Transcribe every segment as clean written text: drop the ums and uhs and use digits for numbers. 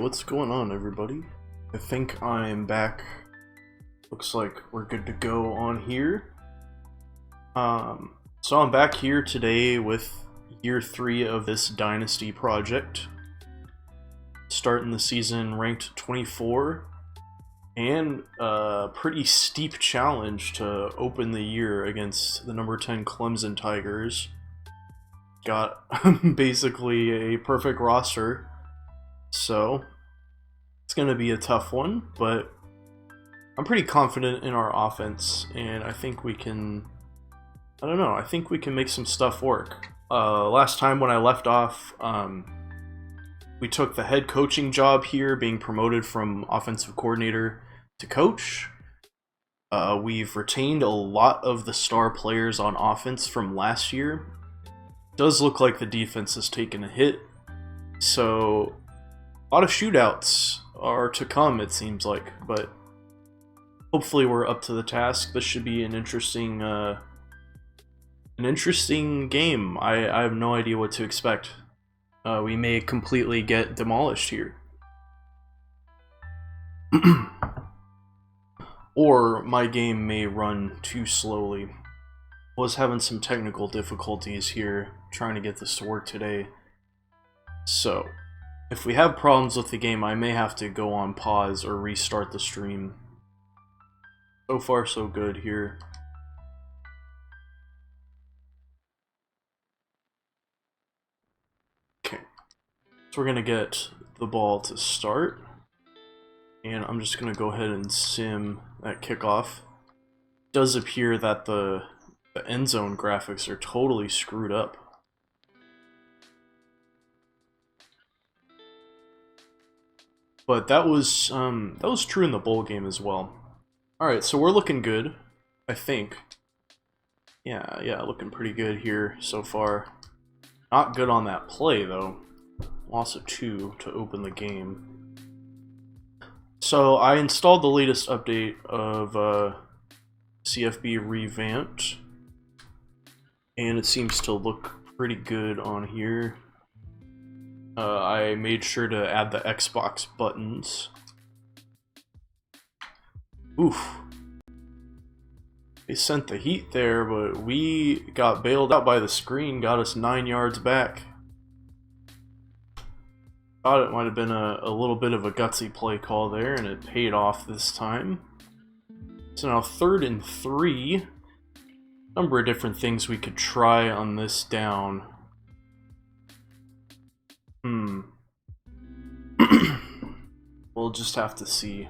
what's going on, everybody? I think I'm back. Looks like we're good to go on here. So I'm back here today with year 3 of this Dynasty project. Starting the season ranked 24, and a pretty steep challenge to open the year against the number 10 Clemson Tigers. Got basically a perfect roster. So, it's going to be a tough one, but I'm pretty confident in our offense, and I think we can, I think we can make some stuff work. Last time when I left off, we took the head coaching job here, being promoted from offensive coordinator to coach. We've retained a lot of the star players on offense from last year. It does look like the defense has taken a hit, so a lot of shootouts are to come, it seems like, but hopefully we're up to the task. This should be an interesting game. I have no idea what to expect. We may completely get demolished here. Or my game may run too slowly. Was having some technical difficulties here trying to get this to work today. So, if we have problems with the game, I may have to go on pause or restart the stream. So far, so good here. Okay, so we're gonna get the ball to start, and I'm just gonna go ahead and sim that kickoff. It does appear that the end zone graphics are totally screwed up. But that was true in the bowl game as well. Alright, so we're looking good, I think. Yeah, looking pretty good here so far. Not good on that play, though. Loss of 2 to open the game. So I installed the latest update of CFB Revamped, and it seems to look pretty good on here. I made sure to add the Xbox buttons. Oof. They sent the heat there, but we got bailed out by the screen, got us 9 yards back. Thought it might have been a little bit of a gutsy play call there, and it paid off this time. So now 3rd and 3. Number of different things we could try on this down. We'll just have to see.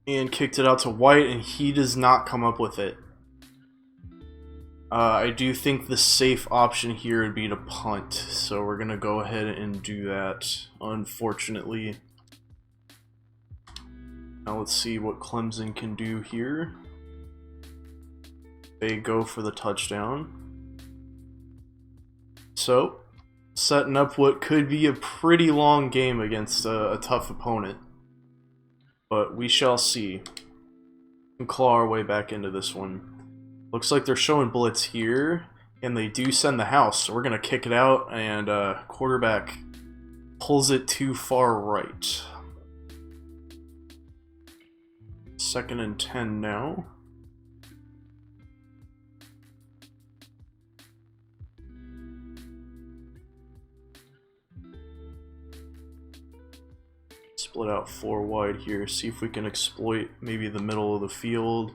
And kicked it out to White, and he does not come up with it. I do think the safe option here would be to punt, so we're gonna go ahead and do that, unfortunately. Now let's see what Clemson can do here. They go for the touchdown. So, setting up what could be a pretty long game against a tough opponent. But we shall see. And claw our way back into this one. Looks like they're showing blitz here, and they do send the house, so we're going to kick it out, and quarterback pulls it too far right. 2nd and 10 now. Split out 4 wide here, see if we can exploit maybe the middle of the field.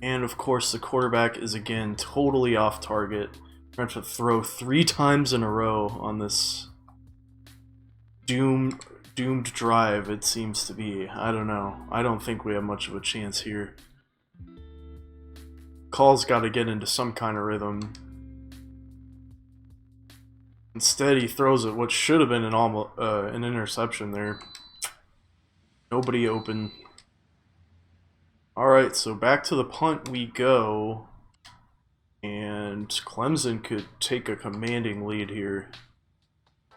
And of course the quarterback is again totally off target. We're going to have to throw 3 times in a row on this doomed drive, it seems to be. I don't know. I don't think we have much of a chance here. Call's got to get into some kind of rhythm. Instead, he throws it what should have been an interception there. Nobody open. Alright, so back to the punt we go. And Clemson could take a commanding lead here.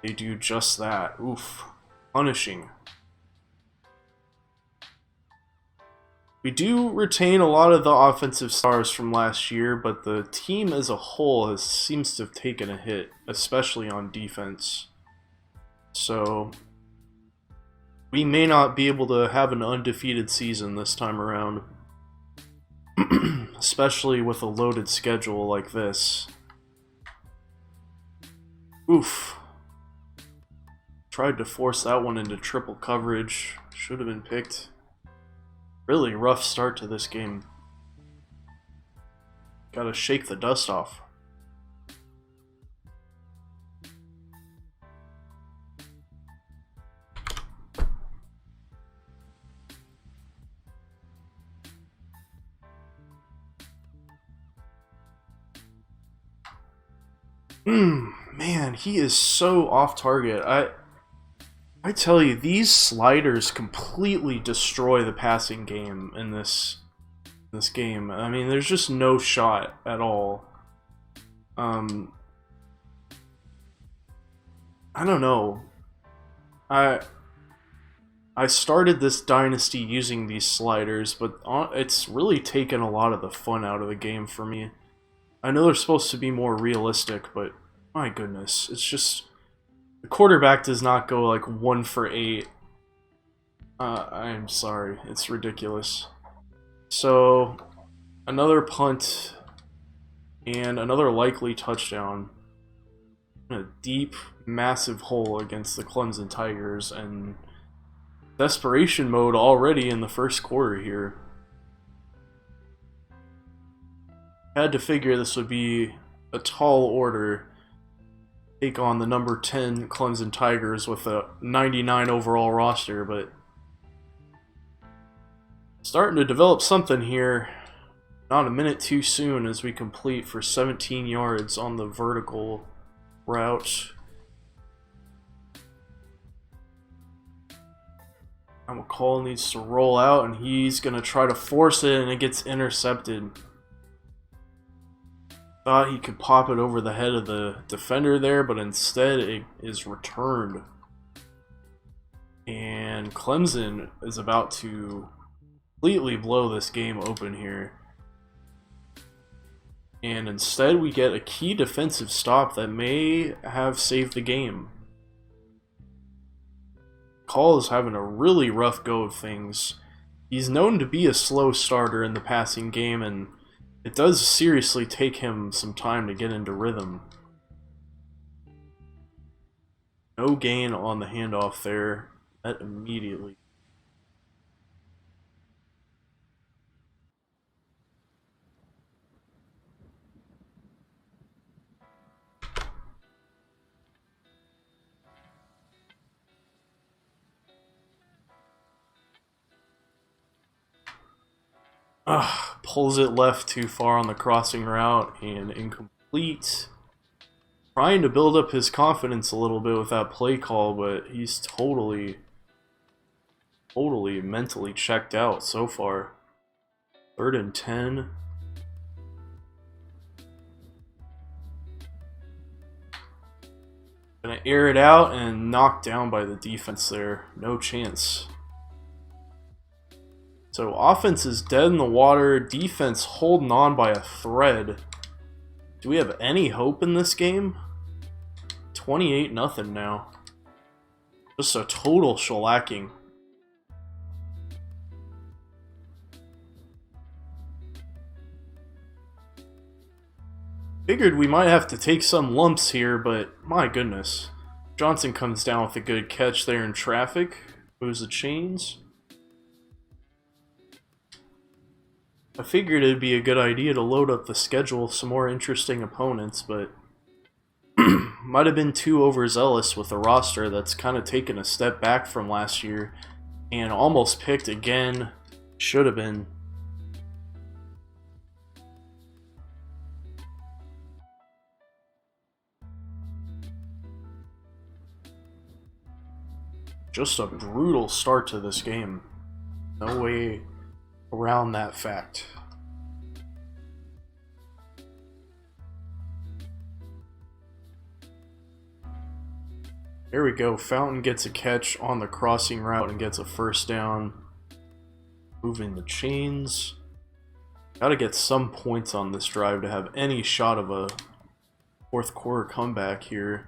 They do just that. Oof. Punishing. We do retain a lot of the offensive stars from last year, but the team as a whole seems to have taken a hit, especially on defense. So we may not be able to have an undefeated season this time around, especially with a loaded schedule like this. Oof. Tried to force that one into triple coverage. Should have been picked. Really rough start to this game. Gotta shake the dust off. Man, he is so off target. I tell you, these sliders completely destroy the passing game in this game. I mean, there's just no shot at all. I don't know. I started this Dynasty using these sliders, but it's really taken a lot of the fun out of the game for me. I know they're supposed to be more realistic, but my goodness, it's just... The quarterback does not go like 1 for 8. I'm sorry, it's ridiculous. So, another punt and another likely touchdown. A deep, massive hole against the Clemson Tigers, and desperation mode already in the first quarter here. Had to figure this would be a tall order. Take on the number 10 Clemson Tigers with a 99 overall roster, but starting to develop something here. Not a minute too soon as we complete for 17 yards on the vertical route. McCall needs to roll out, and he's going to try to force it, and it gets intercepted. Thought he could pop it over the head of the defender there, but instead it is returned. And Clemson is about to completely blow this game open here. And instead we get a key defensive stop that may have saved the game. Call is having a really rough go of things. He's known to be a slow starter in the passing game, and it does seriously take him some time to get into rhythm. No gain on the handoff there. That immediately. Pulls it left too far on the crossing route and incomplete. Trying to build up his confidence a little bit with that play call, but he's totally mentally checked out so far. 3rd and 10. Gonna air it out and knocked down by the defense there. No chance. So offense is dead in the water, defense holding on by a thread. Do we have any hope in this game? 28-0 now. Just a total shellacking. Figured we might have to take some lumps here, but my goodness. Johnson comes down with a good catch there in traffic. Moves the chains. I figured it'd be a good idea to load up the schedule with some more interesting opponents, but might have been too overzealous with a roster that's kind of taken a step back from last year and almost picked again. Should have been. Just a brutal start to this game. No way around that fact. There we go. Fountain gets a catch on the crossing route and gets a first down. moving the chains. Gotta get some points on this drive to have any shot of a fourth quarter comeback here.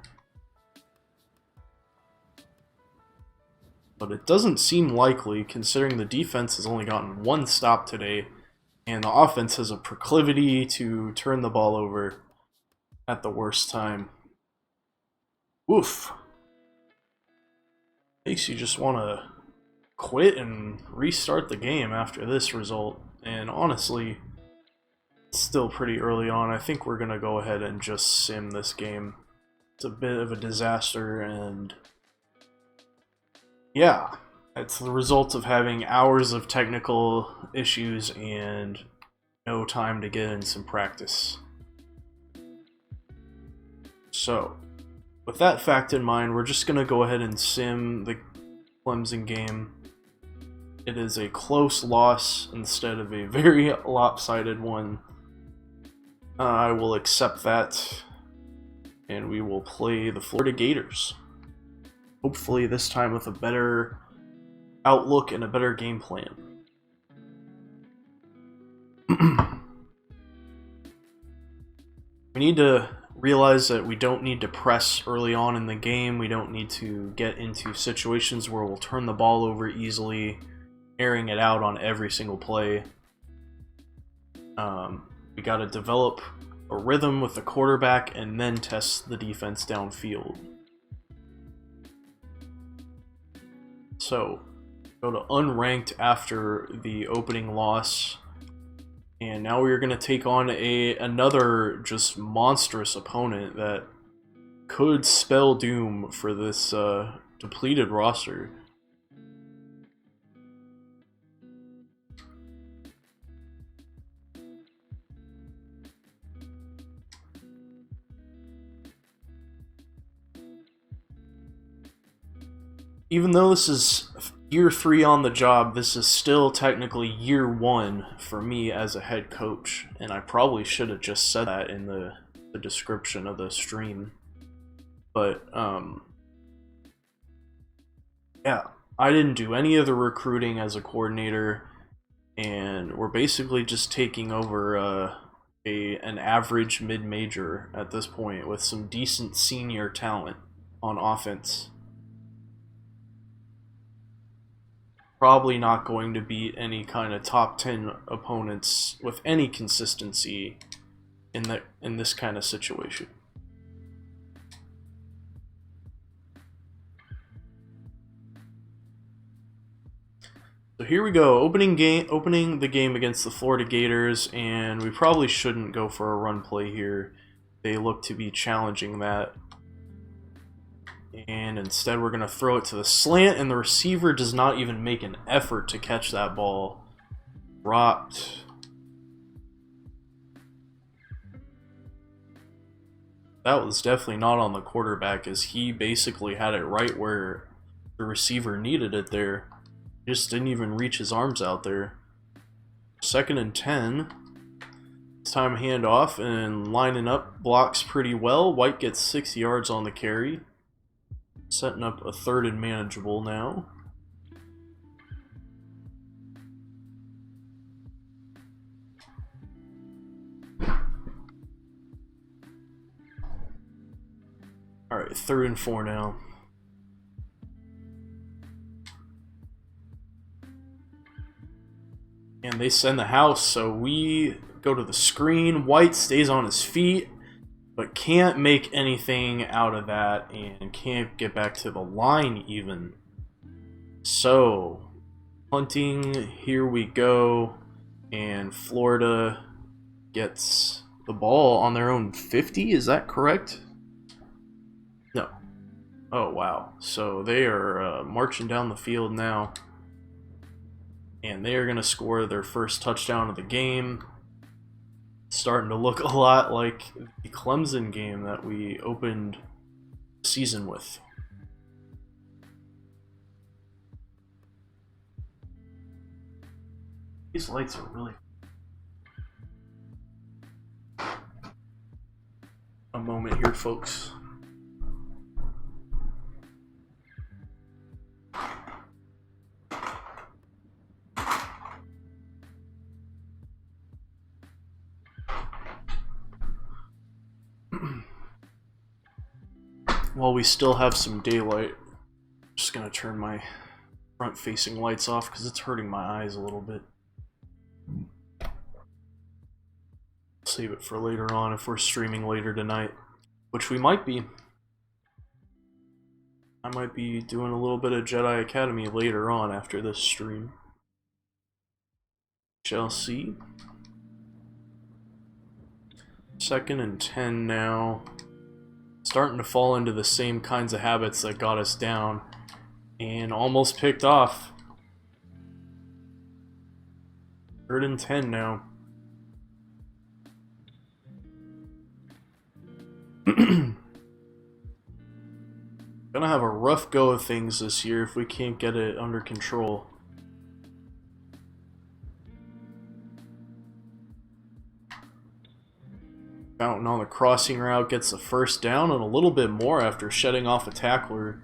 But it doesn't seem likely, considering the defense has only gotten one stop today, and the offense has a proclivity to turn the ball over at the worst time. Oof. Makes you just want to quit and restart the game after this result. And honestly, it's still pretty early on. I think we're going to go ahead and just sim this game. It's a bit of a disaster, and yeah, it's the result of having hours of technical issues and no time to get in some practice. So, with that fact in mind, we're just going to go ahead and sim the Clemson game. It is a close loss instead of a very lopsided one. I will accept that, and we will play the Florida Gators. Hopefully this time with a better outlook and a better game plan. We need to realize that we don't need to press early on in the game. We don't need to get into situations where we'll turn the ball over easily, airing it out on every single play. We got to develop a rhythm with the quarterback and then test the defense downfield. So, go to unranked after the opening loss, and now we're going to take on another just monstrous opponent that could spell doom for this depleted roster. Even though this is year 3 on the job, this is still technically year 1 for me as a head coach, and I probably should have just said that in the description of the stream. But yeah, I didn't do any of the recruiting as a coordinator, and we're basically just taking over an average mid-major at this point with some decent senior talent on offense. Probably not going to beat any kind of top 10 opponents with any consistency in this kind of situation. So here we go, opening the game against the Florida Gators, and we probably shouldn't go for a run play here. They look to be challenging that. And instead we're going to throw it to the slant, and the receiver does not even make an effort to catch that ball. Dropped. That was definitely not on the quarterback, as he basically had it right where the receiver needed it there. He just didn't even reach his arms out there. 2nd and 10. This time handoff and lining up blocks pretty well. White gets 6 yards on the carry. Setting up a 3rd and manageable now. Alright, 3rd and 4 now. And they send the house, so we go to the screen. White stays on his feet, but can't make anything out of that and can't get back to the line even. So, punting, here we go, and Florida gets the ball on their own 50, is that correct? No. Oh, wow. So they are marching down the field now, and they are going to score their first touchdown of the game. Starting to look a lot like the Clemson game that we opened the season with. These lights are really... A moment here, folks. while we still have some daylight, I'm just gonna turn my front-facing lights off because it's hurting my eyes a little bit. Save it for later on if we're streaming later tonight, which we might be. I might be doing a little bit of Jedi Academy later on after this stream. Shall see. 2nd and 10 now. Starting to fall into the same kinds of habits that got us down. And almost picked off. 3rd and 10 now. Gonna have a rough go of things this year if we can't get it under control. Fountain on the crossing route gets the first down and a little bit more after shedding off a tackler.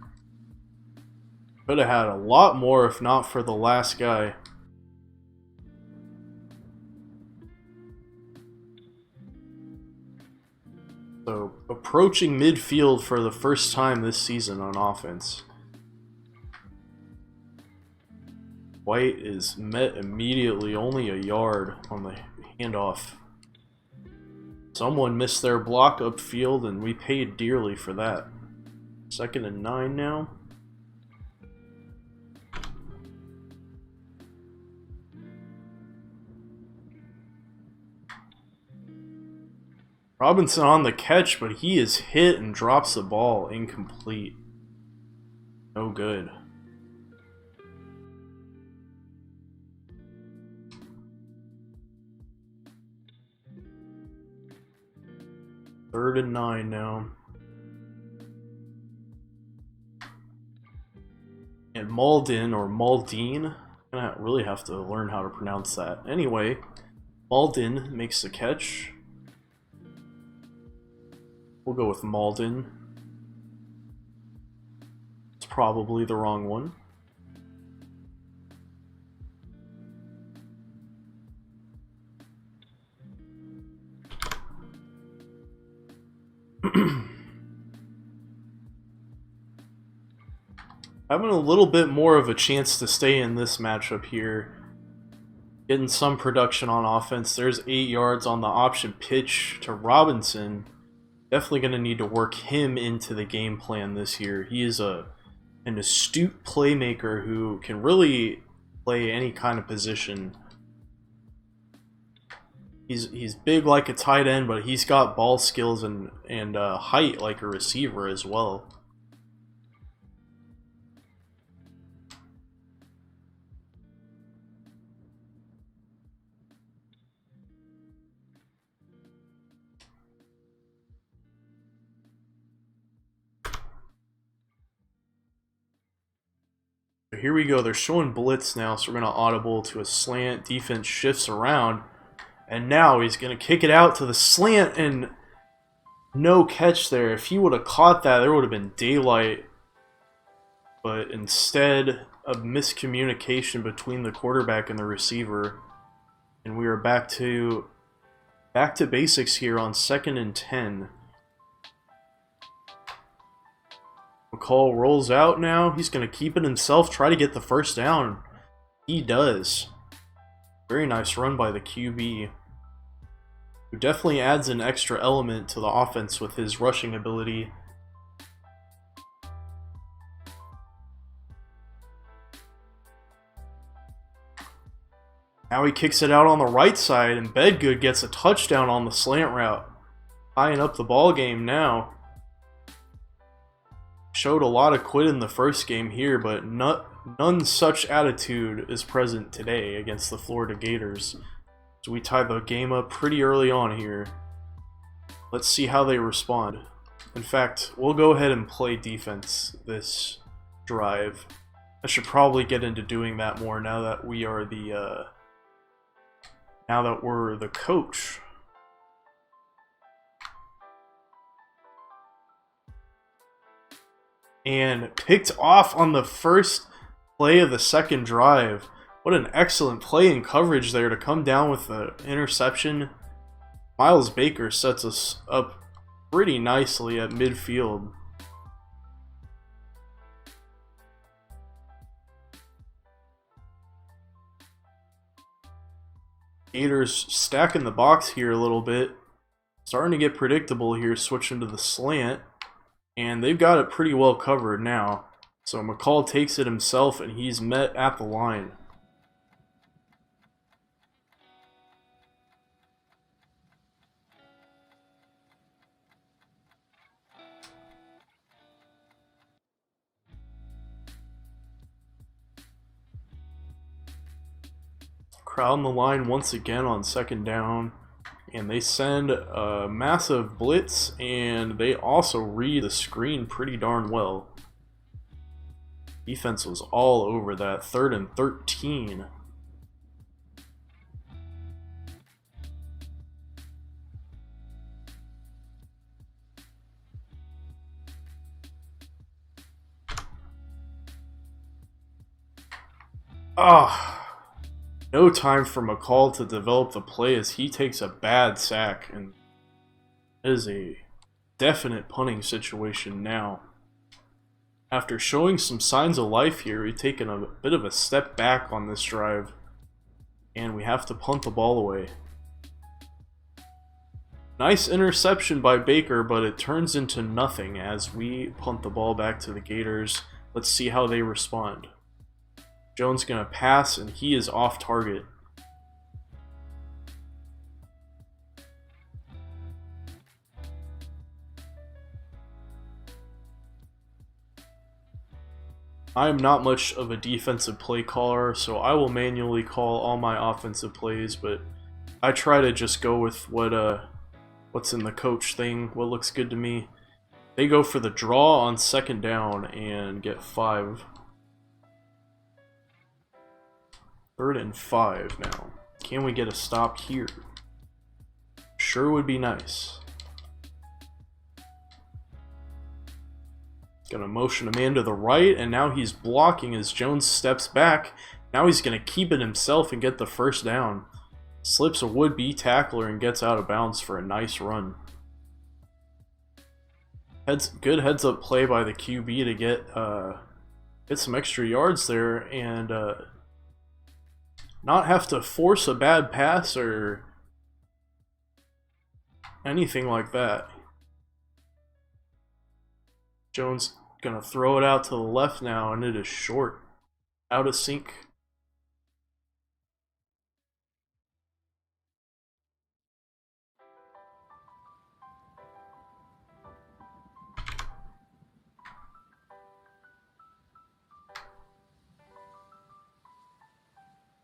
Could have had a lot more if not for the last guy. So, approaching midfield for the first time this season on offense. White is met immediately, only a yard on the handoff. Someone missed their block upfield and we paid dearly for that. 2nd and 9 now. Robinson on the catch, but he is hit and drops the ball incomplete. No good. Third and 9 now. And Malden, or Maldine, I'm gonna really have to learn how to pronounce that. Anyway, Malden makes the catch. We'll go with Malden. It's probably the wrong one. Having a little bit more of a chance to stay in this matchup here. Getting some production on offense. There's 8 yards on the option pitch to Robinson. Definitely going to need to work him into the game plan this year. He is an astute playmaker who can really play any kind of position. He's big like a tight end, but he's got ball skills and height like a receiver as well. Here we go, they're showing blitz now, so we're going to audible to a slant. Defense shifts around, and now he's going to kick it out to the slant, and no catch there. If he would have caught that, there would have been daylight, but instead of miscommunication between the quarterback and the receiver, and we are back to basics here on 2nd and 10. McCall rolls out now. He's going to keep it himself, try to get the first down. He does. Very nice run by the QB. Who definitely adds an extra element to the offense with his rushing ability. Now he kicks it out on the right side, and Bedgood gets a touchdown on the slant route. Tying up the ball game now. Showed a lot of quit in the first game here, but none such attitude is present today against the Florida Gators. So we tie the game up pretty early on here. Let's see how they respond. In fact, we'll go ahead and play defense this drive. I should probably get into doing that more now that we are now that we're the coach. And picked off on the first play of the second drive. What an excellent play in coverage there to come down with the interception. Miles Baker sets us up pretty nicely at midfield. Gators stacking the box here a little bit. Starting to get predictable here, switching to the slant. And they've got it pretty well covered now. So McCall takes it himself, and he's met at the line. Crowding the line once again on second down. And they send a massive blitz, and they also read the screen pretty darn well. Defense was all over that. 3rd and 13. No time for McCall to develop the play as he takes a bad sack, and it is a definite punting situation now. After showing some signs of life here, we've taken a bit of a step back on this drive, and we have to punt the ball away. Nice interception by Baker, but it turns into nothing as we punt the ball back to the Gators. Let's see how they respond. Jones gonna pass, and he is off target. I am not much of a defensive play caller, so I will manually call all my offensive plays, but I try to just go with what's in the coach thing, what looks good to me. They go for the draw on second down and get 5. 3rd and 5 now. Can we get a stop here? Sure would be nice. Gonna motion a man to the right, and now he's blocking as Jones steps back. Now he's gonna keep it himself and get the first down. Slips a would-be tackler and gets out of bounds for a nice run. Good heads-up play by the QB to get some extra yards there and not have to force a bad pass or anything like that. Jones gonna throw it out to the left now, and it is short. Out of sync.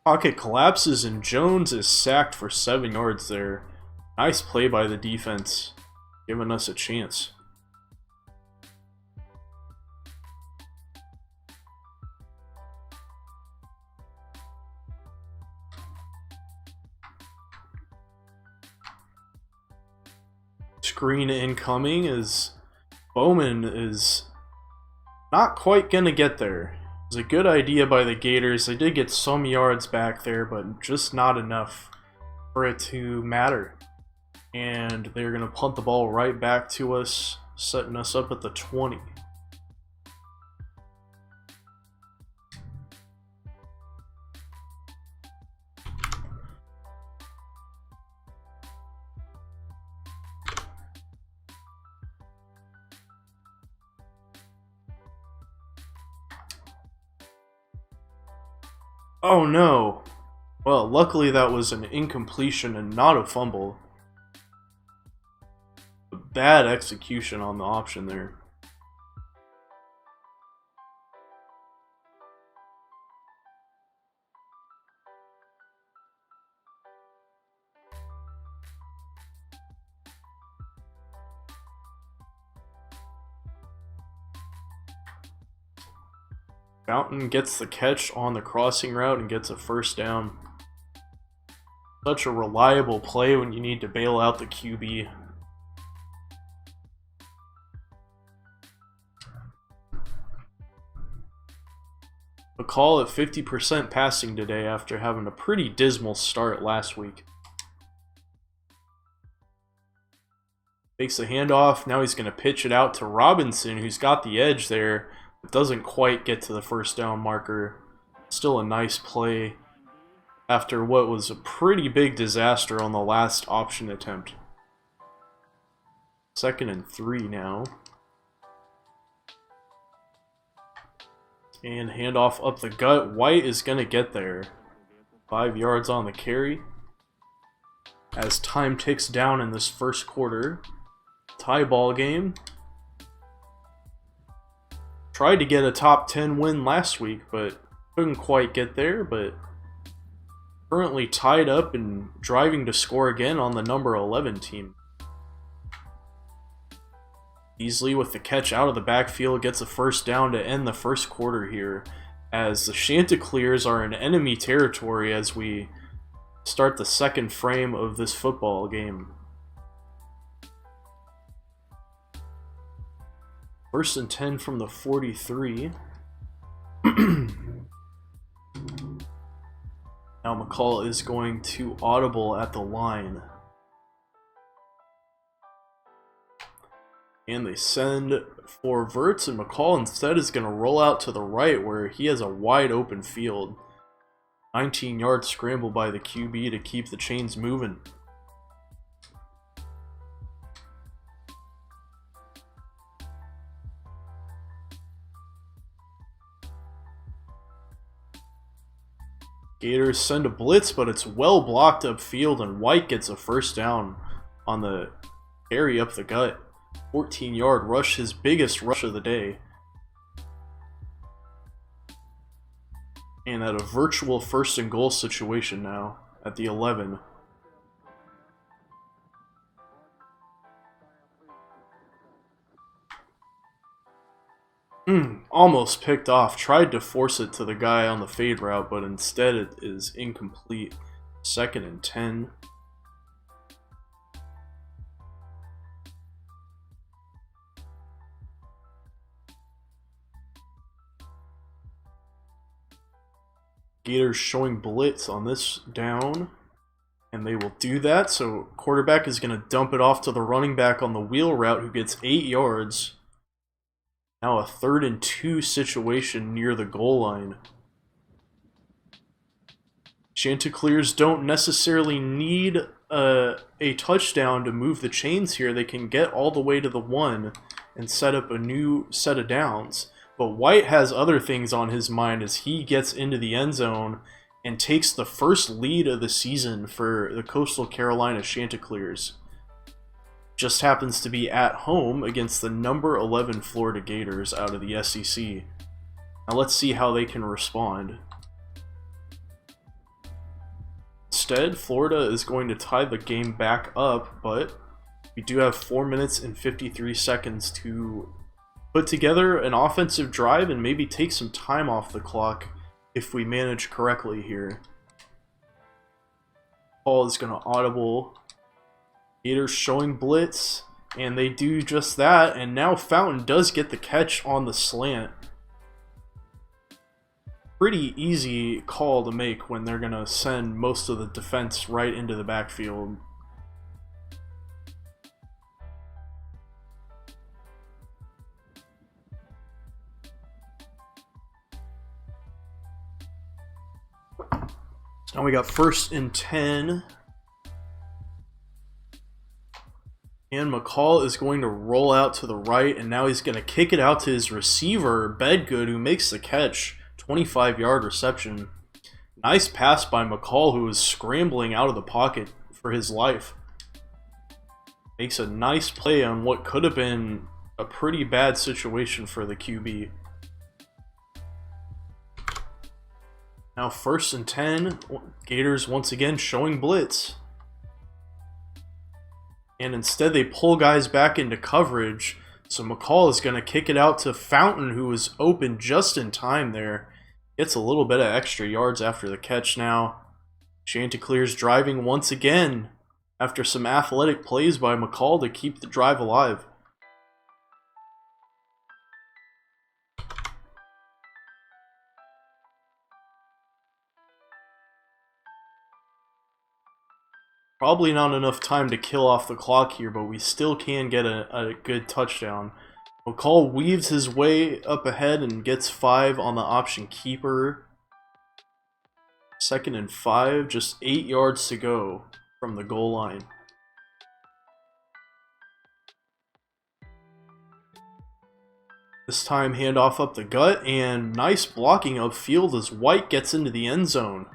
Pocket collapses, and Jones is sacked for 7 yards there. Nice play by the defense, giving us a chance. Screen incoming as Bowman is not quite gonna get there. It was a good idea by the Gators. They did get some yards back there, but just not enough for it to matter. And they're gonna punt the ball right back to us, setting us up at the 20. Oh no! Well, luckily that was an incompletion and not a fumble. A bad execution on the option there. Fountain gets the catch on the crossing route and gets a first down. Such a reliable play when you need to bail out the QB. McCall at 50% passing today after having a pretty dismal start last week. Takes the handoff. Now he's going to pitch it out to Robinson, who's got the edge there. It doesn't quite get to the first down marker. Still a nice play. after what was a pretty big disaster on the last option attempt. 2nd and 3 now. And handoff up the gut. White is going to get there. 5 yards on the carry. As time ticks down in this first quarter. Tie ball game. Tried to get a top 10 win last week, but couldn't quite get there. But currently tied up and driving to score again on the number 11 team. Beasley with the catch out of the backfield gets a first down to end the first quarter here, as the Chanticleers are in enemy territory as we start the second frame of this football game. 1st and 10 from the 43. Now McCall is going to audible at the line. And they send for verts, and McCall instead is going to roll out to the right where he has a wide open field. 19-yard scramble by the QB to keep the chains moving. Gators send a blitz, but it's well blocked upfield, and White gets a first down on the carry up the gut. 14-yard rush, his biggest rush of the day. And at a virtual 1st and goal situation now at the 11. Almost picked off. Tried to force it to the guy on the fade route, but instead it is incomplete. 2nd and 10. Gators showing blitz on this down, and they will do that. So quarterback is going to dump it off to the running back on the wheel route, who gets 8 yards. Now a 3rd and 2 situation near the goal line. Chanticleers don't necessarily need a touchdown to move the chains here. They can get all the way to the 1 and set up a new set of downs. But White has other things on his mind as he gets into the end zone and takes the first lead of the season for the Coastal Carolina Chanticleers. Just happens to be at home against the number 11 Florida Gators out of the SEC. Now let's see how they can respond. Instead, Florida is going to tie the game back up, but we do have 4 minutes and 53 seconds to put together an offensive drive and maybe take some time off the clock if we manage correctly here. Paul is going to audible. Gators showing blitz, and they do just that, and now Fountain does get the catch on the slant. Pretty easy call to make when they're going to send most of the defense right into the backfield. Now we got 1st and 10. And McCall is going to roll out to the right, and now he's going to kick it out to his receiver, Bedgood, who makes the catch. 25-yard reception. Nice pass by McCall, who is scrambling out of the pocket for his life. Makes a nice play on what could have been a pretty bad situation for the QB. Now 1st and 10. Gators once again showing blitz. And instead they pull guys back into coverage. So McCall is going to kick it out to Fountain, who was open just in time there. Gets a little bit of extra yards after the catch now. Chanticleers driving once again after some athletic plays by McCall to keep the drive alive. Probably not enough time to kill off the clock here, but we still can get a good touchdown. McCall weaves his way up ahead and gets 5 on the option keeper. 2nd and 5, just 8 yards to go from the goal line. This time handoff up the gut, and nice blocking upfield as White gets into the end zone.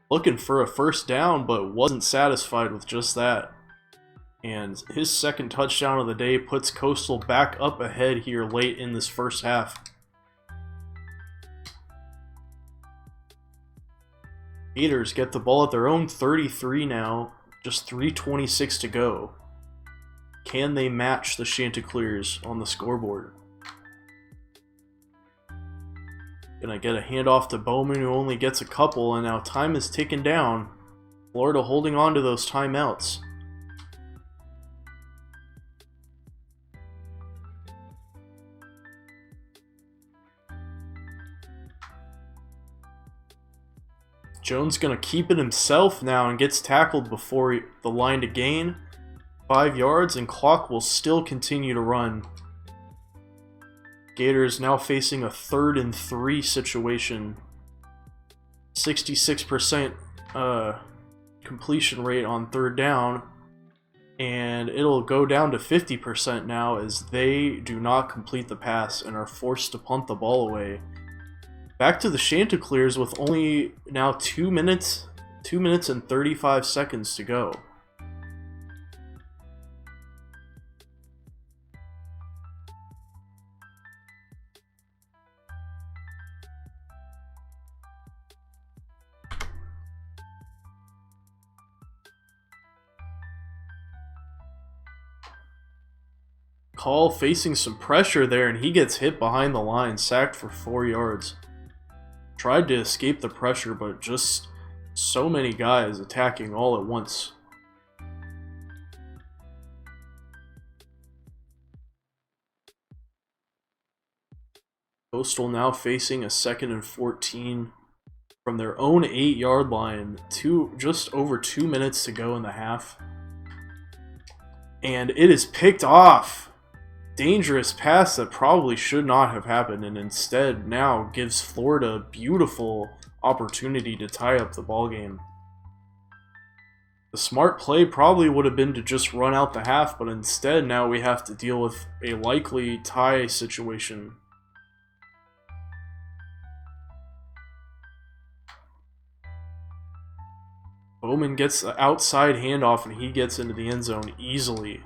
Looking for a first down, but wasn't satisfied with just that. And his 2nd touchdown of the day puts Coastal back up ahead here late in this first half. Gators get the ball at their own 33 now, just 3:26 to go. Can they match the Chanticleers on the scoreboard? Gonna get a handoff to Bowman, who only gets a couple, and now time is ticking down. Florida holding on to those timeouts. Jones gonna keep it himself now and gets tackled before the line to gain. 5 yards, and clock will still continue to run. Gators now facing a 3rd and 3 situation. 66% completion rate on 3rd down, and it'll go down to 50% now as they do not complete the pass and are forced to punt the ball away. Back to the Chanticleers with only now 2 minutes and 35 seconds to go. Call facing some pressure there, and he gets hit behind the line, sacked for 4 yards. Tried to escape the pressure, but just so many guys attacking all at once. Coastal now facing a 2nd and 14 from their own 8-yard line. Just over 2 minutes to go in the half. And it is picked off. Dangerous pass that probably should not have happened, and instead now gives Florida a beautiful opportunity to tie up the ball game. The smart play probably would have been to just run out the half, but instead now we have to deal with a likely tie situation. Bowman gets the outside handoff, and he gets into the end zone easily.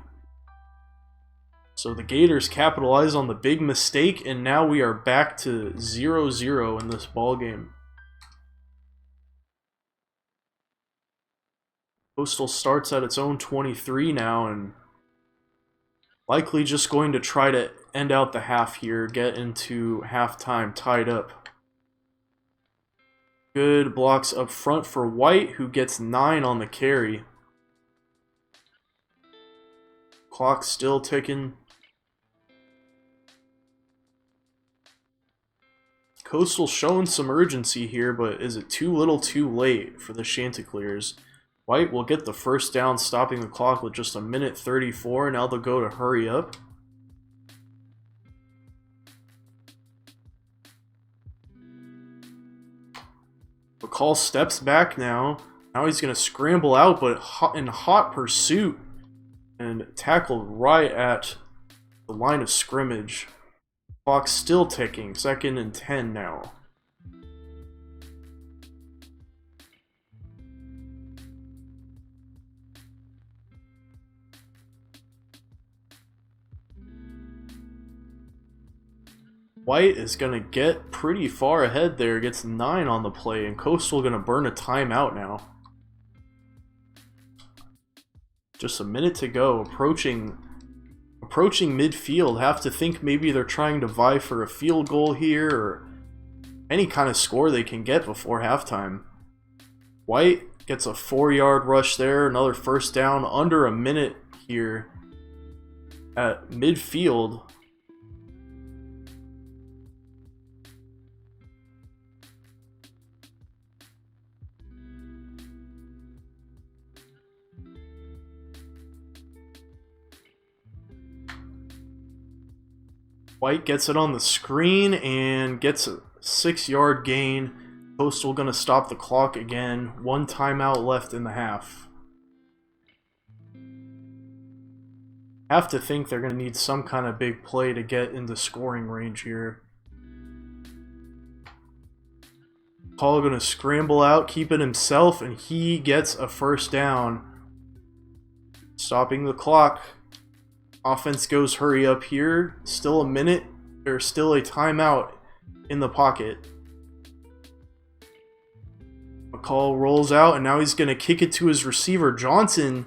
So the Gators capitalize on the big mistake, and now we are back to 0-0 in this ball game. Coastal starts at its own 23 now, and likely just going to try to end out the half here, get into halftime tied up. Good blocks up front for White, who gets 9 on the carry. Clock still ticking. Coastal showing some urgency here, but is it too little too late for the Chanticleers? White will get the first down, stopping the clock with just 1:34. Now they'll go to hurry up. McCall steps back now. Now he's going to scramble out, but in hot pursuit, and tackled right at the line of scrimmage. Clock still ticking. 2nd and 10 now. White is going to get pretty far ahead there, gets 9 on the play, and Coastal going to burn a timeout now. Just a minute to go, approaching midfield. Have to think maybe they're trying to vie for a field goal here, or any kind of score they can get before halftime. White gets a 4-yard rush there, another first down, under a minute here at midfield. White gets it on the screen and gets a 6-yard gain. Coastal gonna stop the clock again. 1 timeout left in the half. Have to think they're gonna need some kind of big play to get into scoring range here. Paul gonna scramble out, keep it himself, and he gets a first down. Stopping the clock. Offense goes hurry up here. Still a minute. There's still a timeout in the pocket. McCall rolls out, and now he's going to kick it to his receiver, Johnson.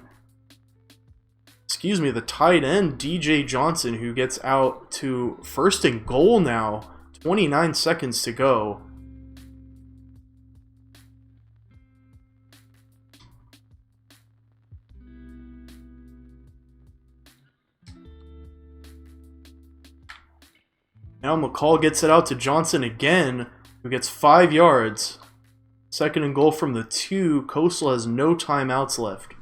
Excuse me, the tight end, DJ Johnson, who gets out to 1st and goal now. 29 seconds to go. Now McCall gets it out to Johnson again, who gets 5 yards. 2nd and goal from the 2. Coastal has no timeouts left.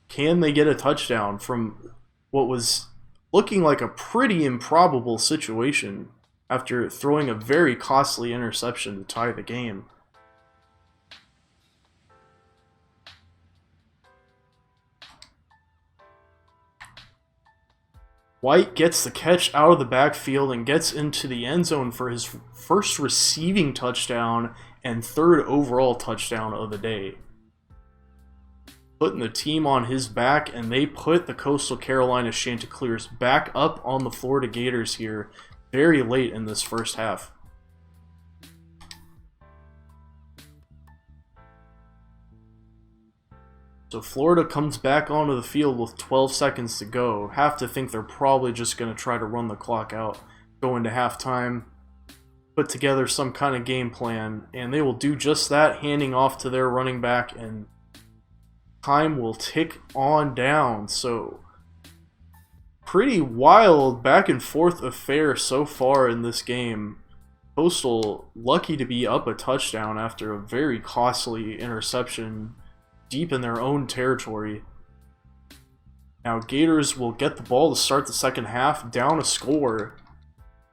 Can they get a touchdown from what was looking like a pretty improbable situation after throwing a very costly interception to tie the game? White gets the catch out of the backfield and gets into the end zone for his first receiving touchdown and 3rd overall touchdown of the day. Putting the team on his back, and they put the Coastal Carolina Chanticleers back up on the Florida Gators here very late in this first half. So Florida comes back onto the field with 12 seconds to go. Have to think they're probably just going to try to run the clock out, go into halftime, put together some kind of game plan, and they will do just that, handing off to their running back, and time will tick on down. So pretty wild back and forth affair so far in this game. Coastal lucky to be up a touchdown after a very costly interception deep in their own territory. Now Gators will get the ball to start the second half, down a score.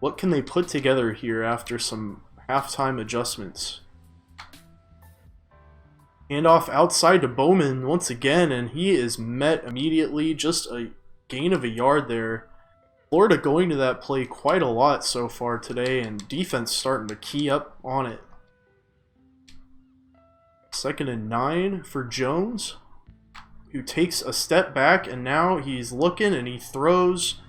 What can they put together here after some halftime adjustments? Handoff outside to Bowman once again, and he is met immediately. Just a gain of a yard there. Florida going to that play quite a lot so far today, and defense starting to key up on it. 2nd and 9 for Jones, who takes a step back, and now he's looking and he throws.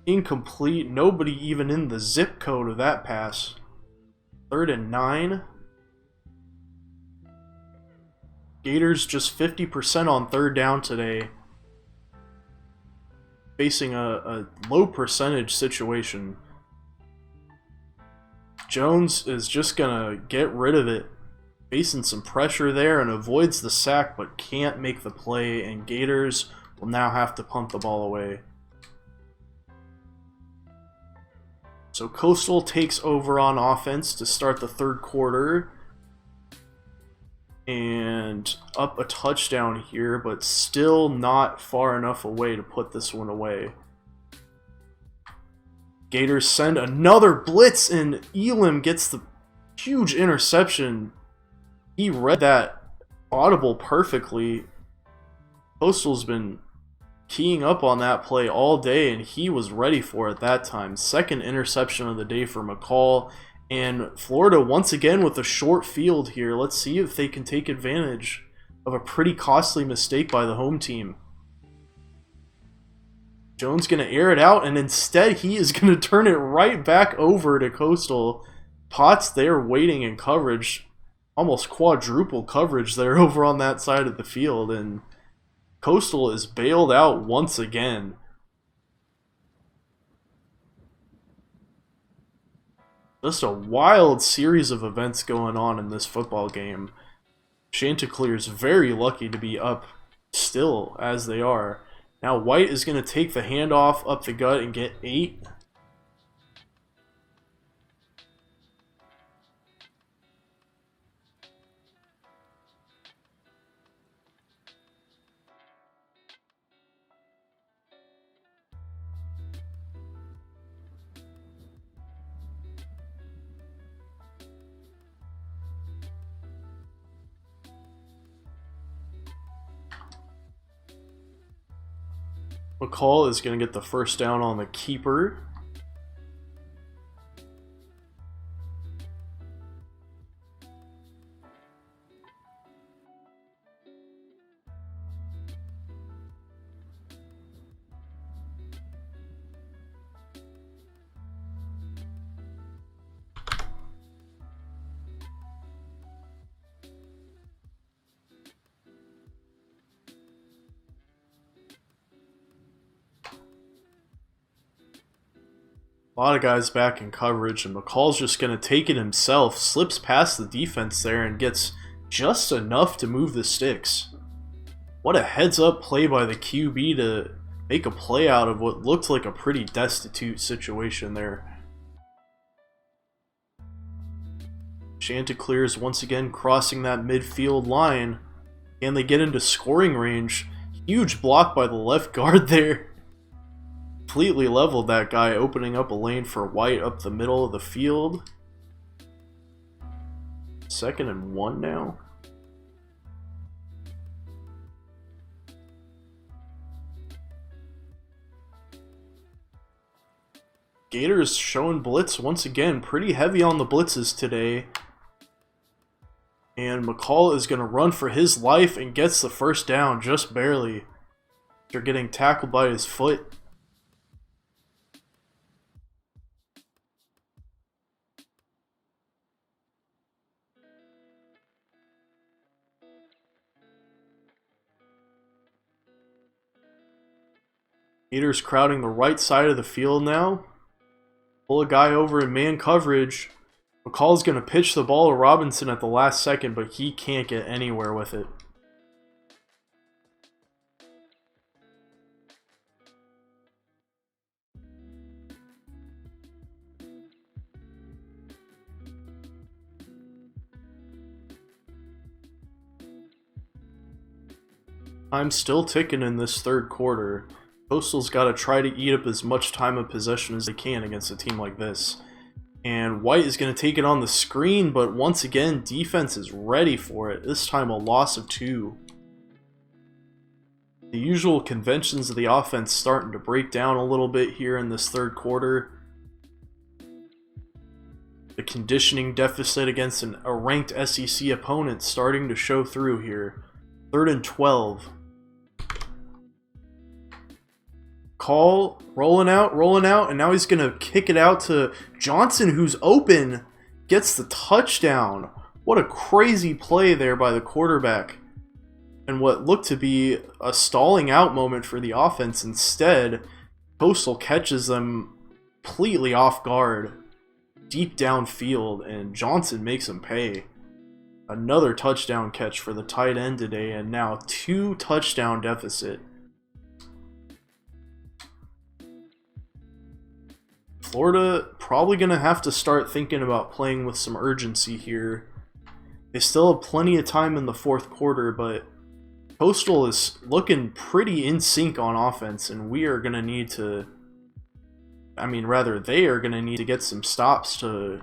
Incomplete. Nobody even in the zip code of that pass. 3rd and 9. Gators just 50% on 3rd down today. Facing a low percentage situation. Jones is just gonna get rid of it. Facing some pressure there and avoids the sack but can't make the play, and Gators will now have to punt the ball away. So Coastal takes over on offense to start the 3rd quarter. And up a touchdown here, but still not far enough away to put this one away. Gators send another blitz, and Elam gets the huge interception. He read that audible perfectly. Coastal's been keying up on that play all day, and he was ready for it that time. 2nd interception of the day for McCall. And Florida once again with a short field here. Let's see if they can take advantage of a pretty costly mistake by the home team. Jones going to air it out, and instead he is going to turn it right back over to Coastal. Potts there waiting in coverage. Almost quadruple coverage there over on that side of the field, and Coastal is bailed out once again. Just a wild series of events going on in this football game. Chanticleers very lucky to be up still as they are. Now White is going to take the handoff up the gut and get 8. McCall is going to get the first down on the keeper. A lot of guys back in coverage, and McCall's just going to take it himself, slips past the defense there, and gets just enough to move the sticks. What a heads-up play by the QB to make a play out of what looked like a pretty destitute situation there. Chanticleers once again crossing that midfield line, and they get into scoring range. Huge block by the left guard there. Completely leveled that guy, opening up a lane for White up the middle of the field. 2nd and 1 now. Gators showing blitz once again, pretty heavy on the blitzes today. And McCall is going to run for his life and gets the first down just barely after getting tackled by his foot. Gators crowding the right side of the field now. Pull a guy over in man coverage. McCall's going to pitch the ball to Robinson at the last second, but he can't get anywhere with it. I'm still ticking in this third quarter. Coastal's got to try to eat up as much time of possession as they can against a team like this. And White is going to take it on the screen, but once again, defense is ready for it. This time a loss of 2. The usual conventions of the offense starting to break down a little bit here in this third quarter. The conditioning deficit against a ranked SEC opponent starting to show through here. 3rd and 12. Call, rolling out, and now he's going to kick it out to Johnson, who's open, gets the touchdown. What a crazy play there by the quarterback. And what looked to be a stalling out moment for the offense. Instead, Coastal catches them completely off guard, deep downfield, and Johnson makes him pay. Another touchdown catch for the tight end today, and now 2 touchdown deficit. Florida probably going to have to start thinking about playing with some urgency here. They still have plenty of time in the fourth quarter, but Coastal is looking pretty in sync on offense, and we are going to need to... they are going to need to get some stops to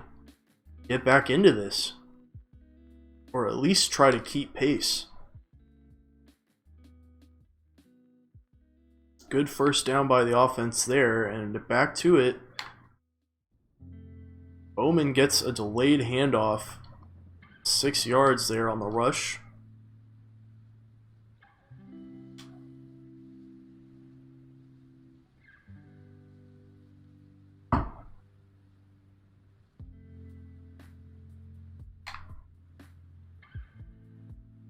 get back into this. Or at least try to keep pace. Good first down by the offense there, and back to it. Bowman gets a delayed handoff. 6 yards there on the rush.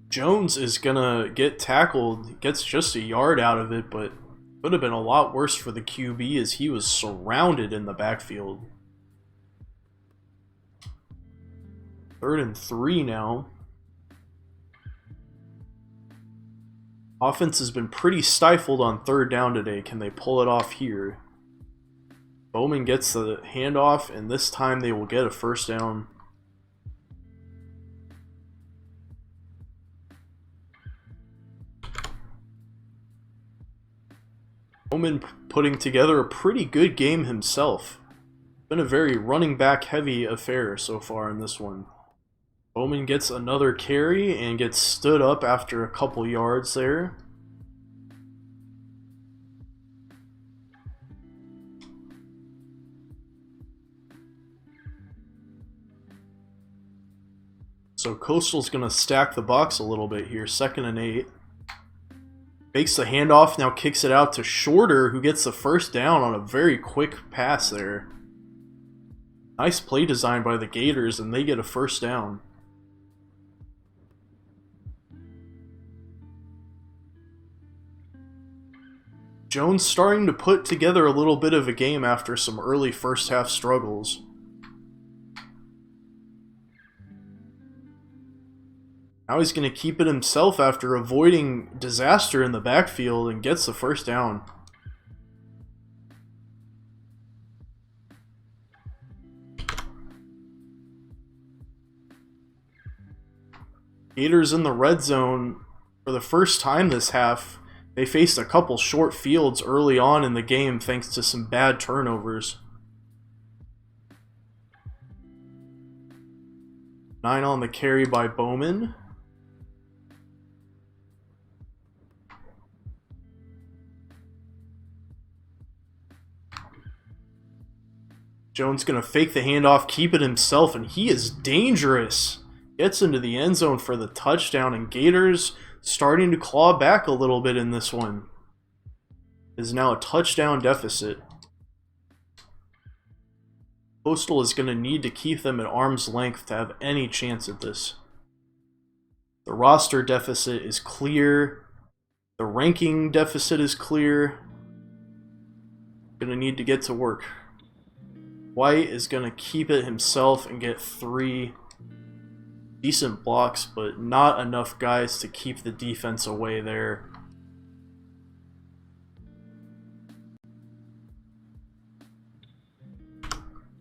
Jones is gonna get tackled, gets just a yard out of it, but would have been a lot worse for the QB as he was surrounded in the backfield. 3rd and 3 now. Offense has been pretty stifled on 3rd down today. Can they pull it off here? Bowman gets the handoff, and this time they will get a first down. Bowman putting together a pretty good game himself. Been a very running back heavy affair so far in this one. Bowman gets another carry and gets stood up after a couple yards there. So Coastal's going to stack the box a little bit here. 2nd and 8. Fakes the handoff, now kicks it out to Shorter, who gets the first down on a very quick pass there. Nice play design by the Gators, and they get a first down. Jones starting to put together a little bit of a game after some early first half struggles. Now he's going to keep it himself after avoiding disaster in the backfield and gets the first down. Gators in the red zone for the first time this half. They faced a couple short fields early on in the game thanks to some bad turnovers. 9 on the carry by Bowman. Jones going to fake the handoff, keep it himself, and he is dangerous. Gets into the end zone for the touchdown, and Gators starting to claw back a little bit in this one. It is now a touchdown deficit. Coastal is going to need to keep them at arm's length to have any chance at this. The roster deficit is clear. The ranking deficit is clear. Going to need to get to work. White is going to keep it himself and get 3 decent blocks, but not enough guys to keep the defense away there.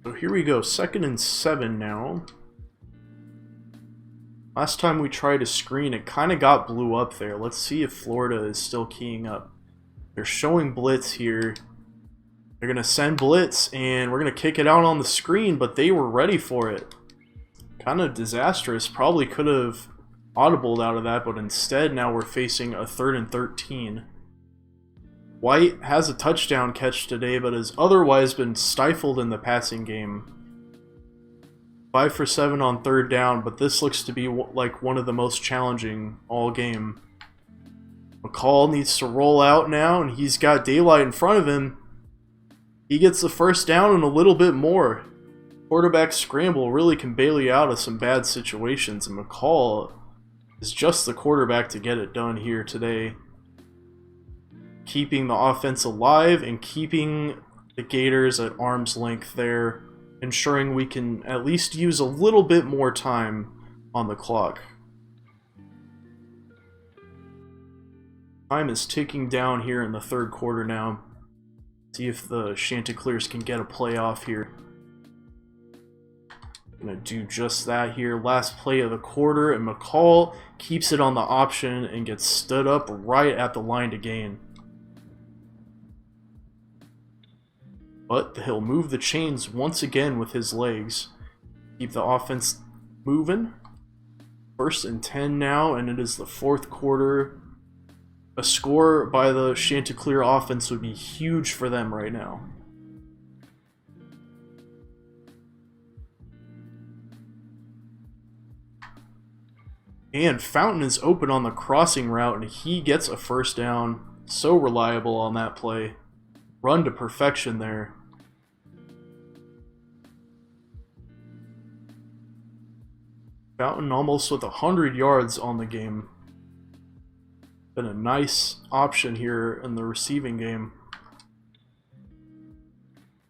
So here we go, 2nd and 7 now. Last time we tried a screen, it kind of got blew up there. Let's see if Florida is still keying up. They're showing blitz here. They're going to send blitz, and we're going to kick it out on the screen, but they were ready for it. Kind of disastrous. Probably could have audibled out of that, but instead now we're facing a 3rd and 13. White has a touchdown catch today, but has otherwise been stifled in the passing game. 5 for 7 on 3rd down, but this looks to be like one of the most challenging all game. McCall needs to roll out now, and he's got daylight in front of him. He gets the first down and a little bit more. Quarterback scramble really can bail you out of some bad situations, and McCall is just the quarterback to get it done here today. Keeping the offense alive and keeping the Gators at arm's length there, ensuring we can at least use a little bit more time on the clock. Time is ticking down here in the 3rd quarter now. See if the Chanticleers can get a play off here. Gonna do just that here. Last play of the quarter, and McCall keeps it on the option and gets stood up right at the line to gain. But he'll move the chains once again with his legs. Keep the offense moving. 1st and 10 now, and it is the 4th quarter. A score by the Chanticleer offense would be huge for them right now. And Fountain is open on the crossing route, and he gets a first down. So reliable on that play. Run to perfection there. Fountain almost with 100 yards on the game. Been a nice option here in the receiving game.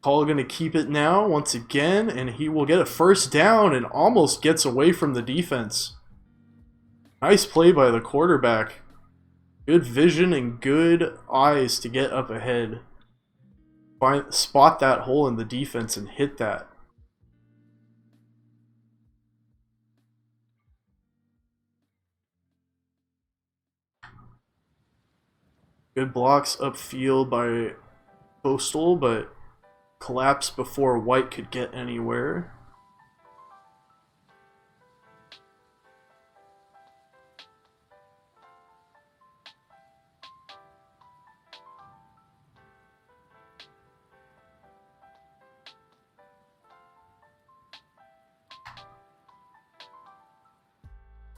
Call going to keep it now once again, and he will get a first down and almost gets away from the defense. Nice play by the quarterback. Good vision and good eyes to get up ahead. Spot that hole in the defense and hit that. Good blocks upfield by Coastal, but collapsed before White could get anywhere.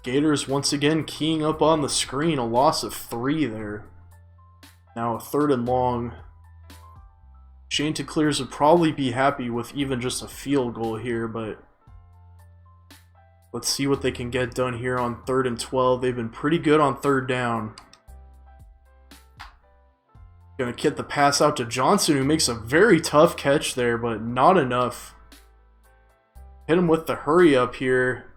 Gators once again keying up on the screen. A loss of 3 there. Now a 3rd and long. Chanticleers would probably be happy with even just a field goal here, but let's see what they can get done here on 3rd and 12. They've been pretty good on 3rd down. Gonna get the pass out to Johnson, who makes a very tough catch there, but not enough. Hit him with the hurry up here.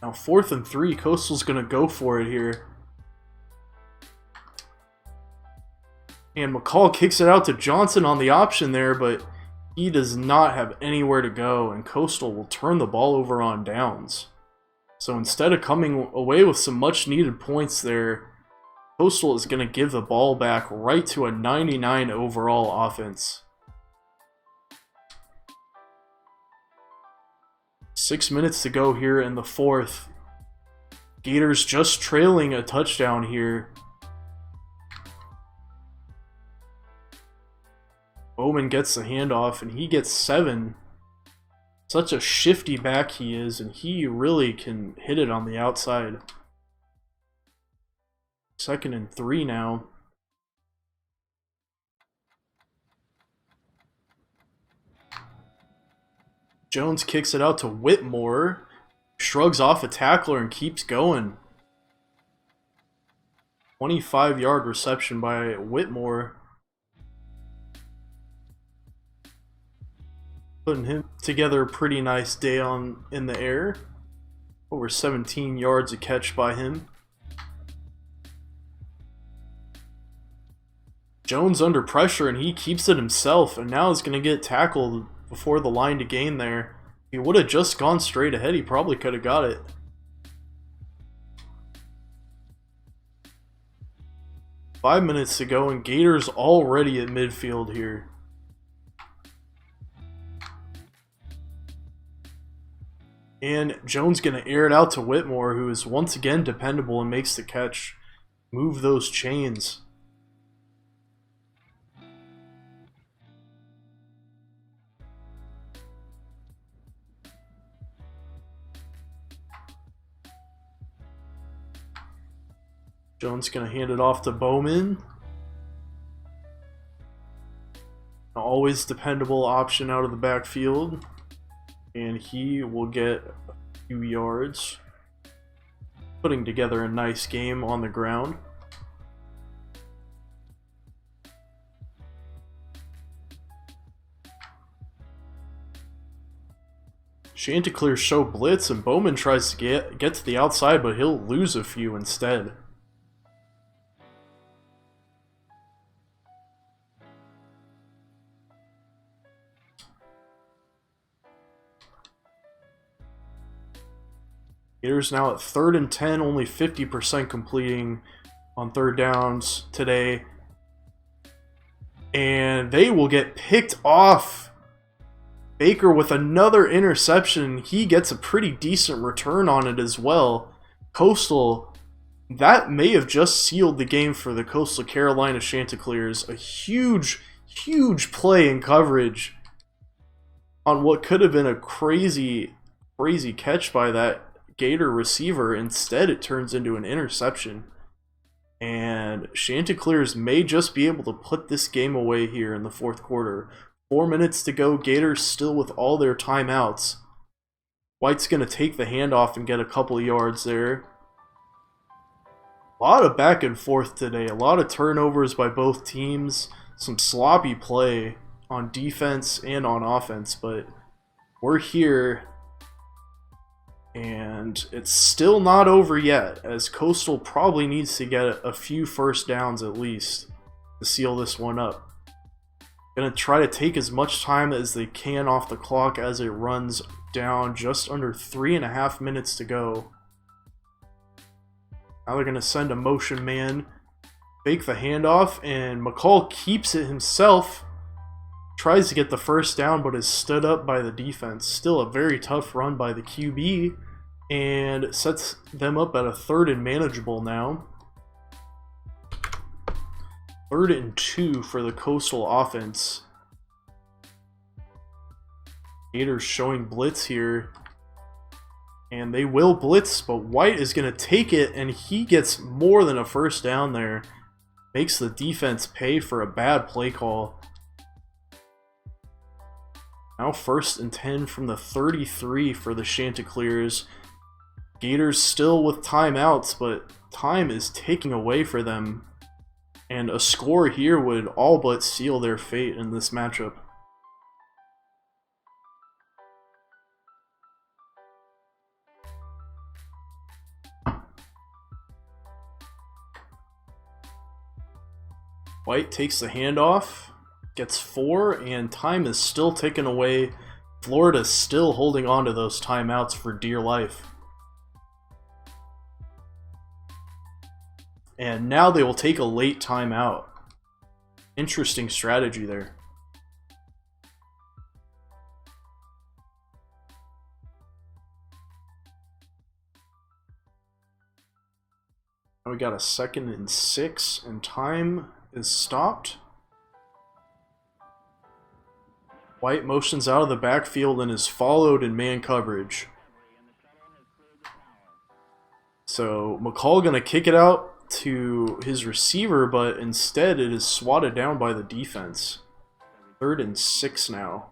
Now 4th and 3, Coastal's gonna go for it here. And McCall kicks it out to Johnson on the option there, but he does not have anywhere to go, and Coastal will turn the ball over on downs. So instead of coming away with some much needed points there, Coastal is going to give the ball back right to a 99 overall offense. 6 minutes to go here in the 4th. Gators just trailing a touchdown here. Bowman gets the handoff, and he gets 7. Such a shifty back he is, and he really can hit it on the outside. 2nd and 3 now. Jones kicks it out to Whitmore. Shrugs off a tackler and keeps going. 25-yard reception by Whitmore. Putting him together a pretty nice day in the air. Over 17 yards a catch by him. Jones under pressure, and he keeps it himself, and now is going to get tackled before the line to gain there. If he would have just gone straight ahead, he probably could have got it. 5 minutes to go, and Gators already at midfield here. And Jones going to air it out to Whitmore, who is once again dependable and makes the catch. Move those chains. Jones going to hand it off to Bowman. Always dependable option out of the backfield. And he will get a few yards. Putting together a nice game on the ground. Chanticleer show blitz, and Bowman tries to get to the outside, but he'll lose a few instead. Gators now at 3rd and 10, only 50% completing on 3rd downs today. And they will get picked off. Baker with another interception. He gets a pretty decent return on it as well. Coastal, that may have just sealed the game for the Coastal Carolina Chanticleers. A huge, huge play in coverage on what could have been a crazy, crazy catch by that Gator receiver. Instead, it turns into an interception. And Chanticleers may just be able to put this game away here in the 4th quarter. 4 minutes to go. Gators still with all their timeouts. White's going to take the handoff and get a couple of yards there. A lot of back and forth today. A lot of turnovers by both teams. Some sloppy play on defense and on offense. But we're here. And it's still not over yet, as Coastal probably needs to get a few first downs at least to seal this one up. Gonna try to take as much time as they can off the clock as it runs down. Just under 3.5 minutes to go. Now they're gonna send a motion man, fake the handoff, and McCall keeps it himself. Tries to get the first down, but is stood up by the defense. Still a very tough run by the QB, and sets them up at a 3rd and manageable now. 3rd and 2 for the Coastal offense. Gators showing blitz here. And they will blitz, but White is going to take it, and he gets more than a first down there. Makes the defense pay for a bad play call. Now 1st and 10 from the 33 for the Chanticleers. Gators still with timeouts, but time is taking away for them. And a score here would all but seal their fate in this matchup. White takes the handoff, gets 4, and time is still ticking away. Florida's still holding on to those timeouts for dear life. And now they will take a late timeout. Interesting strategy there. Now we got a 2nd and 6, and time is stopped. White motions out of the backfield and is followed in man coverage. So McCall gonna kick it out to his receiver, but instead it is swatted down by the defense. 3rd and 6 now.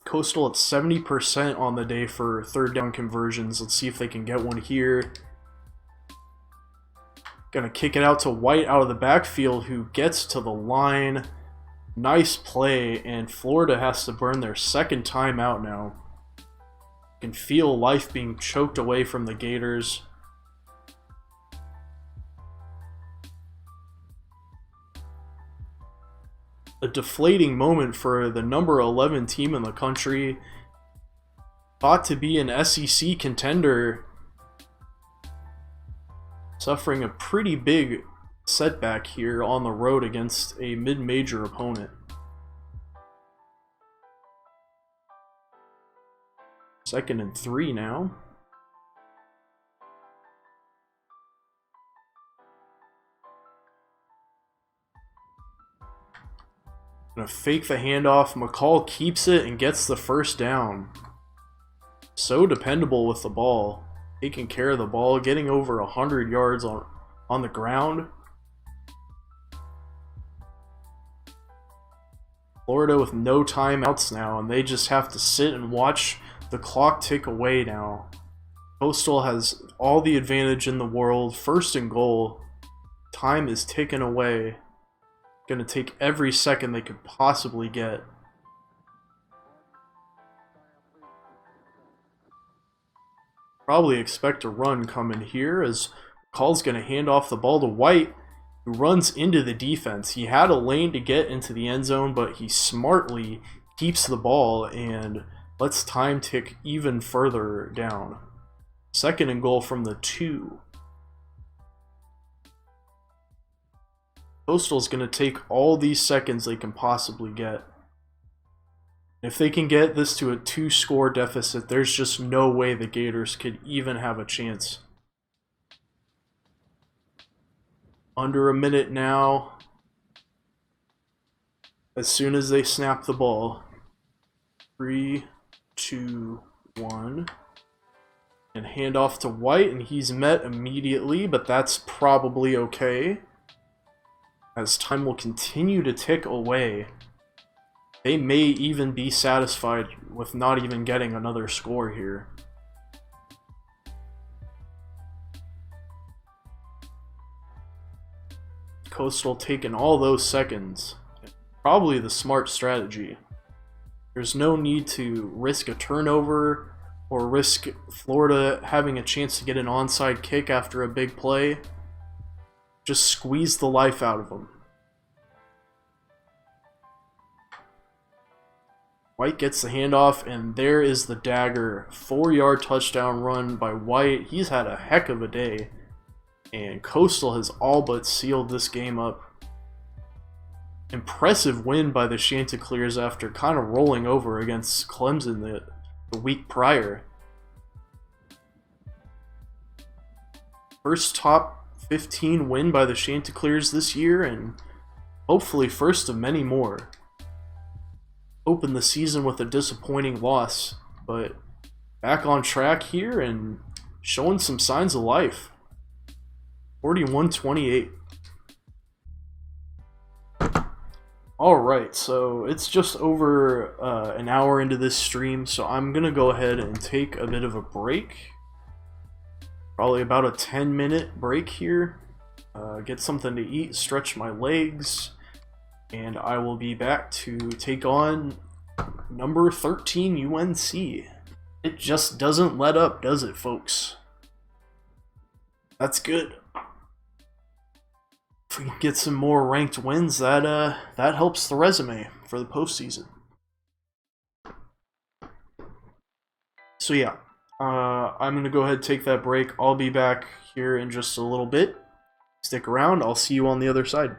Coastal at 70% on the day for 3rd down conversions. Let's see if they can get one here. Gonna kick it out to White out of the backfield, who gets to the line. Nice play, and Florida has to burn their 2nd timeout now. You can feel life being choked away from the Gators. A deflating moment for the number 11 team in the country. Thought to be an SEC contender. Suffering a pretty big setback here on the road against a mid-major opponent. 2nd and 3 now. Gonna fake the handoff. McCall keeps it and gets the 1st down. So dependable with the ball. Taking care of the ball, getting over 100 yards on the ground. Florida with no timeouts now, and they just have to sit and watch the clock tick away now. Coastal has all the advantage in the world. 1st and goal. Time is ticking away. Gonna take every second they could possibly get. Probably expect a run coming here, as McCall's gonna hand off the ball to White, who runs into the defense. He had a lane to get into the end zone, but he smartly keeps the ball and lets time tick even further down. 2nd and goal from the 2. Coastal's going to take all these seconds they can possibly get. If they can get this to a 2-score deficit, there's just no way the Gators could even have a chance. Under a minute now. As soon as they snap the ball. 3, 2, 1. And hand off to White, and he's met immediately, but that's probably okay. As time will continue to tick away, they may even be satisfied with not even getting another score here. Coastal taking all those seconds. Probably the smart strategy. There's no need to risk a turnover or risk Florida having a chance to get an onside kick after a big play. Just squeeze the life out of them. White gets the handoff, and there is the dagger. 4-yard touchdown run by White. He's had a heck of a day. And Coastal has all but sealed this game up. Impressive win by the Chanticleers after kind of rolling over against Clemson the week prior. first top 15 win by the Chanticleers this year, and hopefully first of many more. Open the season with a disappointing loss, but back on track here and showing some signs of life. 41-28. Alright, so it's just over an hour into this stream, so I'm going to go ahead and take a bit of a break. Probably about a 10-minute break here. Get something to eat, stretch my legs, and I will be back to take on number 13 UNC. It just doesn't let up, does it, folks? That's good. If we can get some more ranked wins, that helps the resume for the postseason. So yeah, I'm gonna go ahead and take that break. I'll be back here in just a little bit. Stick around. I'll see you on the other side.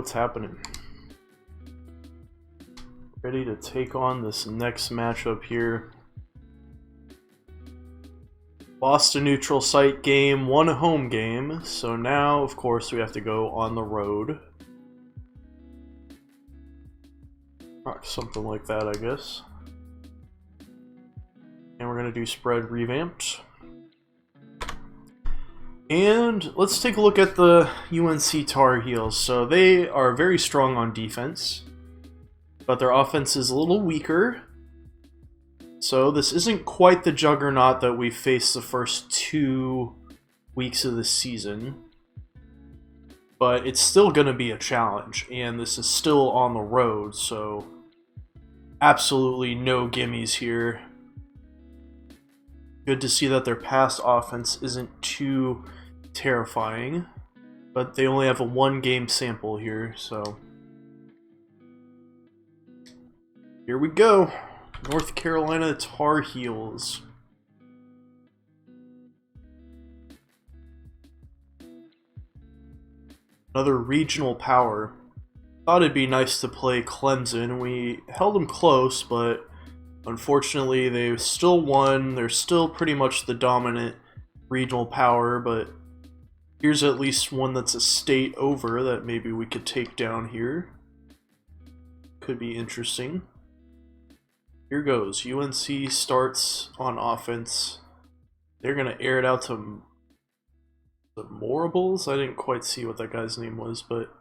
what's happening. Ready to take on this next matchup here. Lost a neutral site game, won a home game, so now, of course, we have to go on the road. Or something like that, I guess. And we're going to do spread revamped. And let's take a look at the UNC Tar Heels. So they are very strong on defense, but their offense is a little weaker. So this isn't quite the juggernaut that we faced the first 2 weeks of the season, but it's still going to be a challenge, and this is still on the road, so absolutely no gimmies here. Good to see that their past offense isn't too terrifying, but they only have a 1-game sample here, so here we go. North Carolina Tar Heels. Another regional power. Thought it'd be nice to play Clemson. We held them close, but unfortunately they still won. They're still pretty much the dominant regional power, but here's at least one that's a state over that maybe we could take down here. Could be interesting. Here goes. UNC starts on offense. They're going to air it out to the Morables. I didn't quite see what that guy's name was, but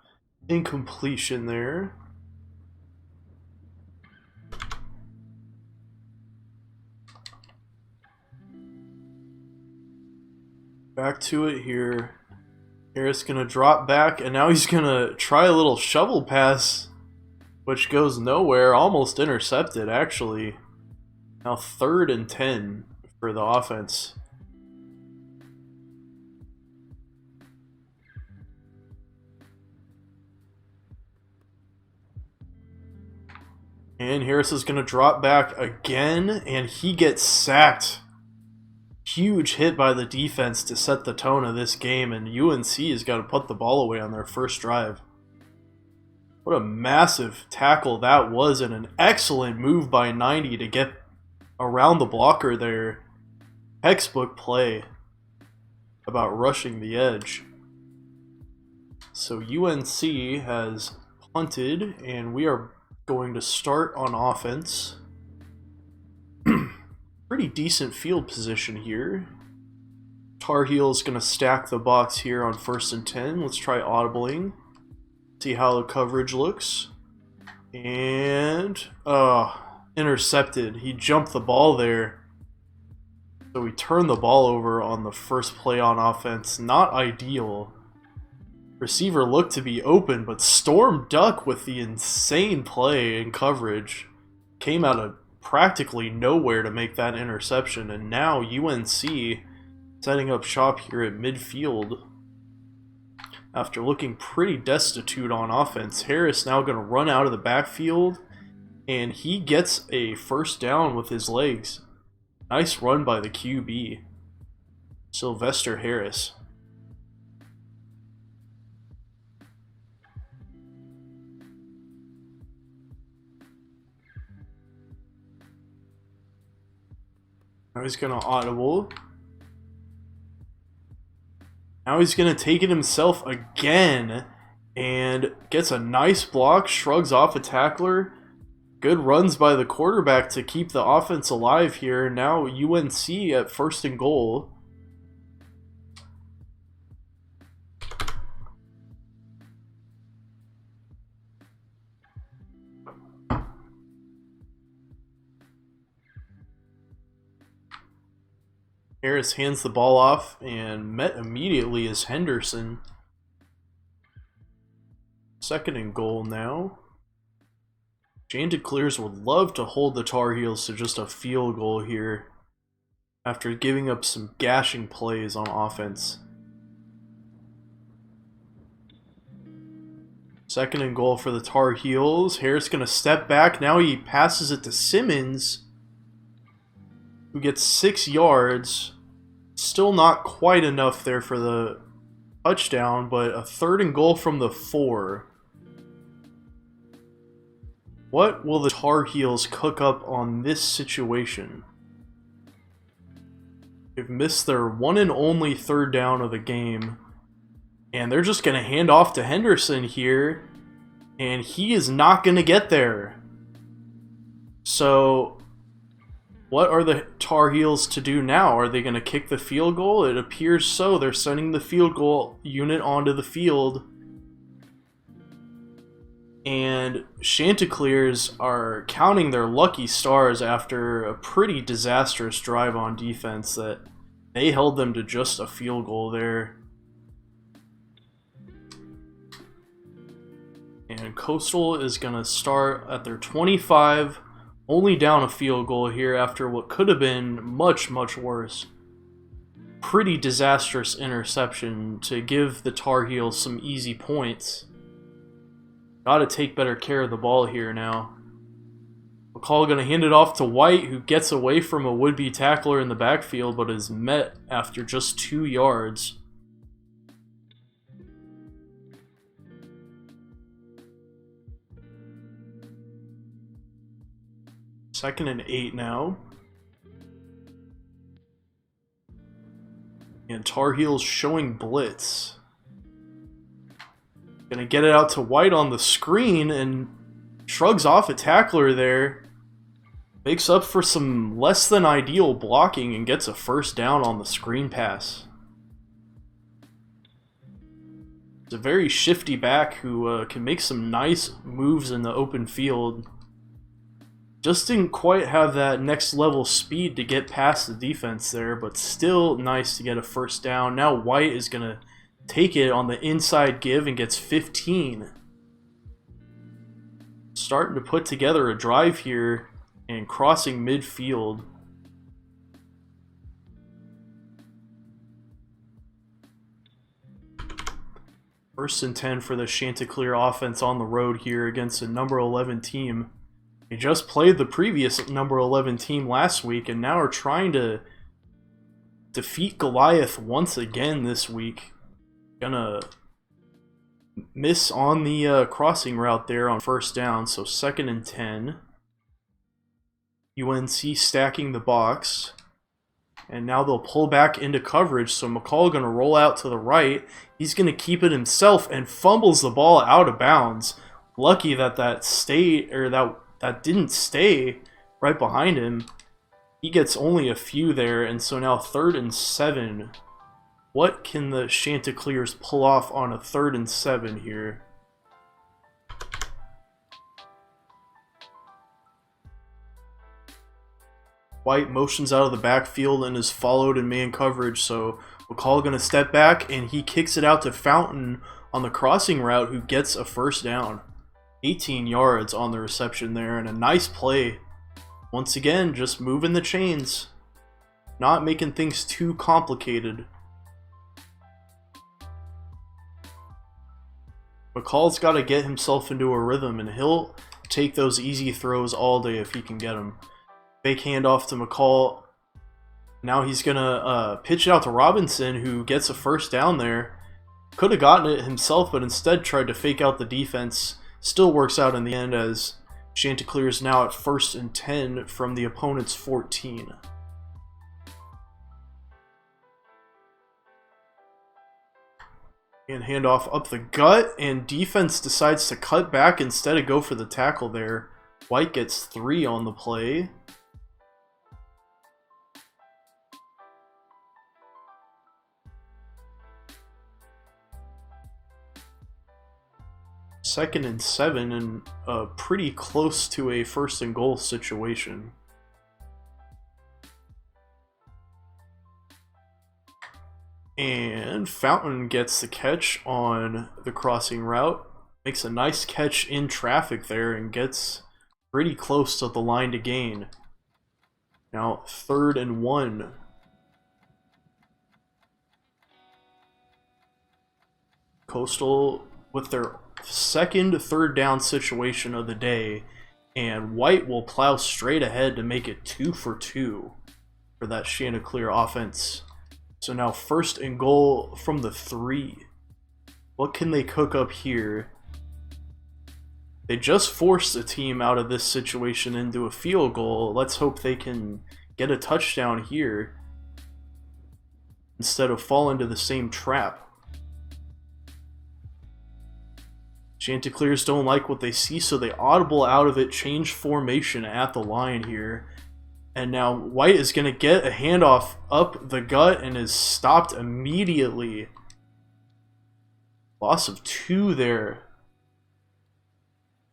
incompletion there. Back to it here. Harris going to drop back, and now he's going to try a little shovel pass, which goes nowhere, almost intercepted, actually. Now 3rd and 10 for the offense. And Harris is going to drop back again, and he gets sacked. Huge hit by the defense to set the tone of this game, and UNC has got to put the ball away on their first drive. What a massive tackle that was, and an excellent move by 90 to get around the blocker there. Textbook play about rushing the edge. So UNC has punted, and we are going to start on offense. Pretty decent field position here. Tar Heels going to stack the box here on 1st and 10. Let's try audibling. See how the coverage looks. And intercepted. He jumped the ball there. So we turned the ball over on the first play on offense. Not ideal. Receiver looked to be open, but Storm Duck with the insane play and coverage came out of practically nowhere to make that interception. And now UNC setting up shop here at midfield. After looking pretty destitute on offense, Harris now going to run out of the backfield, and he gets a first down with his legs. Nice run by the QB, Sylvester Harris. Now he's going to audible. Now he's going to take it himself again and gets a nice block, shrugs off a tackler. Good runs by the quarterback to keep the offense alive here. Now UNC at 1st and goal. Harris hands the ball off, and met immediately is Henderson. 2nd and goal now. Chanticleers would love to hold the Tar Heels to just a field goal here after giving up some gashing plays on offense. 2nd and goal for the Tar Heels. Harris going to step back. Now he passes it to Simmons, who gets 6 yards. Still not quite enough there for the touchdown, but a 3rd and goal from the 4. What will the Tar Heels cook up on this situation? They've missed their one and only third down of the game. And they're just going to hand off to Henderson here. And he is not going to get there. So, what are the Tar Heels to do now? Are they going to kick the field goal? It appears so. They're sending the field goal unit onto the field. And Chanticleers are counting their lucky stars after a pretty disastrous drive on defense that they held them to just a field goal there. And Coastal is going to start at their 25, only down a field goal here after what could have been much, much worse. Pretty disastrous interception to give the Tar Heels some easy points. Gotta take better care of the ball here now. McCall gonna hand it off to White, who gets away from a would-be tackler in the backfield, but is met after just 2 yards. Second and 8 now. And Tar Heels showing blitz. Gonna get it out to White on the screen and shrugs off a tackler there. Makes up for some less than ideal blocking and gets a first down on the screen pass. It's a very shifty back who can make some nice moves in the open field. Just didn't quite have that next level speed to get past the defense there, but still nice to get a first down. Now White is gonna take it on the inside give and gets 15. Starting to put together a drive here and crossing midfield. First and 10 for the Chanticleer offense on the road here against a number 11 team. They just played the previous number 11 team last week and now are trying to defeat Goliath once again this week. Gonna miss on the crossing route there on first down, so second and 10. UNC stacking the box. And now they'll pull back into coverage, so McCall gonna roll out to the right. He's gonna keep it himself and fumbles the ball out of bounds. Lucky that that didn't stay right behind him. He gets only a few there, and so now third and 7. What can the Chanticleers pull off on a third and 7 here? White motions out of the backfield and is followed in man coverage, so McCall gonna step back and he kicks it out to Fountain on the crossing route, who gets a first down. 18 yards on the reception there, and a nice play. Once again, just moving the chains. Not making things too complicated. McCall's got to get himself into a rhythm, and he'll take those easy throws all day if he can get them. Fake handoff to McCall. Now he's going to pitch it out to Robinson, who gets a first down there. Could have gotten it himself, but instead tried to fake out the defense. Still works out in the end, as Chanticleer is now at first and 10 from the opponent's 14. And handoff up the gut, and defense decides to cut back instead of go for the tackle there. White gets 3 on the play. Second and 7, and pretty close to a first and goal situation. And Fountain gets the catch on the crossing route. Makes a nice catch in traffic there and gets pretty close to the line to gain. Now third and 1. Coastal with their second third down situation of the day, and White will plow straight ahead to make it 2 for 2 for that Chanticleer offense. So now first and goal from the 3. What can they cook up here? They just forced a team out of this situation into a field goal. Let's hope they can get a touchdown here instead of fall into the same trap. Chanticleers don't like what they see, so they audible out of it, change formation at the line here. And now White is going to get a handoff up the gut and is stopped immediately. Loss of 2 there.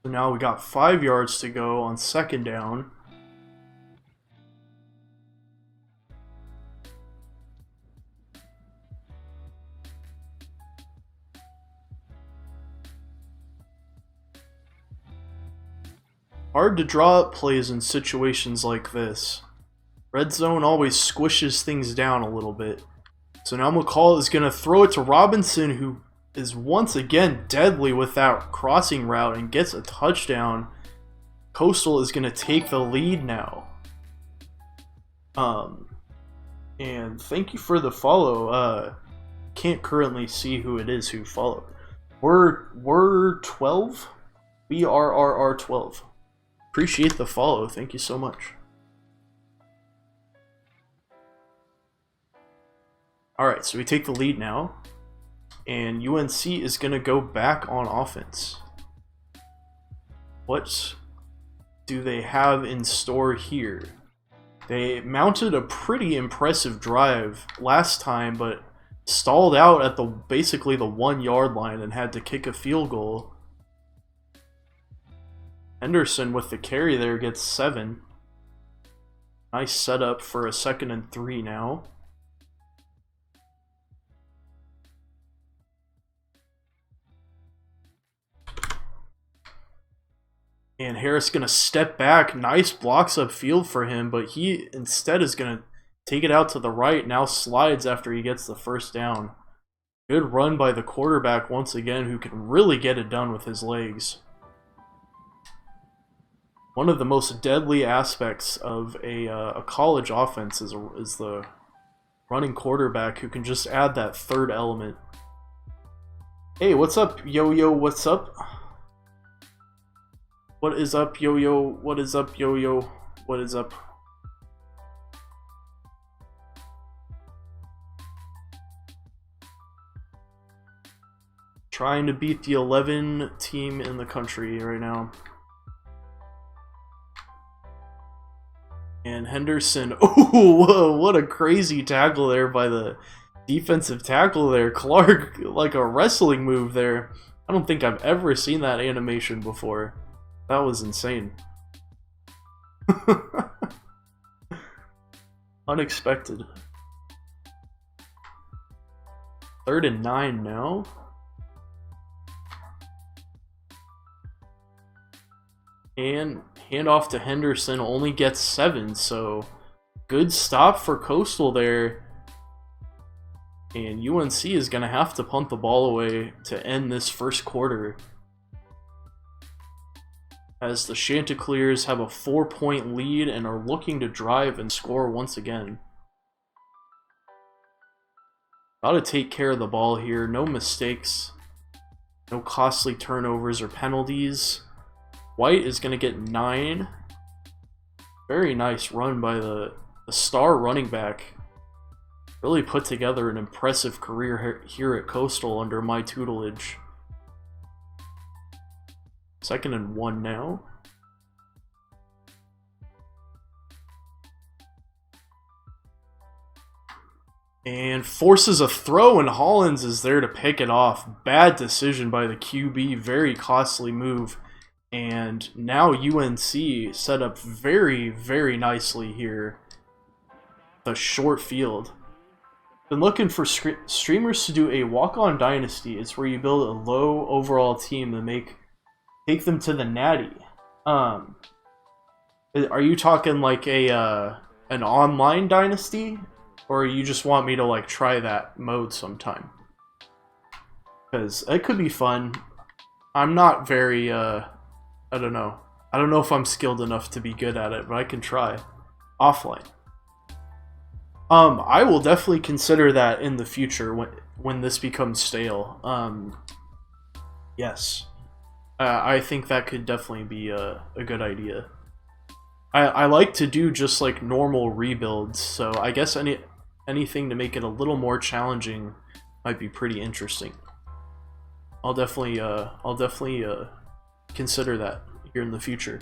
So now we got 5 yards to go on 2nd down. Hard to draw up plays in situations like this. Red zone always squishes things down a little bit. So now McCall is going to throw it to Robinson, who is once again deadly with that crossing route and gets a touchdown. Coastal is going to take the lead now. And thank you for the follow. Can't currently see who it is who followed. We're 12? BRRR 12. Appreciate the follow. Thank you so much. Alright, so we take the lead now. And UNC is going to go back on offense. What do they have in store here? They mounted a pretty impressive drive last time, but stalled out at basically the 1-yard line and had to kick a field goal. Henderson with the carry there gets 7. Nice setup for a 2nd and 3 now. And Harris going to step back. Nice blocks upfield for him, but he instead is going to take it out to the right. Now slides after he gets the 1st down. Good run by the quarterback once again, who can really get it done with his legs. One of the most deadly aspects of a college offense is the running quarterback who can just add that 3rd element. Hey, what's up, Yo-Yo? What's up? What is up, Yo-Yo? What is up, Yo-Yo? What is up? Trying to beat the 11 team in the country right now. And Henderson, oh, whoa, what a crazy tackle there by the defensive tackle there. Clark, like a wrestling move there. I don't think I've ever seen that animation before. That was insane. Unexpected. 3rd and 9 now. And handoff to Henderson, only gets 7, so good stop for Coastal there. And UNC is going to have to punt the ball away to end this 1st quarter, as the Chanticleers have a 4-point lead and are looking to drive and score once again. Gotta take care of the ball here, no mistakes, no costly turnovers or penalties. White is going to get 9. Very nice run by the star running back. Really put together an impressive career here at Coastal under my tutelage. 2nd and 1 now. And forces a throw, and Hollins is there to pick it off. Bad decision by the QB, very costly move. And now UNC set up very, very nicely here. The short field. Been looking for streamers to do a walk-on Dynasty. It's where you build a low overall team to take them to the Natty. Are you talking like an online Dynasty, or you just want me to like try that mode sometime? Because it could be fun. I'm not very I don't know. I don't know if I'm skilled enough to be good at it, but I can try. Offline. I will definitely consider that in the future when this becomes stale. Yes. I think that could definitely be a good idea. I like to do just like normal rebuilds, so I guess anything to make it a little more challenging might be pretty interesting. I'll definitely consider that here in the future.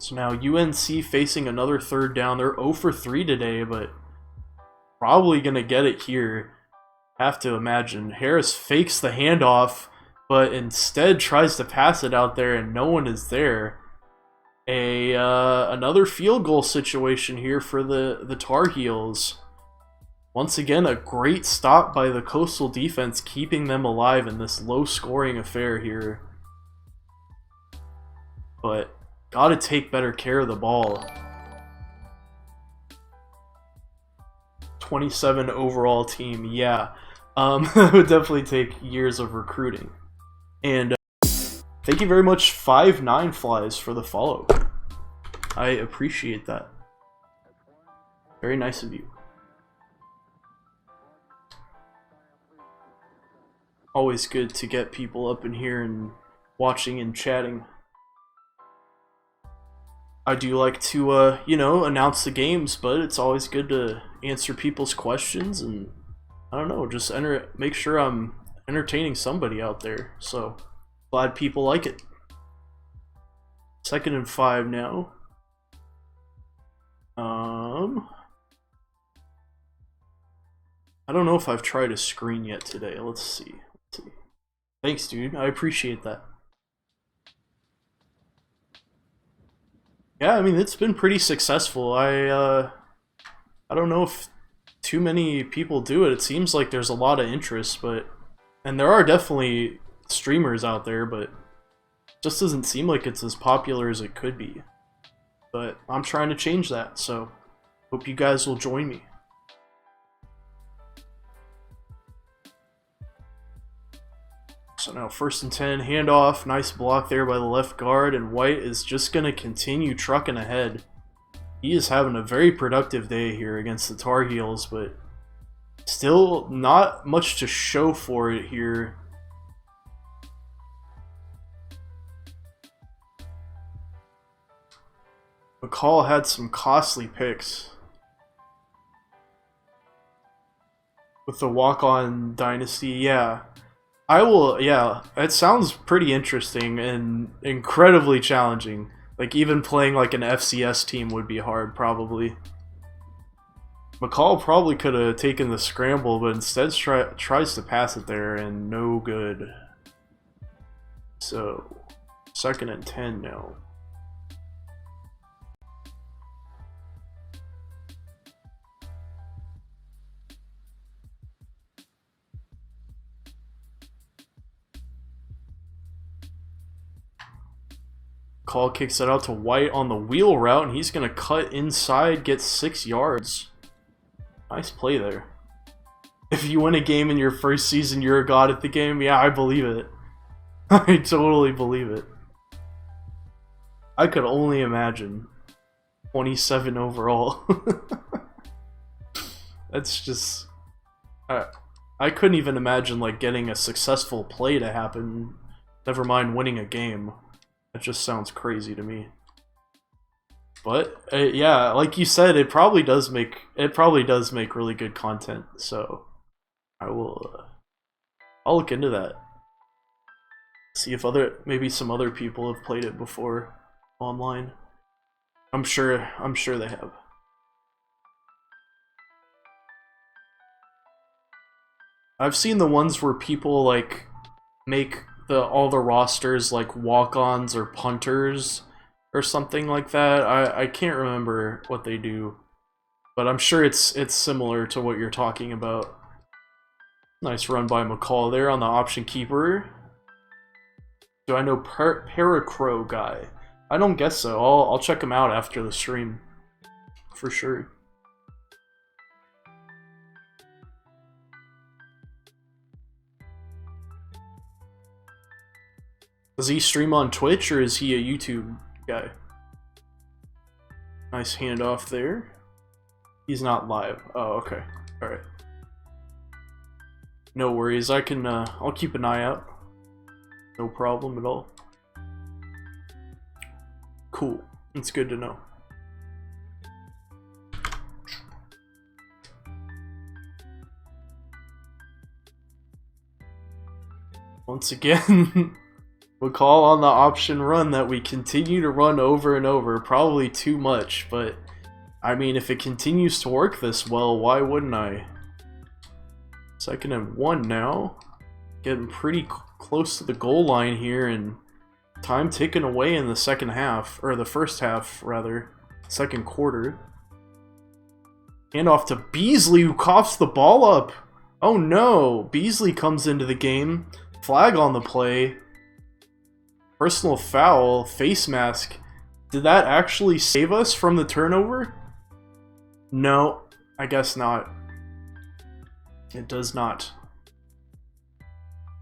So now UNC facing another third down. They're 0 for 3 today, but probably gonna get it here. Have to imagine. Harris fakes the handoff, but instead tries to pass it out there, and no one is there. Another field goal situation here for the Tar Heels. Once again, a great stop by the Coastal defense, keeping them alive in this low-scoring affair here. But gotta take better care of the ball. 27 overall team, yeah. It would definitely take years of recruiting. And thank you very much, 5-9 Flies, for the follow. I appreciate that. Very nice of you. Always good to get people up in here and watching and chatting. I do like to, you know, announce the games, but it's always good to answer people's questions and, I don't know, just make sure I'm entertaining somebody out there. So, glad people like it. 2nd and 5 now. I don't know if I've tried a screen yet today. Let's see. Thanks, dude. I appreciate that. Yeah, I mean, it's been pretty successful. I don't know if too many people do it. It seems like there's a lot of interest, and there are definitely streamers out there, but it just doesn't seem like it's as popular as it could be. But I'm trying to change that, so hope you guys will join me. So now 1st and 10, handoff, nice block there by the left guard, and White is just going to continue trucking ahead. He is having a very productive day here against the Tar Heels, but still not much to show for it here. McCall had some costly picks with the walk-on Dynasty, yeah. Yeah, it sounds pretty interesting and incredibly challenging. Like, even playing like an FCS team would be hard, probably. McCall probably could have taken the scramble, but instead tries to pass it there, and no good. So, 2nd and 10 now. Call kicks it out to White on the wheel route, and he's going to cut inside, get 6 yards. Nice play there. If you win a game in your first season, you're a god at the game. Yeah, I believe it. I totally believe it. I could only imagine. 27 overall. That's just... I couldn't even imagine like getting a successful play to happen. Never mind winning a game. That just sounds crazy to me. But yeah, like you said, it probably does make really good content. So I'll look into that. See if maybe some other people have played it before online. I'm sure they have. I've seen the ones where people like make all the rosters like walk-ons or punters or something like that. I can't remember what they do, but I'm sure it's similar to what you're talking about. Nice run by McCall there on the option keeper. Do I know Paracrow guy? I don't guess so. I'll check him out after the stream for sure. Does he stream on Twitch or is he a YouTube guy? Nice handoff there. He's not live. Oh, okay. Alright. No worries, I can, I'll keep an eye out. No problem at all. Cool, it's good to know. Once again, we'll call on the option run that we continue to run over and over, probably too much, but I mean, if it continues to work this well, why wouldn't I? 2nd and 1 now. Getting pretty close to the goal line here, and time ticking away in the second half, or the first half, rather. Second quarter. Hand off to Beasley, who coughs the ball up. Oh no! Beasley comes into the game. Flag on the play. Personal foul. Face mask. Did that actually save us from the turnover? No, I guess not. It does not.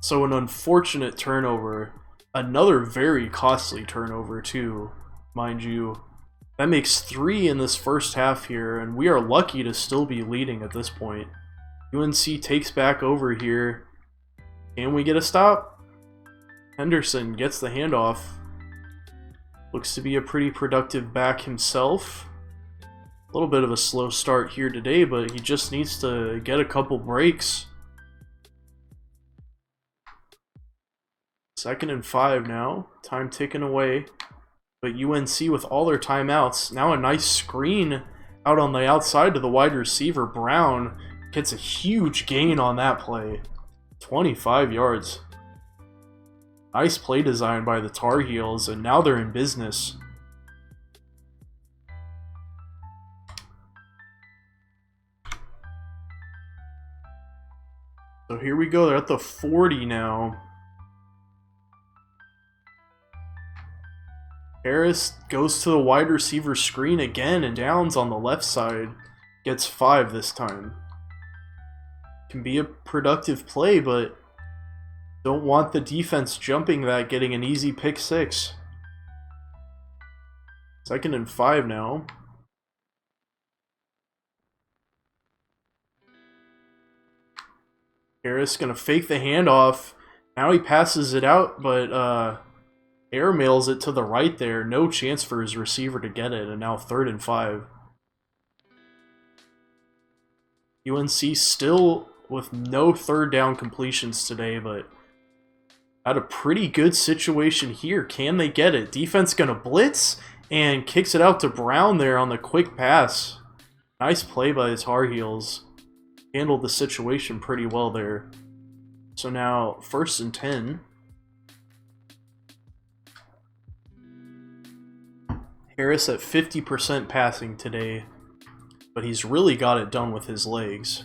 So an unfortunate turnover. Another very costly turnover too, mind you. That makes 3 in this first half here, and we are lucky to still be leading at this point. UNC takes back over here. Can we get a stop? Henderson gets the handoff. Looks to be a pretty productive back himself. A little bit of a slow start here today, but he just needs to get a couple breaks. 2nd and 5 now. Time ticking away. But UNC with all their timeouts. Now a nice screen out on the outside to the wide receiver. Brown gets a huge gain on that play. 25 yards. Nice play design by the Tar Heels, and now they're in business. So here we go, they're at the 40 now. Harris goes to the wide receiver screen again, and Downs on the left side gets 5 this time. Can be a productive play, but don't want the defense jumping that, getting an easy pick 6. 2nd and 5 now. Harris gonna fake the handoff. Now he passes it out, but air mails it to the right there. No chance for his receiver to get it, and now 3rd and 5. UNC still with no 3rd down completions today, but had a pretty good situation here. Can they get it? Defense gonna blitz and kicks it out to Brown there on the quick pass. Nice play by the Tar Heels. Handled the situation pretty well there. So now 1st and 10. Harris at 50% passing today, but he's really got it done with his legs.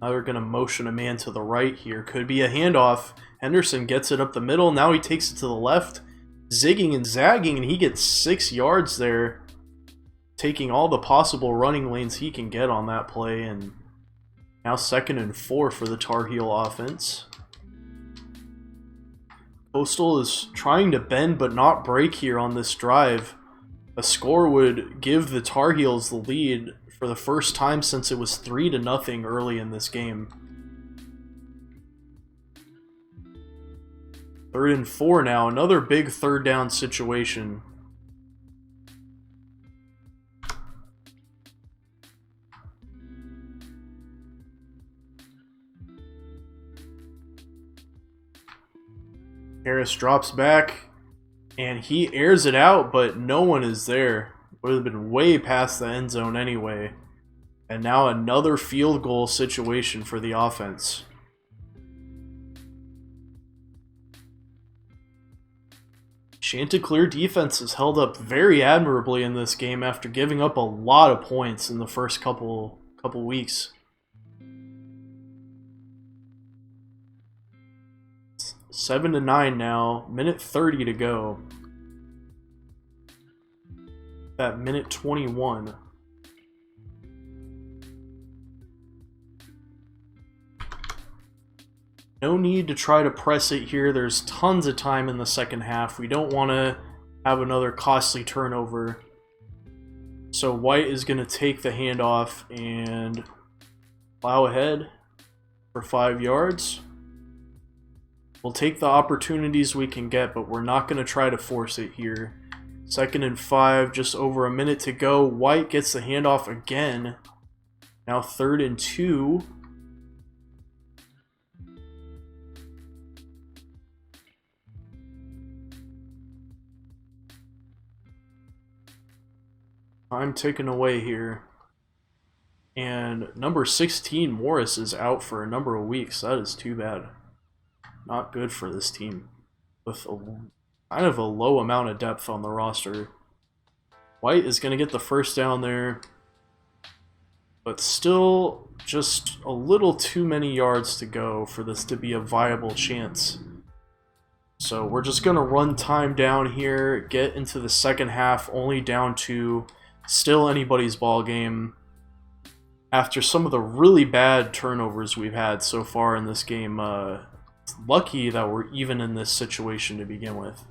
Now they're going to motion a man to the right here. Could be a handoff. Henderson gets it up the middle. Now he takes it to the left. Zigging and zagging, and he gets 6 yards there. Taking all the possible running lanes he can get on that play, and now 2nd and 4 for the Tar Heel offense. Coastal is trying to bend but not break here on this drive. A score would give the Tar Heels the lead for the first time since it was 3-0 early in this game. 3rd and 4 now, another big 3rd down situation. Harris drops back, and he airs it out, but no one is there. Would have been way past the end zone anyway. And now another field goal situation for the offense. Chanticleer defense has held up very admirably in this game after giving up a lot of points in the first couple weeks. 7-9 now, minute 30 to go. That minute 21. No need to try to press it here. There's tons of time in the second half. We don't want to have another costly turnover. So White is going to take the handoff and plow ahead for 5 yards. We'll take the opportunities we can get, but we're not going to try to force it here. 2nd and 5, just over a minute to go. White gets the handoff again. Now 3rd and 2. Time taken away here. And number 16, Morris, is out for a number of weeks. That is too bad. Not good for this team. With kind of a low amount of depth on the roster. White is going to get the first down there. But still just a little too many yards to go for this to be a viable chance. So we're just going to run time down here, get into the second half, only down 2. Still anybody's ball game. After some of the really bad turnovers we've had so far in this game, it's lucky that we're even in this situation to begin with.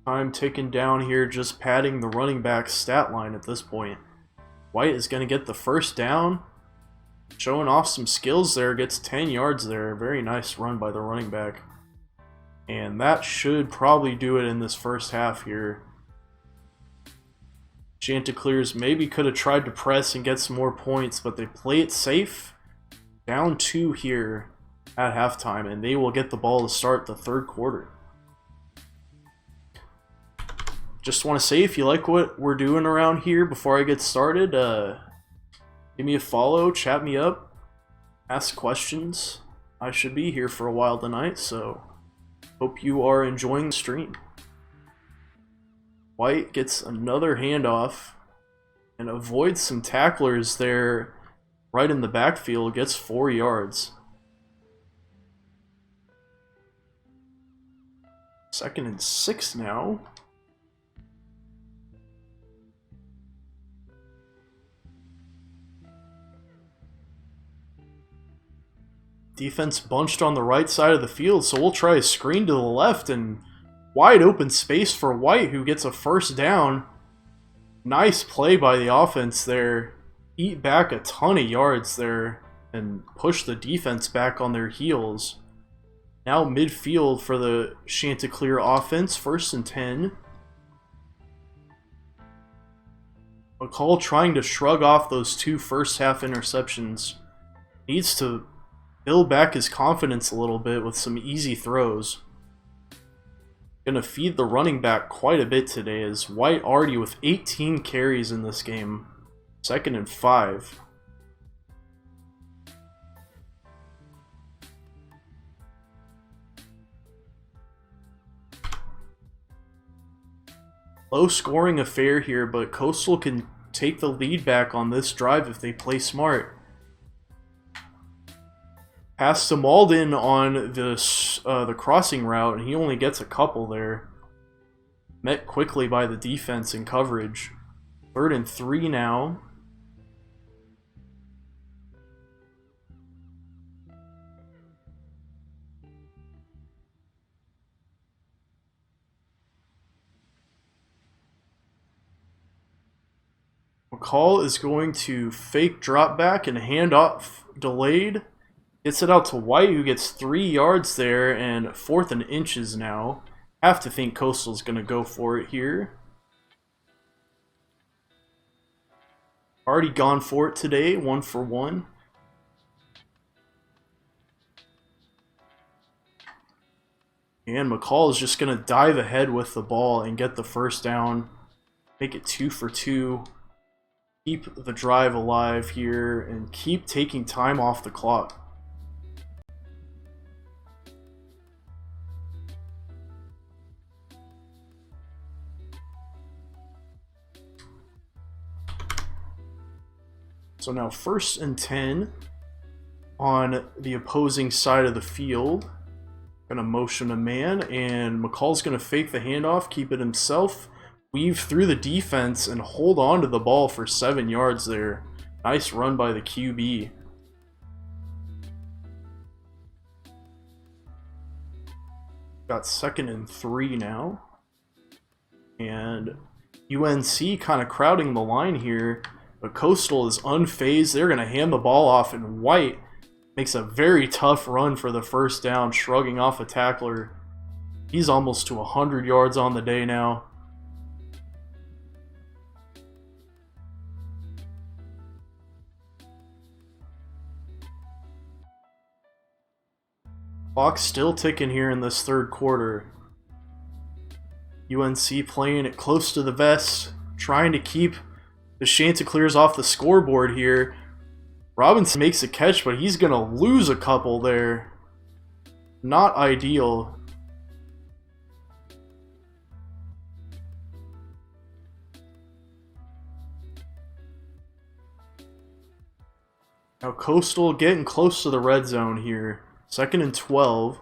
Time taken down here, just padding the running back stat line at this point. White is going to get the first down. Showing off some skills there, gets 10 yards there. Very nice run by the running back. And that should probably do it in this first half here. Chanticleers maybe could have tried to press and get some more points, but they play it safe. Down 2 here at halftime, and they will get the ball to start the 3rd quarter. Just want to say, if you like what we're doing around here before I get started, give me a follow, chat me up, ask questions. I should be here for a while tonight, so hope you are enjoying the stream. White gets another handoff and avoids some tacklers there right in the backfield, gets 4 yards. 2nd and 6 now. Defense bunched on the right side of the field, so we'll try a screen to the left, and wide open space for White, who gets a first down. Nice play by the offense there. Eat back a ton of yards there and push the defense back on their heels. Now midfield for the Chanticleer offense, 1st and 10. McCall trying to shrug off those 2 first half interceptions. Needs to build back his confidence a little bit with some easy throws. Gonna feed the running back quite a bit today, as White already with 18 carries in this game. 2nd and 5. Low scoring affair here, but Coastal can take the lead back on this drive if they play smart. Pass to Malden on the crossing route, and he only gets a couple there. Met quickly by the defense in coverage. 3rd and 3 now. McCall is going to fake drop back and hand off delayed. Gets it out to White, who gets 3 yards there, and 4th and inches now. Have to think Coastal's going to go for it here. Already gone for it today, 1 for 1. And McCall is just going to dive ahead with the ball and get the first down. Make it 2 for 2. Keep the drive alive here and keep taking time off the clock. So now 1st and 10 on the opposing side of the field. Gonna motion a man, and McCall's gonna fake the handoff, keep it himself, weave through the defense, and hold on to the ball for 7 yards there. Nice run by the QB. Got 2nd and 3 now. And UNC kind of crowding the line here. But Coastal is unfazed. They're going to hand the ball off, and White makes a very tough run for the first down, shrugging off a tackler. He's almost to 100 yards on the day now. Clock's still ticking here in this third quarter. UNC playing it close to the vest, trying to keep the Chanticleers off the scoreboard here. Robinson makes a catch, but he's going to lose a couple there. Not ideal. Now Coastal getting close to the red zone here. 2nd and 12.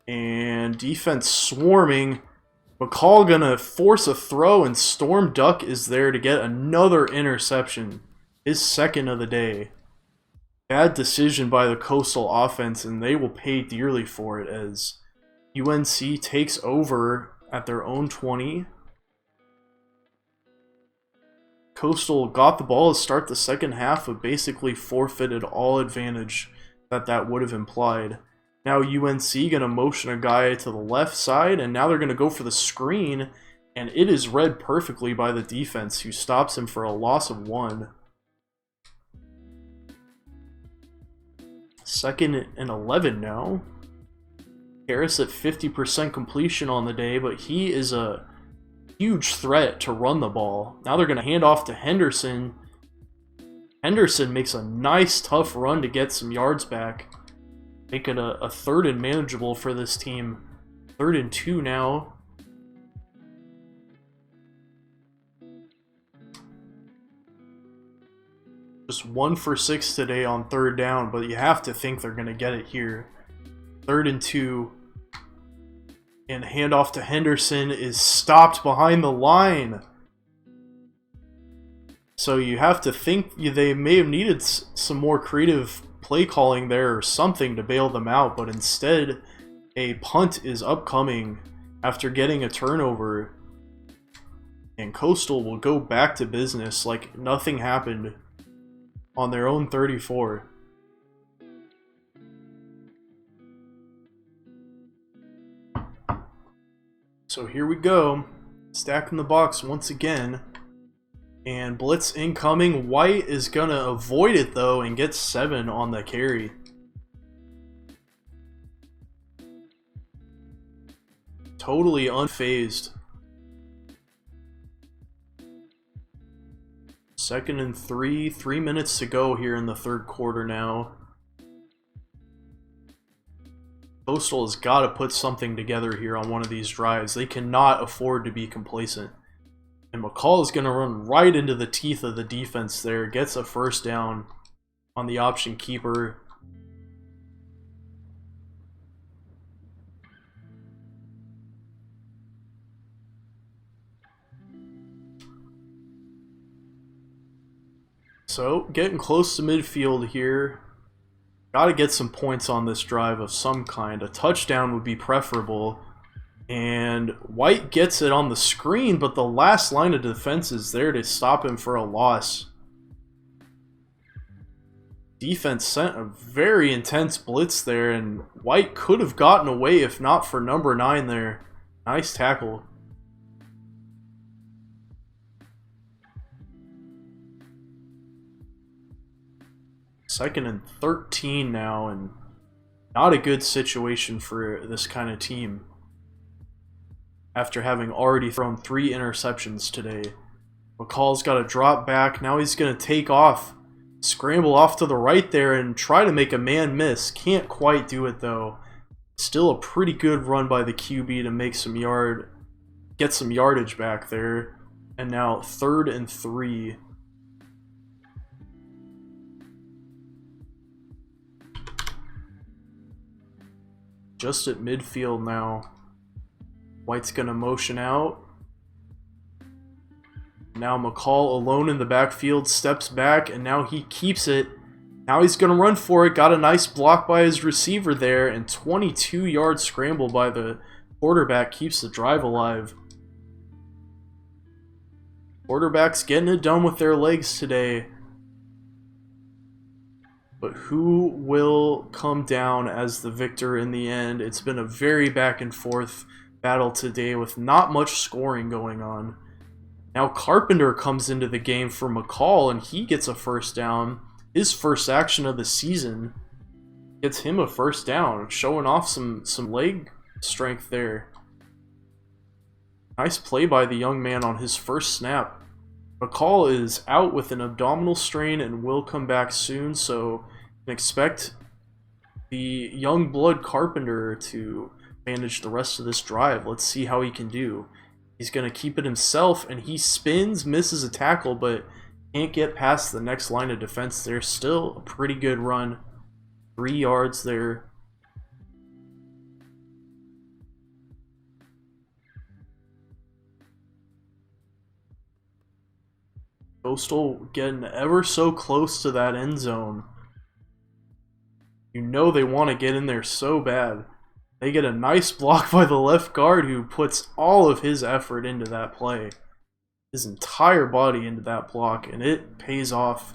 And defense swarming. McCall gonna force a throw, and Storm Duck is there to get another interception. His 2nd of the day. Bad decision by the Coastal offense, and they will pay dearly for it as UNC takes over at their own 20. Coastal got the ball to start the second half, but basically forfeited all advantage that would have implied. Now UNC going to motion a guy to the left side, and now they're going to go for the screen, and it is read perfectly by the defense, who stops him for a loss of 1. 2nd and 11 now. Harris at 50% completion on the day, but he is a huge threat to run the ball. Now they're going to hand off to Henderson. Henderson makes a nice tough run to get some yards back. Make it a 3rd and manageable for this team. 3rd and 2 now. Just 1 for 6 today on 3rd down, but you have to think they're going to get it here. 3rd and 2. And handoff to Henderson is stopped behind the line. So you have to think they may have needed some more creative play calling there or something to bail them out, but instead a punt is upcoming after getting a turnover, and Coastal will go back to business like nothing happened on their own 34. So here we go, stacking the box once again. And blitz incoming. White is going to avoid it, though, and get 7 on the carry. Totally unfazed. 2nd and 3. 3 minutes to go here in the third quarter now. Coastal has got to put something together here on one of these drives. They cannot afford to be complacent. And McCall is going to run right into the teeth of the defense there. Gets a first down on the option keeper. So, getting close to midfield here. Got to get some points on this drive of some kind. A touchdown would be preferable. And White gets it on the screen, but the last line of defense is there to stop him for a loss. Defense sent a very intense blitz there, and White could have gotten away if not for number 9 there. Nice tackle. Second and 13 now, and not a good situation for this kind of team. After having already thrown 3 interceptions today. McCall's got to drop back. Now he's going to take off. Scramble off to the right there and try to make a man miss. Can't quite do it though. Still a pretty good run by the QB to make some get some yardage back there. And now 3rd and 3. Just at midfield now. White's going to motion out. Now McCall alone in the backfield, steps back, and now he keeps it. Now he's going to run for it. Got a nice block by his receiver there, and 22-yard scramble by the quarterback keeps the drive alive. Quarterbacks getting it done with their legs today. But who will come down as the victor in the end? It's been a very back and forth battle today with not much scoring going on. Now Carpenter comes into the game for McCall, and he gets a first down. His first action of the season gets him a first down, showing off some leg strength there. Nice play by the young man on his first snap. McCall is out with an abdominal strain and will come back soon, so expect the young blood Carpenter to manage the rest of this drive. Let's see how he can do. He's going to keep it himself, and he spins, misses a tackle, but can't get past the next line of defense there. Still a pretty good run. 3 yards there. Coastal getting ever so close to that end zone. You know they want to get in there so bad. They get a nice block by the left guard, who puts all of his effort into that play. His entire body into that block, and it pays off.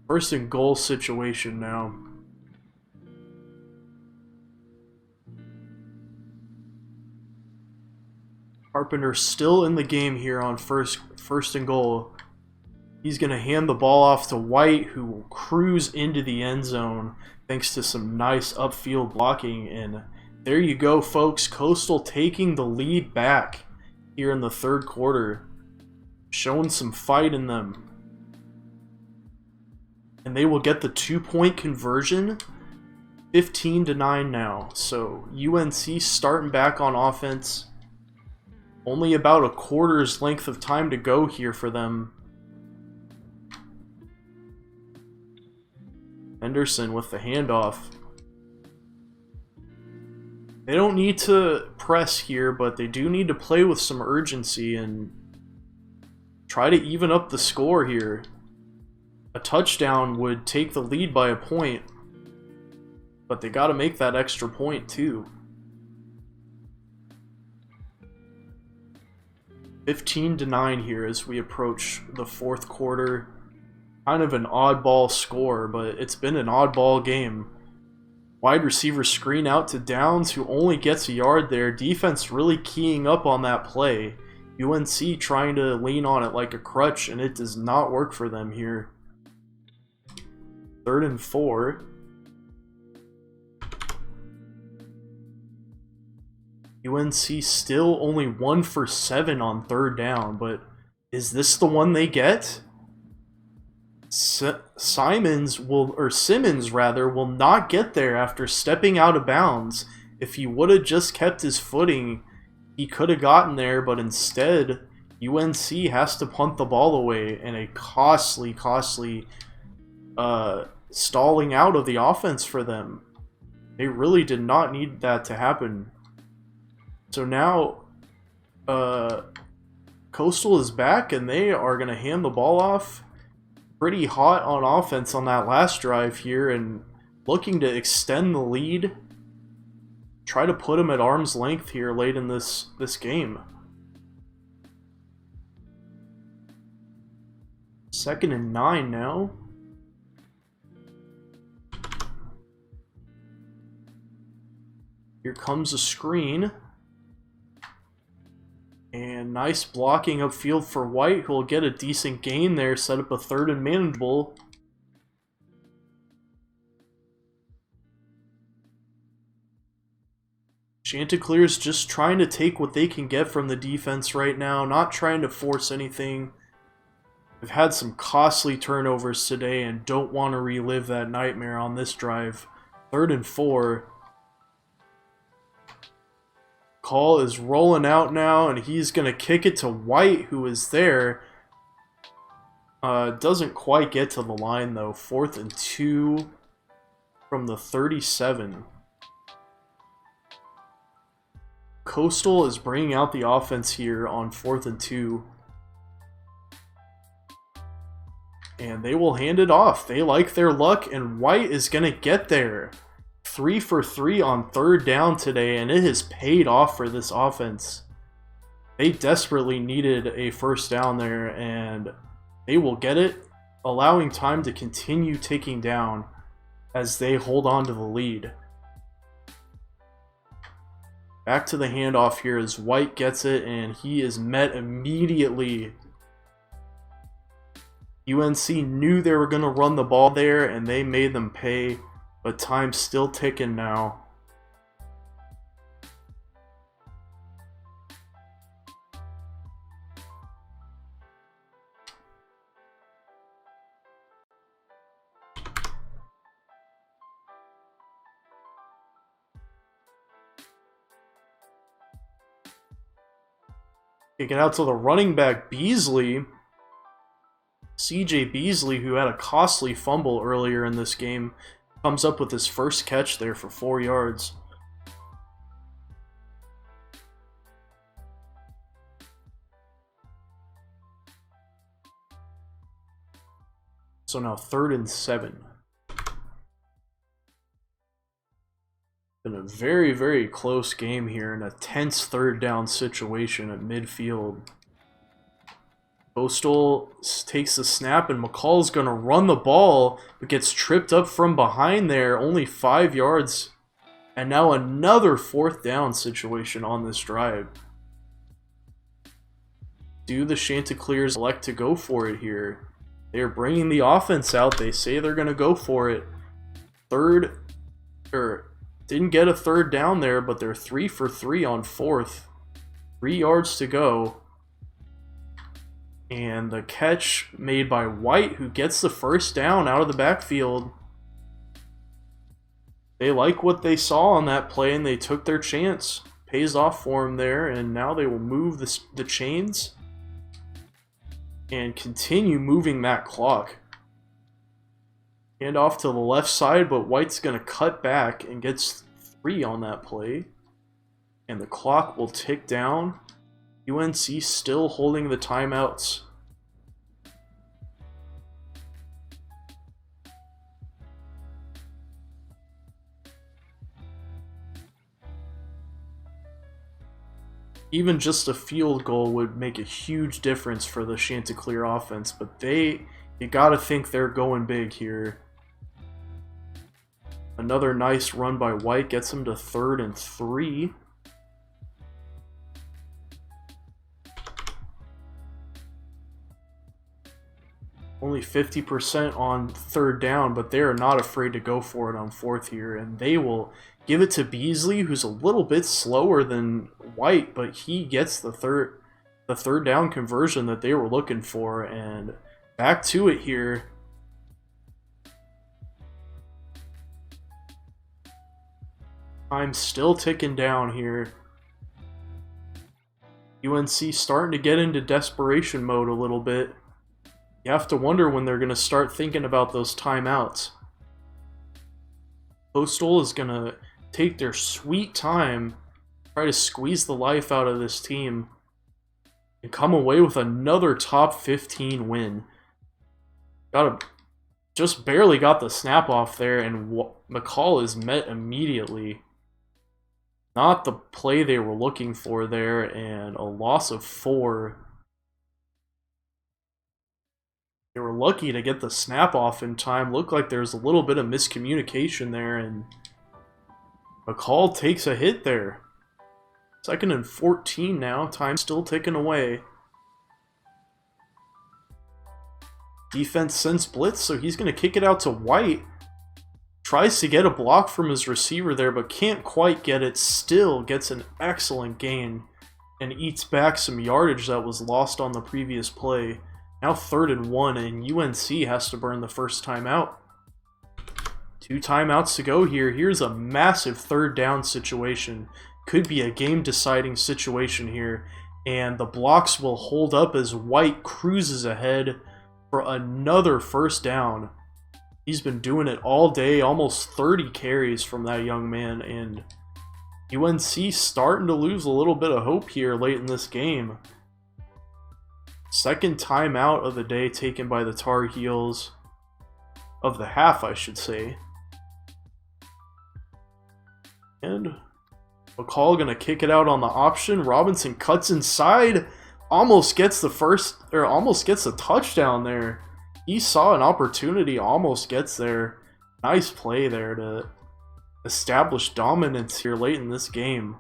First and goal situation now. Carpenter still in the game here on first and goal. He's going to hand the ball off to White, who will cruise into the end zone thanks to some nice upfield blocking. And there you go, folks. Coastal taking the lead back here in the third quarter, showing some fight in them. And they will get the 2-point conversion, 15-9 now. So UNC starting back on offense. Only about a quarter's length of time to go here for them. Henderson with the handoff. They don't need to press here, but they do need to play with some urgency and try to even up the score here. A touchdown would take the lead by a point, but they got to make that extra point too. 15-9 here as we approach the fourth quarter. Kind of an oddball score, but it's been an oddball game. Wide receiver screen out to Downs, who only gets a yard there. Defense really keying up on that play. UNC trying to lean on it like a crutch, and it does not work for them here. 3rd and 4. UNC still only 1 for 7 on 3rd down, but is this the one they get? Simmons will not get there after stepping out of bounds. If he would have just kept his footing, he could have gotten there, but instead UNC has to punt the ball away in a costly stalling out of the offense for them. They really did not need that to happen. So now Coastal is back, and they are going to hand the ball off. Pretty hot on offense on that last drive here, and looking to extend the lead. Try to put them at arm's length here late in this game. 2nd and 9 now. Here comes a screen. And nice blocking upfield for White, who will get a decent gain there, set up a 3rd and manageable. Chanticleer's just trying to take what they can get from the defense right now, not trying to force anything. They've had some costly turnovers today and don't want to relive that nightmare on this drive. 3rd and 4. Call is rolling out now, and he's going to kick it to White, who is there. Doesn't quite get to the line, though. 4th and 2 from the 37. Coastal is bringing out the offense here on 4th and 2. And they will hand it off. They like their luck, and White is going to get there. 3 for 3 on 3rd down today, and it has paid off for this offense. They desperately needed a first down there, and they will get it, allowing time to continue ticking down as they hold on to the lead. Back to the handoff here as White gets it, and he is met immediately. UNC knew they were going to run the ball there, and they made them pay, but time's still ticking now. Kick it out to the running back, Beasley. CJ Beasley, who had a costly fumble earlier in this game, comes up with his first catch there for 4 yards. So now 3rd and 7. Been a very, very close game here in a tense 3rd down situation at midfield. Coastal takes the snap, and McCall's going to run the ball, but gets tripped up from behind there, only 5 yards. And now another 4th down situation on this drive. Do the Chanticleers elect to go for it here? They're bringing the offense out. They say they're going to go for it. Didn't get a 3rd down there, but they're 3 for 3 on 4th. 3 yards to go. And the catch made by White, who gets the first down out of the backfield. They like what they saw on that play, and they took their chance. Pays off for them there, and now they will move the chains and continue moving that clock. Hand off to the left side, but White's going to cut back and gets 3 on that play. And the clock will tick down. UNC still holding the timeouts. Even just a field goal would make a huge difference for the Chanticleer offense, but you gotta think they're going big here. Another nice run by White gets him to 3rd and 3. Only 50% on 3rd down, but they are not afraid to go for it on 4th here, and they will give it to Beasley, who's a little bit slower than White, but he gets the third down conversion that they were looking for, and back to it here. Time's still ticking down here. UNC starting to get into desperation mode a little bit. You have to wonder when they're going to start thinking about those timeouts. Coastal is going to take their sweet time, try to squeeze the life out of this team, and come away with another top 15 win. Just barely got the snap off there, and McCall is met immediately. Not the play they were looking for there, and a loss of 4. They were lucky to get the snap off in time. Looked like there was a little bit of miscommunication there, and McCall takes a hit there. 2nd and 14 now. Time still ticking away. Defense sends blitz, so he's going to kick it out to White. Tries to get a block from his receiver there, but can't quite get it. Still gets an excellent gain and eats back some yardage that was lost on the previous play. Now 3rd and 1, and UNC has to burn the first timeout. 2 timeouts to go here. Here's a massive 3rd down situation. Could be a game-deciding situation here. And the blocks will hold up as White cruises ahead for another first down. He's been doing it all day, almost 30 carries from that young man. And UNC starting to lose a little bit of hope here late in this game. 2nd timeout of the day taken by the Tar Heels. Of the half, I should say. And McCall gonna kick it out on the option. Robinson cuts inside, almost gets almost gets a touchdown there. He saw an opportunity, almost gets there. Nice play there to establish dominance here late in this game.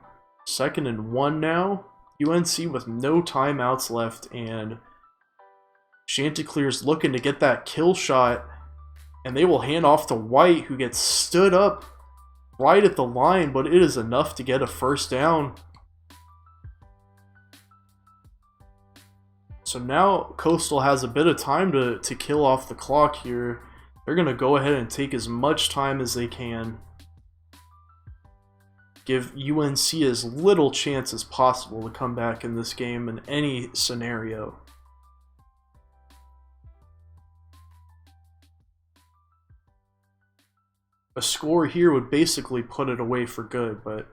2nd and 1 now. UNC with no timeouts left, and Chanticleer's looking to get that kill shot, and they will hand off to White, who gets stood up right at the line, but it is enough to get a 1st down. So now Coastal has a bit of time to kill off the clock here. They're going to go ahead and take as much time as they can. Give UNC as little chance as possible to come back in this game in any scenario. A score here would basically put it away for good, but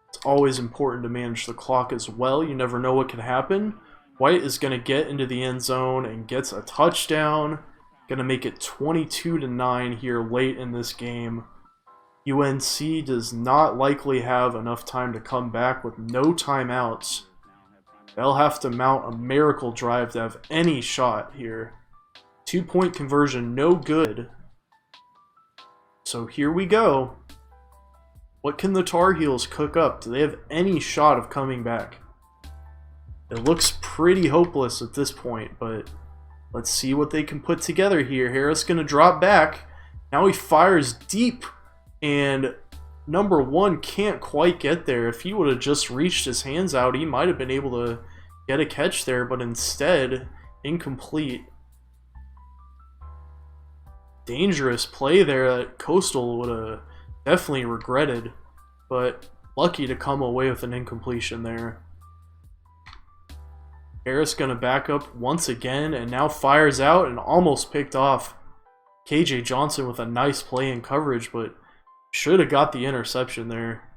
it's always important to manage the clock as well. You never know what can happen. White is going to get into the end zone and gets a touchdown. Going to make it 22-9 here late in this game. UNC does not likely have enough time to come back with no timeouts. They'll have to mount a miracle drive to have any shot here. 2-point conversion, no good. So here we go. What can the Tar Heels cook up? Do they have any shot of coming back? It looks pretty hopeless at this point, but let's see what they can put together here. Harris going to drop back. Now he fires deep, and number 1 can't quite get there. If he would have just reached his hands out, he might have been able to get a catch there, but instead, incomplete. Dangerous play there that Coastal would have definitely regretted, but lucky to come away with an incompletion there. Harris going to back up once again and now fires out and almost picked off. KJ Johnson with a nice play in coverage, but should have got the interception there.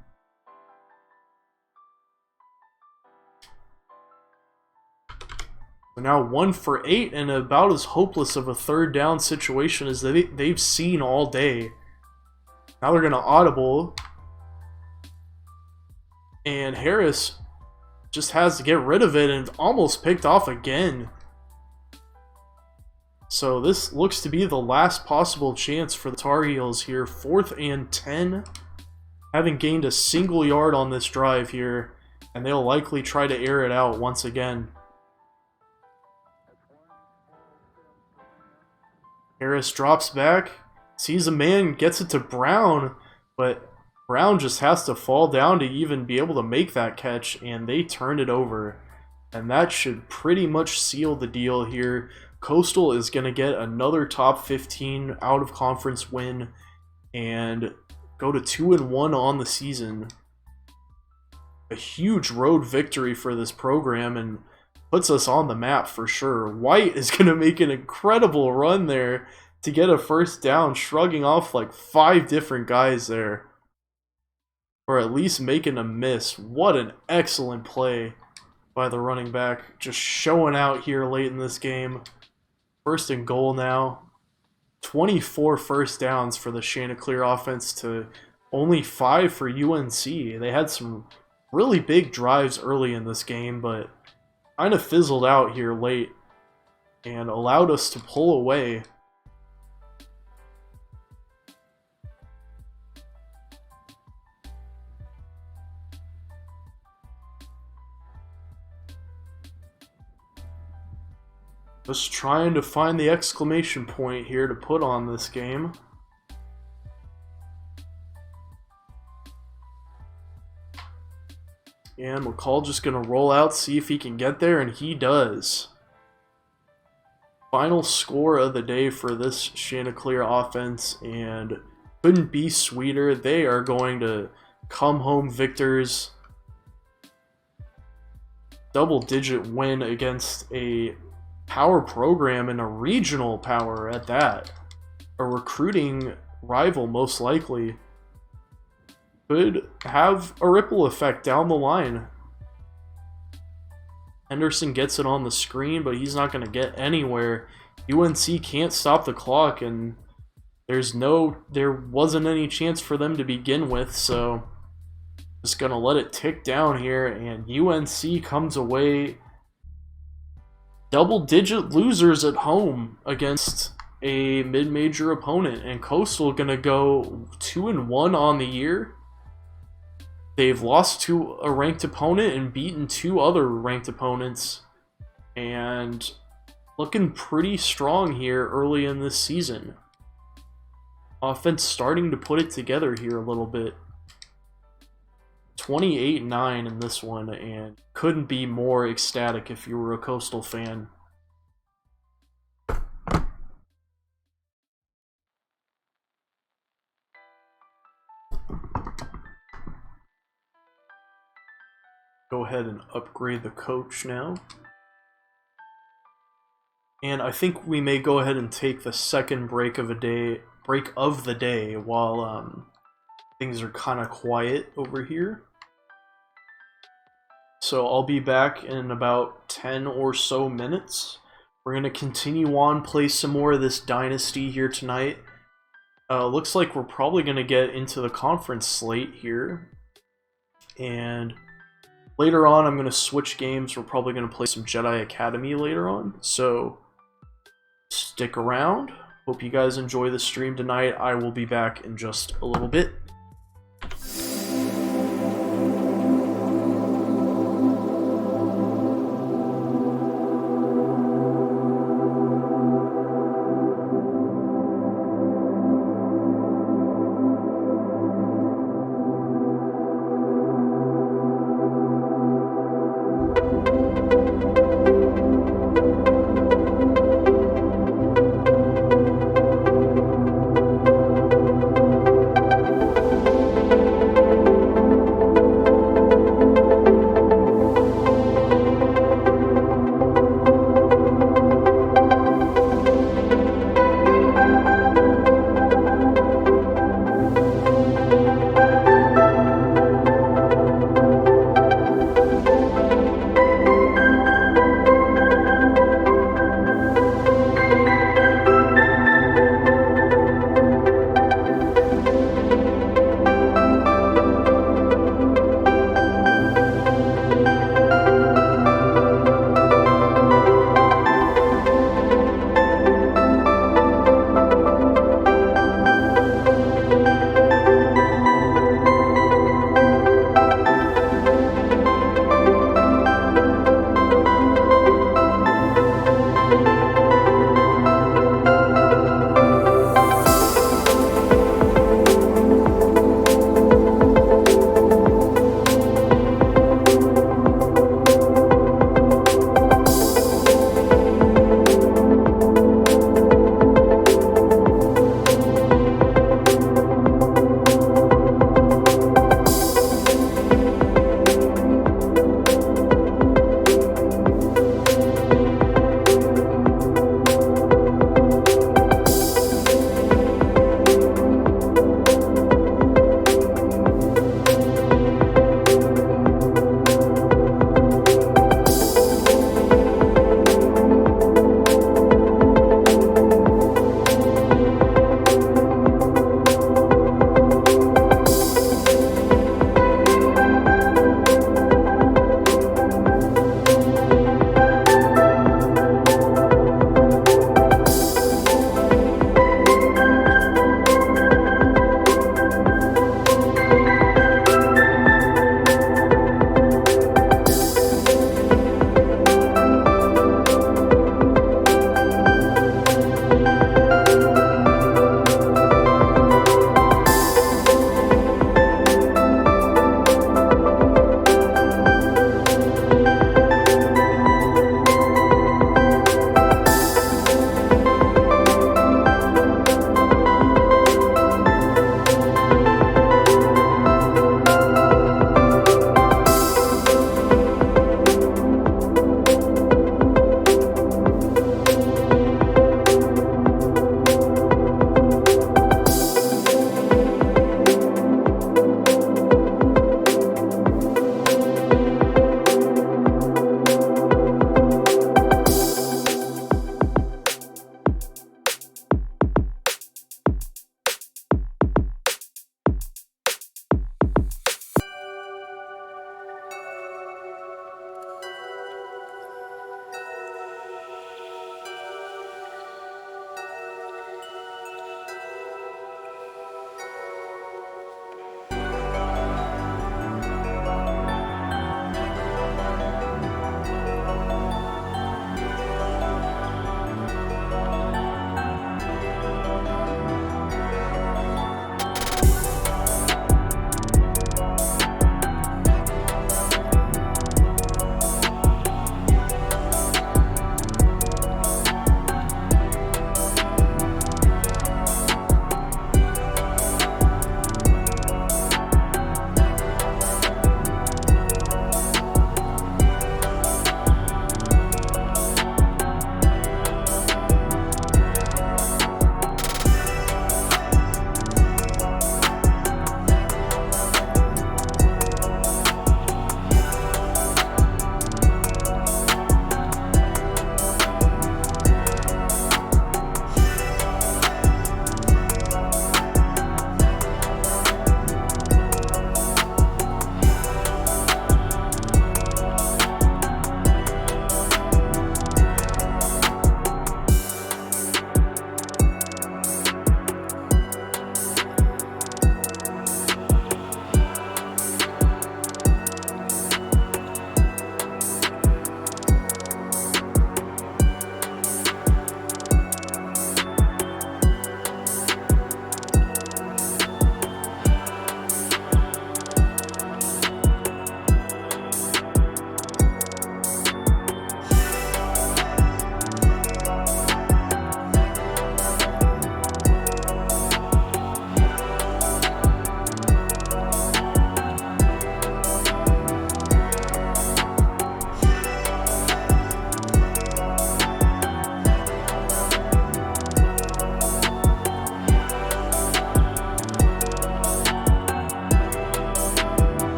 We're now 1 for 8 and about as hopeless of a 3rd down situation as they've seen all day. Now they're going to audible. And Harris just has to get rid of it and almost picked off again. So this looks to be the last possible chance for the Tar Heels here. 4th and 10. Haven't gained a single yard on this drive here, and they'll likely try to air it out once again. Harris drops back, sees a man, gets it to Brown, but Brown just has to fall down to even be able to make that catch, and they turn it over. And that should pretty much seal the deal here. Coastal is going to get another top 15 out of conference win and go to 2-1 on the season. A huge road victory for this program and puts us on the map for sure. White is going to make an incredible run there to get a 1st down, shrugging off like 5 different guys there. Or at least making a miss. What an excellent play by the running back. Just showing out here late in this game. 1st and goal now. 24 1st downs for the Chanticleer offense to only 5 for UNC. They had some really big drives early in this game, but kind of fizzled out here late and allowed us to pull away. Just trying to find the exclamation point here to put on this game. And McCall just going to roll out, see if he can get there, and he does. Final score of the day for this Chanticleer offense, and couldn't be sweeter. They are going to come home victors. Double-digit win against a power program and a regional power at that. A recruiting rival, most likely. Could have a ripple effect down the line. Henderson gets it on the screen, but he's not going to get anywhere. UNC can't stop the clock, and there wasn't any chance for them to begin with, so Just gonna let it tick down here, and UNC comes away double-digit losers at home against a mid-major opponent, and Coastal gonna go 2-1 on the year. They've lost to a ranked opponent and beaten 2 other ranked opponents, and looking pretty strong here early in this season. Offense starting to put it together here a little bit. 28-9 in this one, and couldn't be more ecstatic if you were a Coastal fan. Go ahead and upgrade the coach now. And I think we may go ahead and take the second break of the day while things are kind of quiet over here. So I'll be back in about 10 or so minutes. We're going to continue on, play some more of this Dynasty here tonight. Looks like we're probably going to get into the conference slate here. And later on, I'm going to switch games. We're probably going to play some Jedi Academy later on. So stick around. Hope you guys enjoy the stream tonight. I will be back in just a little bit.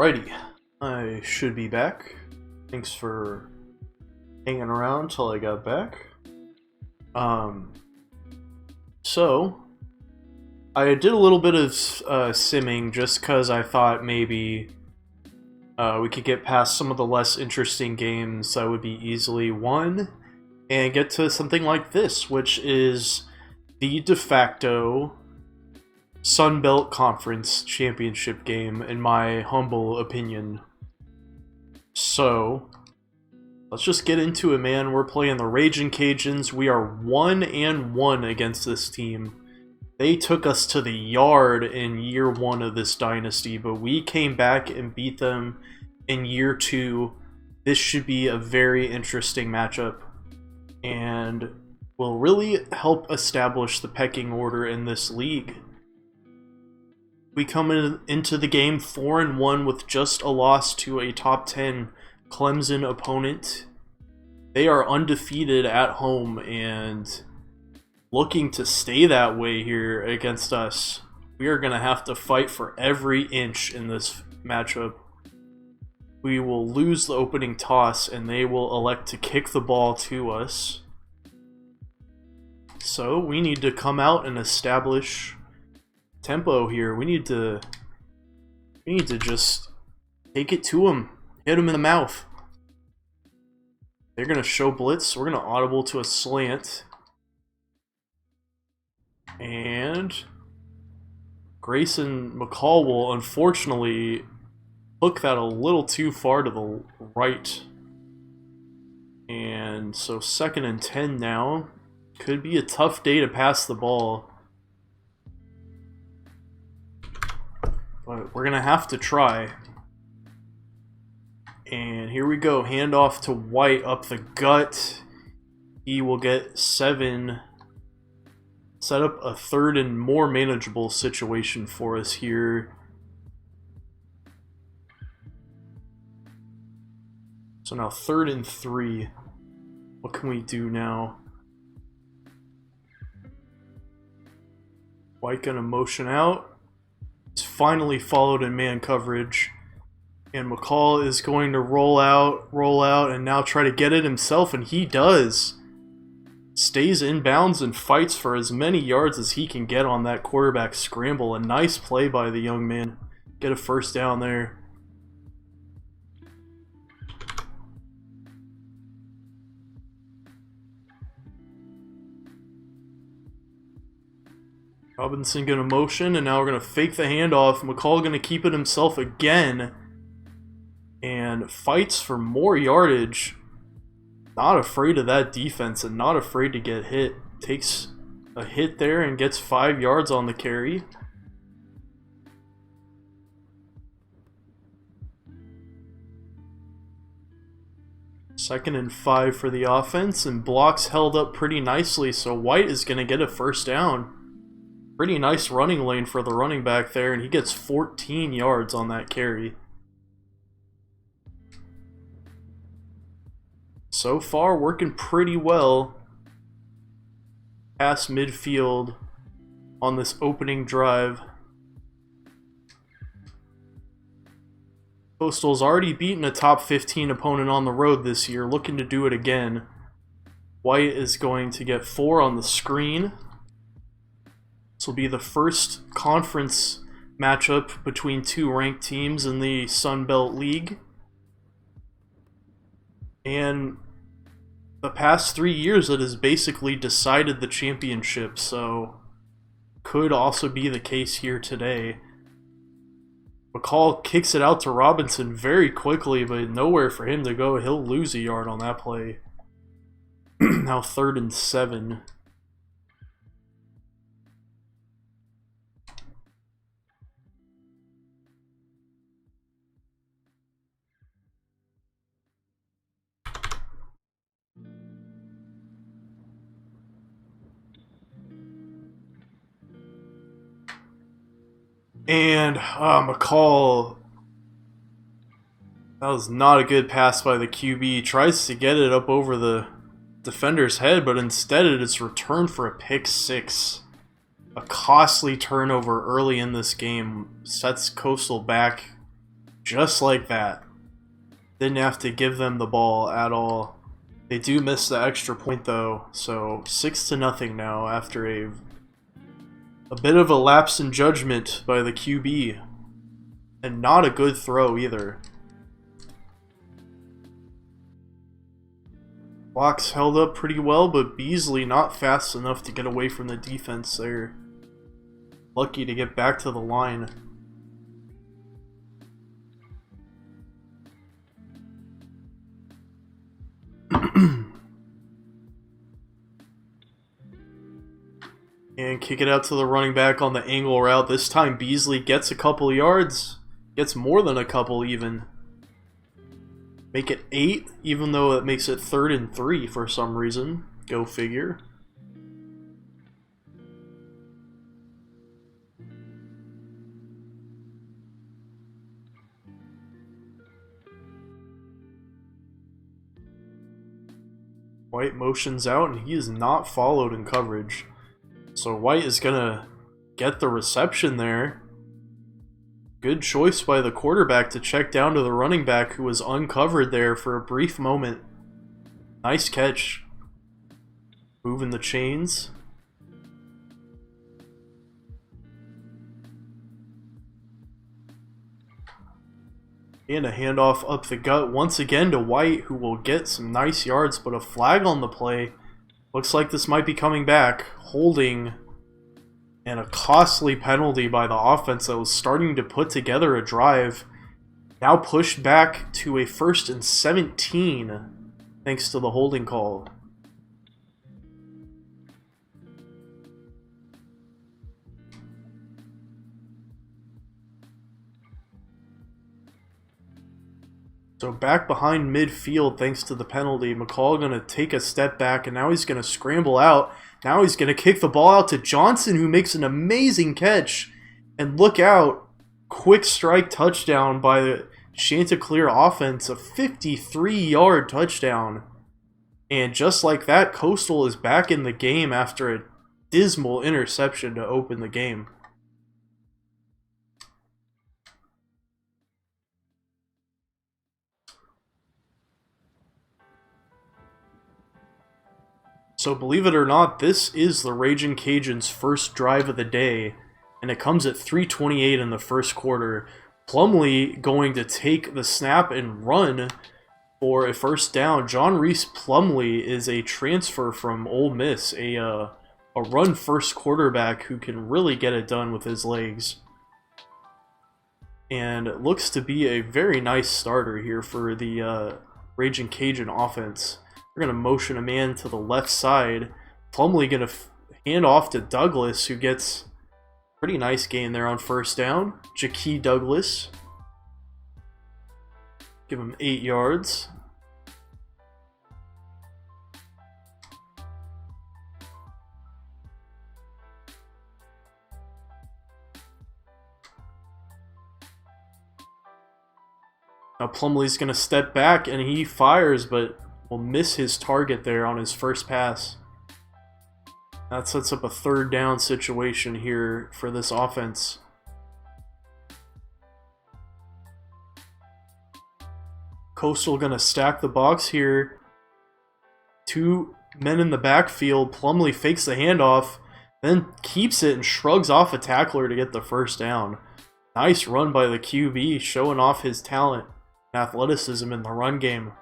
Alrighty, I should be back. Thanks for hanging around till I got back. So I did a little bit of simming just because I thought maybe we could get past some of the less interesting games that would be easily won and get to something like this, which is the de facto Sun Belt Conference championship game, in my humble opinion. So let's just get into it, man. We're playing the Raging Cajuns. We are 1-1 against this team. They took us to the yard in year 1 of this dynasty, but we came back and beat them in year 2. This should be a very interesting matchup and will really help establish the pecking order in this league. We come into the game 4-1 with just a loss to a top 10 Clemson opponent. They are undefeated at home and looking to stay that way here against us. We are going to have to fight for every inch in this matchup. We will lose the opening toss and they will elect to kick the ball to us. So we need to come out and establish tempo here. We need to just take it to them. Hit them in the mouth. They're going to show blitz. We're going to audible to a slant. And Grayson McCall will unfortunately hook that a little too far to the right. And so 2nd and 10 now. Could be a tough day to pass the ball. But we're going to have to try. And here we go. Handoff to White up the gut. He will get 7. Set up a 3rd and more manageable situation for us here. So now 3rd and 3. What can we do now? White gonna motion out. It's finally followed in man coverage. And McCall is going to roll out, and now try to get it himself, and he does. Stays in bounds and fights for as many yards as he can get on that quarterback scramble. A nice play by the young man. Get a 1st down there. Robinson going to motion, and now we're going to fake the handoff. McCall going to keep it himself again. And fights for more yardage. Not afraid of that defense and not afraid to get hit. Takes a hit there and gets 5 yards on the carry. Second and 5 for the offense, and blocks held up pretty nicely, so White is going to get a 1st down. Pretty nice running lane for the running back there, and he gets 14 yards on that carry. So far, working pretty well past midfield on this opening drive. Coastal's already beaten a top 15 opponent on the road this year, looking to do it again. White is going to get 4 on the screen. This will be the first conference matchup between 2 ranked teams in the Sun Belt League. And the past 3 years, it has basically decided the championship, so could also be the case here today. McCall kicks it out to Robinson very quickly, but nowhere for him to go. He'll lose a yard on that play. Now 3rd and 7. And McCall, that was not a good pass by the QB. Tries to get it up over the defender's head, but instead it is returned for a pick 6. A costly turnover early in this game sets Coastal back Just like that. Didn't have to give them the ball at all. They do miss the extra point though, so 6-0 now after a bit of a lapse in judgment by the QB. And not a good throw either. Blocks held up pretty well, but Beasley not fast enough to get away from the defense there. Lucky to get back to the line. And kick it out to the running back on the angle route. This time Beasley gets a couple yards. Gets more than a couple even. Make it 8, even though it makes it 3rd and 3 for some reason. Go figure. White motions out, and he is not followed in coverage. So White is going to get the reception there. Good choice by the quarterback to check down to the running back who was uncovered there for a brief moment. Nice catch. Moving the chains. And a handoff up the gut once again to White, who will get some nice yards, but a flag on the play. Looks like this might be coming back. Holding and a costly penalty by the offense that was starting to put together a drive. Now pushed back to a 1st and 17 thanks to the holding call. So back behind midfield thanks to the penalty. McCall going to take a step back, and now he's going to scramble out. Now he's going to kick the ball out to Johnson, who makes an amazing catch. And look out, quick strike touchdown by the Chanticleer offense, a 53-yard touchdown. And just like that, Coastal is back in the game after a dismal interception to open the game. So believe it or not, this is the Ragin' Cajuns' first drive of the day, and it comes at 3:28 in the first quarter. Plumlee going to take the snap and run for a first down. John Reese Plumlee is a transfer from Ole Miss, a run-first quarterback who can really get it done with his legs. And it looks to be a very nice starter here for the Ragin' Cajun offense. We're going to motion a man to the left side. Plumlee going to hand off to Douglas, who gets a pretty nice gain there on first down. Jakee Douglas. Give him 8 yards. Now Plumlee's going to step back, and he fires, but will miss his target there on his first pass. That sets up a 3rd down situation here for this offense. Coastal going to stack the box here. 2 men in the backfield. Plumlee fakes the handoff, then keeps it and shrugs off a tackler to get the first down. Nice run by the QB, showing off his talent and athleticism in the run game.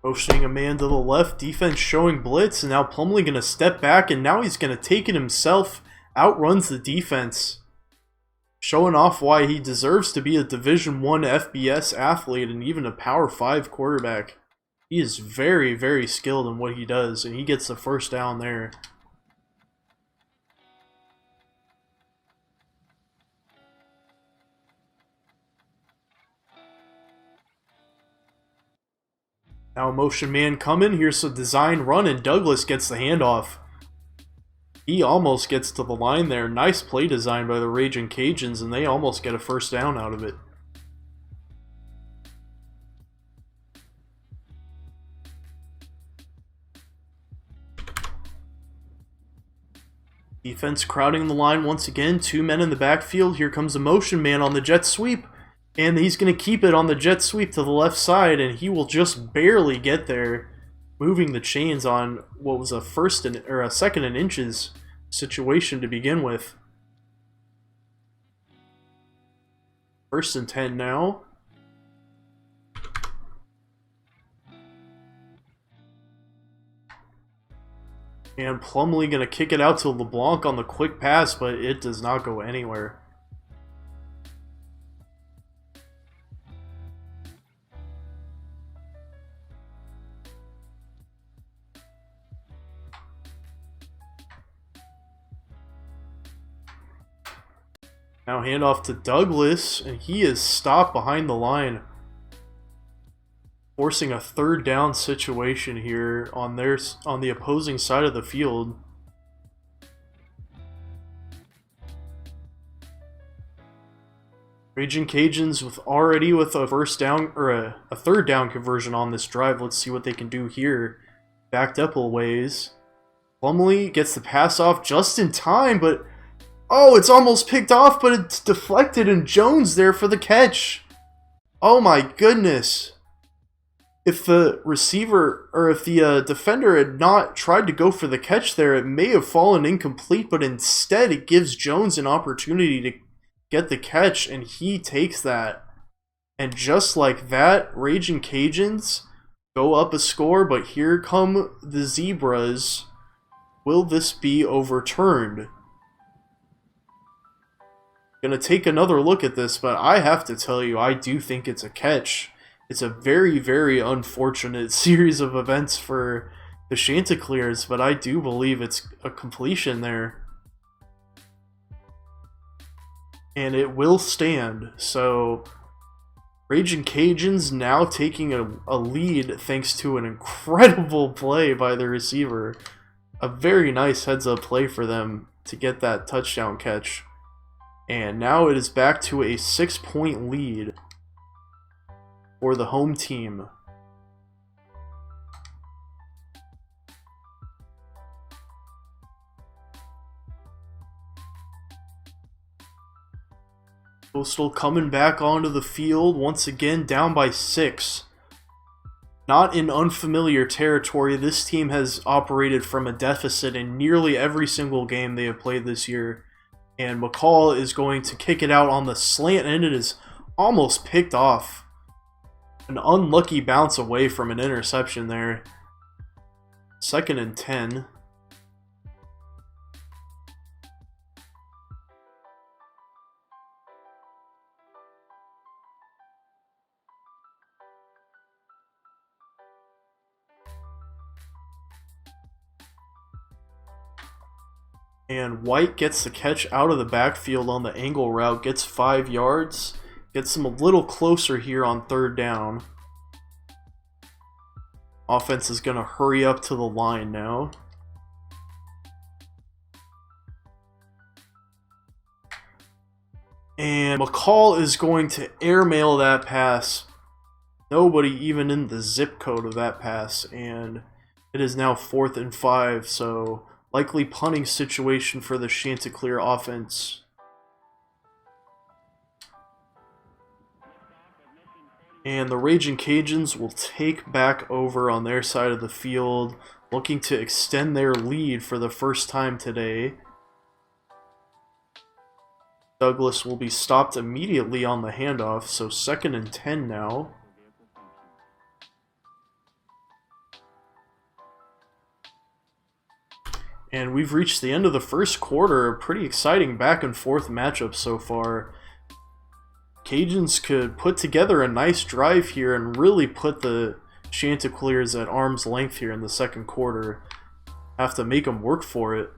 Motioning a man to the left, defense showing blitz, and now Plumlee going to step back, and now he's going to take it himself, outruns the defense, showing off why he deserves to be a Division I FBS athlete and even a Power 5 quarterback. He is very, very skilled in what he does, and he gets the first down there. Now a motion man coming. Here's a design run, and Douglas gets the handoff. He almost gets to the line there. Nice play design by the Ragin' Cajuns, and they almost get a first down out of it. Defense crowding the line once again. 2 men in the backfield. Here comes a motion man on the jet sweep. And he's going to keep it on the jet sweep to the left side, and he will just barely get there, moving the chains on what was a second and inches situation to begin with. 1st and 10 now. And Plumlee going to kick it out to LeBlanc on the quick pass, but it does not go anywhere. Now handoff to Douglas, and he is stopped behind the line, forcing a 3rd down situation here on the opposing side of the field. Raging Cajuns already with a 1st down or a 3rd down conversion on this drive. Let's see what they can do here. Backed up a ways. Plumlee gets the pass off just in time, but oh, it's almost picked off, but it's deflected, and Jones there for the catch. Oh my goodness. If the receiver, or if the defender had not tried to go for the catch there, it may have fallen incomplete, but instead it gives Jones an opportunity to get the catch, and he takes that. And just like that, Raging Cajuns go up a score, but here come the Zebras. Will this be overturned? Gonna take another look at this, but I have to tell you, I do think it's a catch. It's a very, very unfortunate series of events for the Chanticleers, but I do believe it's a completion there. And it will stand, so Raging Cajuns now taking a lead thanks to an incredible play by the receiver. A very nice heads-up play for them to get that touchdown catch. And now it is back to a 6-point lead for the home team. Coastal coming back onto the field once again, down by 6. Not in unfamiliar territory. This team has operated from a deficit in nearly every single game they have played this year. And McCall is going to kick it out on the slant, and it is almost picked off. An unlucky bounce away from an interception there. 2nd and 10. And White gets the catch out of the backfield on the angle route, gets 5 yards, gets them a little closer here on 3rd down. Offense is going to hurry up to the line now. And McCall is going to airmail that pass. Nobody even in the zip code of that pass, and it is now 4th and 5, so likely punting situation for the Chanticleer offense. And the Raging Cajuns will take back over on their side of the field, looking to extend their lead for the first time today. Douglas will be stopped immediately on the handoff, so 2nd and 10 now. And we've reached the end of the first quarter. A pretty exciting back and forth matchup so far. Cajuns could put together a nice drive here and really put the Chanticleers at arm's length here in the second quarter. Have to make them work for it.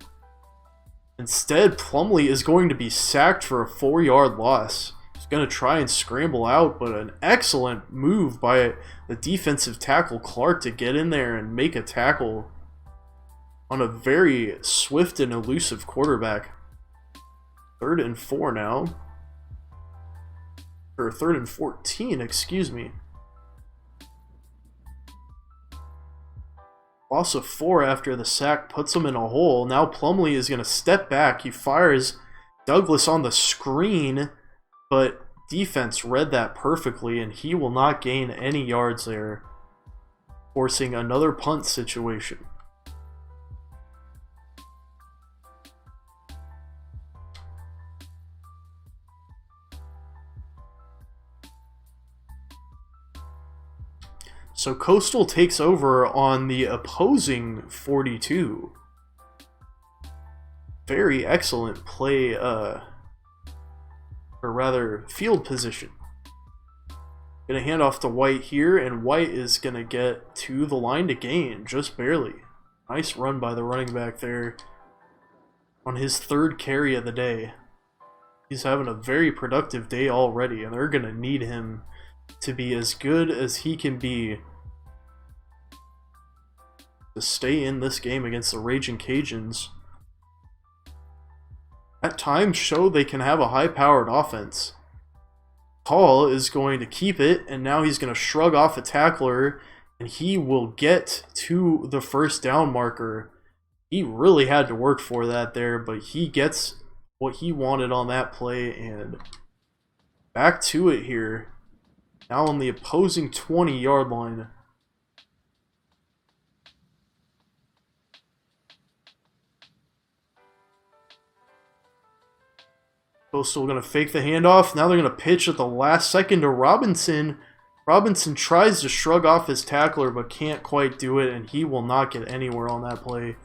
Instead, Plumlee is going to be sacked for a 4-yard loss. He's going to try and scramble out, but an excellent move by the defensive tackle Clark to get in there and make a tackle on a very swift and elusive quarterback. 3rd and 4 now. Or 3rd and 14, excuse me. Loss of 4 after the sack puts him in a hole. Now Plumlee is going to step back. He fires Douglas on the screen, but defense read that perfectly, and he will not gain any yards there, forcing another punt situation. So Coastal takes over on the opposing 42. Very excellent play, or rather, field position. Gonna hand off to White here, and White is gonna get to the line to gain, just barely. Nice run by the running back there on his 3rd carry of the day. He's having a very productive day already, and they're gonna need him to be as good as he can be to stay in this game against the Raging Cajuns. At times show they can have a high-powered offense. Hall is going to keep it, and now he's going to shrug off a tackler, and he will get to the first down marker. He really had to work for that there, but he gets what he wanted on that play, and back to it here. Now on the opposing 20-yard line. Coastal going to fake the handoff. Now they're going to pitch at the last second to Robinson. Robinson tries to shrug off his tackler but can't quite do it, and he will not get anywhere on that play.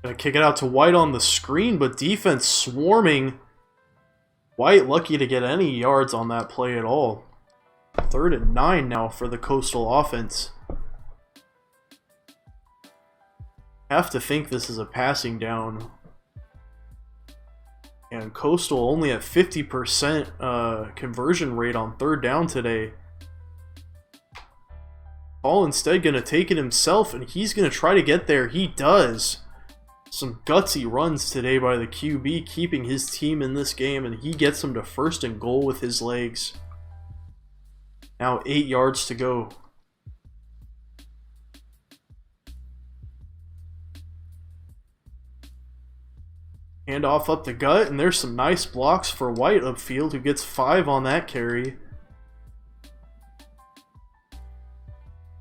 Gonna kick it out to White on the screen, but defense swarming. White lucky to get any yards on that play at all. 3rd and 9 now for the Coastal offense. Have to think this is a passing down. And Coastal only at 50% conversion rate on 3rd down today. Paul instead gonna take it himself, and he's gonna try to get there. He does. Some gutsy runs today by the QB, keeping his team in this game, and he gets them to 1st and goal with his legs. Now 8 yards to go. Hand off up the gut, and there's some nice blocks for White upfield, who gets 5 on that carry.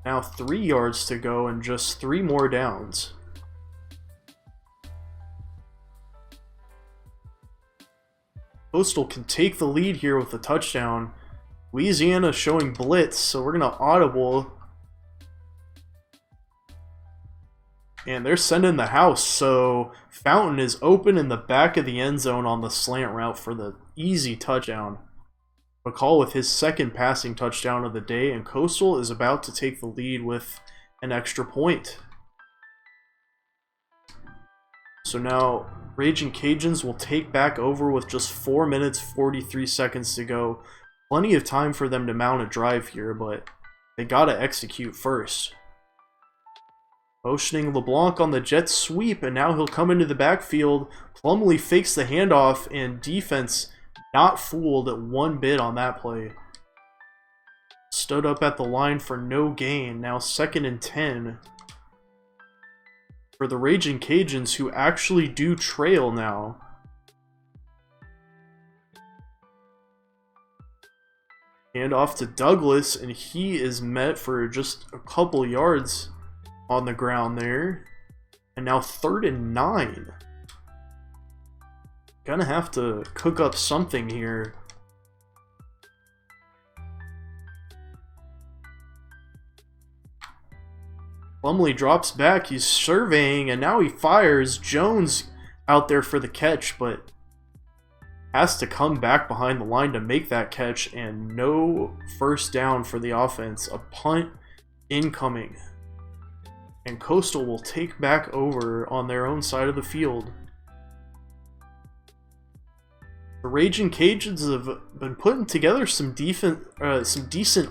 Now 3 yards to go and just 3 more downs. Coastal can take the lead here with a touchdown. Louisiana showing blitz, so we're going to audible. And they're sending the house, so Fountain is open in the back of the end zone on the slant route for the easy touchdown. McCall with his 2nd passing touchdown of the day, and Coastal is about to take the lead with an extra point. So now Raging Cajuns will take back over with just 4 minutes 43 seconds to go. Plenty of time for them to mount a drive here, but they gotta execute first. Motioning LeBlanc on the jet sweep, and now he'll come into the backfield. Plumlee fakes the handoff, and defense not fooled at one bit on that play. Stood up at the line for no gain. Now 2nd and 10. For the Raging Cajuns, who actually do trail now. Hand off to Douglas, and he is met for just a couple yards on the ground there. And now 3rd and 9. Gonna have to cook up something here. Plumlee drops back, he's surveying, and now he fires. Jones out there for the catch, but has to come back behind the line to make that catch, and no 1st down for the offense. A punt incoming. And Coastal will take back over on their own side of the field. The Raging Cajuns have been putting together some decent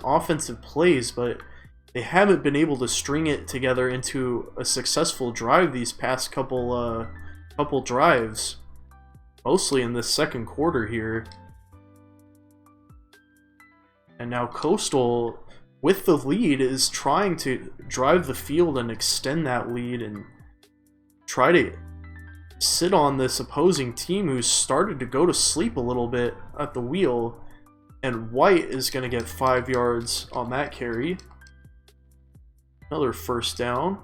offensive plays, but they haven't been able to string it together into a successful drive these past couple drives. Mostly in this second quarter here. And now Coastal, with the lead, is trying to drive the field and extend that lead and try to sit on this opposing team who's started to go to sleep a little bit at the wheel. And White is going to get 5 yards on that carry. Another first down.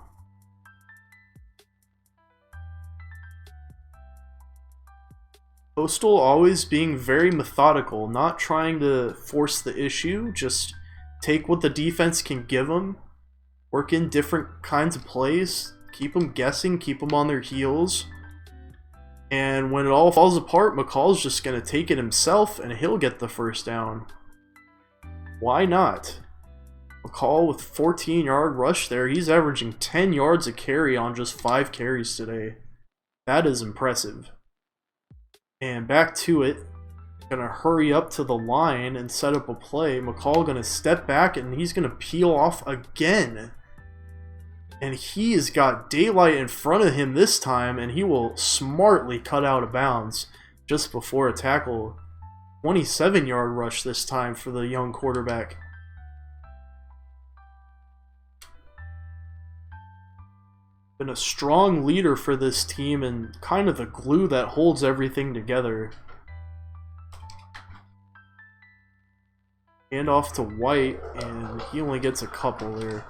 Coastal always being very methodical, not trying to force the issue, just take what the defense can give them, work in different kinds of plays, keep them guessing, keep them on their heels. And when it all falls apart, McCall's just going to take it himself and he'll get the first down. Why not? McCall with 14-yard rush there. He's averaging 10 yards a carry on just 5 carries today. That is impressive. And back to it. Gonna hurry up to the line and set up a play. McCall gonna step back and he's gonna peel off again. And he has got daylight in front of him this time, and he will smartly cut out of bounds just before a tackle. 27-yard rush this time for the young quarterback. Been a strong leader for this team and kind of the glue that holds everything together. Hand off to White, and he only gets a couple there.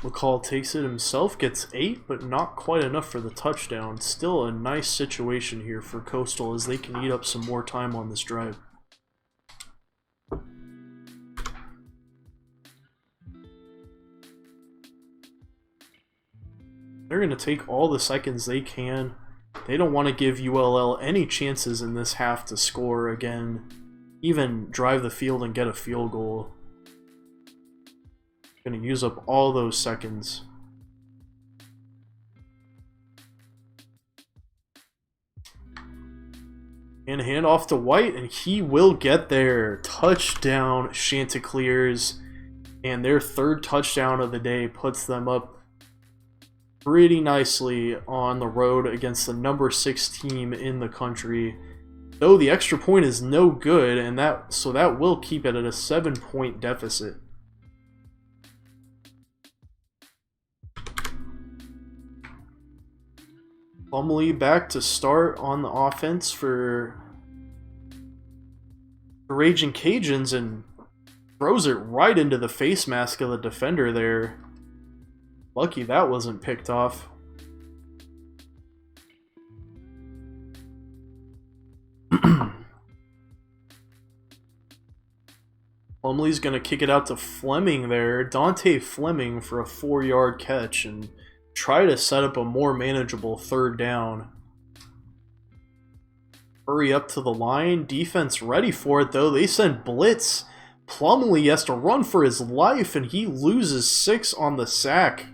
McCall takes it himself, gets 8, but not quite enough for the touchdown. Still a nice situation here for Coastal as they can eat up some more time on this drive. They're going to take all the seconds they can. They don't want to give ULL any chances in this half to score again, even drive the field and get a field goal. Gonna use up all those seconds. And hand off to White, and he will get there. Touchdown, Chanticleers. And their 3rd touchdown of the day puts them up pretty nicely on the road against the number 6 team in the country. Though the extra point is no good, and so that will keep it at a 7-point deficit. Plumlee back to start on the offense for the Raging Cajuns and throws it right into the face mask of the defender there. Lucky that wasn't picked off. Plumlee's going to kick it out to Fleming there. Dante Fleming for a 4-yard catch and try to set up a more manageable 3rd down. Hurry up to the line. Defense ready for it, though. They send blitz. Plumlee has to run for his life, and he loses 6 on the sack.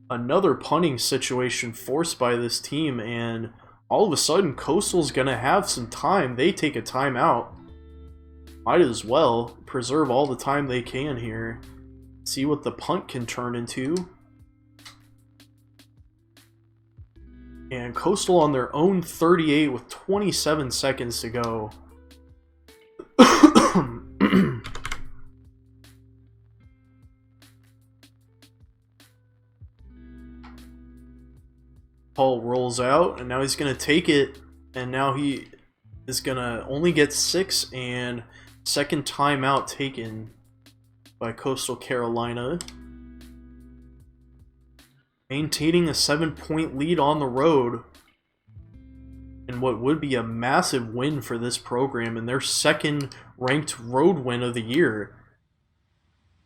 Another punting situation forced by this team, and all of a sudden, Coastal's going to have some time. They take a timeout. Might as well preserve all the time they can here. See what the punt can turn into. And Coastal on their own 38 with 27 seconds to go. Paul rolls out, and now he's going to take it, and now he is going to only get 6, and second timeout taken by Coastal Carolina. Maintaining a 7-point lead on the road. in what would be a massive win for this program and their second ranked road win of the year.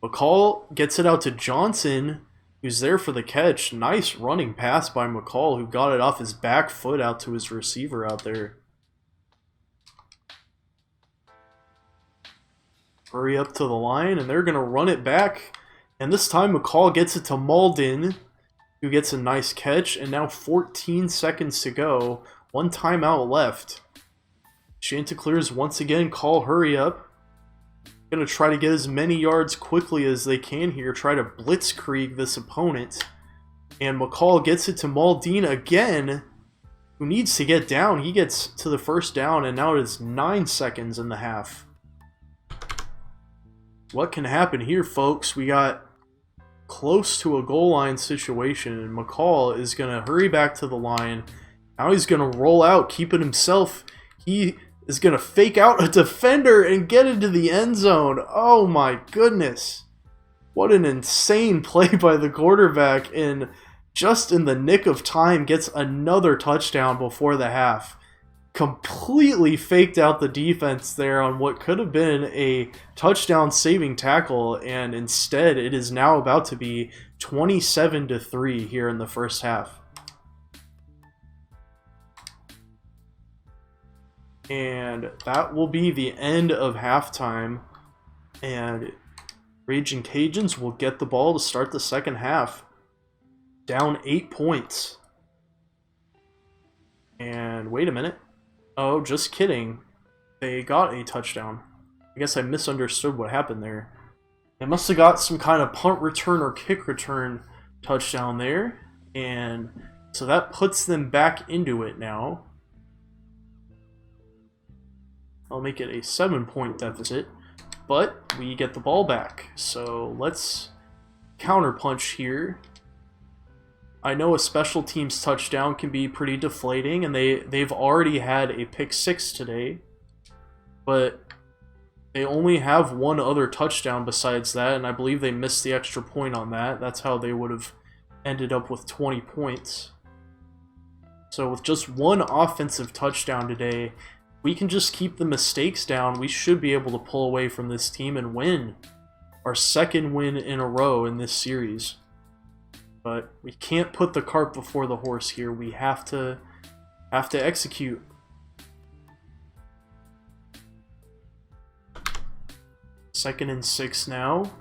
McCall gets it out to Johnson, who's there for the catch. Nice running pass by McCall, who got it off his back foot out to his receiver out there. Hurry up to the line, and they're going to run it back. And this time McCall gets it to Malden, who gets a nice catch. And now 14 seconds to go. One timeout left. Chanticleers once again call hurry up. Going to try to get as many yards quickly as they can here. Try to blitzkrieg this opponent. And McCall gets it to Maldine again, who needs to get down. He gets to the first down, and now it is 9 seconds in the half. What can happen here, folks? We got close to a goal line situation, and McCall is going to hurry back to the line. Now he's going to roll out, keep it himself. He is going to fake out a defender and get into the end zone. Oh my goodness. What an insane play by the quarterback, and just in the nick of time gets another touchdown before the half. Completely faked out the defense there on what could have been a touchdown saving tackle, and instead it is now about to be 27-3 here in the first half. And that will be the end of halftime, and Raging Cajuns will get the ball to start the second half. Down 8 points. And wait a minute. Oh, just kidding. They got a touchdown. I guess I misunderstood what happened there. They must have got some kind of punt return or kick return touchdown there. And so that puts them back into it now. I'll make it a 7-point deficit. But we get the ball back. So let's counterpunch here. I know a special teams touchdown can be pretty deflating, and they've already had a pick 6 today, but they only have one other touchdown besides that, and I believe they missed the extra point on that. That's how they would have ended up with 20 points. So with just one offensive touchdown today, we can just keep the mistakes down. We should be able to pull away from this team and win our second win in a row in this series. But we can't put the cart before the horse here. We have to execute. Second and 6 now.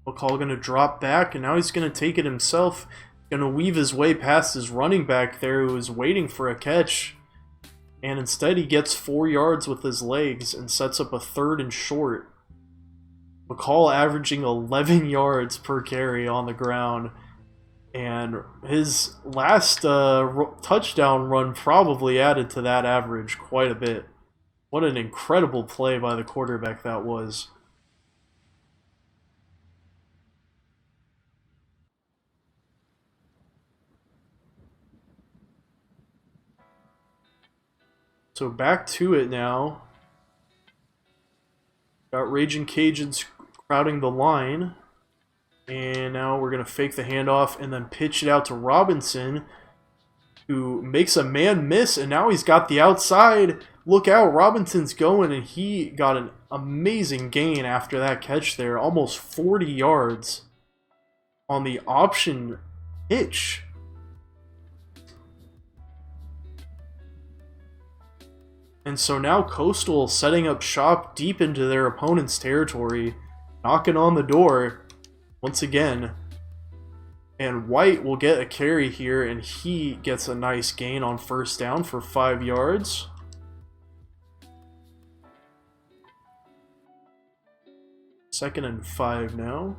McCall going to drop back, and now he's going to take it himself. Going to weave his way past his running back there, who was waiting for a catch. And instead he gets 4 yards with his legs and sets up a 3rd and short. McCall averaging 11 yards per carry on the ground, and his last touchdown run probably added to that average quite a bit. What an incredible play by the quarterback that was. So back to it now. Got Raging Cajuns crowding the line, and now we're going to fake the handoff and then pitch it out to Robinson, who makes a man miss, and now he's got the outside. Look out, Robinson's going, and he got an amazing gain after that catch there, almost 40 yards on the option pitch. And so now Coastal setting up shop deep into their opponent's territory, knocking on the door once again. And White will get a carry here, and he gets a nice gain on first down for 5 yards. Second and 5 now.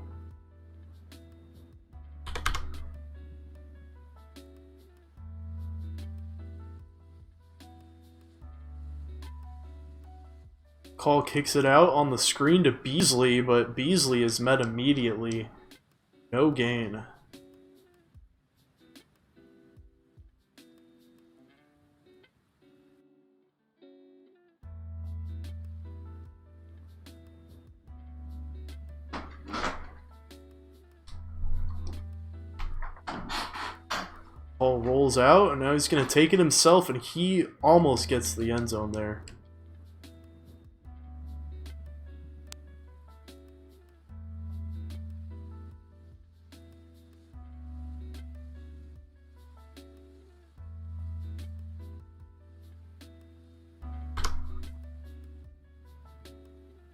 Call kicks it out on the screen to Beasley, but Beasley is met immediately. No gain. Ball rolls out, and now he's going to take it himself, and he almost gets the end zone there.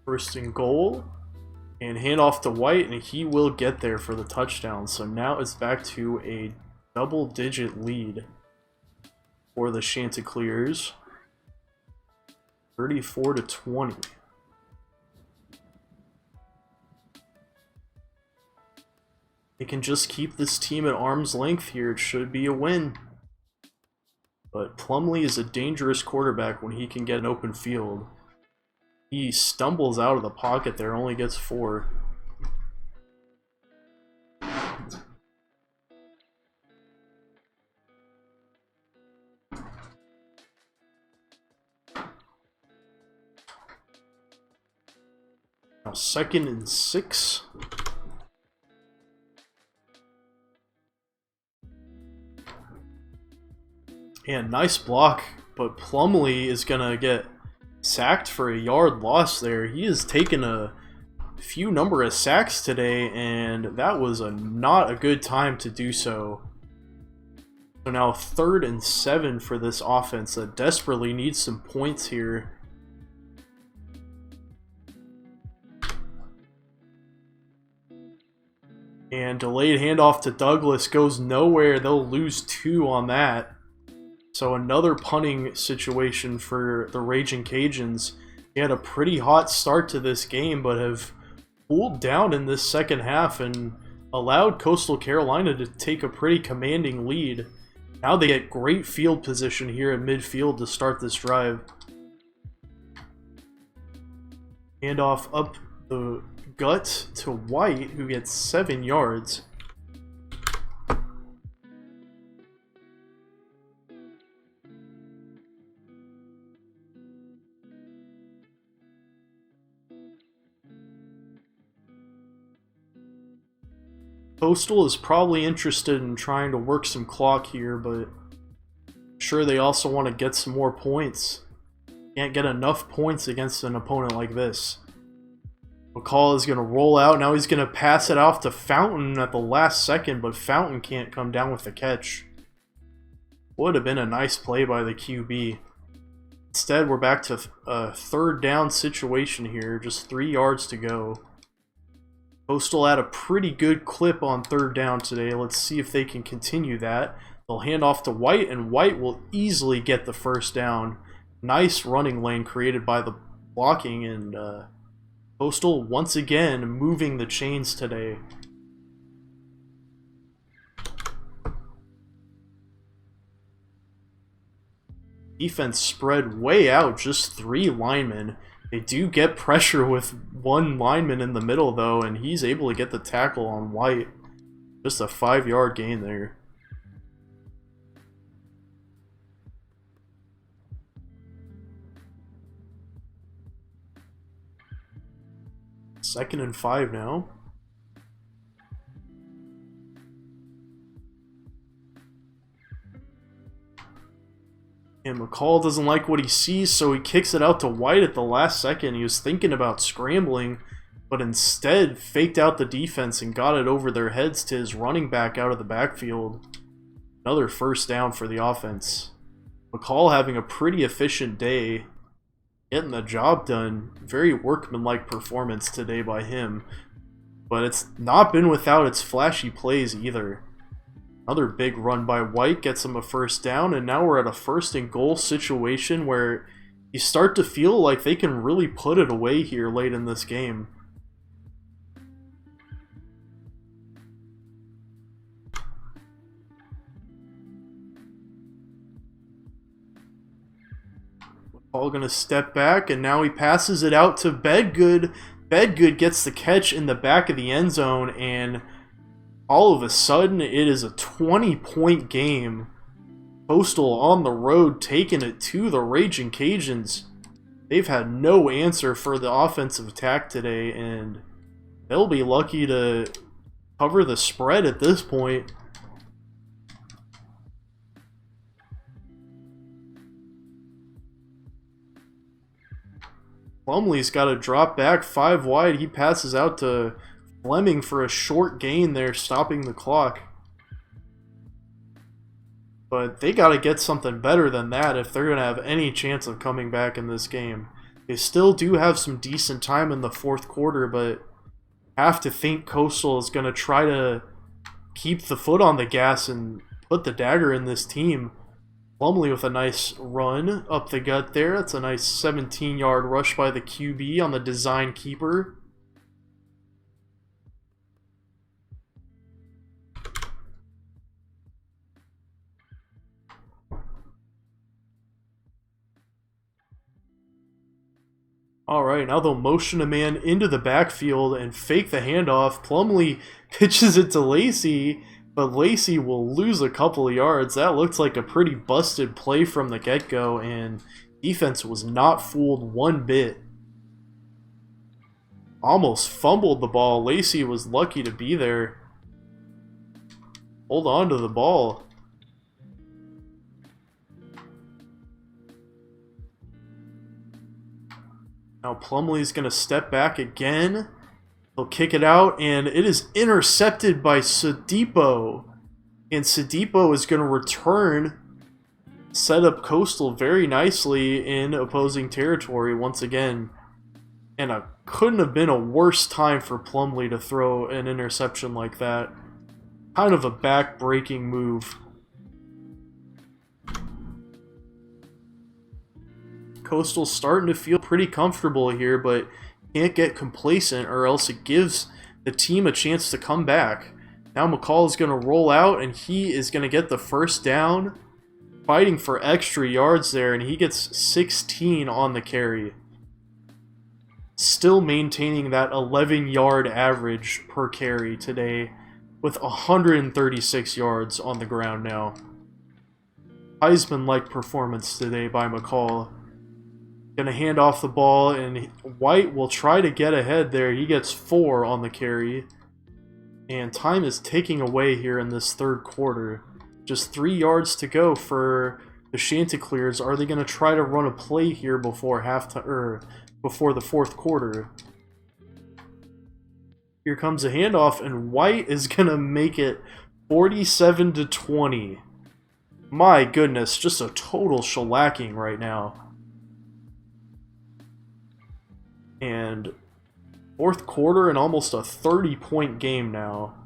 First and goal, and hand off to White, and he will get there for the touchdown. So now it's back to a double-digit lead for the Chanticleers, 34-20. They can just keep this team at arm's length here. It should be a win. But Plumlee is a dangerous quarterback when he can get an open field. He stumbles out of the pocket there, only gets 4. Now 2nd and 6. And nice block, but Plumlee is going to get sacked for a yard loss there. He has taken a few number of sacks today, and that was not a good time to do so. So now 3rd and 7 for this offense that desperately needs some points here. And delayed handoff to Douglas goes nowhere. They'll lose 2 on that. So another punting situation for the Raging Cajuns. They had a pretty hot start to this game, but have cooled down in this second half and allowed Coastal Carolina to take a pretty commanding lead. Now they get great field position here at midfield to start this drive. Handoff up the gut to White, who gets 7 yards. Coastal is probably interested in trying to work some clock here, but I'm sure they also want to get some more points. Can't get enough points against an opponent like this. McCall is going to roll out. Now he's going to pass it off to Fountain at the last second, but Fountain can't come down with the catch. Would have been a nice play by the QB. Instead, we're back to a 3rd down situation here. Just 3 yards to go. Coastal had a pretty good clip on 3rd down today. Let's see if they can continue that. They'll hand off to White, and White will easily get the 1st down. Nice running lane created by the blocking, and Coastal once again moving the chains today. Defense spread way out, just 3 linemen. They do get pressure with 1 lineman in the middle, though, and he's able to get the tackle on White. Just a 5-yard gain there. Second and 5 now. And McCall doesn't like what he sees, so he kicks it out to White at the last second. He was thinking about scrambling, but instead faked out the defense and got it over their heads to his running back out of the backfield. Another 1st down for the offense. McCall having a pretty efficient day, getting the job done. Very workmanlike performance today by him, but it's not been without its flashy plays either. Another big run by White gets him a 1st down, and now we're at a 1st and goal situation where you start to feel like they can really put it away here late in this game. All gonna step back, and now he passes it out to Bedgood. Bedgood gets the catch in the back of the end zone, and all of a sudden, it is a 20-point game. Coastal on the road taking it to the Raging Cajuns. They've had no answer for the offensive attack today, and they'll be lucky to cover the spread at this point. Plumlee's got to drop back 5 wide. He passes out to Fleming for a short gain there, stopping the clock. But they got to get something better than that if they're going to have any chance of coming back in this game. They still do have some decent time in the fourth quarter, but have to think Coastal is going to try to keep the foot on the gas and put the dagger in this team. Plumlee with a nice run up the gut there. That's a nice 17-yard rush by the QB on the design keeper. Alright, now they'll motion a man into the backfield and fake the handoff. Plumlee pitches it to Lacey, but Lacey will lose a couple of yards. That looked like a pretty busted play from the get-go, and defense was not fooled one bit. Almost fumbled the ball. Lacey was lucky to be there. Hold on to the ball. Now Plumlee's going to step back again. He'll kick it out, and it is intercepted by Sadipo. And Sadipo is going to return, set up Coastal very nicely in opposing territory once again. And it couldn't have been a worse time for Plumlee to throw an interception like that. Kind of a back-breaking move. Coastal's starting to feel pretty comfortable here, but can't get complacent or else it gives the team a chance to come back. Now McCall is going to roll out, and he is going to get the first down, fighting for extra yards there, and he gets 16 on the carry. Still maintaining that 11-yard average per carry today with 136 yards on the ground now. Heisman-like performance today by McCall. Gonna hand off the ball, and White will try to get ahead there. He gets 4 on the carry. And time is ticking away here in this third quarter. Just 3 yards to go for the Chanticleers. Are they gonna try to run a play here before before the fourth quarter? Here comes a handoff, and White is gonna make it 47-20. My goodness, just a total shellacking right now. And fourth quarter and almost a 30-point game now.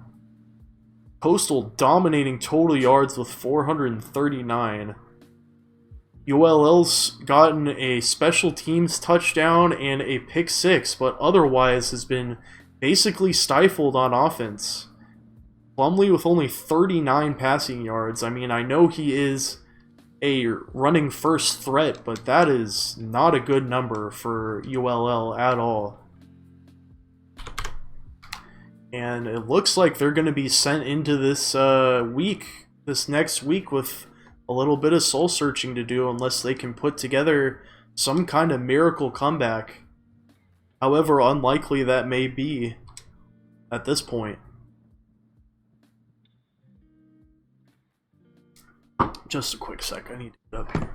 Coastal dominating total yards with 439. ULL's gotten a special teams touchdown and a pick 6, but otherwise has been basically stifled on offense. Plumlee with only 39 passing yards. I mean, I know he is a running first threat, but that is not a good number for ULL at all. And it looks like they're going to be sent into this next week with a little bit of soul searching to do unless they can put together some kind of miracle comeback. However unlikely that may be at this point. Just a quick sec, I need to get up here.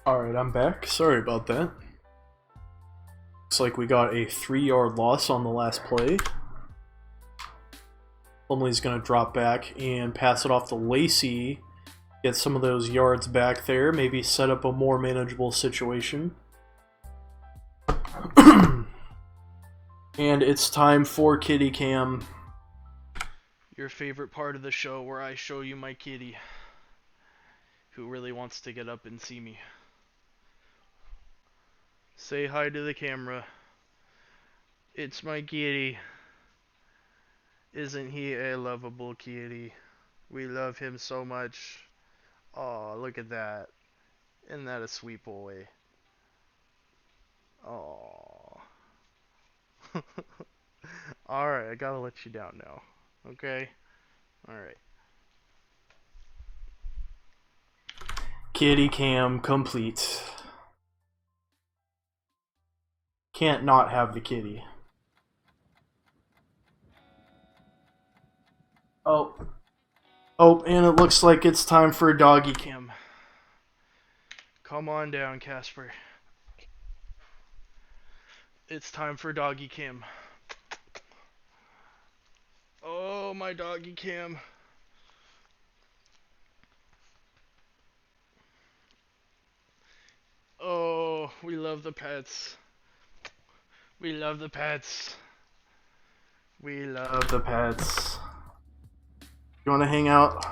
Alright, I'm back. Sorry about that. Looks like we got a 3-yard loss on the last play. Plumlee's going to drop back and pass it off to Lacey. Get some of those yards back there. Maybe set up a more manageable situation. And it's time for Kitty Cam. Your favorite part of the show where I show you my kitty who really wants to get up and see me. Say hi to the camera. It's my kitty. Isn't he a lovable kitty? We love him so much. Aw, look at that. Isn't that a sweet boy? Aw. Alright, I gotta let you down now. Okay? Alright. Kitty Cam complete. Can't not have the kitty. Oh. Oh, and it looks like it's time for a doggy cam. Come on down, Casper. It's time for doggy cam. Oh, my doggy cam. Oh, we love the pets. We love the pets. We love the pets. You want to hang out?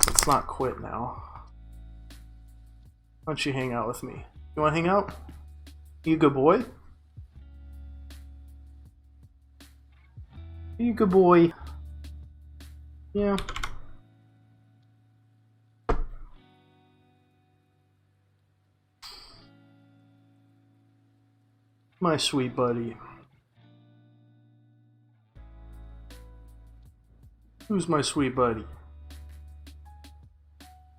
Let's not quit now. Why don't you hang out with me? You want to hang out? You good boy? You good boy? Yeah. My sweet buddy. Who's my sweet buddy?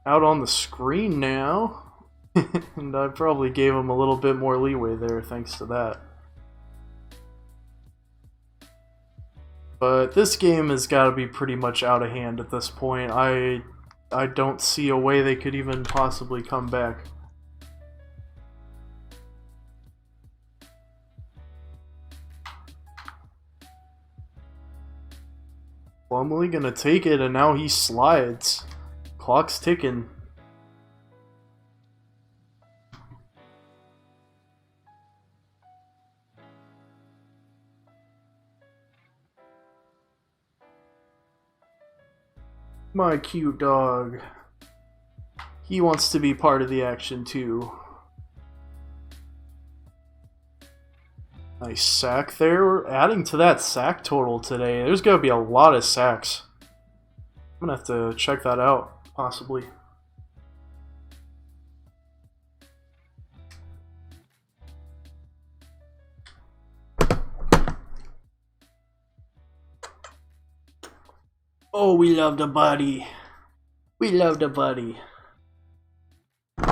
Out on the screen now. And I probably gave him a little bit more leeway there thanks to that. But this game has got to be pretty much out of hand at this point. I don't see a way they could even possibly come back. Plumlee gonna take it, and now he slides. Clock's ticking. My cute dog. He wants to be part of the action too. Nice sack there. We're adding to that sack total today. There's going to be a lot of sacks. I'm going to have to check that out, possibly. Oh, we love the buddy. We love the buddy. We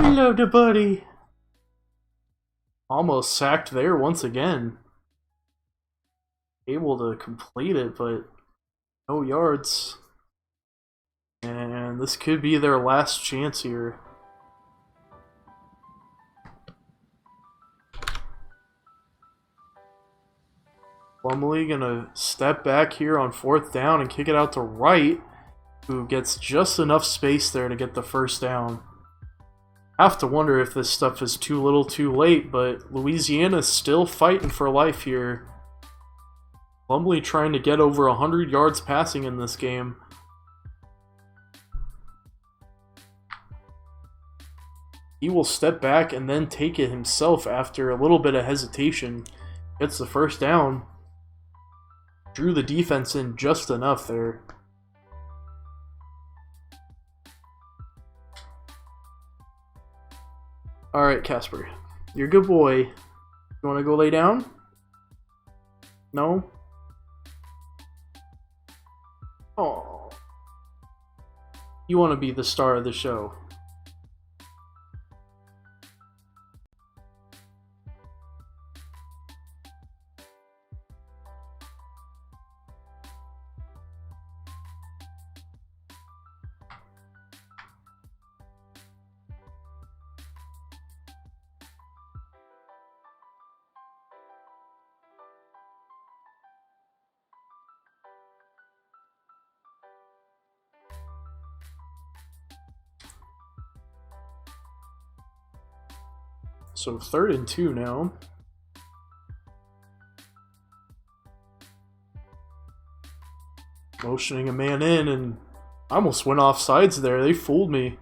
love the buddy. Almost sacked there once again. Able to complete it, but no yards. And this could be their last chance here. Plumlee gonna step back here on 4th down and kick it out to Wright, who gets just enough space there to get the first down. I have to wonder if this stuff is too little too late, but Louisiana's still fighting for life here. Plumlee trying to get over 100 yards passing in this game. He will step back and then take it himself after a little bit of hesitation. Gets the first down. Drew the defense in just enough there. Alright, Casper. You're a good boy. You want to go lay down? No? Oh. You want to be the star of the show. So 3rd and 2 now. motioning a man in, and I almost went off sides there. They fooled me.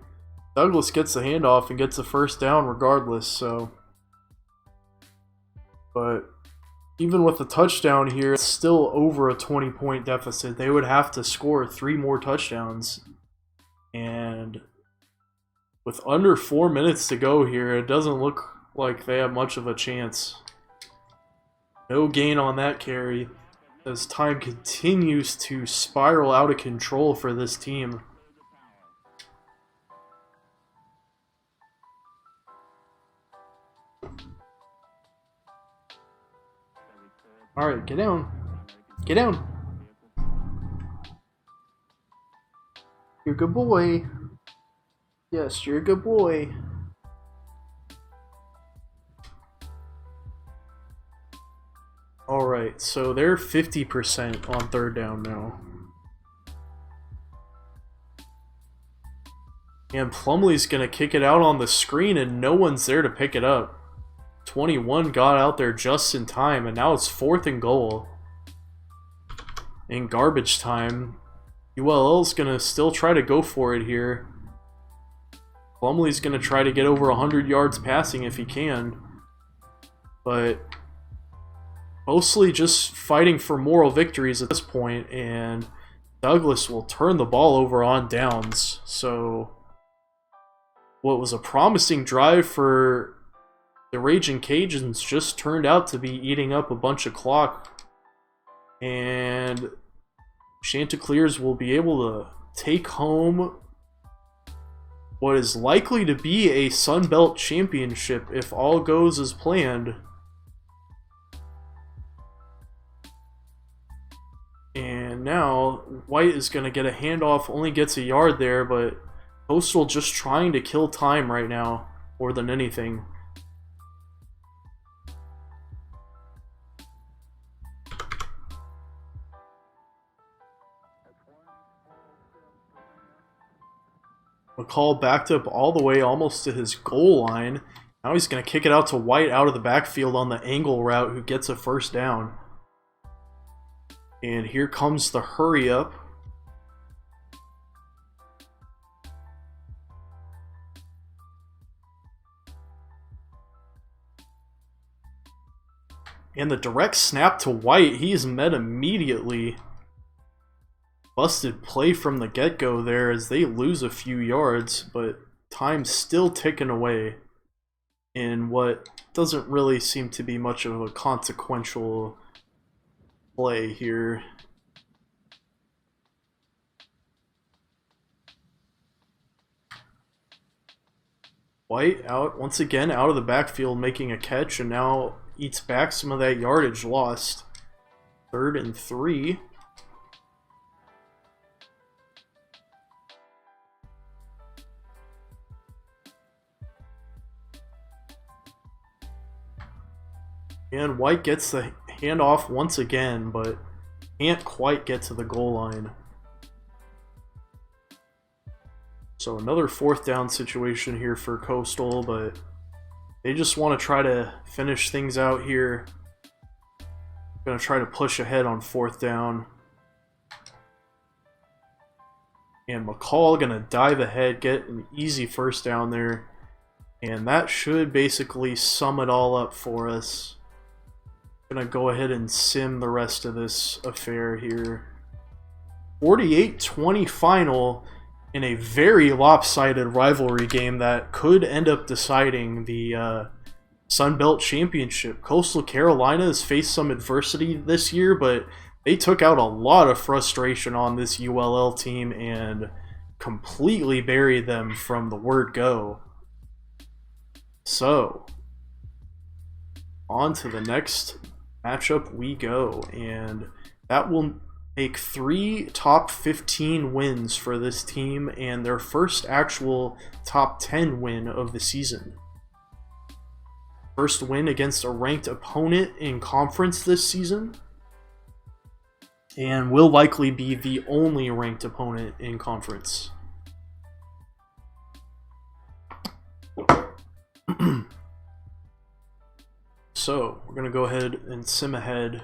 Douglas gets the handoff and gets the first down regardless, so. But even with the touchdown here, it's still over a 20-point deficit. They would have to score 3 more touchdowns. And with under 4 minutes to go here, it doesn't look like they have much of a chance. No gain on that carry as time continues to spiral out of control for this team. Alright, get down. Get down. You're a good boy. Yes, you're a good boy. Alright, so they're 50% on third down now. And Plumlee's going to kick it out on the screen and no one's there to pick it up. 21 got out there just in time, and now it's 4th and goal. In garbage time. ULL's going to still try to go for it here. Plumlee's going to try to get over 100 yards passing if he can. But mostly just fighting for moral victories at this point, and Douglas will turn the ball over on downs. So what was a promising drive for the Raging Cajuns just turned out to be eating up a bunch of clock, and Chanticleers will be able to take home what is likely to be a Sun Belt championship if all goes as planned. And now White is going to get a handoff, only gets a yard there, but Coastal just trying to kill time right now more than anything. McCall backed up all the way almost to his goal line. Now he's going to kick it out to White out of the backfield on the angle route, who gets a first down. And here comes the hurry up. And the direct snap to White, he is met immediately. Busted play from the get-go there as they lose a few yards, but time's still ticking away in what doesn't really seem to be much of a consequential play here. White out once again out of the backfield making a catch, and now eats back some of that yardage lost. 3rd and 3. And White gets the handoff once again, but can't quite get to the goal line. So another 4th down situation here for Coastal, but they just want to try to finish things out here. Going to try to push ahead on 4th down. And McCall going to dive ahead, get an easy first down there. And that should basically sum it all up for us. Gonna go ahead and sim the rest of this affair here. 48-20 final in a very lopsided rivalry game that could end up deciding the Sun Belt Championship. Coastal Carolina has faced some adversity this year, but they took out a lot of frustration on this ULL team and completely buried them from the word go. So, on to the next matchup we go, and that will make 3 top 15 wins for this team and their first actual top 10 win of the season. First win against a ranked opponent in conference this season, and will likely be the only ranked opponent in conference. So, we're going to go ahead and sim ahead.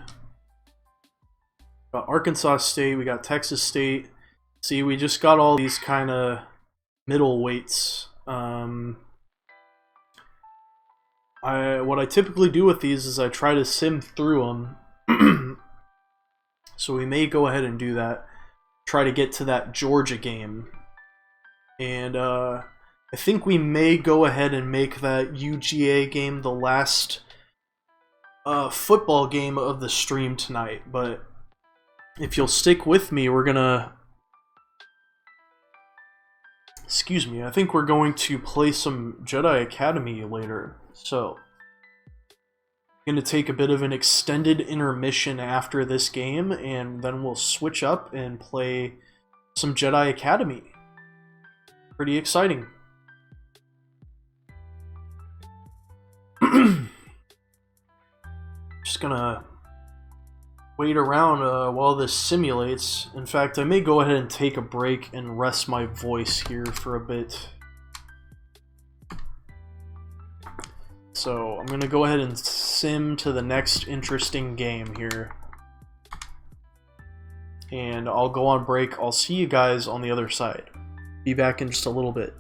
got Arkansas State, we got Texas State. See, we just got all these kind of middle weights. What I typically do with these is I try to sim through them. So we may go ahead and do that. Try to get to that Georgia game. And I think we may go ahead and make that UGA game the last football game of the stream tonight. But if you'll stick with me, we're gonna... Excuse me, I think we're going to play some Jedi Academy later. So, I'm going to take a bit of an extended intermission after this game, and then we'll switch up and play some Jedi Academy. Pretty exciting. Just gonna wait around while this simulates. In fact, I may go ahead and take a break and rest my voice here for a bit. So I'm gonna go ahead and sim to the next interesting game here. And I'll go on break. I'll see you guys on the other side. Be back in just a little bit.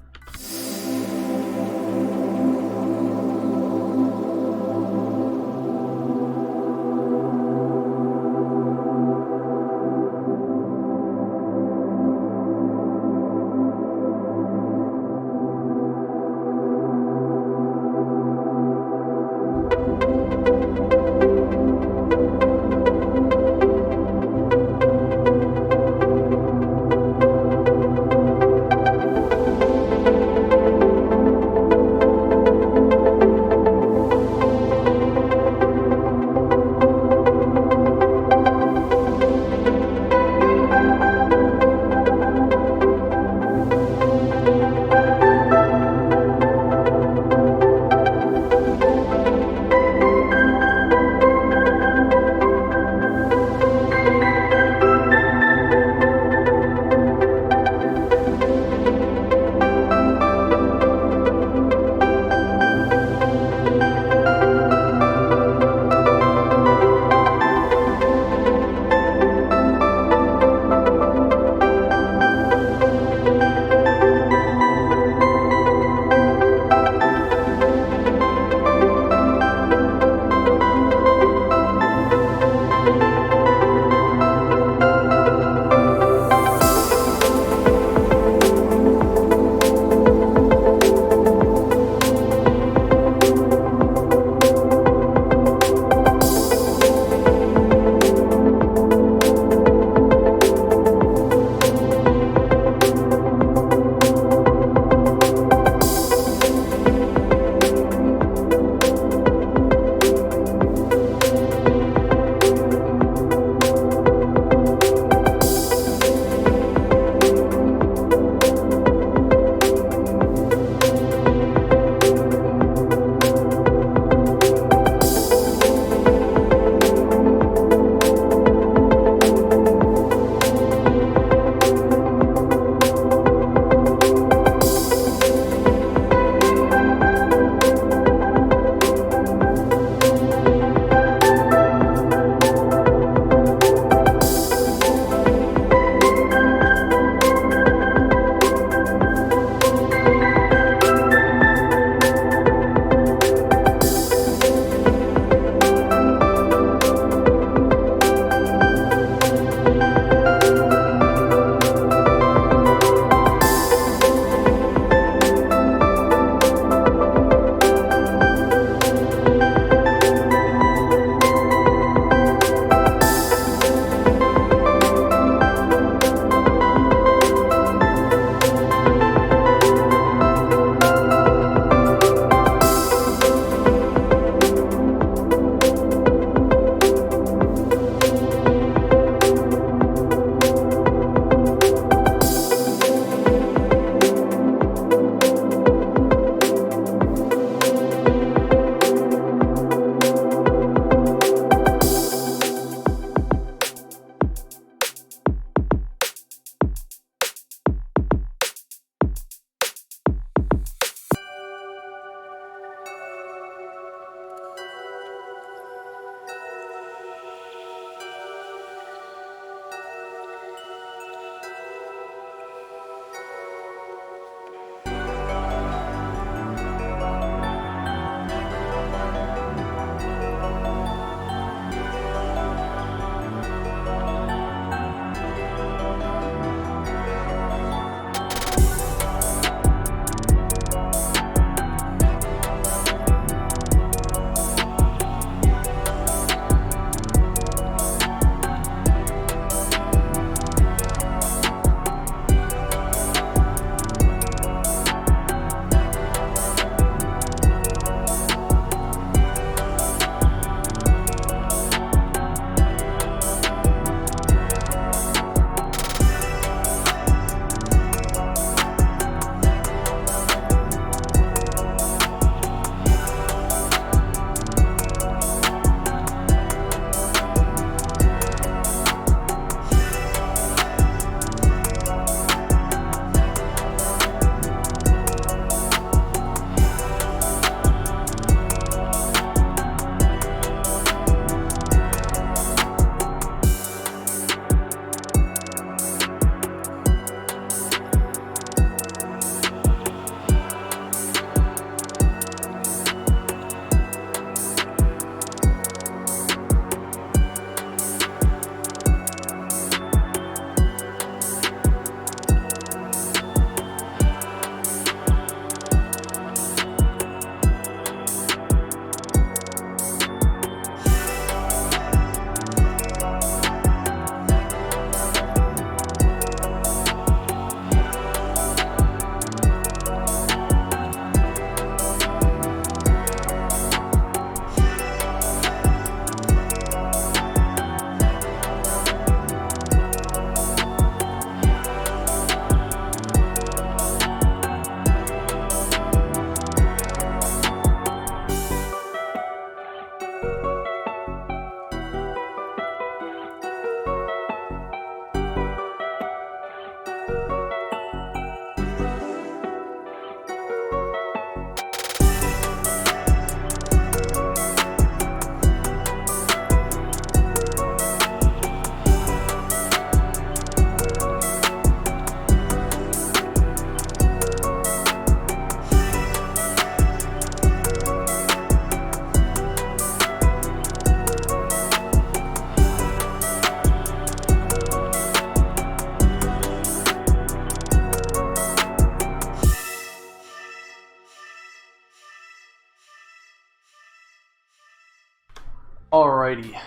Alrighty,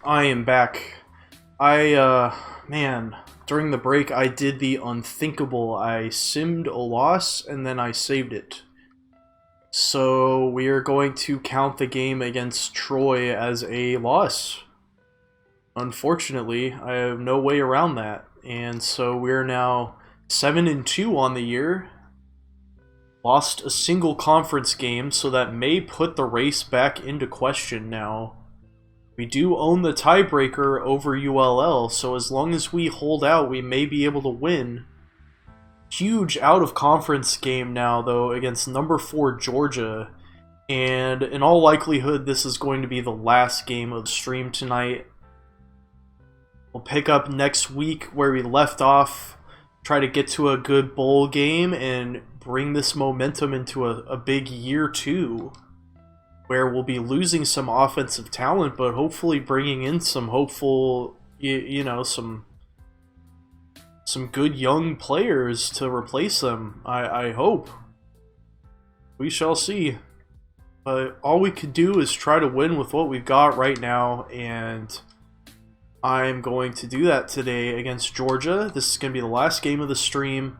I am back. Man, during the break I did the unthinkable. I simmed a loss and then I saved it. So we are going to count the game against Troy as a loss. Unfortunately, I have no way around that. And so we're now 7-2 on the year. Lost a single conference game, so that may put the race back into question now. We do own the tiebreaker over ULL, so as long as we hold out, we may be able to win. Huge out-of-conference game now, though, against number 4 Georgia. And in all likelihood, this is going to be the last game of the stream tonight. We'll pick up next week where we left off, try to get to a good bowl game, and bring this momentum into a big year 2, where we'll be losing some offensive talent, but hopefully bringing in some hopeful, some good young players to replace them. I hope. We shall see. But all we could do is try to win with what we've got right now, and I'm going to do that today against Georgia. This is going to be the last game of the stream.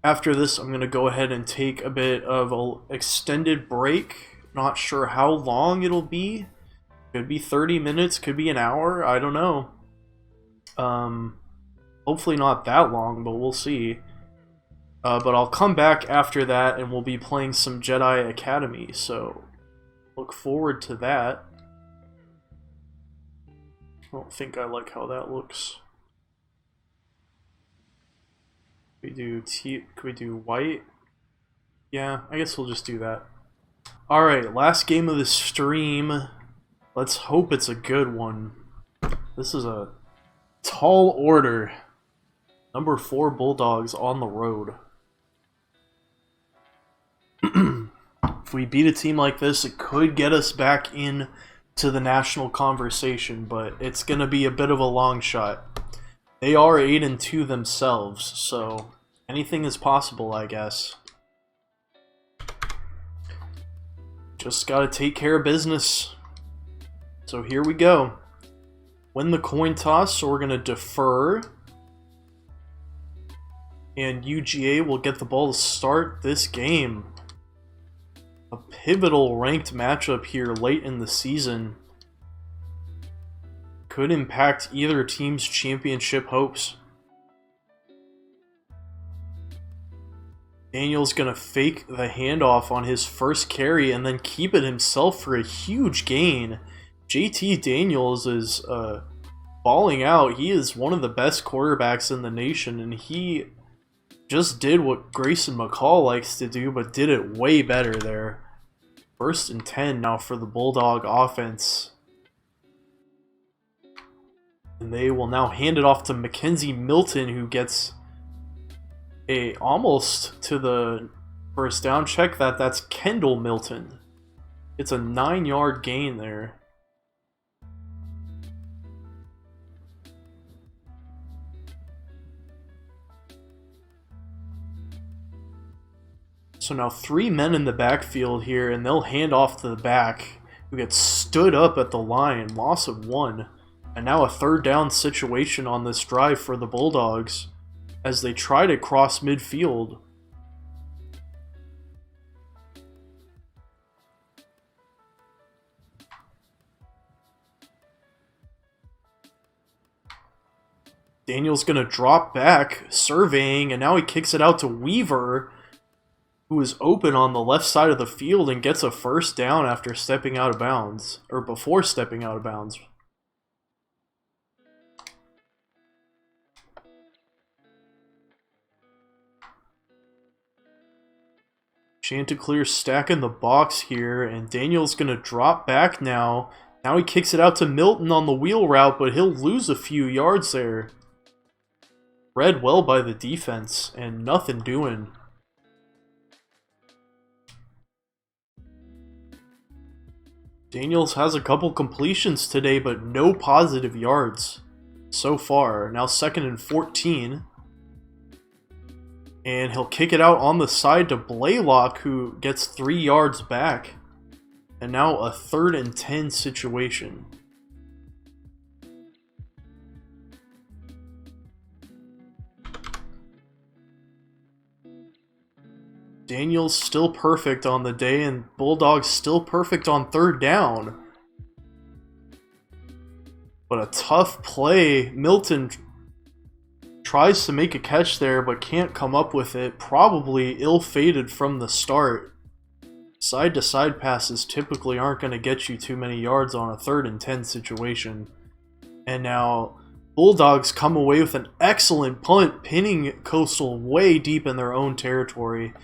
After this, I'm going to go ahead and take a bit of an extended break. Not sure how long it'll be. Could be 30 minutes, could be an hour, I don't know. Hopefully not that long, but we'll see. But I'll come back after that and we'll be playing some Jedi Academy, so look forward to that. I don't think I like how that looks. Could we do white? Yeah, I guess we'll just do that. Alright, last game of the stream. Let's hope it's a good one. This is a tall order. Number 4 Bulldogs on the road. If we beat a team like this, it could get us back in to the national conversation, but it's going to be a bit of a long shot. They are 8-2 themselves, so anything is possible, I guess. Just gotta take care of business. So here we go. Win the coin toss, so we're gonna defer. And UGA will get the ball to start this game. A pivotal ranked matchup here late in the season. Could impact either team's championship hopes. Daniel's gonna fake the handoff on his first carry and then keep it himself for a huge gain. JT Daniels is balling out. He is one of the best quarterbacks in the nation, and he just did what Grayson McCall likes to do, but did it way better there. 1st and 10 now for the Bulldog offense. And they will now hand it off to Mackenzie Milton, who gets almost to the first down. Check that. That's Kendall Milton. It's a 9-yard gain there. So now 3 men in the backfield here, and they'll hand off to the back, who gets stood up at the line. Loss of 1. And now a 3rd down situation on this drive for the Bulldogs as they try to cross midfield. Daniel's going to drop back, surveying, and now he kicks it out to Weaver, who is open on the left side of the field and gets a 1st down after stepping out of bounds, or before stepping out of bounds. Chanticleer stacking the box here, and Daniel's going to drop back now. Now he kicks it out to Milton on the wheel route, but he'll lose a few yards there. Read well by the defense, and nothing doing. Daniels has a couple completions today, but no positive yards so far. Now 2nd and 14. And he'll kick it out on the side to Blaylock, who gets 3 yards back. And now a 3rd and 10 situation. Daniel's still perfect on the day, and Bulldog's still perfect on third down. But a tough play. Milton tries to make a catch there, but can't come up with it. Probably ill-fated from the start. Side-to-side passes typically aren't going to get you too many yards on a 3rd and 10 situation. And now Bulldogs come away with an excellent punt, pinning Coastal way deep in their own territory.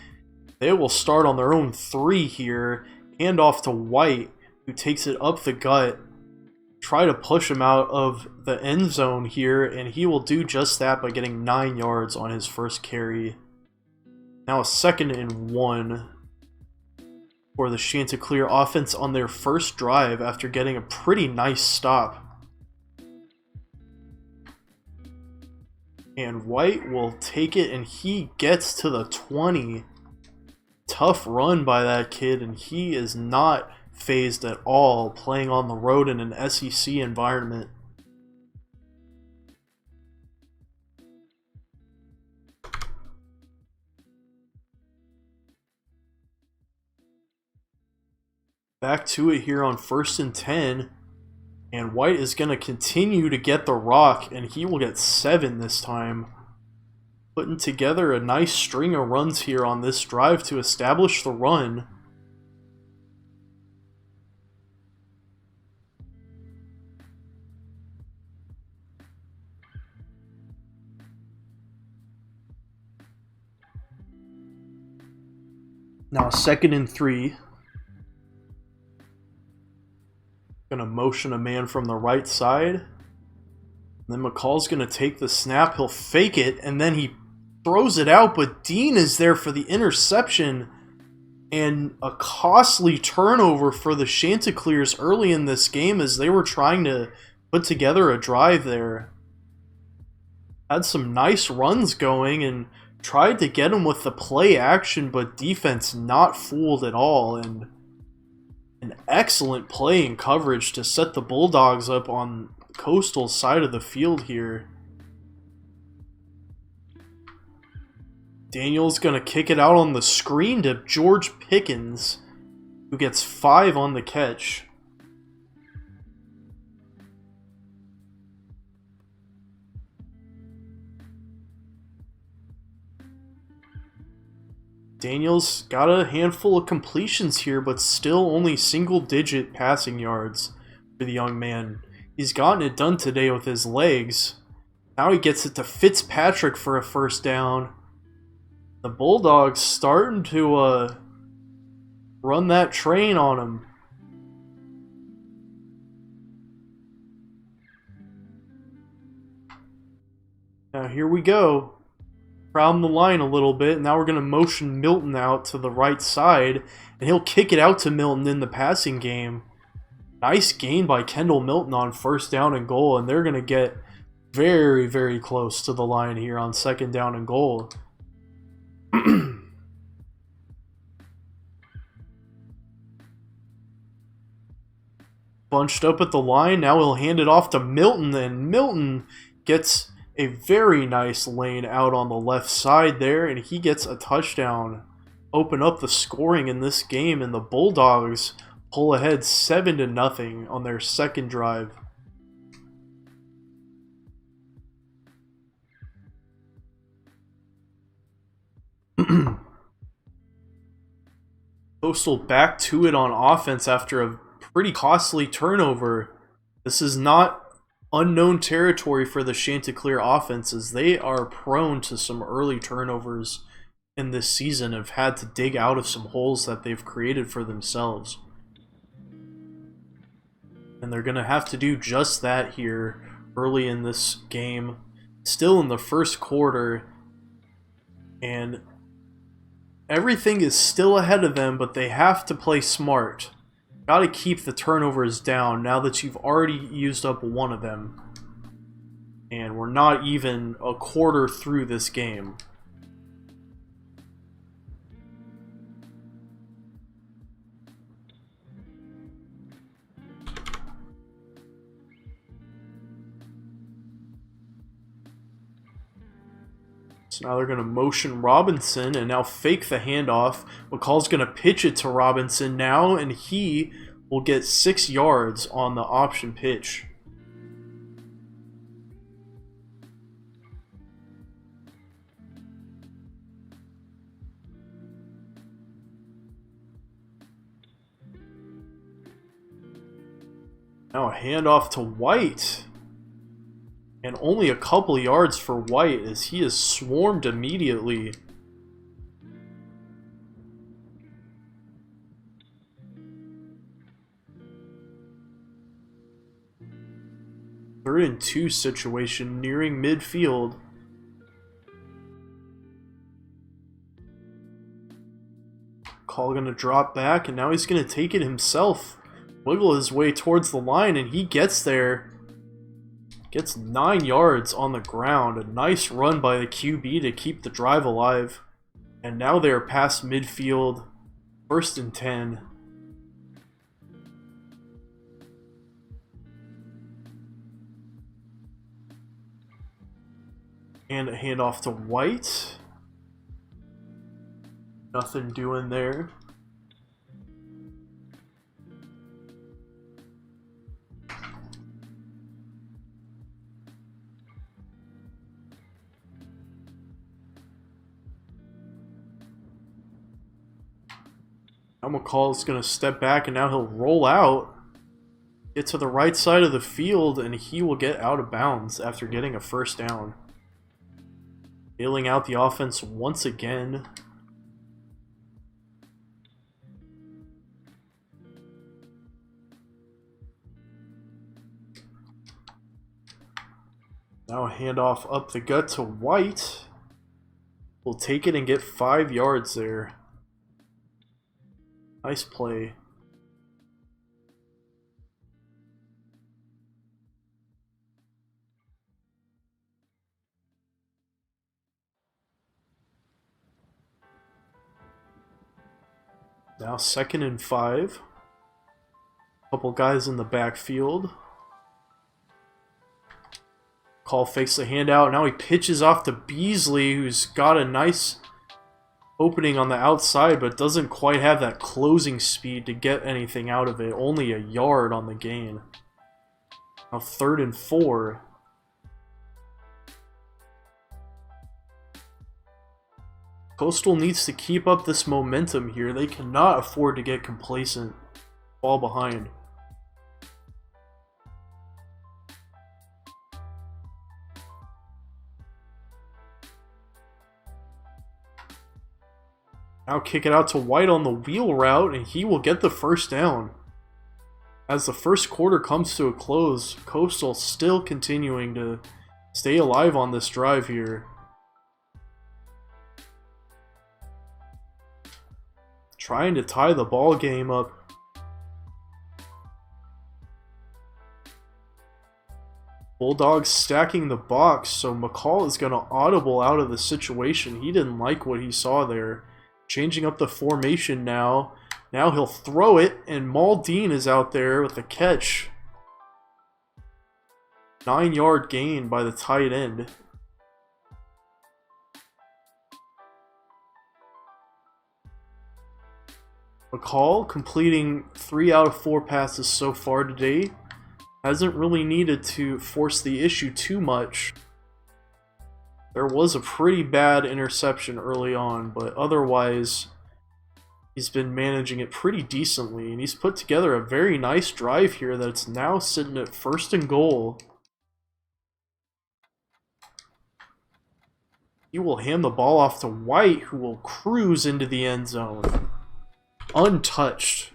They will start on their own 3 here, hand off to White, who takes it up the gut. Try to push him out of the end zone here, and he will do just that by getting 9 yards on his first carry. Now a 2nd and 1 for the Chanticleer offense on their first drive after getting a pretty nice stop. And White will take it, and he gets to the 20. Tough run by that kid, and he is not phased at all playing on the road in an SEC environment. Back to it here on 1st and 10, and White is going to continue to get the rock, and he will get 7 this time. Putting together a nice string of runs here on this drive to establish the run. Now 2nd and 3. Gonna motion a man from the right side. Then McCall's gonna take the snap. He'll fake it, and then he throws it out, but Dean is there for the interception. And a costly turnover for the Chanticleers early in this game as they were trying to put together a drive there. Had some nice runs going and tried to get him with the play action, but defense not fooled at all. And an excellent play and coverage to set the Bulldogs up on Coastal's side of the field here. Daniel's going to kick it out on the screen to George Pickens, who gets 5 on the catch. Daniel's got a handful of completions here, but still only single-digit passing yards for the young man. He's gotten it done today with his legs. Now he gets it to Fitzpatrick for a 1st down. The Bulldogs starting to run that train on him. Now here we go. Crowd the line a little bit. Now we're going to motion Milton out to the right side, and he'll kick it out to Milton in the passing game. Nice gain by Kendall Milton on 1st down and goal, and they're going to get very, very close to the line here on 2nd down and goal. Bunched up at the line. Now he'll hand it off to Milton, and Milton gets a very nice lane out on the left side there, and he gets a touchdown. Open up the scoring in this game, and the Bulldogs pull ahead 7-0 on their 2nd drive. Coastal back to it on offense after a pretty costly turnover. This is not unknown territory for the Chanticleer offenses. They are prone to some early turnovers in this season, have had to dig out of some holes that they've created for themselves. And they're going to have to do just that here early in this game. Still in the 1st quarter, and everything is still ahead of them, but they have to play smart. Got to keep the turnovers down now that you've already used up one of them. And we're not even a quarter through this game. So now they're going to motion Robinson and now fake the handoff. McCall's going to pitch it to Robinson now, and he will get 6 yards on the option pitch. Now a handoff to White. And only a couple yards for White as he is swarmed immediately. Third and 2 situation nearing midfield. Call gonna drop back, and now he's gonna take it himself. Wiggle his way towards the line, and he gets there. Gets 9 yards on the ground. A nice run by the QB to keep the drive alive. And now they're past midfield. 1st and 10. And a handoff to White. Nothing doing there. Now McCall is going to step back, and now he'll roll out, get to the right side of the field, and he will get out of bounds after getting a 1st down. Bailing out the offense once again. Now a handoff up the gut to White. We'll take it and get 5 yards there. Nice play. Now 2nd and 5. Couple guys in the backfield. Call fakes the handout. Now he pitches off to Beasley, who's got a nice opening on the outside, but doesn't quite have that closing speed to get anything out of it. Only a yard on the gain. Now 3rd and 4. Coastal needs to keep up this momentum here. They cannot afford to get complacent. Fall behind. Now kick it out to White on the wheel route, and he will get the 1st down. As the 1st quarter comes to a close, Coastal still continuing to stay alive on this drive here. Trying to tie the ball game up. Bulldogs stacking the box, so McCall is going to audible out of the situation. He didn't like what he saw there. Changing up the formation now. Now he'll throw it, and Maldine is out there with the catch. 9-yard gain by the tight end. McCall completing 3 out of 4 passes so far today. Hasn't really needed to force the issue too much. There was a pretty bad interception early on, but otherwise he's been managing it pretty decently, and he's put together a very nice drive here that's now sitting at 1st and goal. He will hand the ball off to White, who will cruise into the end zone. Untouched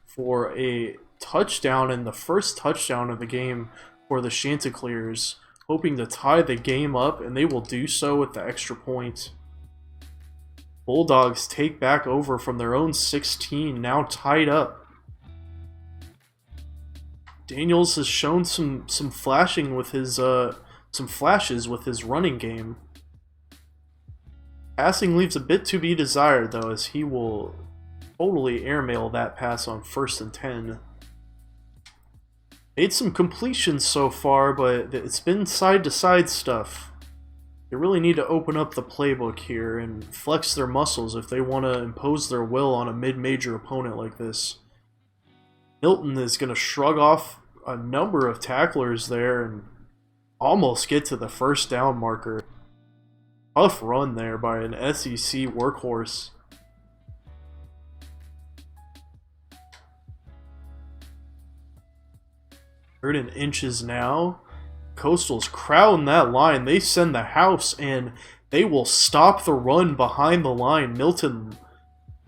for a touchdown, and the 1st touchdown of the game for the Chanticleers. Hoping to tie the game up, and they will do so with the extra point. Bulldogs take back over from their own 16, now tied up. Daniels has shown some flashing with his some flashes with his running game. Passing leaves a bit to be desired though, as he will totally airmail that pass on 1st and 10. Made some completions so far, but it's been side-to-side stuff. They really need to open up the playbook here and flex their muscles if they want to impose their will on a mid-major opponent like this. Milton is going to shrug off a number of tacklers there and almost get to the first down marker. Tough run there by an SEC workhorse. 3rd and inches now. Coastal's crowding that line. They send the house and they will stop the run behind the line. Milton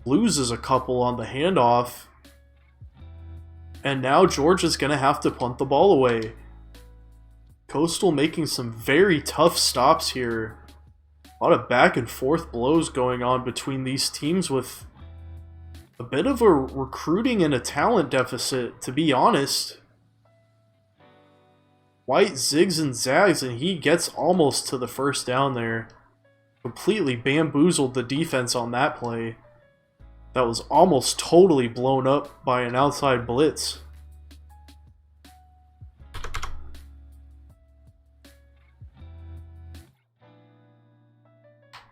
loses a couple on the handoff. And now Georgia's going to have to punt the ball away. Coastal making some very tough stops here. A lot of back and forth blows going on between these teams with a bit of a recruiting and a talent deficit, to be honest. White zigs and zags, and he gets almost to the first down there. Completely bamboozled the defense on that play. That was almost totally blown up by an outside blitz.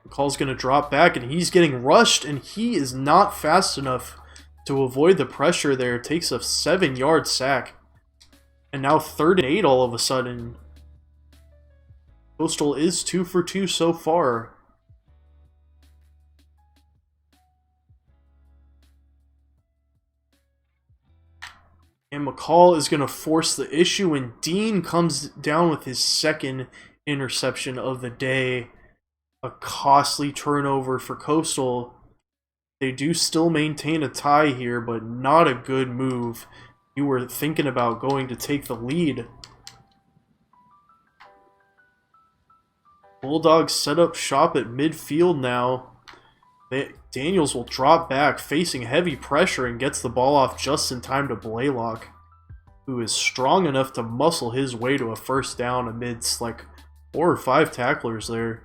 McCall's going to drop back, and he's getting rushed, and he is not fast enough to avoid the pressure there. Takes a 7-yard sack. And now 3rd and 8 all of a sudden. Coastal is 2 for 2 so far. And McCall is going to force the issue, and Dean comes down with his 2nd interception of the day. A costly turnover for Coastal. They do still maintain a tie here, but not a good move. You were thinking about going to take the lead. Bulldogs set up shop at midfield now. Daniels will drop back, facing heavy pressure, and gets the ball off just in time to Blaylock, who is strong enough to muscle his way to a first down amidst like 4 or 5 tacklers there.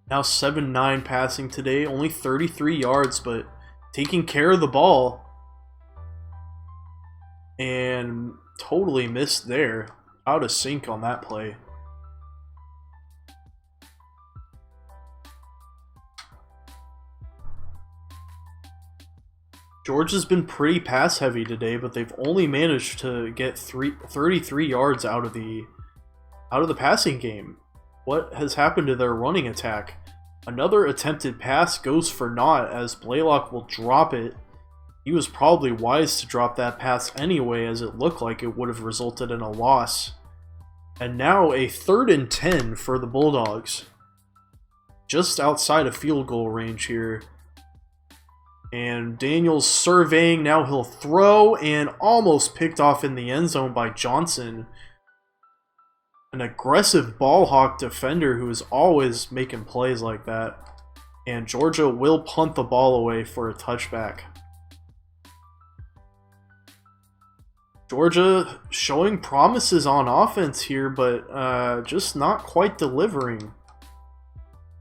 Now 7-9 passing today, only 33 yards, but taking care of the ball. And totally missed there. Out of sync on that play. Georgia's been pretty pass heavy today, but they've only managed to get 33 yards out of the passing game. What has happened to their running attack? Another attempted pass goes for naught as Blaylock will drop it. He was probably wise to drop that pass anyway, as it looked like it would have resulted in a loss. And now a 3rd and 10 for the Bulldogs. Just outside of field goal range here. And Daniels surveying, now he'll throw, and almost picked off in the end zone by Johnson. An aggressive ball hawk defender who is always making plays like that. And Georgia will punt the ball away for a touchback. Georgia showing promises on offense here, but just not quite delivering.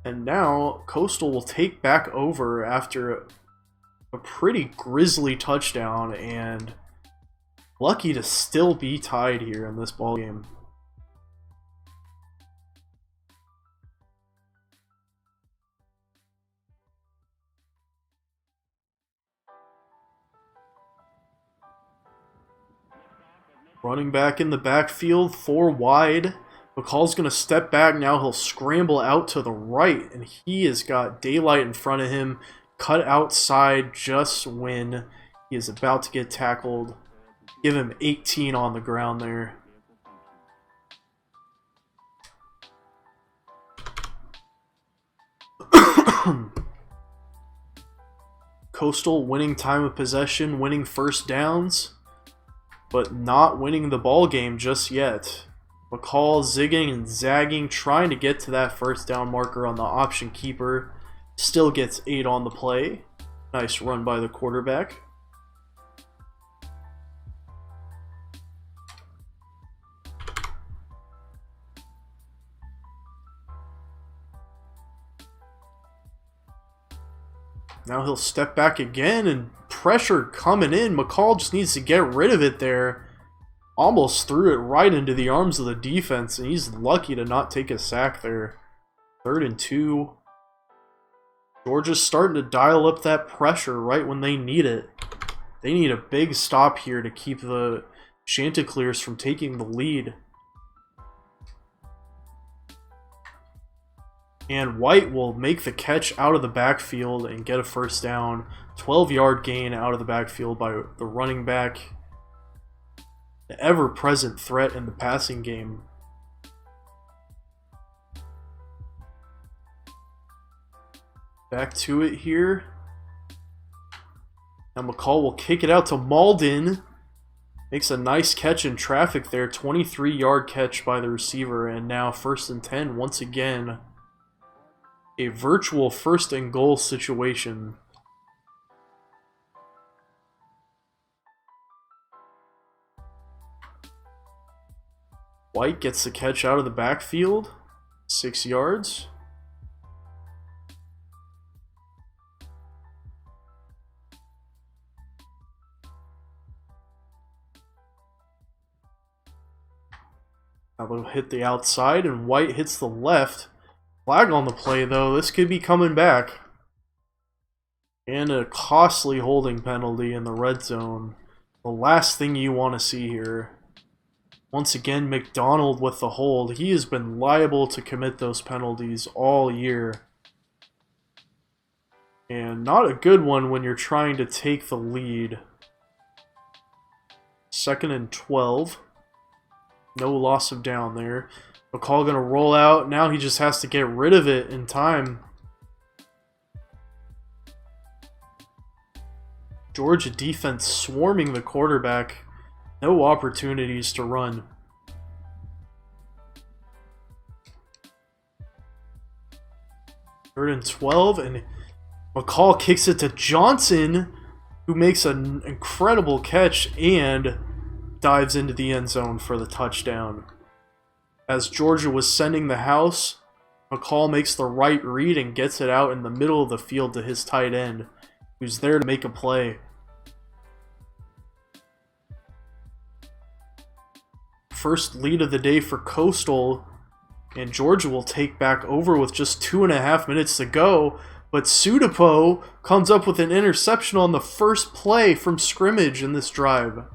And now Coastal will take back over after a pretty grisly touchdown, and lucky to still be tied here in this ball game. Running back in the backfield, 4 wide. McCall's going to step back. Now he'll scramble out to the right, and he has got daylight in front of him. Cut outside just when he is about to get tackled. Give him 18 on the ground there. Coastal winning time of possession, winning first downs, but not winning the ball game just yet. McCall zigging and zagging, trying to get to that first down marker on the option keeper. Still gets 8 on the play. Nice run by the quarterback. Now he'll step back again and pressure coming in. McCall just needs to get rid of it there. Almost threw it right into the arms of the defense, and he's lucky to not take a sack there. 3rd and 2. Georgia's starting to dial up that pressure right when they need it. They need a big stop here to keep the Chanticleers from taking the lead. And White will make the catch out of the backfield and get a first down. 12-yard gain out of the backfield by the running back. The ever-present threat in the passing game. Back to it here. Now McCall will kick it out to Malden. Makes a nice catch in traffic there. 23-yard catch by the receiver. And now 1st and 10 once again. A virtual 1st and goal situation. White gets the catch out of the backfield. 6 yards. Now they'll hit the outside, and White hits the left. Flag on the play, though. This could be coming back. And a costly holding penalty in the red zone. The last thing you want to see here. Once again, McDonald with the hold. He has been liable to commit those penalties all year. And not a good one when you're trying to take the lead. 2nd and 12. No loss of down there. McCall gonna roll out. Now he just has to get rid of it in time. Georgia defense swarming the quarterback. No opportunities to run. 3rd and 12, and McCall kicks it to Johnson, who makes an incredible catch and dives into the end zone for the touchdown. As Georgia was sending the house, McCall makes the right read and gets it out in the middle of the field to his tight end, who's there to make a play. First lead of the day for Coastal, and Georgia will take back over with just 2.5 minutes to go, but Sudapo comes up with an interception on the first play from scrimmage in this drive.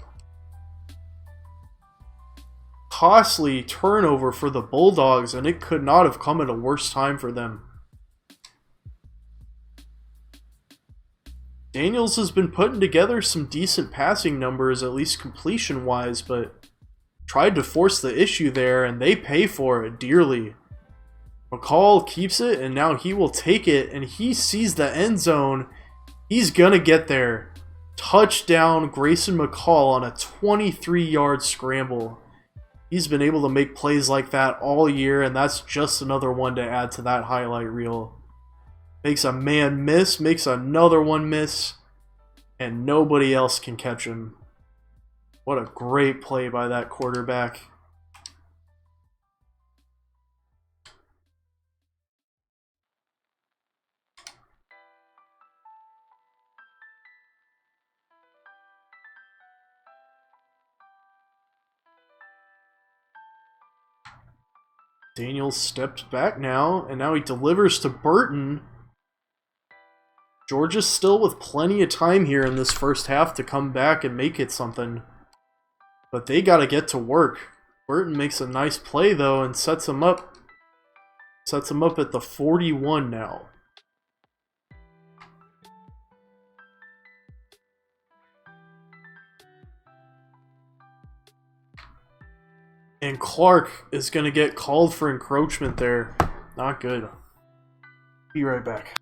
Costly turnover for the Bulldogs, and it could not have come at a worse time for them. Daniels has been putting together some decent passing numbers, at least completion-wise, but tried to force the issue there, and they pay for it dearly. McCall keeps it, and now he will take it, and he sees the end zone. He's gonna get there. Touchdown, Grayson McCall on a 23-yard scramble. He's been able to make plays like that all year, and that's just another one to add to that highlight reel. Makes a man miss, makes another one miss, and nobody else can catch him. What a great play by that quarterback. Daniels stepped back now, and now he delivers to Burton. Georgia's still with plenty of time here in this first half to come back and make it something. But they got to get to work. Burton makes a nice play, though, and sets him up. Sets him up at the 41 now. And Clark is going to get called for encroachment there. Not good. Be right back.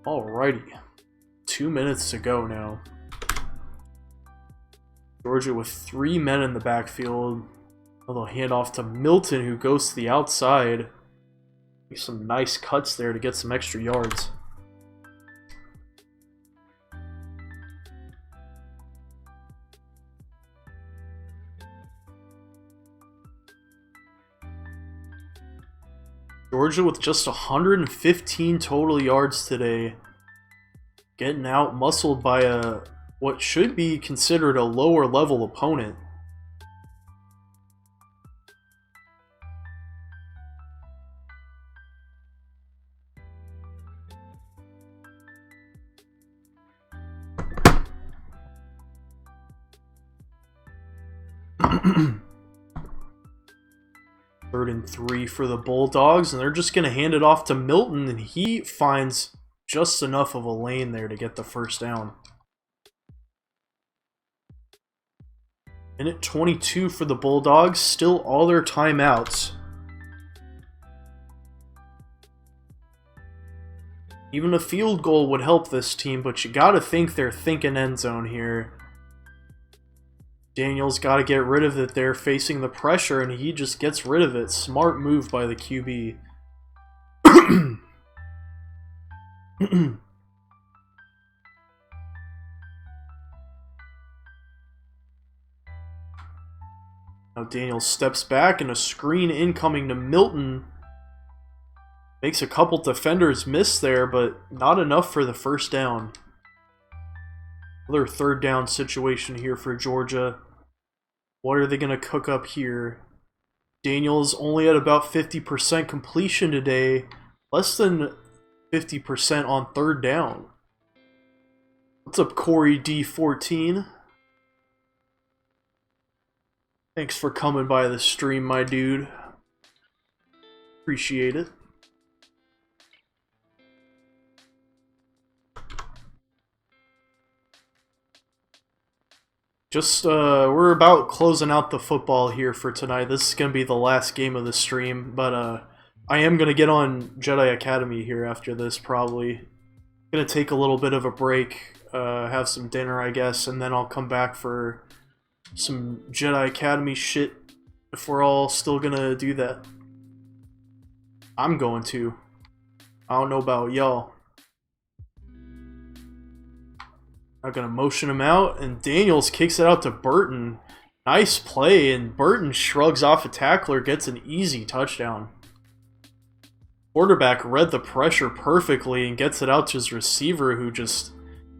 Alrighty. 2 minutes to go now. Georgia with 3 men in the backfield. They'll hand off to Milton, who goes to the outside. Some nice cuts there to get some extra yards. Georgia with just 115 total yards today. Getting out muscled by what should be considered a lower level opponent. Third and 3 for the Bulldogs, and they're just going to hand it off to Milton, and he finds just enough of a lane there to get the first down. Minute 22 for the Bulldogs, still all their timeouts. Even a field goal would help this team, but you gotta think they're thinking end zone here. Daniel's got to get rid of it there, facing the pressure, and he just gets rid of it. Smart move by the QB. Now Daniel steps back, and a screen incoming to Milton. Makes a couple defenders miss there, but not enough for the first down. Another third down situation here for Georgia. What are they going to cook up here? Daniel's only at about 50% completion today. Less than 50% on third down. What's up, Corey D14? Thanks for coming by the stream, my dude. Appreciate it. Just, we're about closing out the football here for tonight. This is going to be the last game of the stream, but I am going to get on Jedi Academy here after this, probably. Going to take a little bit of a break, have some dinner, I guess, and then I'll come back for some Jedi Academy shit if we're all still going to do that. I'm going to. I don't know about y'all. I'm going to motion him out, and Daniels kicks it out to Burton. Nice play, and Burton shrugs off a tackler, gets an easy touchdown. Quarterback read the pressure perfectly and gets it out to his receiver, who just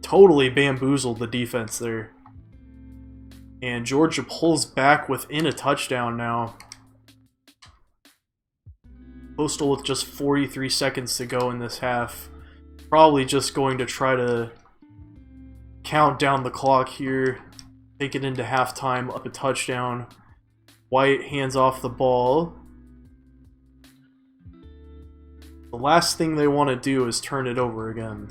totally bamboozled the defense there. And Georgia pulls back within a touchdown now. Coastal with just 43 seconds to go in this half. Probably just going to try to count down the clock here, take it into halftime, up a touchdown. White hands off the ball. The last thing they want to do is turn it over again.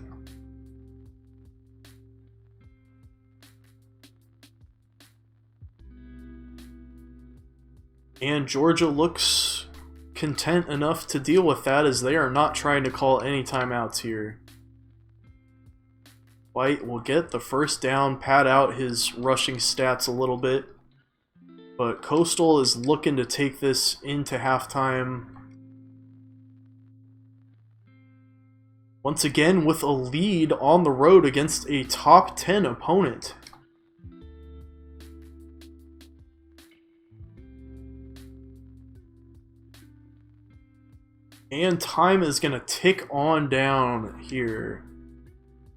And Georgia looks content enough to deal with that, as they are not trying to call any timeouts here. White will get the first down, pad out his rushing stats a little bit. But Coastal is looking to take this into halftime. Once again with a lead on the road against a top 10 opponent. And time is going to tick on down here.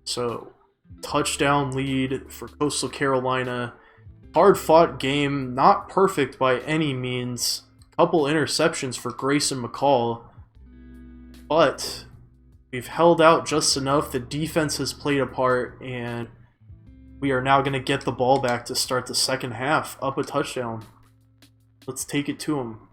So, touchdown lead for Coastal Carolina. Hard-fought game, not perfect by any means. Couple interceptions for Grayson McCall. But we've held out just enough. The defense has played a part, and we are now going to get the ball back to start the second half. Up a touchdown. Let's take it to him.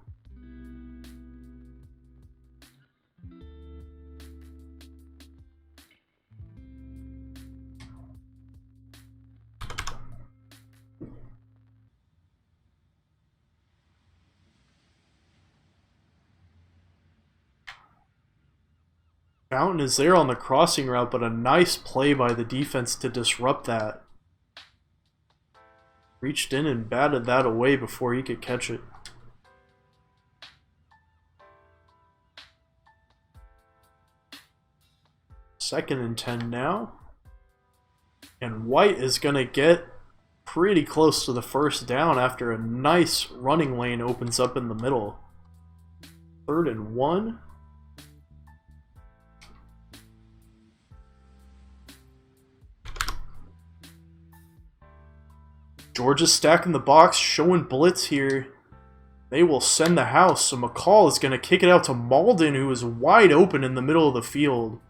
Fountain is there on the crossing route, but a nice play by the defense to disrupt that. Reached in and batted that away before he could catch it. Second and 10 now. And White is going to get pretty close to the first down after a nice running lane opens up in the middle. 3rd and 1. Georgia's stacking the box, showing blitz here. They will send the house, so McCall is going to kick it out to Malden, who is wide open in the middle of the field.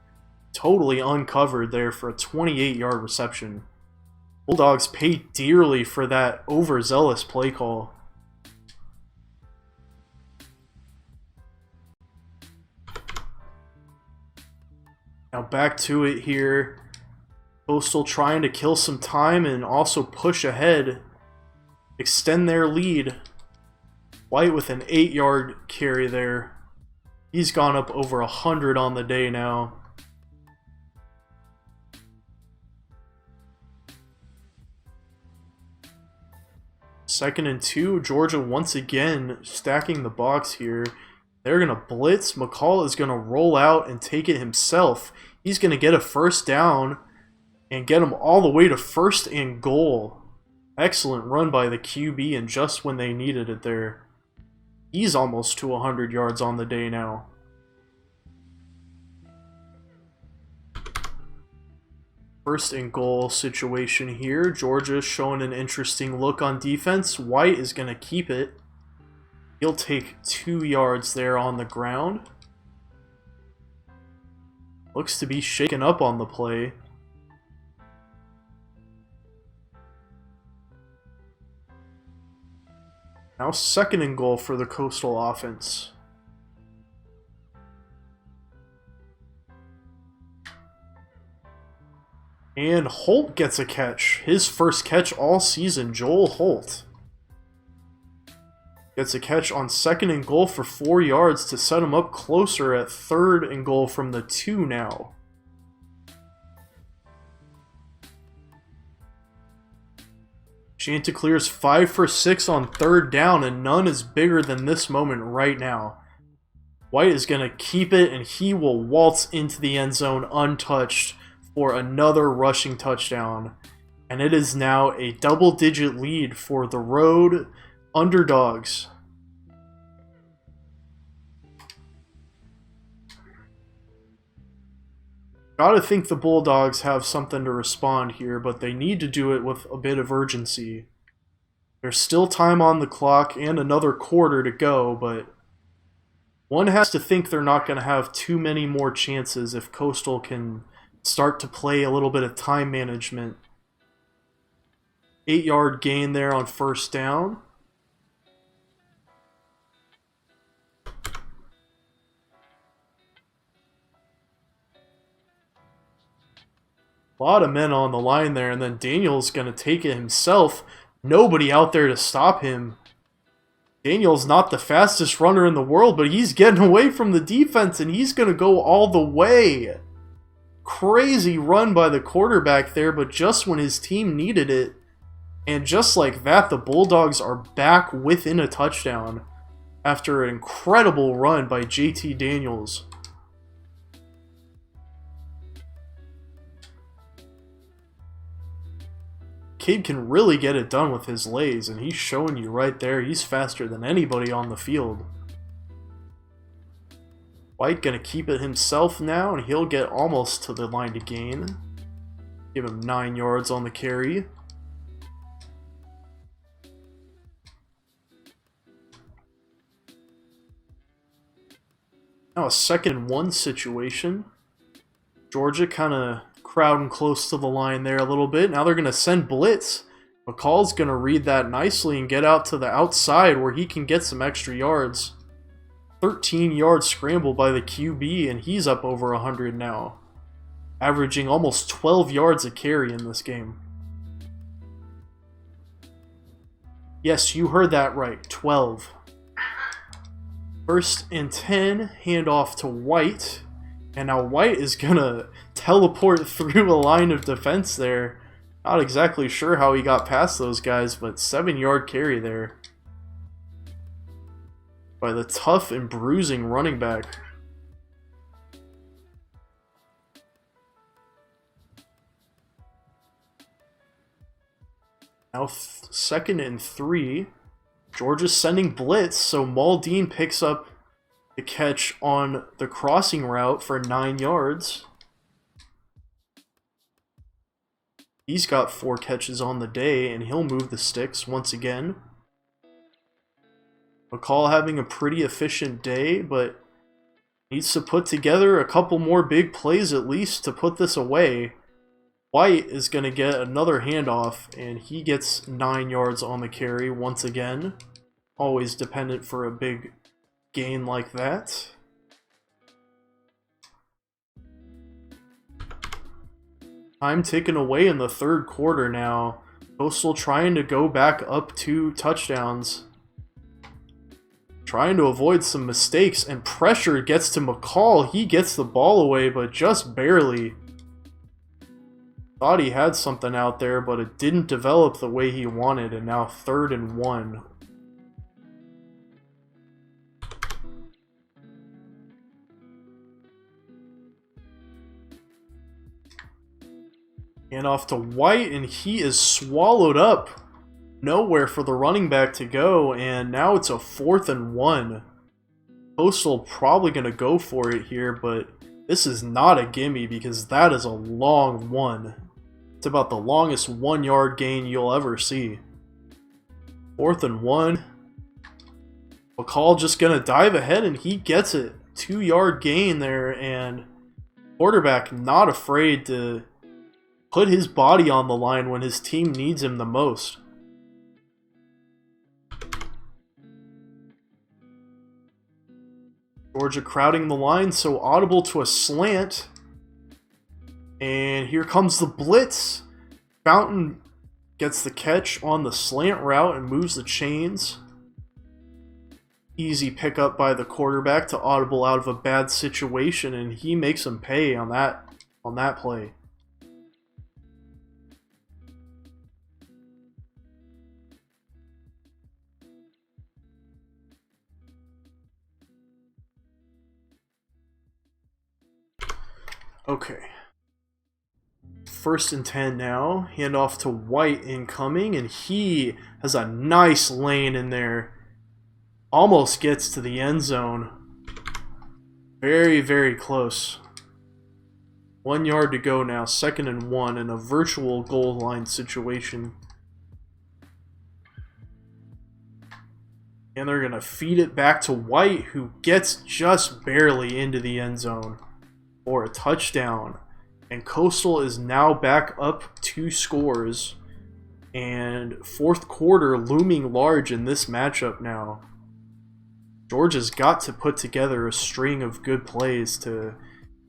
Totally uncovered there for a 28-yard reception. Bulldogs paid dearly for that overzealous play call. Now back to it here. Coastal trying to kill some time and also push ahead, extend their lead. White with an 8-yard carry there. He's gone up over 100 on the day now. Second and 2, Georgia once again stacking the box here. They're going to blitz. McCall is going to roll out and take it himself. He's going to get a first down and get him all the way to 1st and goal. Excellent run by the QB, and just when they needed it there. He's almost to 100 yards on the day now. First and goal situation here. Georgia showing an interesting look on defense. White is going to keep it. He'll take 2 yards there on the ground. Looks to be shaken up on the play. Now 2nd and goal for the Coastal offense. And Holt gets a catch. His first catch all season, Joel Holt. Gets a catch on 2nd and goal for 4 yards to set him up closer at 3rd and goal from the 2 now. Chanticleer's 5 for 6 on 3rd down, and none is bigger than this moment right now. White is going to keep it, and he will waltz into the end zone untouched for another rushing touchdown. And it is now a double-digit lead for the road underdogs. Gotta think the Bulldogs have something to respond here, but they need to do it with a bit of urgency. There's still time on the clock and another quarter to go, but one has to think they're not going to have too many more chances if Coastal can start to play a little bit of time management. 8-yard gain there on 1st down. A lot of men on the line there, and then Daniel's going to take it himself. Nobody out there to stop him. Daniel's not the fastest runner in the world, but he's getting away from the defense, and he's going to go all the way. Crazy run by the quarterback there, but just when his team needed it. And just like that, the Bulldogs are back within a touchdown after an incredible run by JT Daniels. Kid can really get it done with his lays, and he's showing you right there he's faster than anybody on the field. White gonna keep it himself now, and he'll get almost to the line to gain. Give him 9 yards on the carry. Now a 2nd and 1 situation. Georgia kind of crowding close to the line there a little bit. Now they're going to send blitz. McCall's going to read that nicely and get out to the outside where he can get some extra yards. 13-yard scramble by the QB, and he's up over 100 now. Averaging almost 12 yards a carry in this game. Yes, you heard that right. 12. 1st and 10, handoff to White. And now White is gonna teleport through a line of defense there. Not exactly sure how he got past those guys, but 7-yard carry there by the tough and bruising running back. Now 2nd and 3. Georgia's sending blitz, so Maldine picks up the catch on the crossing route for 9 yards. He's got 4 catches on the day, and he'll move the sticks once again. McCall having a pretty efficient day, but needs to put together a couple more big plays at least to put this away. White is going to get another handoff, and he gets 9 yards on the carry once again. Always dependent for a big gain like that. Time ticking away in the 3rd quarter now. Coastal trying to go back up 2 touchdowns. Trying to avoid some mistakes, and pressure gets to McCall. He gets the ball away, but just barely. Thought he had something out there, but it didn't develop the way he wanted, and now 3rd and 1. And off to White, and he is swallowed up. Nowhere for the running back to go, and now it's a 4th and 1. Coastal probably going to go for it here, but this is not a gimme because that is a long one. It's about the longest 1-yard gain you'll ever see. 4th and 1. McCall just going to dive ahead, and he gets it. 2-yard gain there, and quarterback not afraid to put his body on the line when his team needs him the most. Georgia crowding the line, so audible to a slant. And here comes the blitz. Fountain gets the catch on the slant route and moves the chains. Easy pickup by the quarterback to audible out of a bad situation, and he makes him pay on that play. Okay. 1st and 10 now. Handoff to White incoming, and he has a nice lane in there. Almost gets to the end zone. Very, very close. 1 yard to go now. 2nd and 1 in a virtual goal line situation. And they're going to feed it back to White, who gets just barely into the end zone for a touchdown. And Coastal is now back up 2 scores. And 4th quarter looming large in this matchup now. Georgia's got to put together a string of good plays to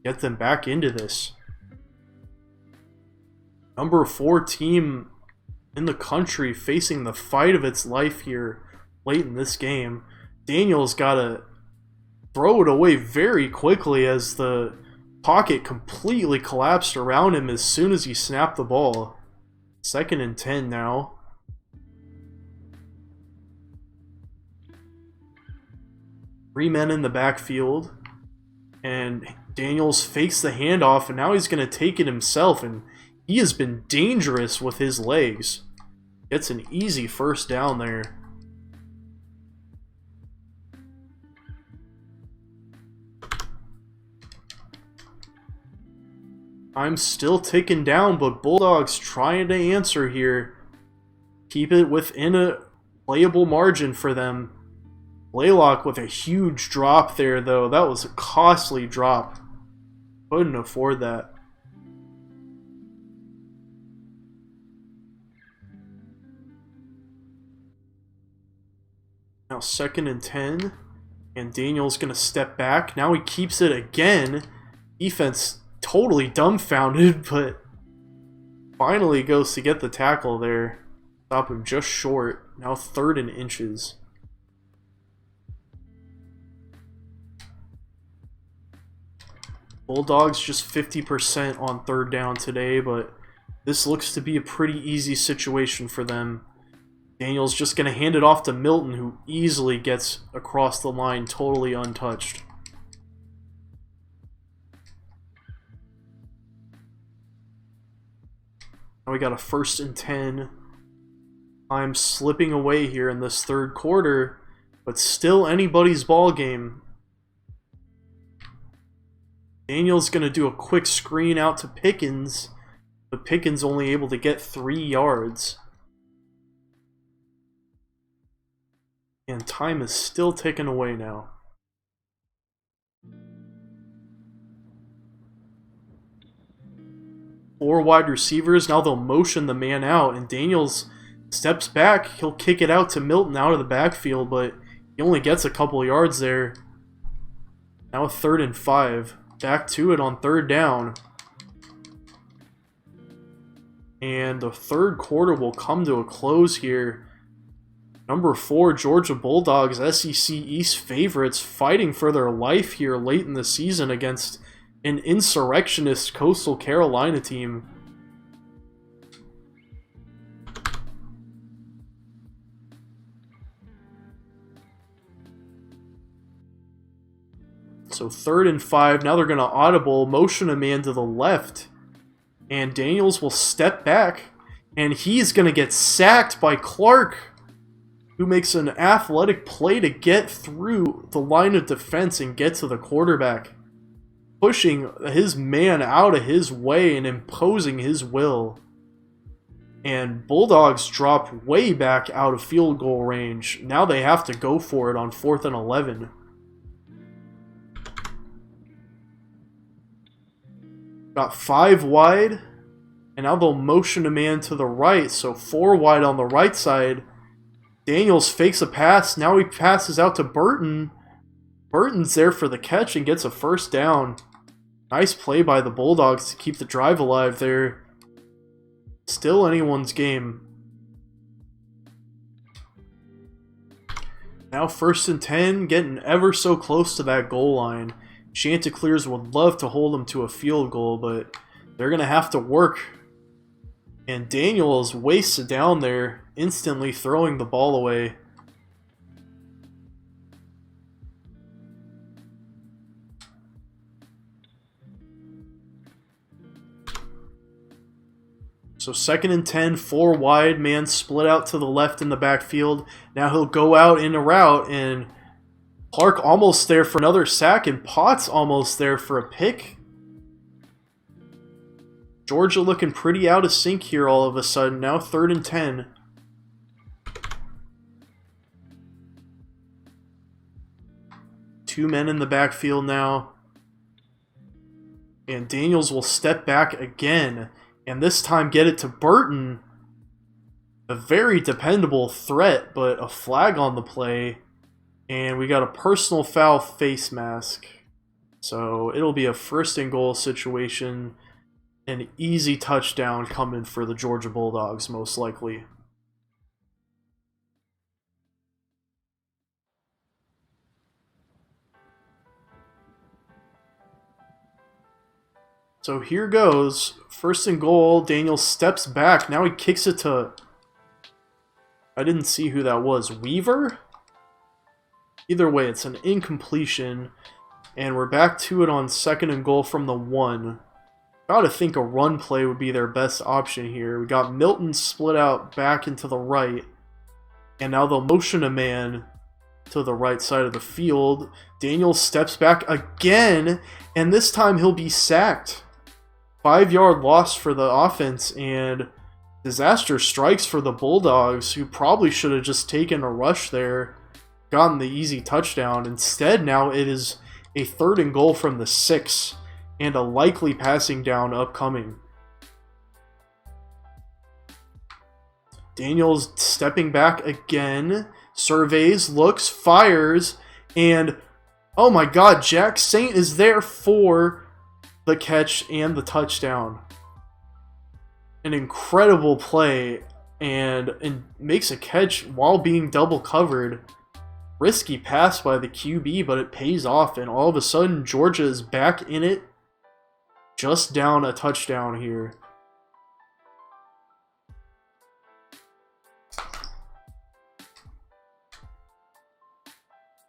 get them back into this. Number 4 team in the country facing the fight of its life here late in this game. Daniel's got to throw it away very quickly as the pocket completely collapsed around him as soon as he snapped the ball. 2nd and 10 now. Three men in the backfield, and Daniels fakes the handoff, and now he's going to take it himself, and he has been dangerous with his legs. Gets an easy 1st down there. I'm still ticking down, but Bulldogs trying to answer here. Keep it within a playable margin for them. Blaylock with a huge drop there, though. That was a costly drop. Couldn't afford that. Now 2nd and 10. And Daniel's going to step back. Now he keeps it again. Defense totally dumbfounded, but finally goes to get the tackle there. Stop him just short. Now 3rd and inches. Bulldogs just 50% on third down today, but this looks to be a pretty easy situation for them. Daniel's just going to hand it off to Milton, who easily gets across the line totally untouched. Now we got a 1st and 10. I'm slipping away here in this third quarter, but still anybody's ball game. Daniel's going to do a quick screen out to Pickens, but Pickens only able to get 3 yards. And time is still ticking away now. Four wide receivers. Now they'll motion the man out, and Daniels steps back. He'll kick it out to Milton out of the backfield, but he only gets a couple yards there. Now a 3rd and 5. Back to it on third down. And the third quarter will come to a close here. Number 4, Georgia Bulldogs, SEC East favorites, fighting for their life here late in the season against an insurrectionist Coastal Carolina team. So 3rd and 5. Now they're going to audible, motion a man to the left. And Daniels will step back. And he's going to get sacked by Clark, who makes an athletic play to get through the line of defense and get to the quarterback, pushing his man out of his way and imposing his will. And Bulldogs drop way back out of field goal range. Now they have to go for it on 4th and 11. Got 5 wide, and now they'll motion a man to the right, so 4 wide on the right side. Daniels fakes a pass, now he passes out to Burton. Burton's there for the catch and gets a 1st down. Nice play by the Bulldogs to keep the drive alive there. Still anyone's game. Now 1st and 10, getting ever so close to that goal line. Chanticleers would love to hold them to a field goal, but they're going to have to work. And Daniel is wasted down there, instantly throwing the ball away. So 2nd and 10, 4 wide, man split out to the left in the backfield. Now he'll go out in a route, and Clark almost there for another sack, and Potts almost there for a pick. Georgia looking pretty out of sync here all of a sudden. Now 3rd and 10. Two men in the backfield now. And Daniels will step back again, and this time get it to Burton. A very dependable threat, but a flag on the play. And we got a personal foul face mask. So it'll be a 1st and goal situation. An easy touchdown coming for the Georgia Bulldogs, most likely. So here goes. 1st and goal. Daniel steps back. Now he kicks it to... I didn't see who that was. Weaver? Either way, it's an incompletion. And we're back to it on 2nd and goal from the 1. Gotta think a run play would be their best option here. We got Milton split out back into the right. And now they'll motion a man to the right side of the field. Daniel steps back again. And this time he'll be sacked. 5-yard loss for the offense. And disaster strikes for the Bulldogs, who probably should have just taken a rush there. Gotten the easy touchdown. Instead, now it is a 3rd and goal from the 6. And a likely passing down upcoming. Daniels stepping back again. Surveys, looks, fires. And, oh my god, Jack Saint is there for the catch and the touchdown. An incredible play. And makes a catch while being double covered. Risky pass by the QB, but it pays off. And all of a sudden, Georgia is back in it. just down a touchdown here.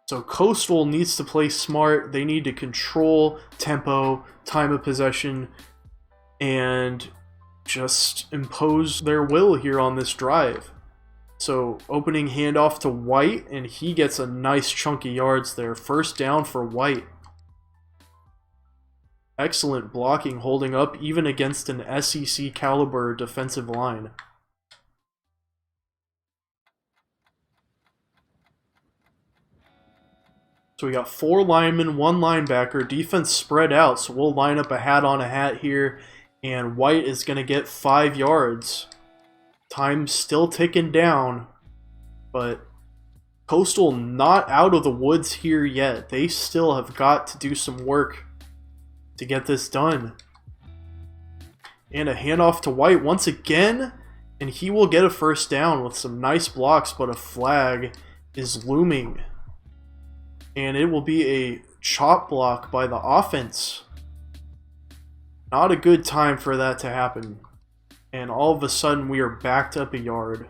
So Coastal needs to play smart. They need to control tempo, time of possession, and just impose their will here on this drive. So opening handoff to White, and he gets a nice chunk of yards there. First down for White. Excellent blocking, holding up even against an SEC caliber defensive line. So we got 4 linemen, 1 linebacker. Defense spread out, so we'll line up a hat on a hat here. And White is going to get 5 yards. Time's still ticking down. But Coastal not out of the woods here yet. They still have got to do some work to get this done. And a handoff to White once again. And he will get a first down with some nice blocks, but a flag is looming. And it will be a chop block by the offense. Not a good time for that to happen. And all of a sudden we are backed up a yard,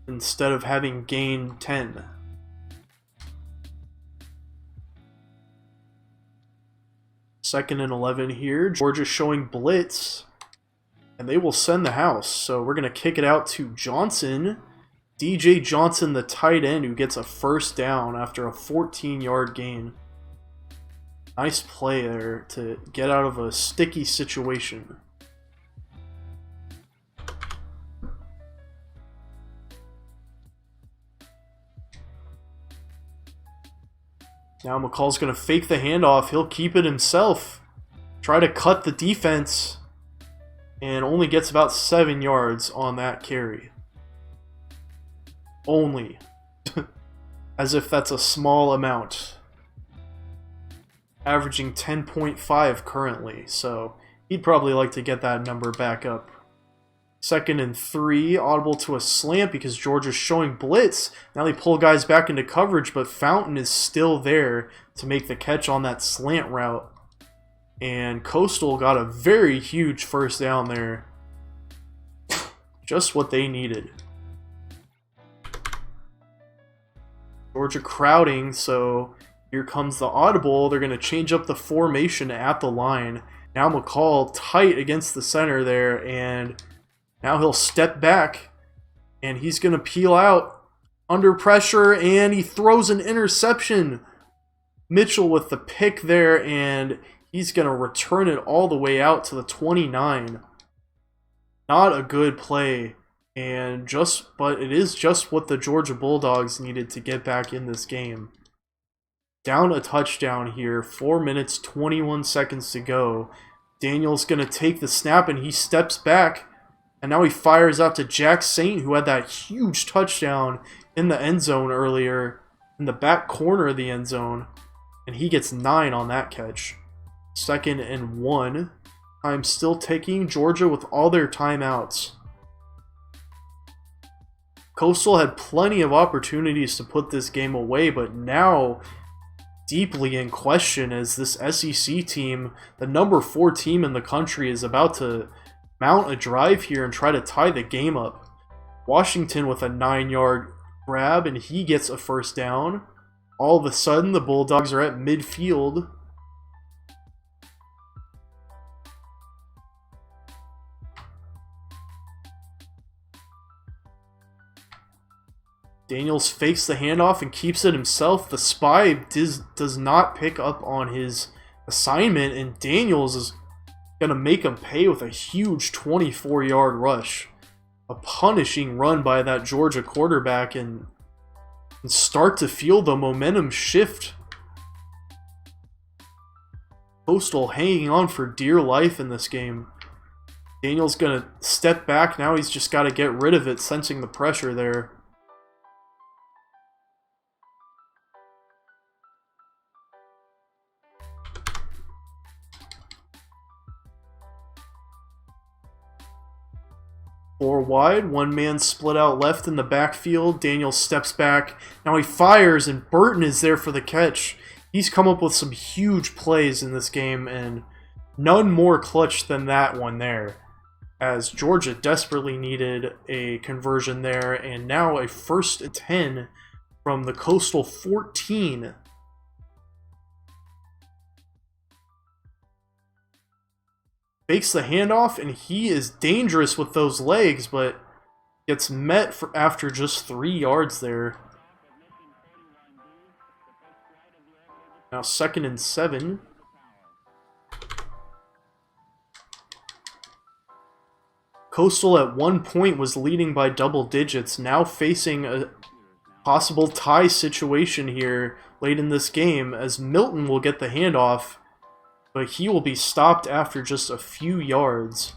instead of having gained 10. Second and 11 here. Georgia showing blitz. And they will send the house. So we're going to kick it out to Johnson. DJ Johnson, the tight end, who gets a first down after a 14-yard gain. Nice play there to get out of a sticky situation. Now McCall's going to fake the handoff. He'll keep it himself. Try to cut the defense. And only gets about 7 yards on that carry. Only. As if that's a small amount. Averaging 10.5 currently, so he'd probably like to get that number back up. Second and 3, audible to a slant because Georgia's showing blitz. Now they pull guys back into coverage, but Fountain is still there to make the catch on that slant route. And Coastal got a very huge first down there. Just what they needed. Georgia crowding, so here comes the audible. They're going to change up the formation at the line. Now McCall tight against the center there, and now he'll step back, and he's going to peel out under pressure, and he throws an interception. Mitchell with the pick there, and he's going to return it all the way out to the 29. Not a good play. But it is just what the Georgia Bulldogs needed to get back in this game. Down a touchdown here, 4 minutes, 21 seconds to go. Daniel's going to take the snap, and he steps back. And now he fires out to Jack Saint, who had that huge touchdown in the end zone earlier, in the back corner of the end zone. And he gets 9 on that catch. Second and 1. I'm still taking Georgia with all their timeouts. Coastal had plenty of opportunities to put this game away, but now deeply in question as this SEC team, the number 4 team in the country, is about to mount a drive here and try to tie the game up. Washington with a 9-yard grab, and he gets a first down. All of a sudden, the Bulldogs are at midfield. Daniels fakes the handoff and keeps it himself. The spy does not pick up on his assignment, and Daniels is going to make him pay with a huge 24-yard rush. A punishing run by that Georgia quarterback, and start to feel the momentum shift. Coastal hanging on for dear life in this game. Daniels going to step back. Now he's just got to get rid of it, sensing the pressure there. Four wide, one man split out left in the backfield. Daniel steps back. Now he fires, and Burton is there for the catch. he's come up with some huge plays in this game, and none more clutch than that one there, as Georgia desperately needed a conversion there, and now a 1st and 10 from the Coastal 14. Fakes the handoff, and he is dangerous with those legs, but gets met after just 3 yards there. Now 2nd and 7. Coastal at one point was leading by double digits, now facing a possible tie situation here late in this game, as Milton will get the handoff, but he will be stopped after just a few yards.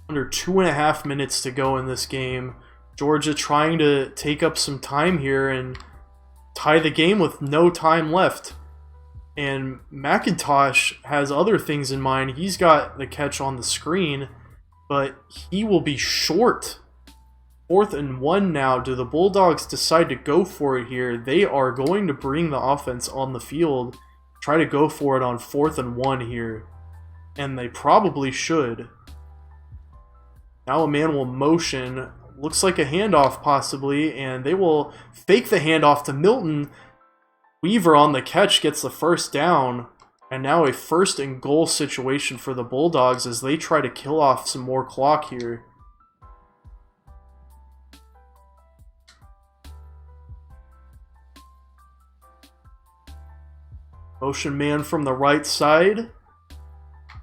Under 2.5 minutes to go in this game. Georgia trying to take up some time here and tie the game with no time left. And McIntosh has other things in mind. He's got the catch on the screen, but he will be short. 4th and 1 now. Do the Bulldogs decide to go for it here? They are going to bring the offense on the field. Try to go for it on 4th and 1 here. And they probably should. Now a man will motion. Looks like a handoff possibly. And they will fake the handoff to Milton. Weaver on the catch gets the 1st down. And now a 1st and goal situation for the Bulldogs as they try to kill off some more clock here. Motion man from the right side.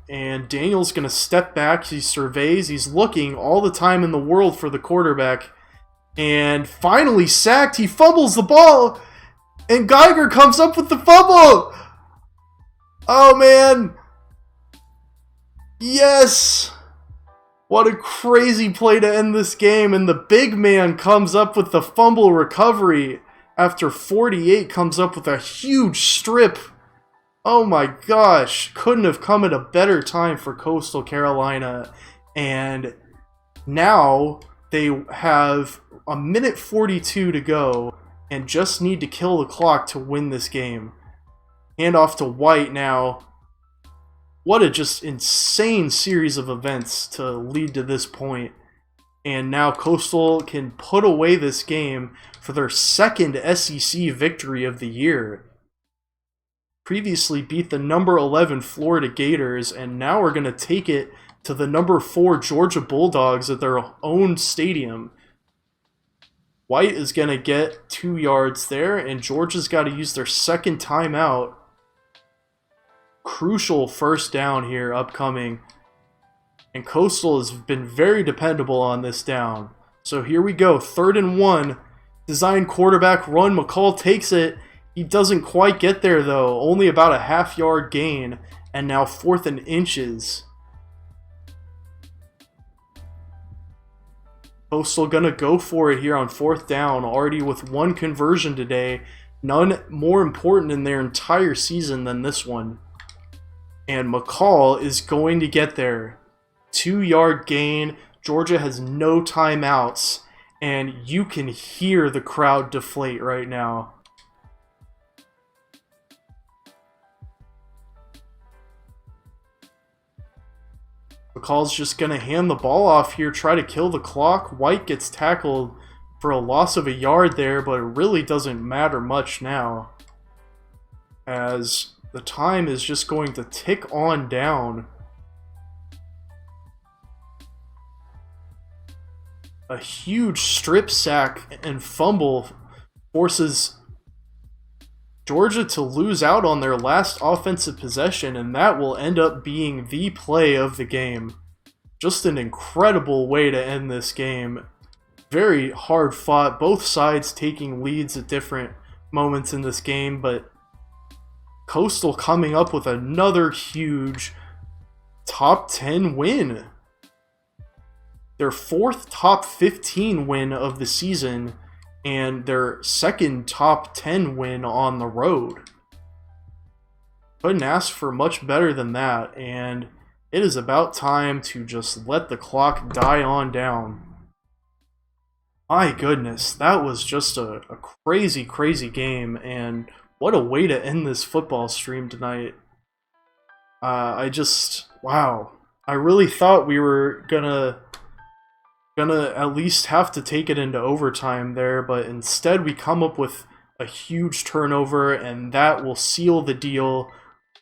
And Daniel's going to step back. He surveys. He's looking all the time in the world for the quarterback. And finally sacked. He fumbles the ball. And Geiger comes up with the fumble. Oh, man. Yes. What a crazy play to end this game. And the big man comes up with the fumble recovery after 48 comes up with a huge strip. Oh my gosh, couldn't have come at a better time for Coastal Carolina. And now they have 1:42 to go and just need to kill the clock to win this game. Hand off to White now. What a just insane series of events to lead to this point. And now Coastal can put away this game for their 2nd SEC victory of the year. Previously beat the number 11 Florida Gators, and now we're going to take it to the number 4 Georgia Bulldogs at their own stadium. White is going to get 2 yards there, and Georgia's got to use their 2nd timeout. Crucial 1st down here upcoming. And Coastal has been very dependable on this down. So here we go, 3rd and 1. Design quarterback run. McCall takes it. He doesn't quite get there though, only about a half-yard gain, and now 4th and inches. Coastal gonna go for it here on 4th down, already with 1 conversion today. None more important in their entire season than this one. And McCall is going to get there. 2-yard gain. Georgia has no timeouts, and you can hear the crowd deflate right now. McCall's just going to hand the ball off here, try to kill the clock. White gets tackled for a loss of a yard there, but it really doesn't matter much now, as the time is just going to tick on down. A huge strip sack and fumble forces Georgia to lose out on their last offensive possession, and that will end up being the play of the game. Just an incredible way to end this game. Very hard fought, both sides taking leads at different moments in this game, but Coastal coming up with another huge top 10 win. Their 4th top 15 win of the season, and their 2nd top 10 win on the road. Couldn't ask for much better than that, and it is about time to just let the clock die on down. My goodness, that was just a crazy, crazy game, and what a way to end this football stream tonight. Wow. I really thought we were gonna at least have to take it into overtime there, but instead we come up with a huge turnover, and that will seal the deal.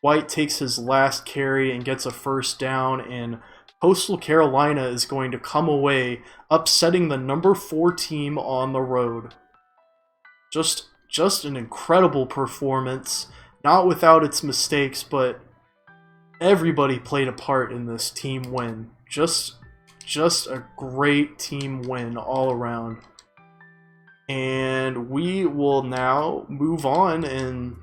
White takes his last carry and gets a first down, and Coastal Carolina is going to come away upsetting the number 4 team on the road. Just an incredible performance, not without its mistakes, but everybody played a part in this team win. Just a great team win all around. And we will now move on and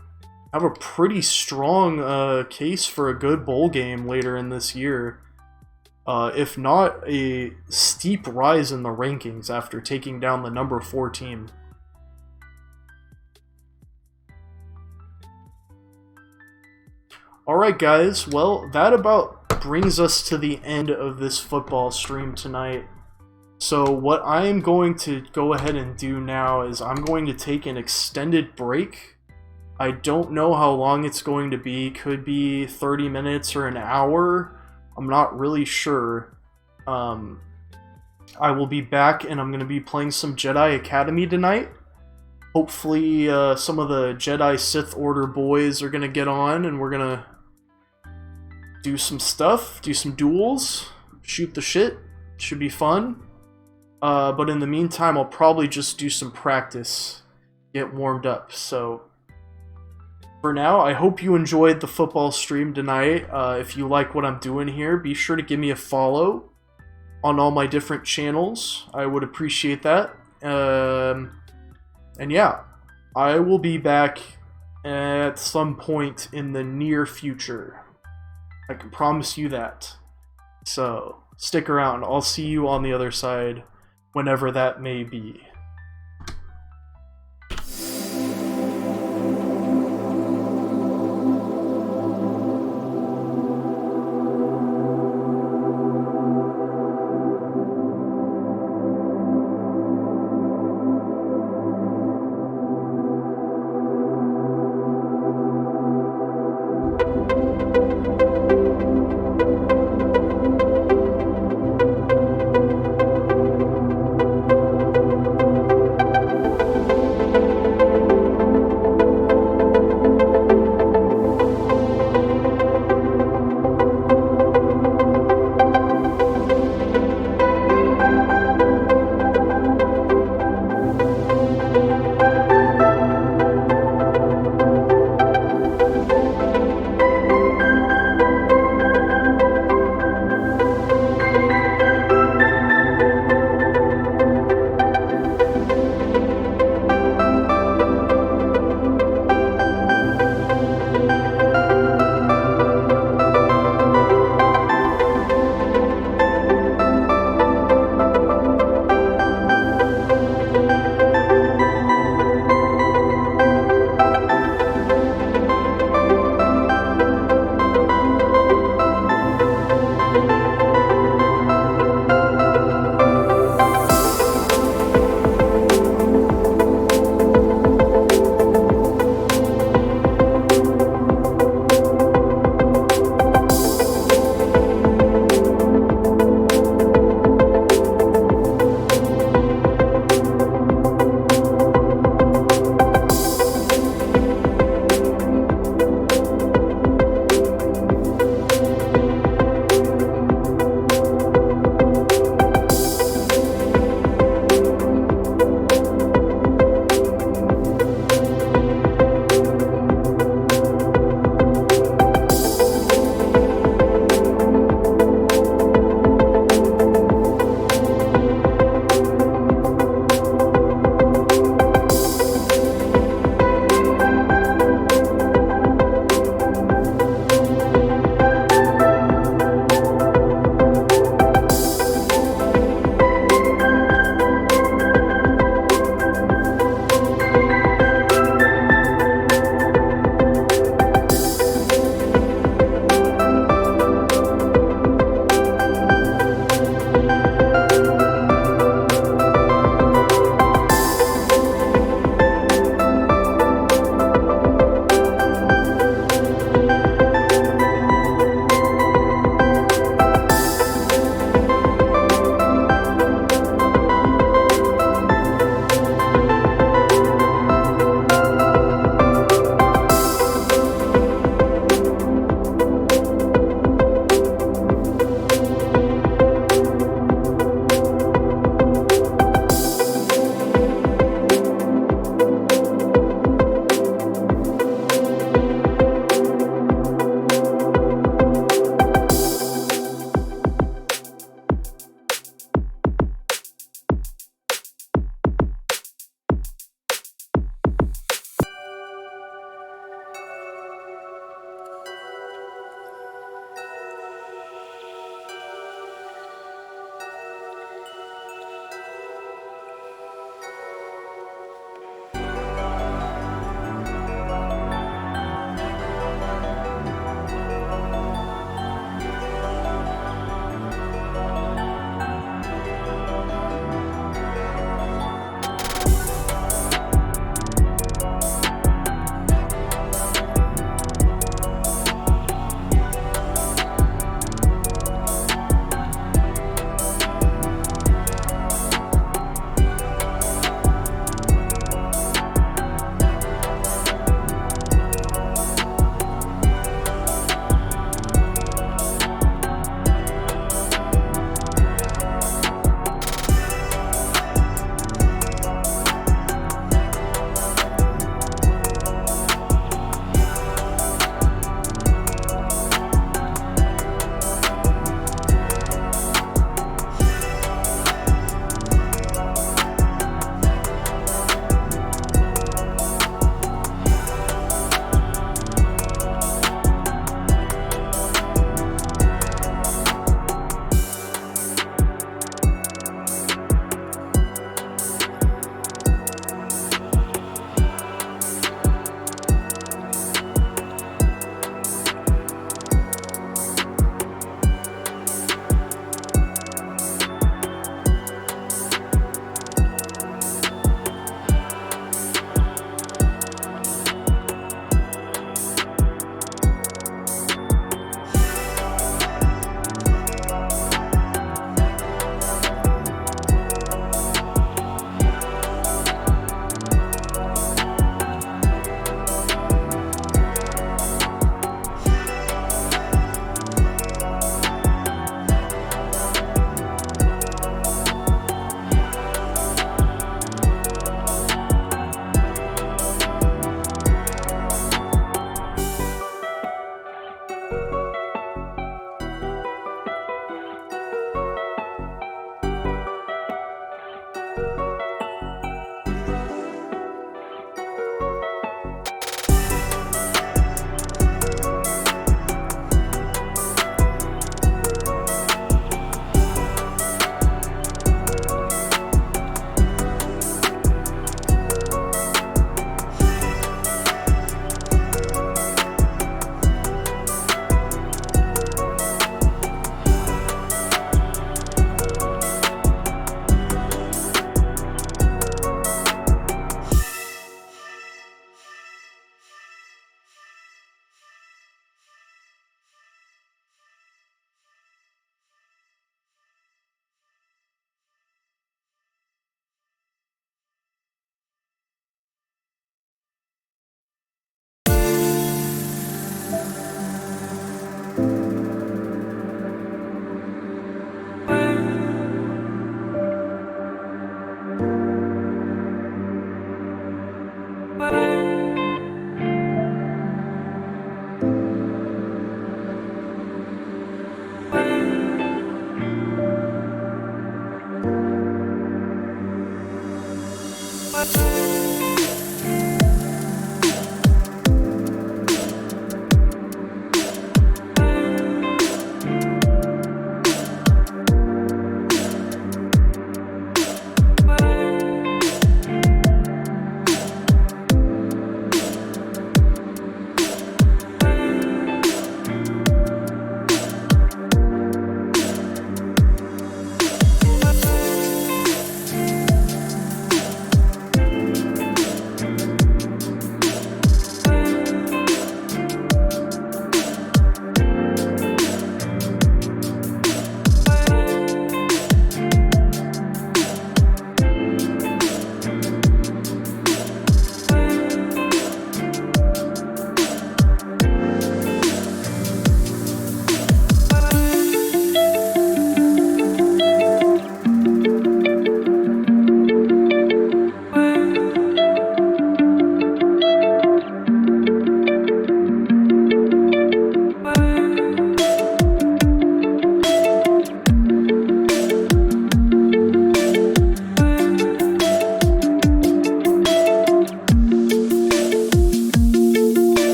have a pretty strong case for a good bowl game later in this year. If not a steep rise in the rankings after taking down the number 4 team. Alright guys, well that about brings us to the end of this football stream tonight. So what I am going to go ahead and do now is I'm going to take an extended break. I don't know how long it's going to be. Could be 30 minutes or an hour. I'm not really sure. I will be back and I'm going to be playing some Jedi Academy tonight. Hopefully some of the Jedi Sith Order boys are going to get on and we're going to do some stuff, do some duels, shoot the shit. Should be fun. But in the meantime, I'll probably just do some practice, get warmed up. So for now, I hope you enjoyed the football stream tonight. If you like what I'm doing here, be sure to give me a follow on all my different channels. I would appreciate that. And yeah, I will be back at some point in the near future. I can promise you that. So stick around. I'll see you on the other side whenever that may be.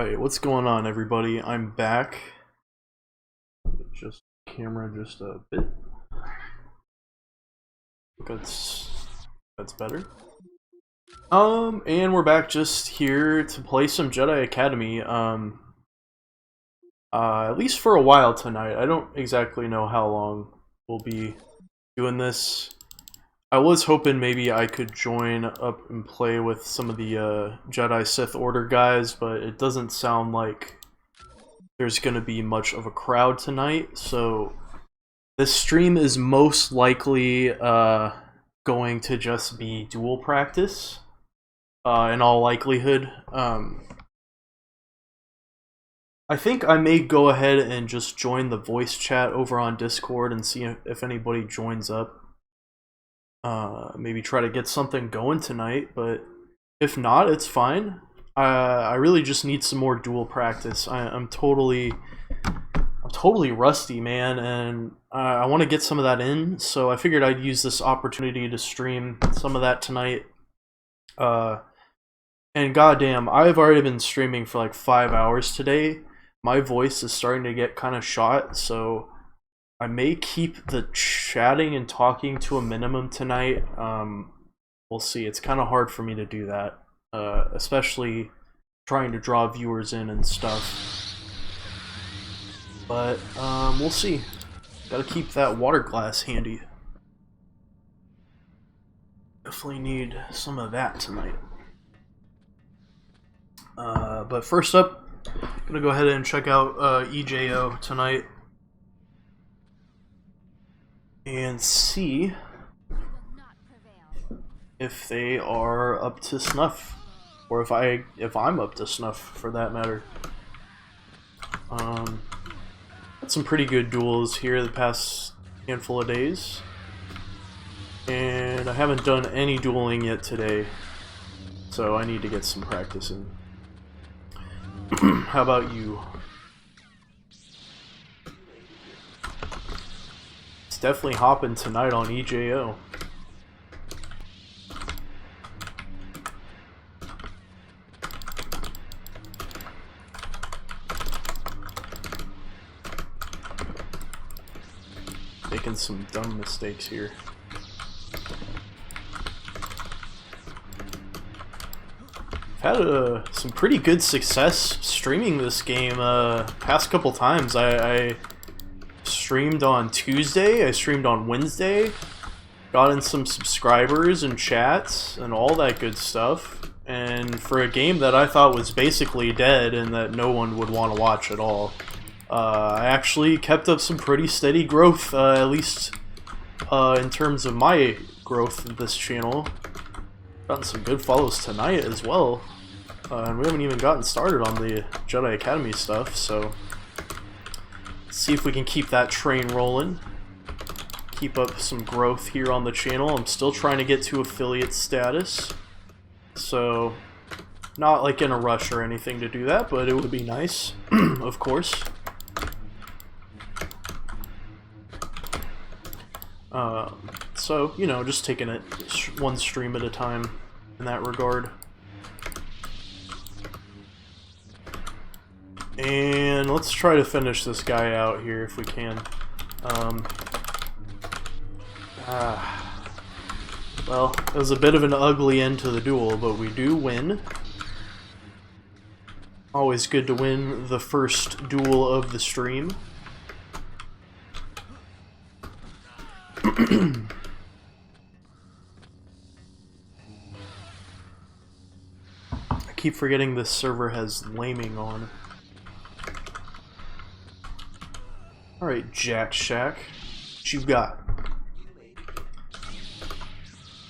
Alright, what's going on, everybody? I'm back. Just camera just a bit. That's better. And we're back just here to play some Jedi Academy. At least for a while tonight. I don't exactly know how long we'll be doing this. I was hoping maybe I could join up and play with some of the Jedi Sith Order guys, but it doesn't sound like there's gonna be much of a crowd tonight, so this stream is most likely going to just be duel practice, in all likelihood. I think I may go ahead and just join the voice chat over on Discord and see if anybody joins up. Maybe try to get something going tonight, but if not, it's fine. I really just need some more duel practice. I'm totally rusty, man, and I want to get some of that in, so I figured I'd use this opportunity to stream some of that tonight. And goddamn, I've already been streaming for like 5 hours today. My voice is starting to get kind of shot, so I may keep the chatting and talking to a minimum tonight. We'll see. It's kind of hard for me to do that, especially trying to draw viewers in and stuff. But we'll see. Gotta keep that water glass handy. Definitely need some of that tonight. But first up, gonna go ahead and check out EJO tonight and see if they are up to snuff, or if I'm up to snuff for that matter. Had some pretty good duels here the past handful of days, and I haven't done any dueling yet today, so I need to get some practice in. How about you? It's definitely hopping tonight on EJO. Making some dumb mistakes here. I've had some pretty good success streaming this game past couple times. I streamed on Tuesday, I streamed on Wednesday, got in some subscribers and chats and all that good stuff. And for a game that I thought was basically dead and that no one would want to watch at all, I actually kept up some pretty steady growth, at least in terms of my growth of this channel. Gotten some good follows tonight as well, and we haven't even gotten started on the Jedi Academy stuff, so let's see if we can keep that train rolling, keep up some growth here on the channel. I'm still trying to get to affiliate status, so not like in a rush or anything to do that, but it would be nice, of course. So, you know, just taking it one stream at a time in that regard. And let's try to finish this guy out here if we can. Well, it was a bit of an ugly end to the duel, but we do win. Always good to win the first duel of the stream. I keep forgetting this server has laming on. Alright, Jack Shack. What you got?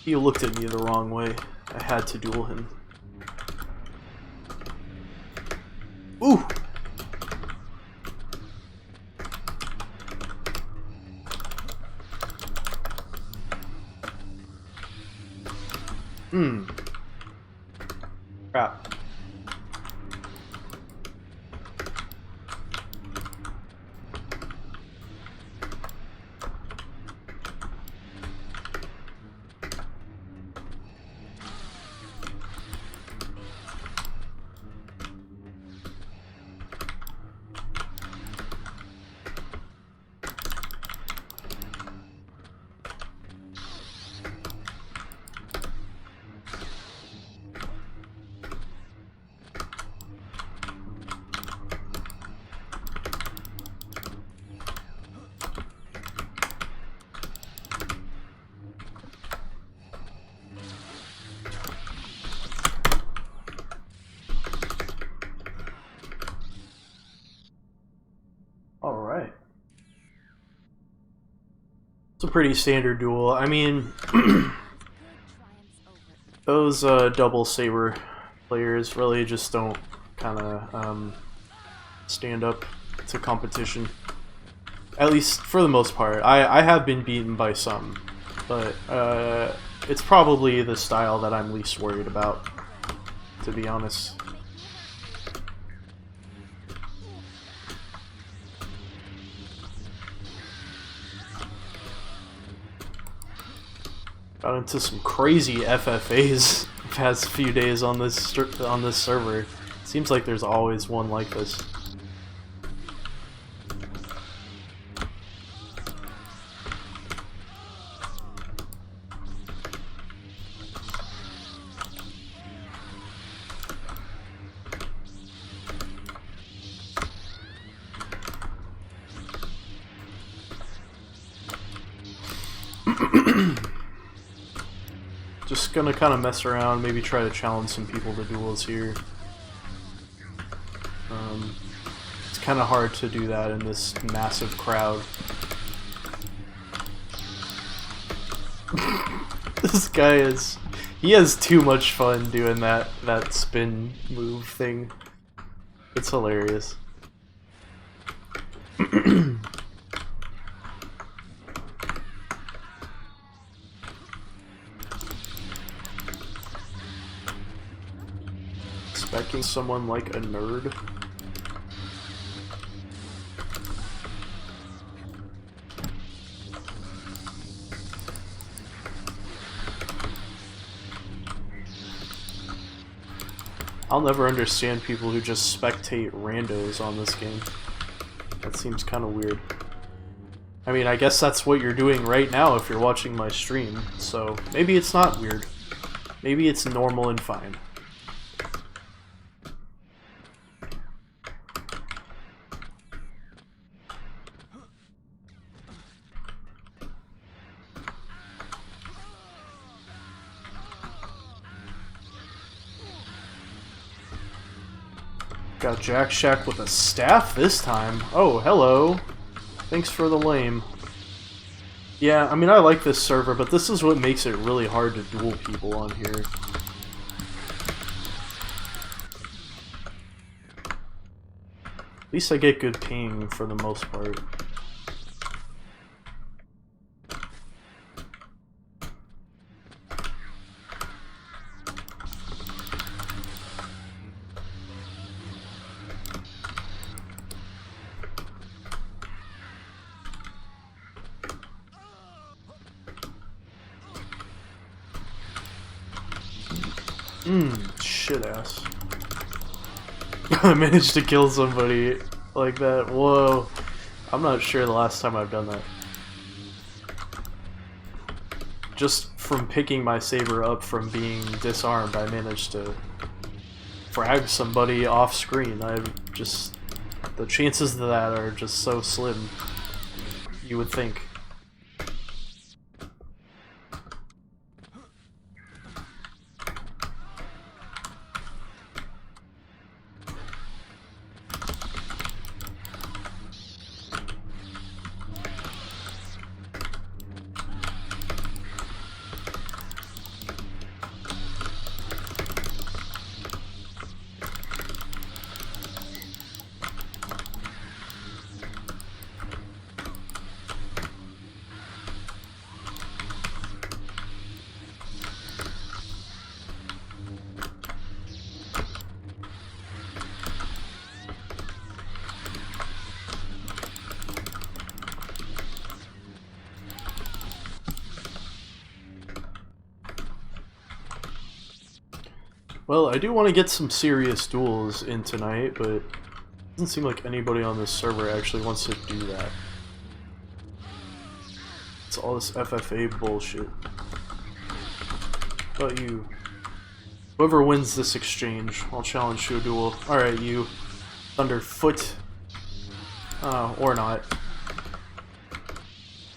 You looked at me the wrong way. I had to duel him. Ooh! Crap. a pretty standard duel. I mean, those double saber players really just don't kind of stand up to competition. At least for the most part. I have been beaten by some, but it's probably the style that I'm least worried about, to be honest. Got into some crazy FFAs the past few days on this server. Seems like there's always one like this. Just gonna kind of mess around, maybe try to challenge some people to duels here. It's kind of hard to do that in this massive crowd. This guy he has too much fun doing that spin move thing. It's hilarious. Expecting someone like a nerd. I'll never understand people who just spectate randos on this game. That seems kind of weird. I mean, I guess that's what you're doing right now if you're watching my stream, so maybe it's not weird. Maybe it's normal and fine. Got Jack Shack with a staff this time. Oh, hello. Thanks for the lame. Yeah, I mean, I like this server, but this is what makes it really hard to duel people on here. At least I get good ping for the most part. Shit ass. I managed to kill somebody like that. Whoa. I'm not sure the last time I've done that. Just from picking my saber up from being disarmed, I managed to frag somebody off screen. The chances of that are just so slim, you would think. Well, I do want to get some serious duels in tonight, but it doesn't seem like anybody on this server actually wants to do that. It's all this FFA bullshit. How about you? Whoever wins this exchange, I'll challenge to a duel. Alright, you. Thunderfoot. Or not.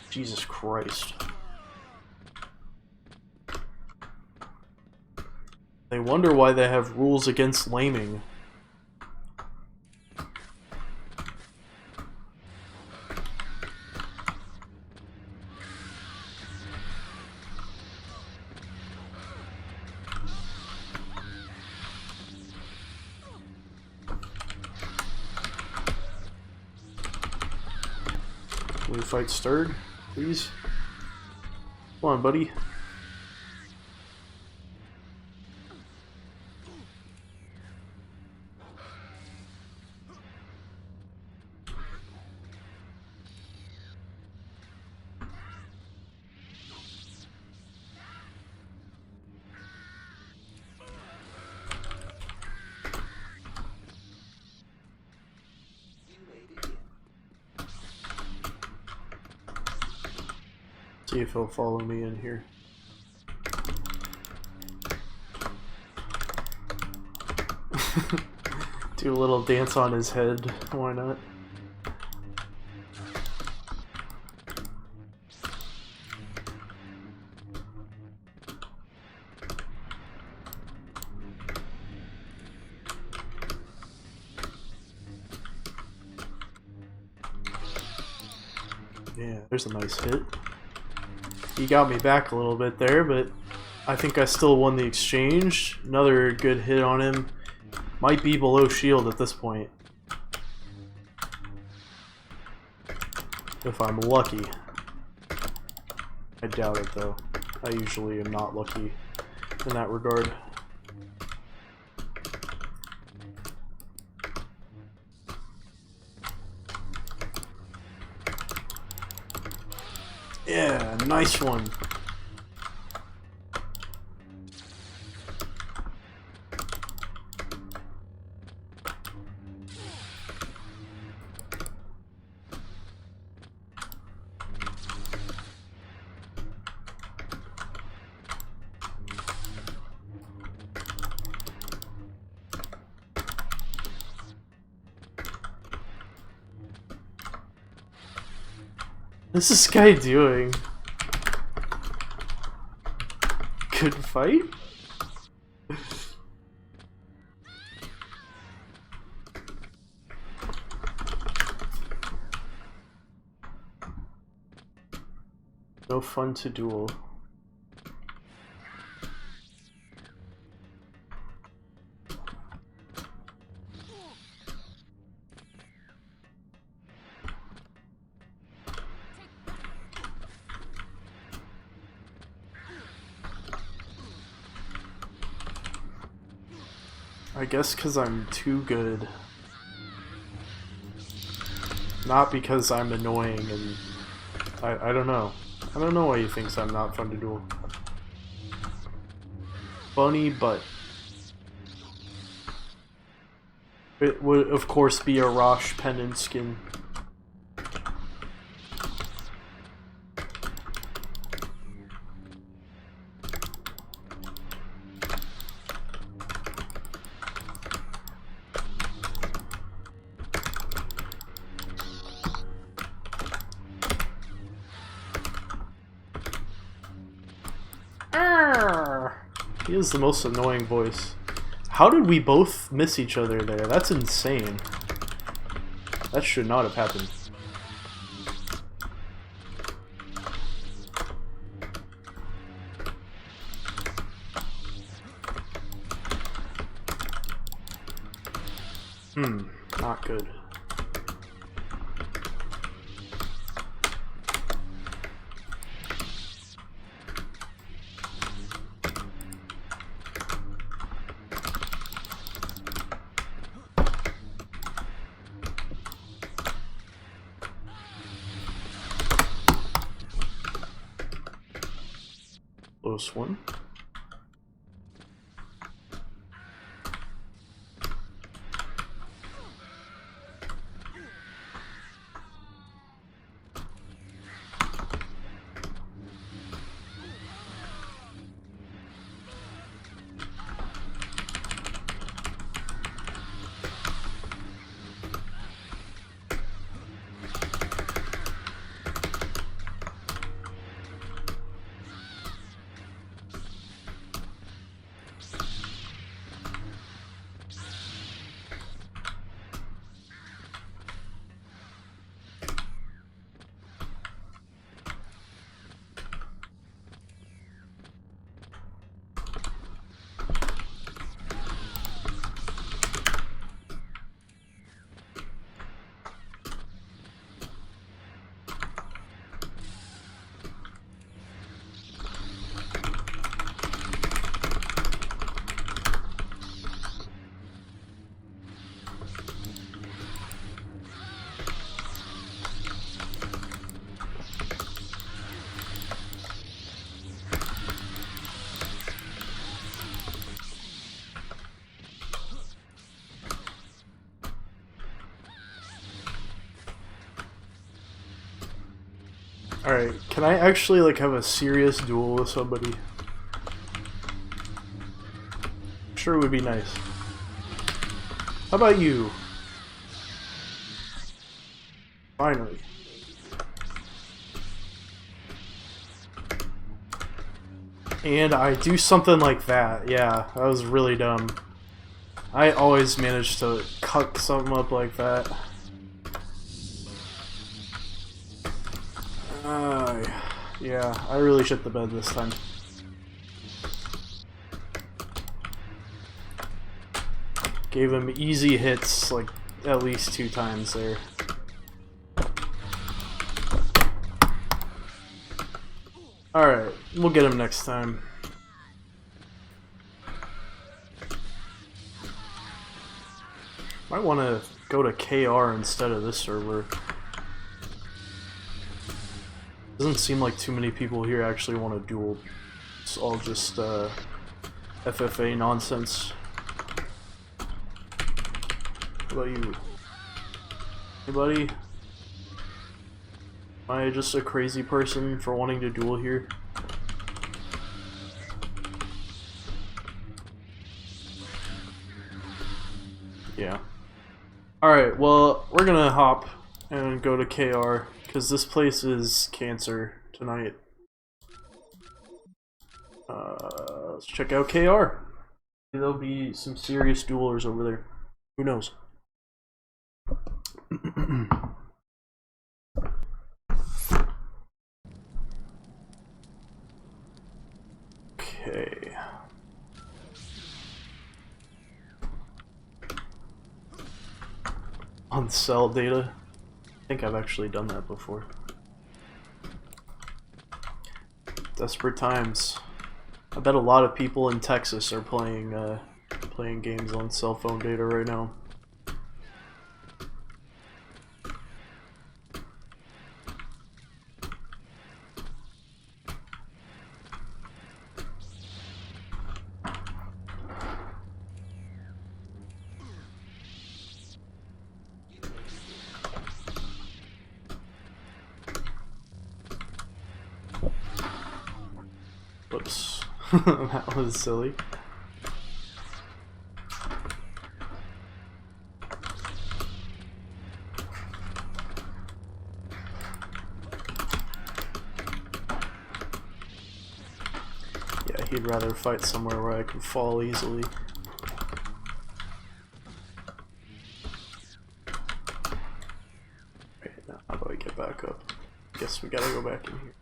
Jesus Christ. They wonder why they have rules against laming. Can we fight Sturd, please? Come on, buddy. See if he'll follow me in here. Do a little dance on his head, why not? Yeah, there's a nice hit. He got me back a little bit there, but I think I still won the exchange. Another good hit on him. Might be below shield at this point. If I'm lucky. I doubt it though. I usually am not lucky in that regard. Yeah, nice one. What's this guy doing? Good fight? No fun to duel. I guess because I'm too good. Not because I'm annoying and... I don't know. I don't know why he thinks I'm not fun to duel. Funny, but... It would, of course, be a Rosh pendant skin. He has the most annoying voice. How did we both miss each other there? That's insane. That should not have happened. Not good. Close one. Alright, can I actually like have a serious duel with somebody? Sure would be nice. How about you? Finally. And I do something like that. Yeah, that was really dumb. I always manage to cuck something up like that. Yeah, I really shit the bed this time. Gave him easy hits, like, at least 2 times there. Alright, we'll get him next time. Might want to go to KR instead of this server. Doesn't seem like too many people here actually want to duel. It's all just FFA nonsense. How about you? Hey buddy? Am I just a crazy person for wanting to duel here? Yeah. Alright, well, we're gonna hop and go to KR, because this place is cancer tonight. Let's check out KR. There'll be some serious duelers over there. Who knows? Okay. On cell data. I think I've actually done that before. Desperate times. I bet a lot of people in Texas are playing games on cell phone data right now. Whoops. That was silly. Yeah, he'd rather fight somewhere where I can fall easily. Right, now how do I get back up? Guess we gotta go back in here.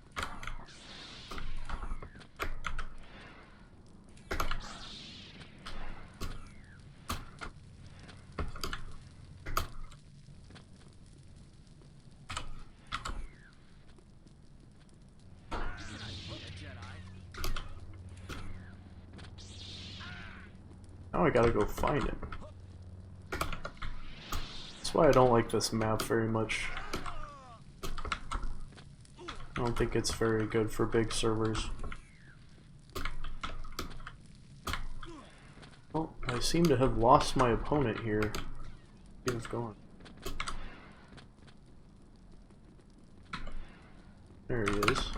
Now I gotta go find him. That's why I don't like this map very much. I don't think it's very good for big servers. Well, I seem to have lost my opponent here. He was gone. There he is.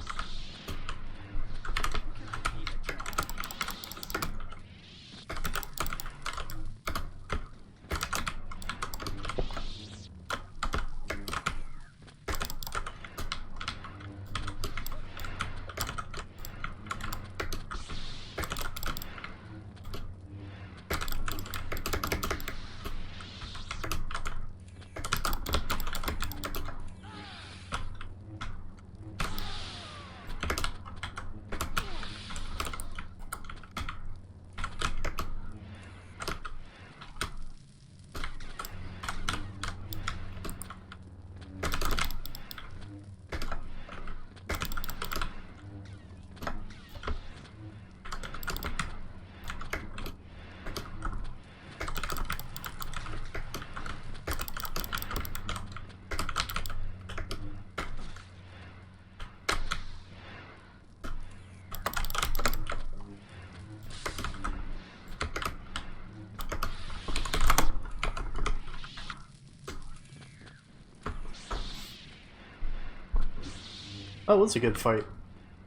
That was a good fight,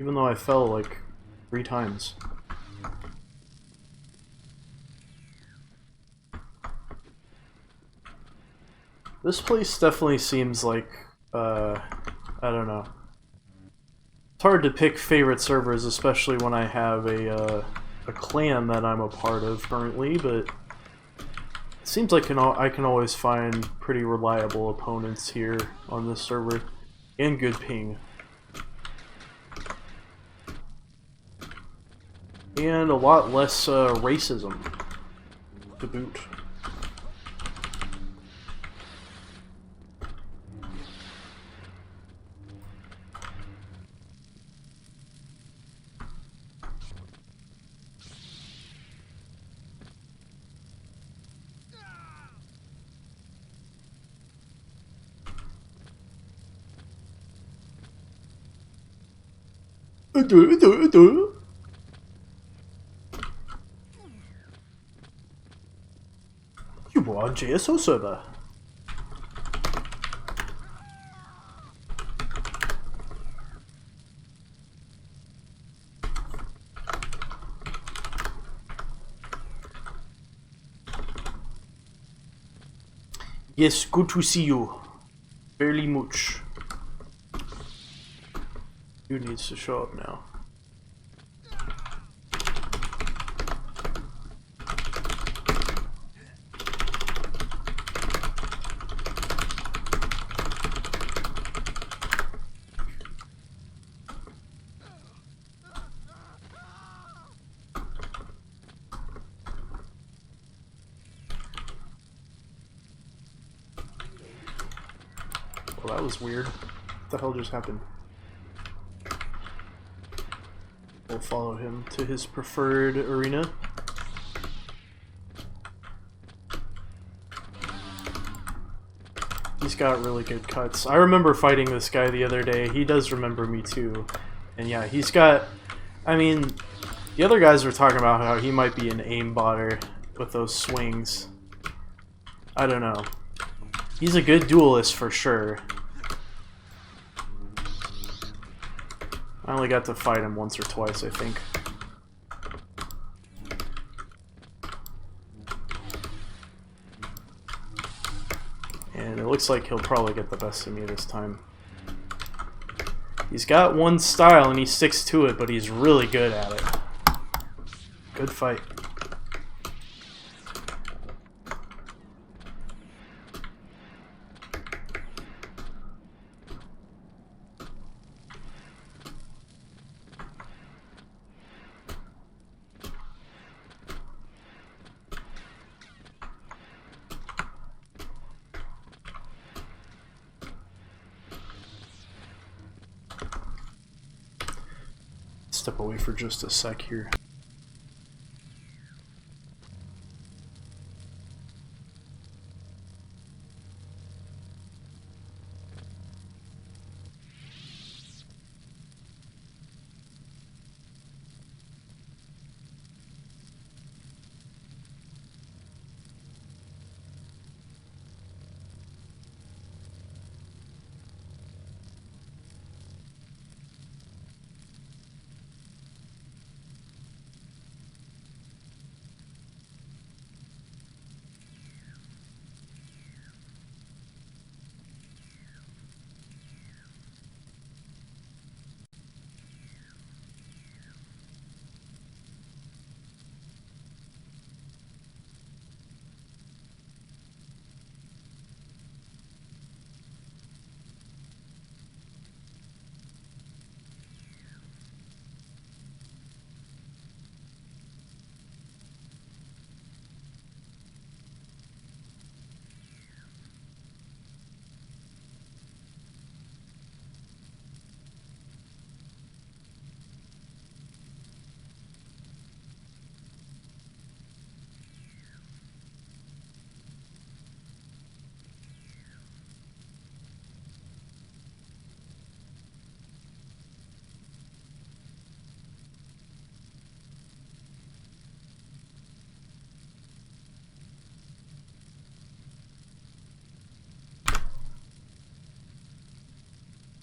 even though I fell like 3 times. This place definitely seems like, I don't know. It's hard to pick favorite servers, especially when I have a clan that I'm a part of currently, but it seems like I can always find pretty reliable opponents here on this server, and good ping. And a lot less racism to boot. You are on JSO server. Yes, good to see you. Barely much. Who needs to show up now? Well, that was weird. What the hell just happened? We'll follow him to his preferred arena. He's got really good cuts. I remember fighting this guy the other day. He does remember me too. And yeah, he's got... I mean, the other guys were talking about how he might be an aimbotter with those swings. I don't know. He's a good duelist for sure. I only got to fight him once or twice, I think. And it looks like he'll probably get the best of me this time. He's got one style and he sticks to it, but he's really good at it. Good fight. Step away for just a sec here.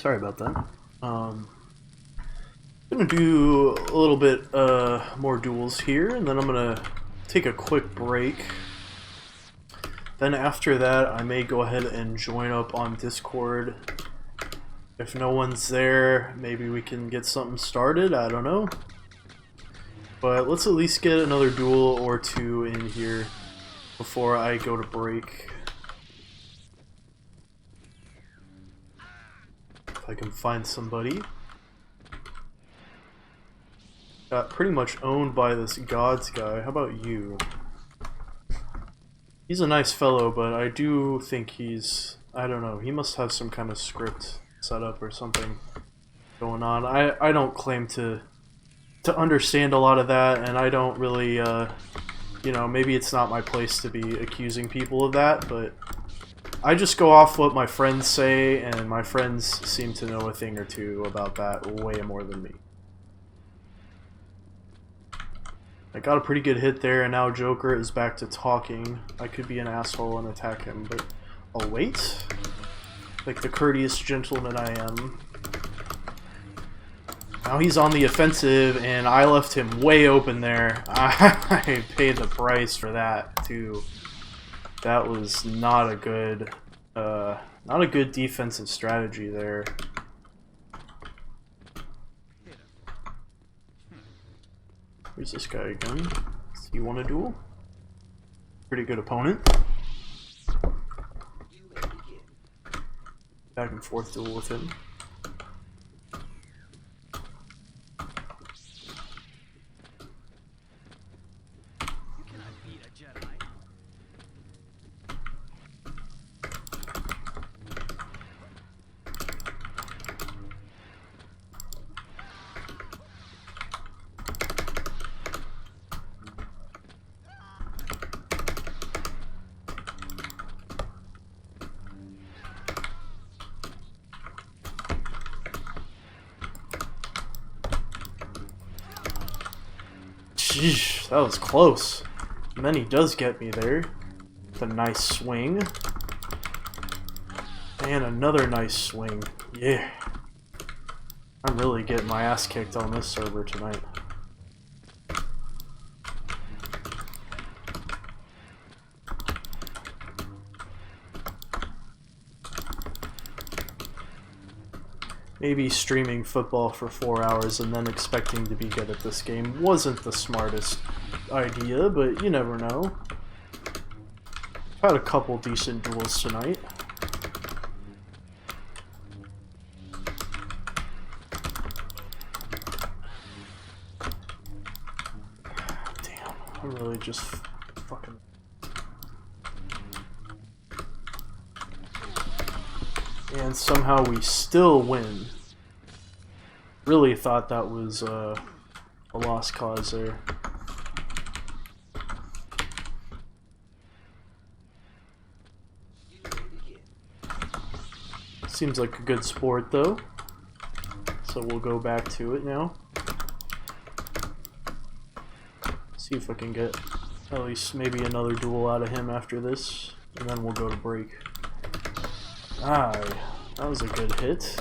Sorry about that. Gonna do a little bit more duels here, and then I'm gonna take a quick break. Then after that, I may go ahead and join up on Discord. If no one's there, maybe we can get something started, I don't know. But let's at least get another duel or two in here before I go to break. If I can find somebody. Got pretty much owned by this gods guy. How about you? He's a nice fellow, but I do think he's... I don't know, he must have some kind of script set up or something going on. I don't claim to understand a lot of that, and I don't really, you know, maybe it's not my place to be accusing people of that, but I just go off what my friends say, and my friends seem to know a thing or two about that way more than me. I got a pretty good hit there, and now Joker is back to talking. I could be an asshole and attack him, but I'll wait. Like the courteous gentleman I am. Now he's on the offensive, and I left him way open there. I paid the price for that, too. That was not a good defensive strategy there. Where's this guy again? Does he want a duel? Pretty good opponent. Back and forth duel with him. Sheesh, that was close. And then he does get me there. With a nice swing. And another nice swing. Yeah. I'm really getting my ass kicked on this server tonight. Maybe streaming football for 4 hours and then expecting to be good at this game wasn't the smartest idea, but you never know. Had a couple decent duels tonight. Damn, I really just fucking... And somehow we still win. Really thought that was a lost cause there. Seems like a good sport though. So we'll go back to it now. See if I can get at least maybe another duel out of him after this. And then we'll go to break. Ah, that was a good hit.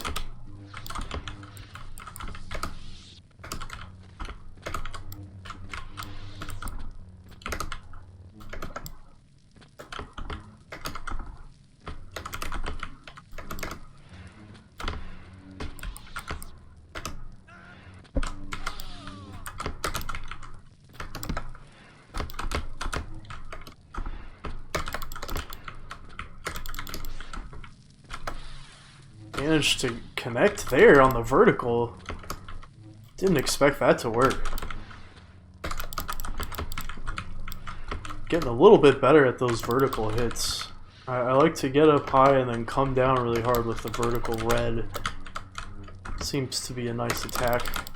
Managed to connect there on the vertical. Didn't expect that to work. Getting a little bit better at those vertical hits. I like to get up high and then come down really hard with the vertical red. Seems to be a nice attack.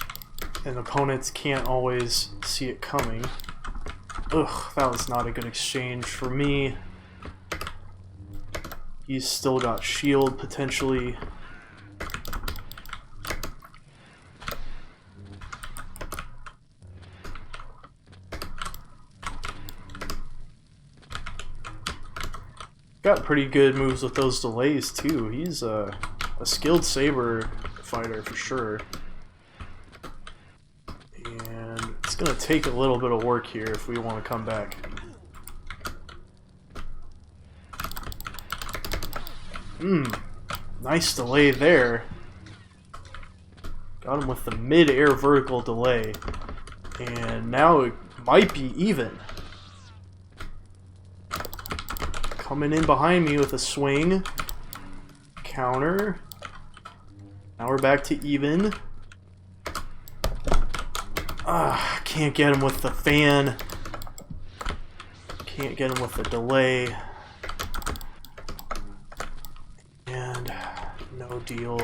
And opponents can't always see it coming. Ugh, that was not a good exchange for me. He's still got shield potentially. Got pretty good moves with those delays too. He's a skilled saber fighter for sure. And it's gonna take a little bit of work here if we want to come back. Nice delay there. Got him with the mid-air vertical delay. And now it might be even. Coming in behind me with a swing. Counter. Now we're back to even. Can't get him with the fan. Can't get him with the delay. And no deal.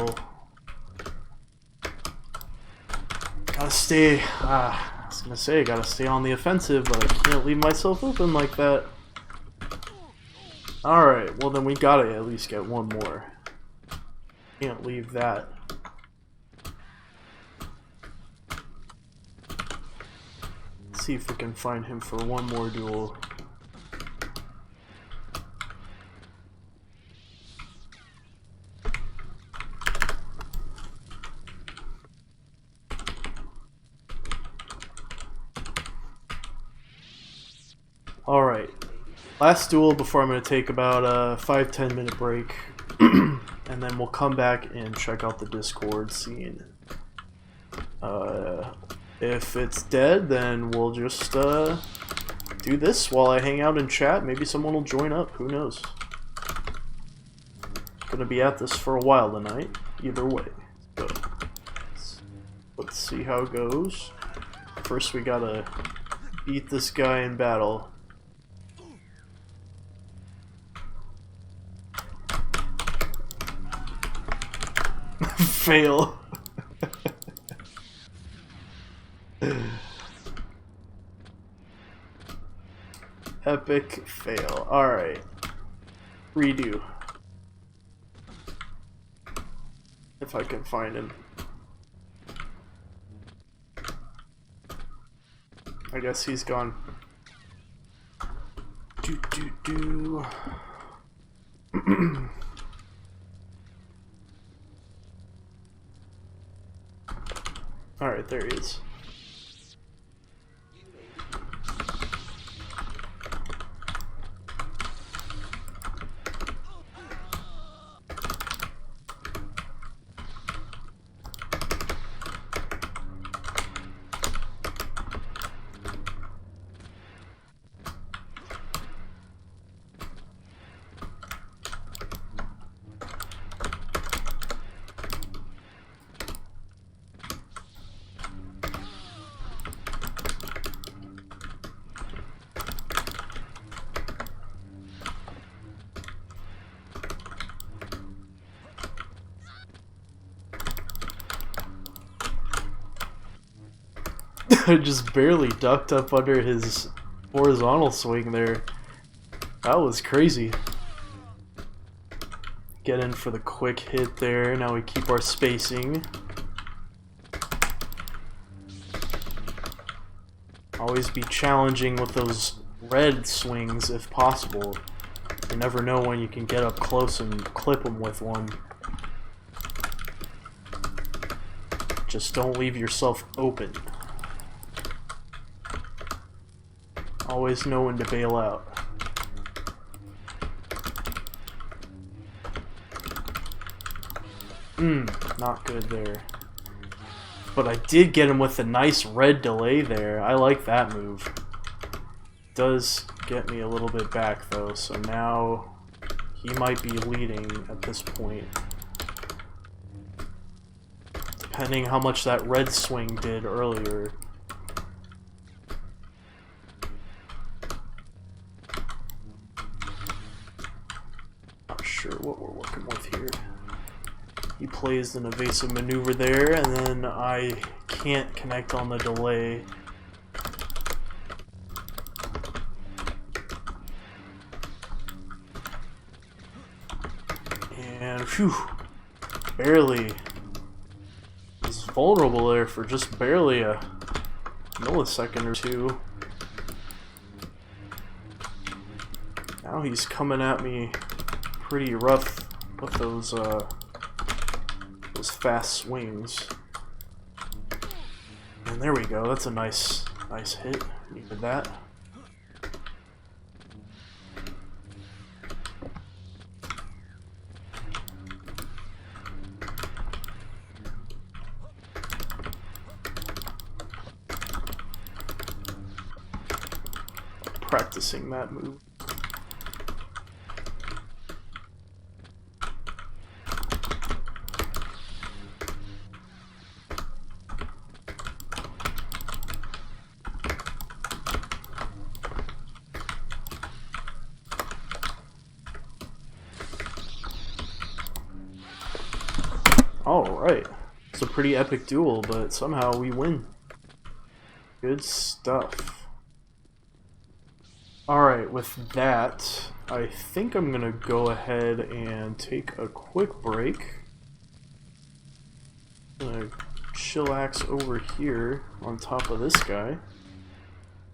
Gotta stay. I was gonna say, gotta stay on the offensive, but I can't leave myself open like that. Alright, well then we gotta at least get one more. Can't leave that. Let's see if we can find him for one more duel. Alright, last duel before I'm going to take about a 5-10 minute break, and then we'll come back and check out the Discord scene. If it's dead, then we'll just do this while I hang out and chat. Maybe someone will join up, who knows. Gonna be at this for a while tonight, either way. So, let's see how it goes. First we gotta beat this guy in battle. Fail. Epic fail. Alright. Redo. If I can find him. I guess he's gone. Alright, there he is. I just barely ducked up under his horizontal swing there. That was crazy. Get in for the quick hit there. Now we keep our spacing. Always be challenging with those red swings if possible. You never know when you can get up close and clip them with one. Just don't leave yourself open. Always know when to bail out. Not good there. But I did get him with a nice red delay there. I like that move. Does get me a little bit back though, so now he might be leading at this point. Depending how much that red swing did earlier. Sure what we're working with here. He plays an evasive maneuver there, and then I can't connect on the delay. And phew, barely. He's vulnerable there for just barely a millisecond or two. Now he's coming at me pretty rough with those those fast swings. And there we go. That's a nice hit. Needed that. Practicing that move. Alright, it's a pretty epic duel, but somehow we win. Good stuff. Alright, with that, I think I'm gonna go ahead and take a quick break. I'm gonna chillax over here on top of this guy.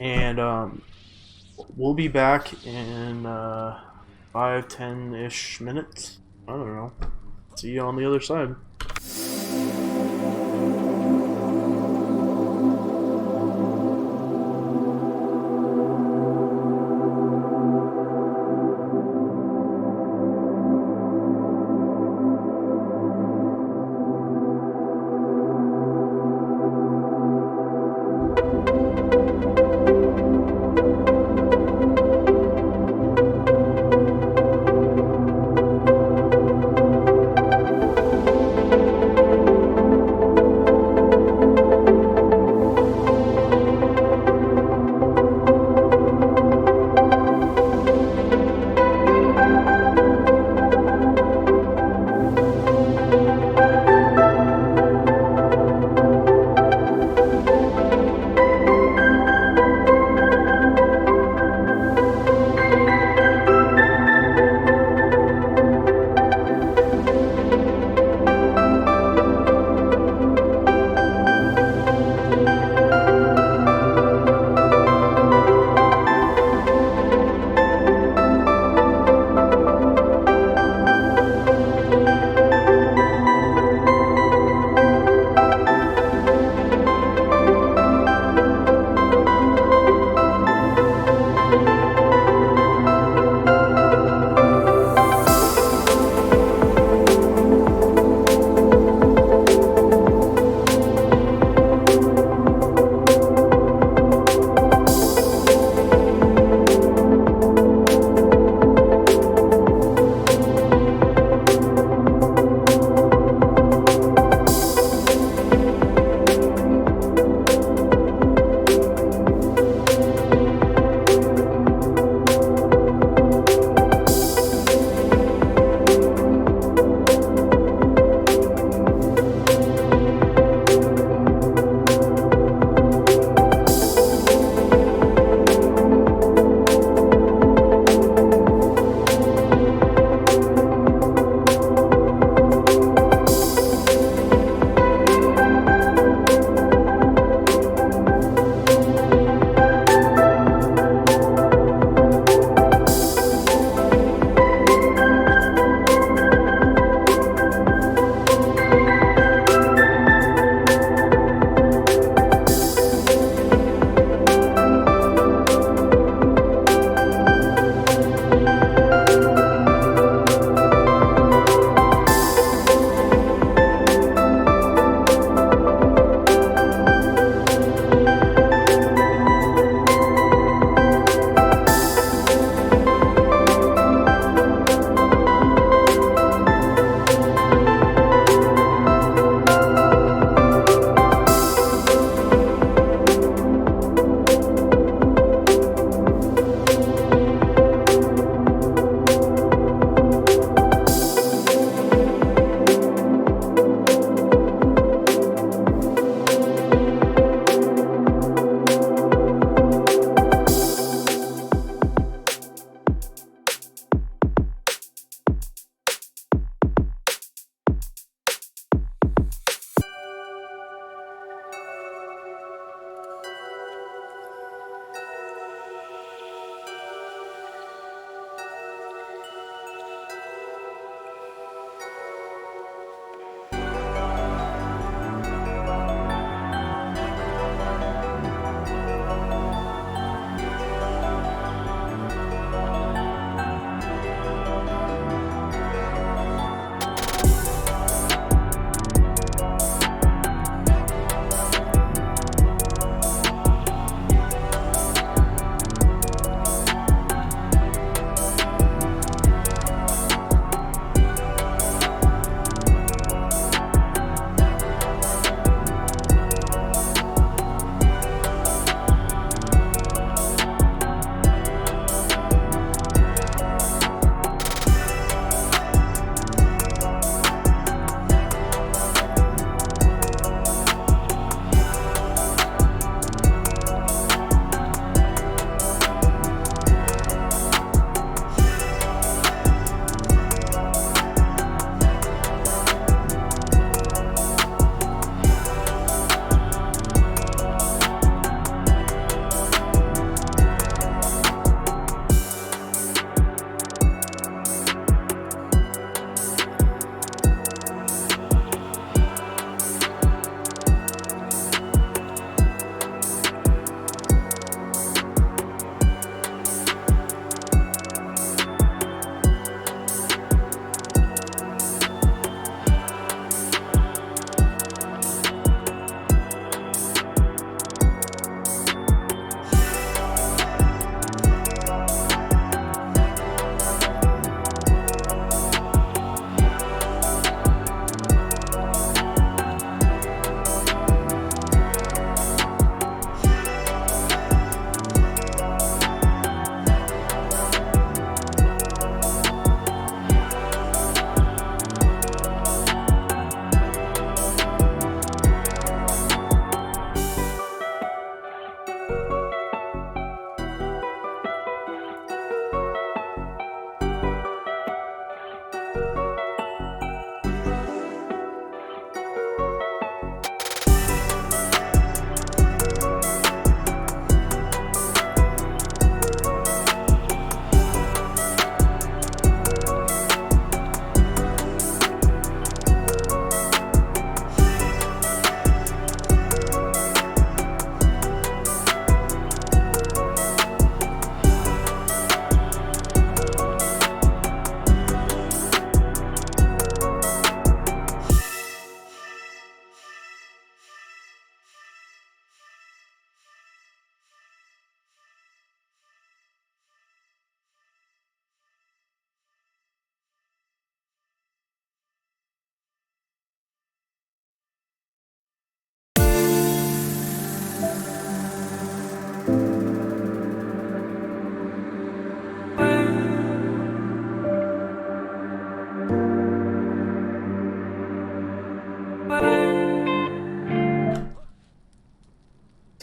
And we'll be back in 5-10-ish minutes. I don't know. See you on the other side.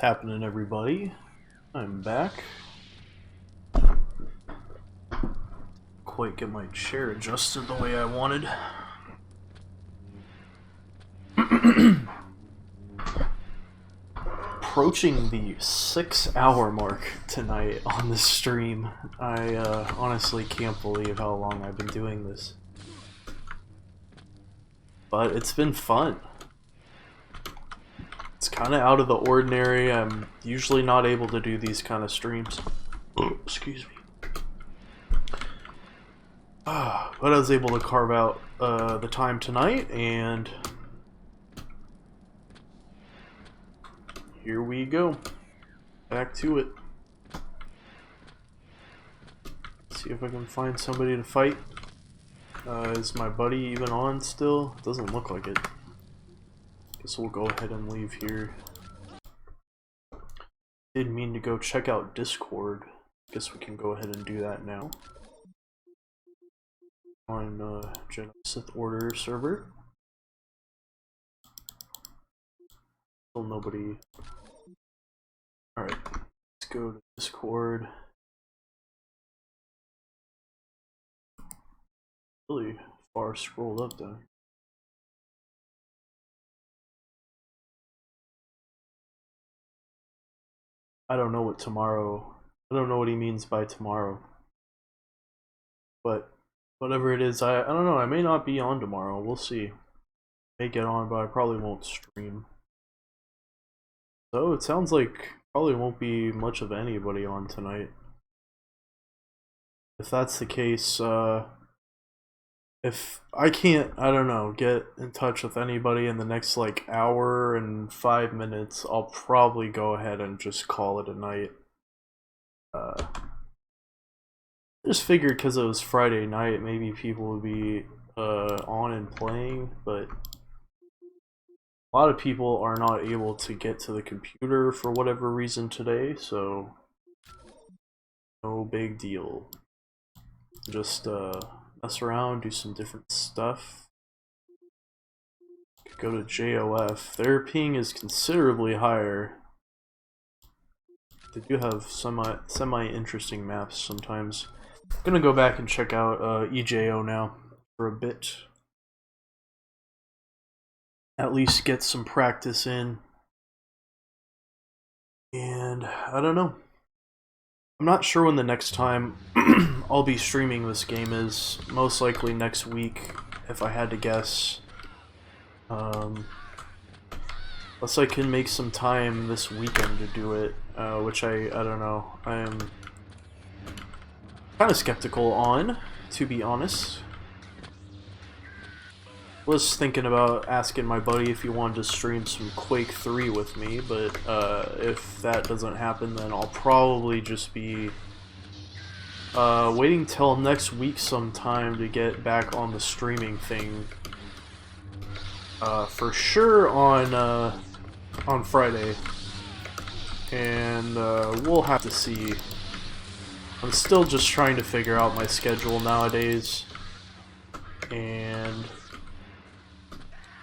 happening, everybody? I'm back. Quite get my chair adjusted the way I wanted. Approaching the 6-hour mark tonight on the stream. I honestly can't believe how long I've been doing this. But it's been fun. It's kind of out of the ordinary. I'm usually not able to do these kind of streams. Excuse me. But I was able to carve out the time tonight, and here we go. Back to it. See if I can find somebody to fight. Is my buddy even on still? Doesn't look like it. Guess we'll go ahead and leave here. Didn't mean to go check out Discord. Guess we can go ahead and do that now. On Jedi Sith Order server. Still nobody. Alright, let's go to Discord. Really far scrolled up though. I don't know what tomorrow. I don't know what he means by tomorrow. But whatever it is, I don't know. I may not be on tomorrow. We'll see. May get on, but I probably won't stream. So it sounds like probably won't be much of anybody on tonight. If that's the case, if I can't, I don't know, get in touch with anybody in the next like hour and 5 minutes, I'll probably go ahead and just call it a night. Just figured because it was Friday night, maybe people would be on and playing, but a lot of people are not able to get to the computer for whatever reason today, so no big deal. Just mess around, do some different stuff. Go to JOF. Their ping is considerably higher. They do have semi interesting maps sometimes. I'm gonna go back and check out EJO now for a bit. At least get some practice in. And I don't know. I'm not sure when the next time I'll be streaming this game is. Most likely next week, if I had to guess. Unless I can make some time this weekend to do it, which I don't know. I'm kind of skeptical on, to be honest. Was thinking about asking my buddy if he wanted to stream some Quake 3 with me, but if that doesn't happen, then I'll probably just be waiting till next week sometime to get back on the streaming thing. For sure on Friday, and we'll have to see. I'm still just trying to figure out my schedule nowadays, and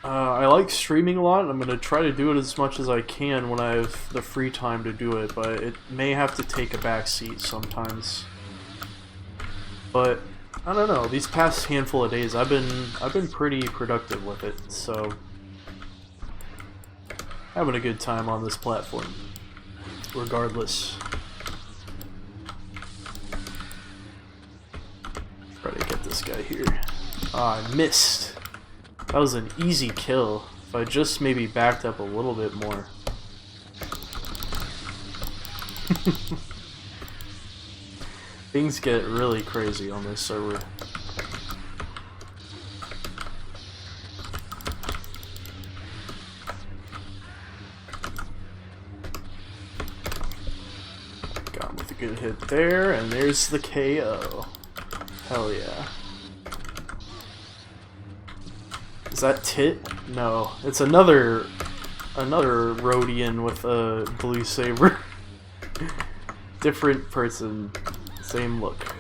I like streaming a lot. I'm going to try to do it as much as I can when I have the free time to do it, but it may have to take a back seat sometimes. But I don't know, these past handful of days I've been pretty productive with it, so having a good time on this platform regardless. Try to get this guy here. Ah, I missed. That was an easy kill. If I just maybe backed up a little bit more. Things get really crazy on this server. Got him with a good hit there, and there's the KO. Hell yeah. Is that Tit? No, it's another Rhodian with a blue saber. Different person, same look.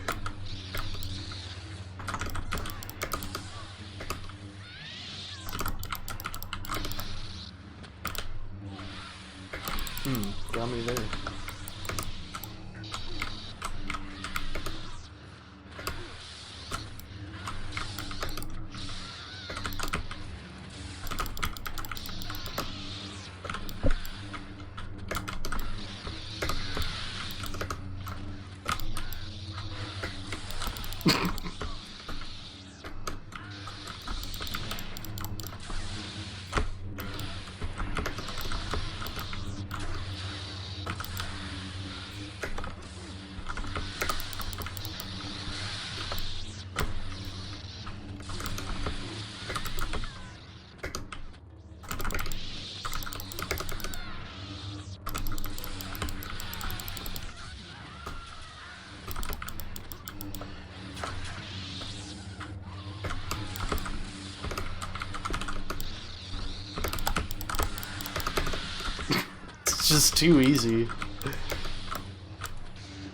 just too easy.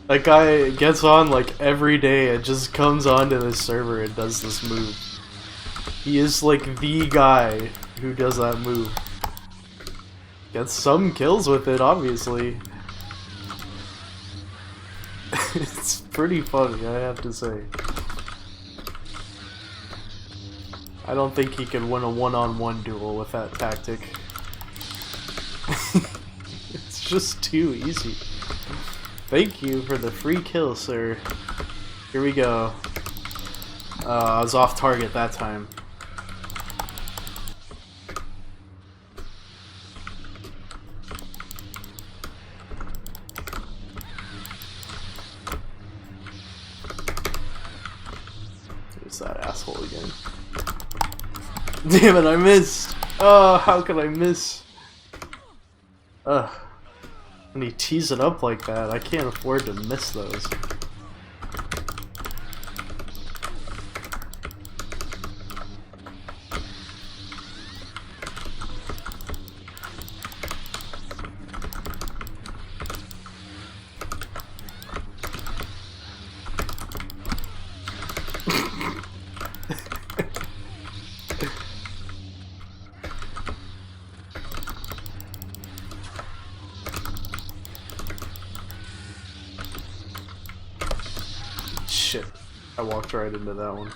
That guy gets on like every day and just comes onto this server and does this move. He is like the guy who does that move. Gets some kills with it, obviously. It's pretty funny, I have to say. I don't think he can win a one-on-one duel with that tactic. It's just too easy. Thank you for the free kill, sir. Here we go. I was off target that time. There's that asshole again. Damn it, I missed! Oh, how could I miss? Ugh. When he tees it up like that, I can't afford to miss those. Shit, I walked right into that one.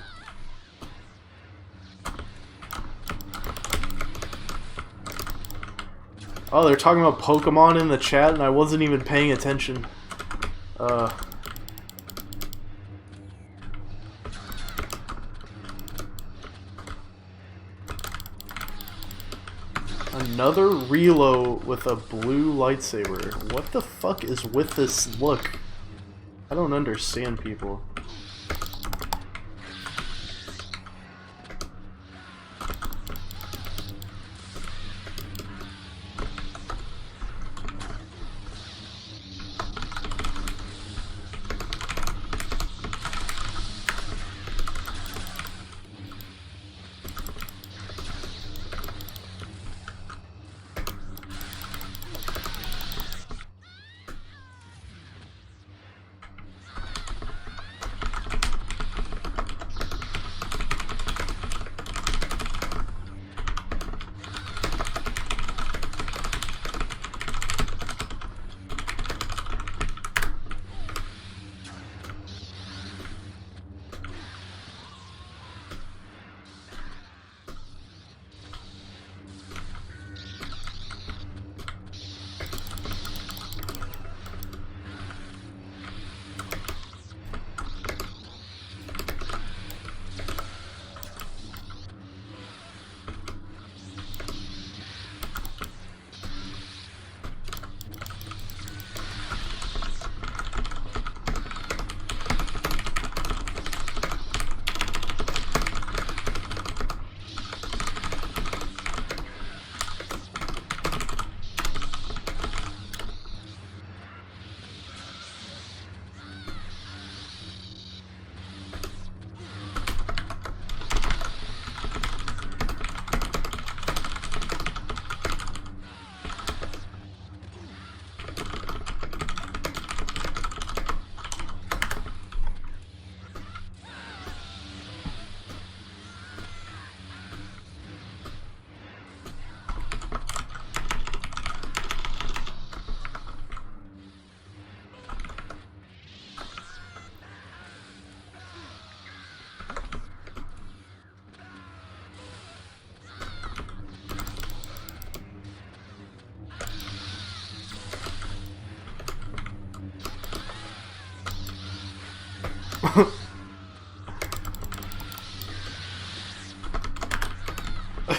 Oh, they're talking about Pokemon in the chat and I wasn't even paying attention. Another Relo with a blue lightsaber. What the fuck is with this look? I don't understand people.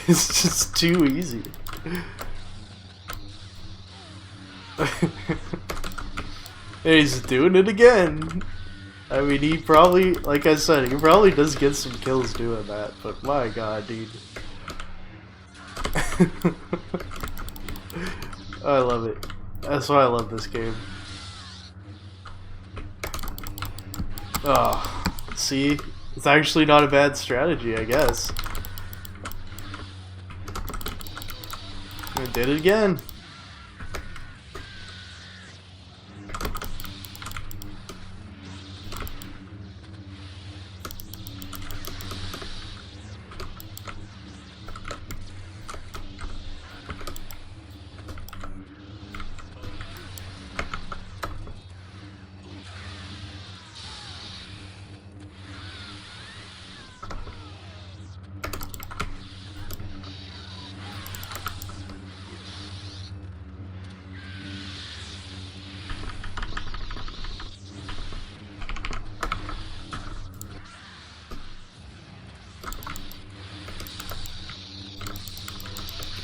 It's just too easy. He's doing it again. I mean, he probably, like I said, he probably does get some kills doing that, but my god, dude. I love it. That's why I love this game. Oh, see? It's actually not a bad strategy, I guess. I did it again.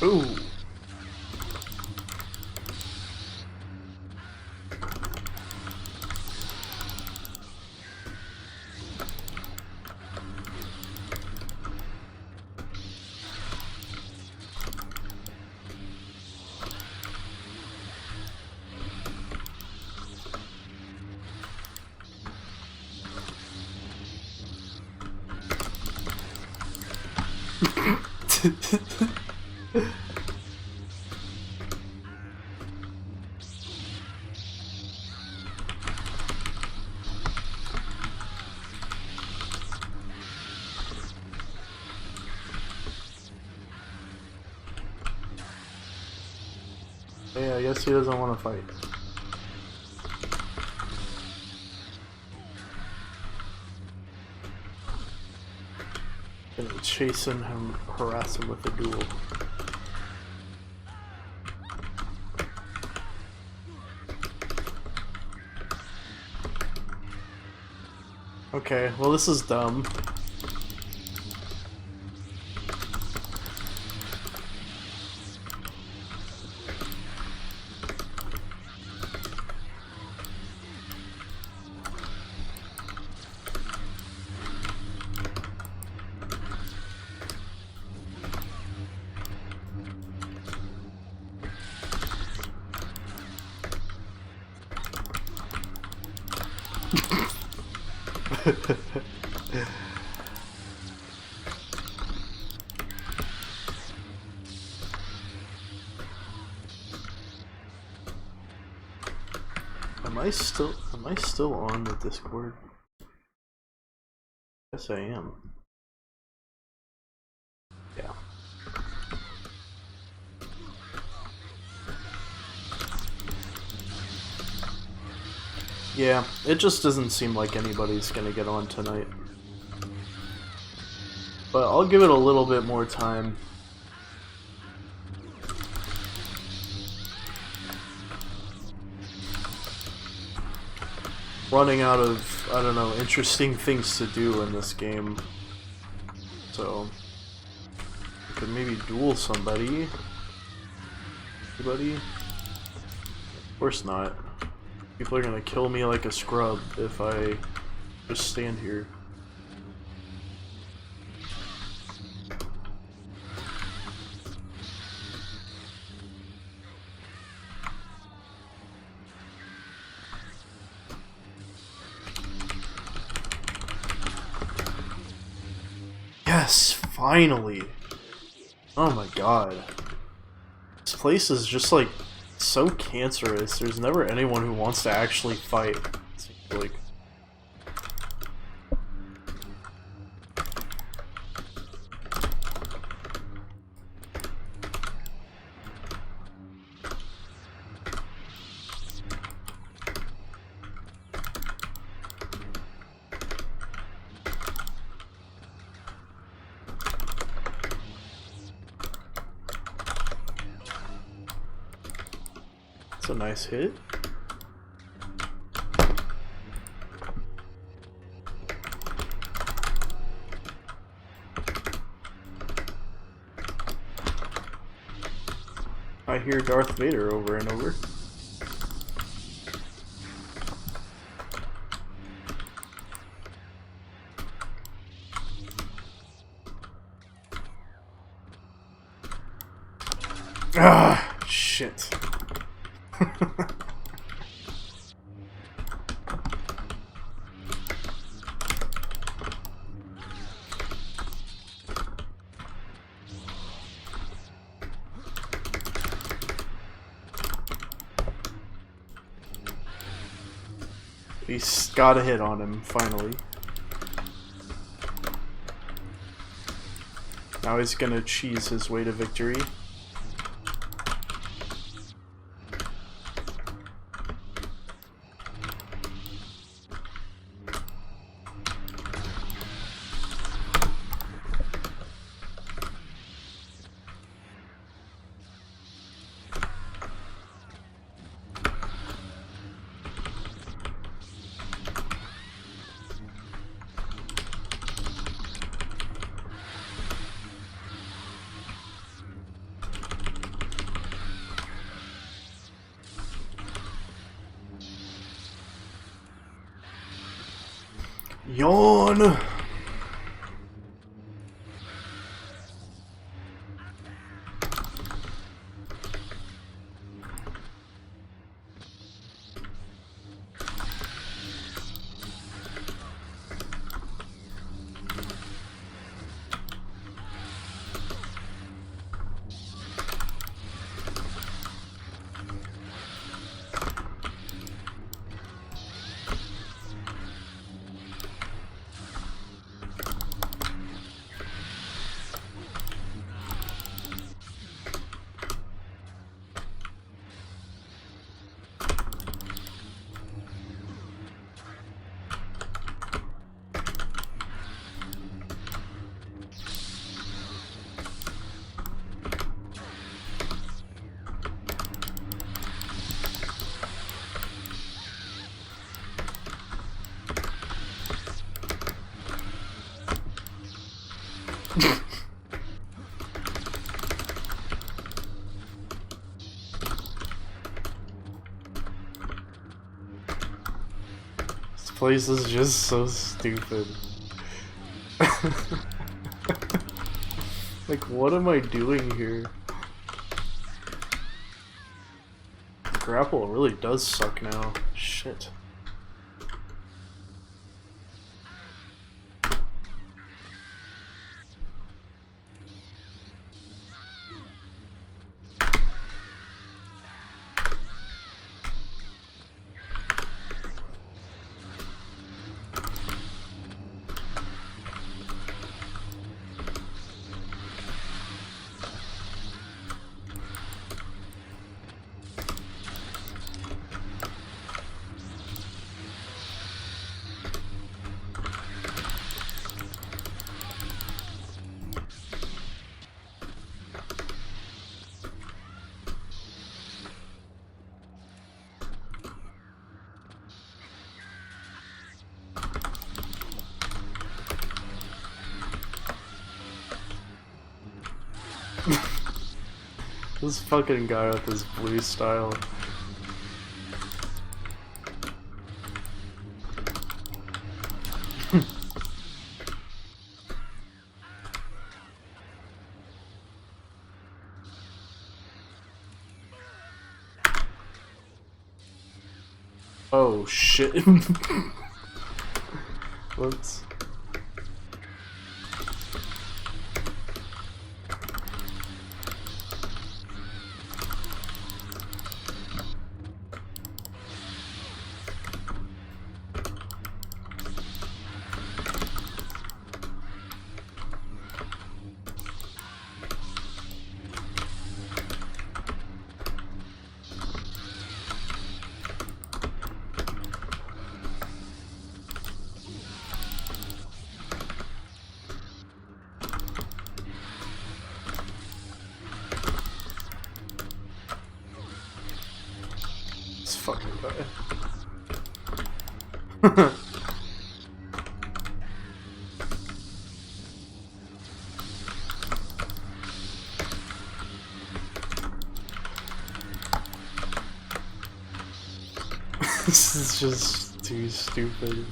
Ooh. Yeah, I guess he doesn't want to fight. Gonna chase him, harass him with a duel. Okay, well this is dumb. Am I still on the Discord? Yes, I am. Yeah. Yeah, it just doesn't seem like anybody's gonna get on tonight. But I'll give it a little bit more time. Running out of, I don't know, interesting things to do in this game. So, I could maybe duel somebody. Anybody? Of course not. People are gonna kill me like a scrub if I just stand here. Yes, finally! Oh my god. This place is just like so cancerous. There's never anyone who wants to actually fight. It's like a nice hit. I hear Darth Vader over and over. Ah, shit. He's got a hit on him, finally. Now he's gonna cheese his way to victory. Yawn! This place is just so stupid. Like, what am I doing here? The grapple really does suck now. Shit. This fucking guy with his blue style. Oh shit. Let's... This fucking guy. This is just too stupid.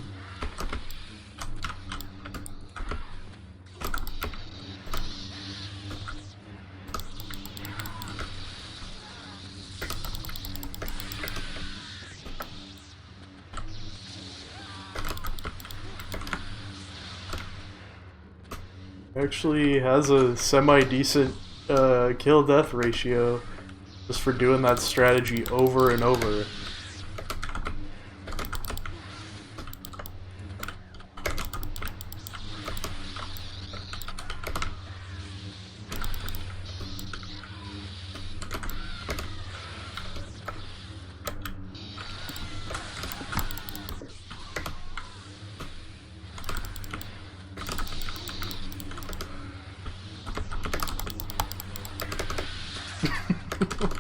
Actually has a semi-decent kill-death ratio just for doing that strategy over and over.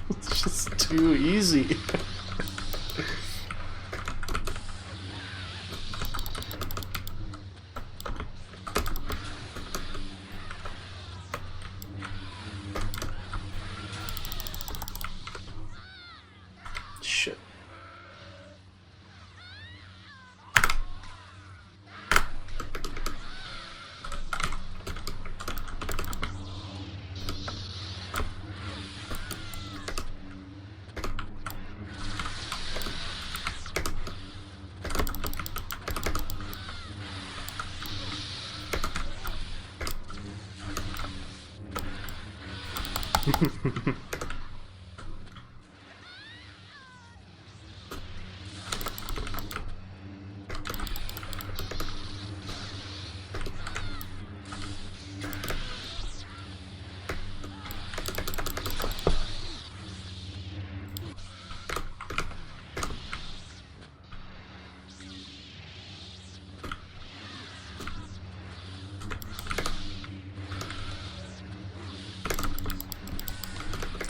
It's just too easy. Shit.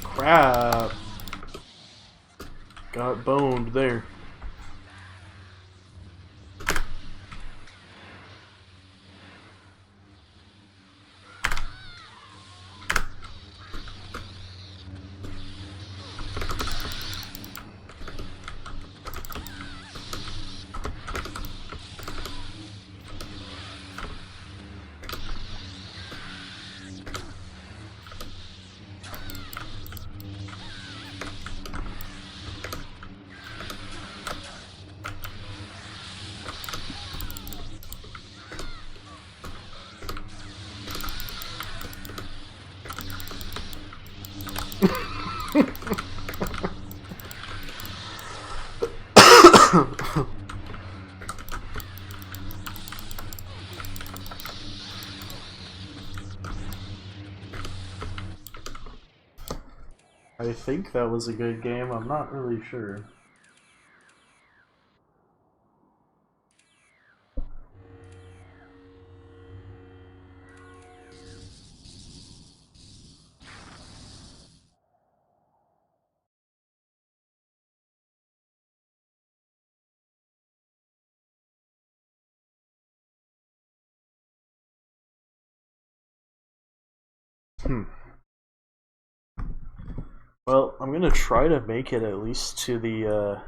Crap. Got boned there. I think that was a good game, I'm not really sure. Well, I'm gonna try to make it at least to the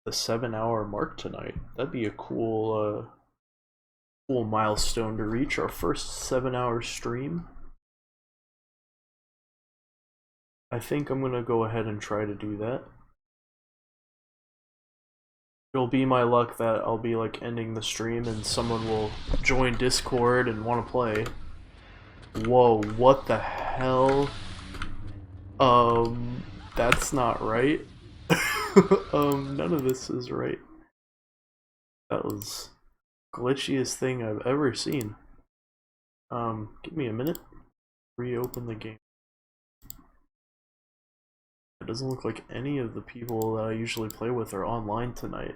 7-hour mark tonight. That'd be a cool cool milestone to reach, our first 7-hour stream. I think I'm gonna go ahead and try to do that. It'll be my luck that I'll be like ending the stream and someone will join Discord and want to play. Whoa, what the hell? That's not right. None of this is right. That was glitchiest thing I've ever seen. Give me a minute. Reopen the game. It doesn't look like any of the people that I usually play with are online tonight.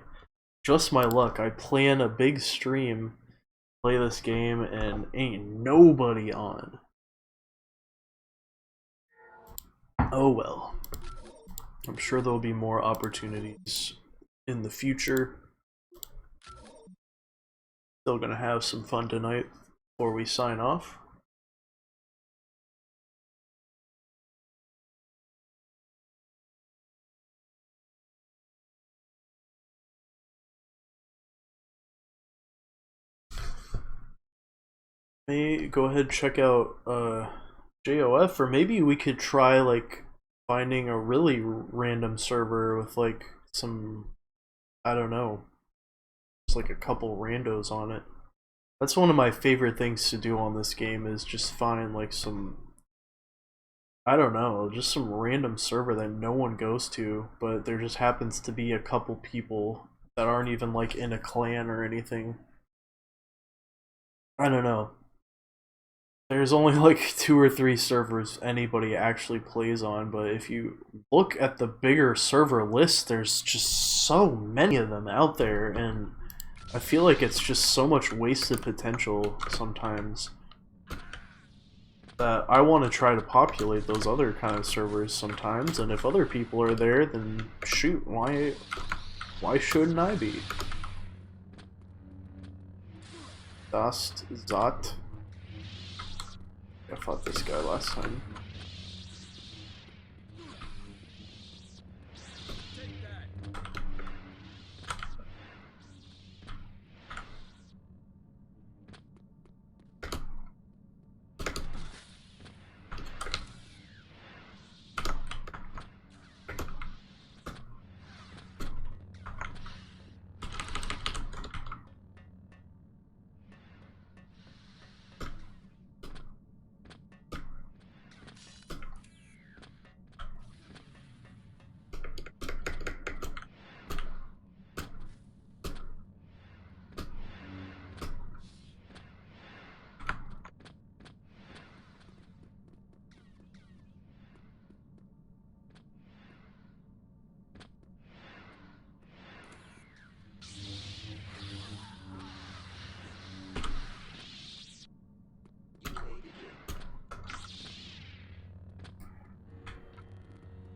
Just my luck. I plan a big stream, play this game, and ain't nobody on. Oh well. I'm sure there'll be more opportunities in the future. Still gonna have some fun tonight before we sign off. May go ahead and check out JOF, or maybe we could try like finding a really random server with like some, I don't know, just like a couple randos on it. That's one of my favorite things to do on this game, is just find like some, I don't know, just some random server that no one goes to, but there just happens to be a couple people that aren't even like in a clan or anything. I don't know. There's only like 2 or 3 servers anybody actually plays on, but if you look at the bigger server list, there's just so many of them out there, and I feel like it's just so much wasted potential sometimes that I want to try to populate those other kind of servers sometimes, and if other people are there, then shoot, why shouldn't I be? Zot. I fought this guy last time.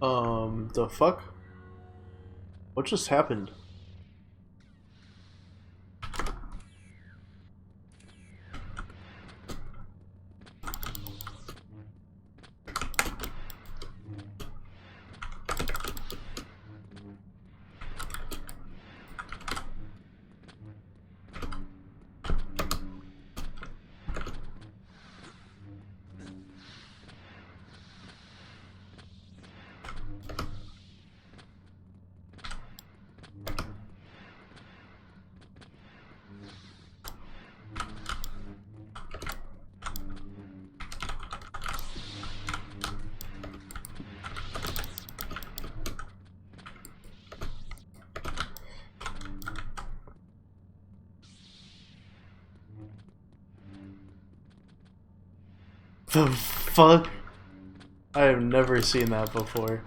The fuck? What just happened? The fuck? I have never seen that before.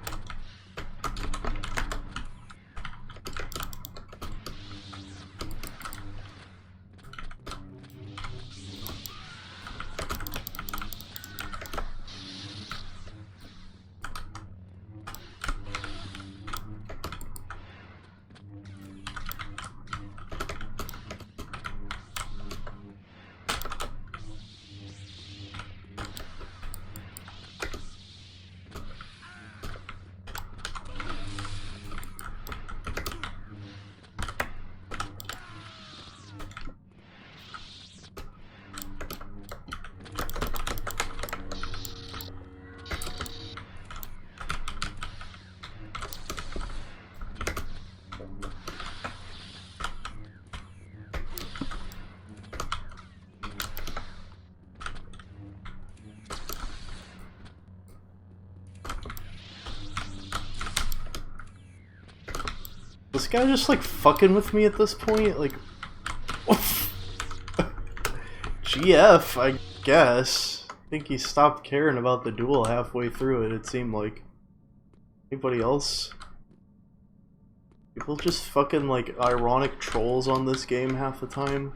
This guy just like fucking with me at this point? Like, GF, I guess. I think he stopped caring about the duel halfway through it seemed like. Anybody else? People just fucking like ironic trolls on this game half the time.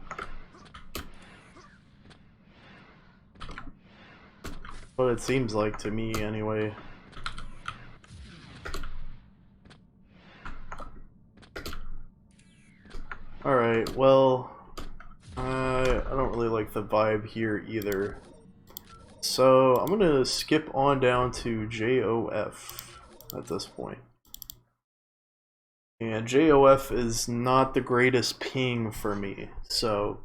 What it seems like to me anyway. Alright, well, I don't really like the vibe here either. So I'm gonna skip on down to JOF at this point. And JOF is not the greatest ping for me, so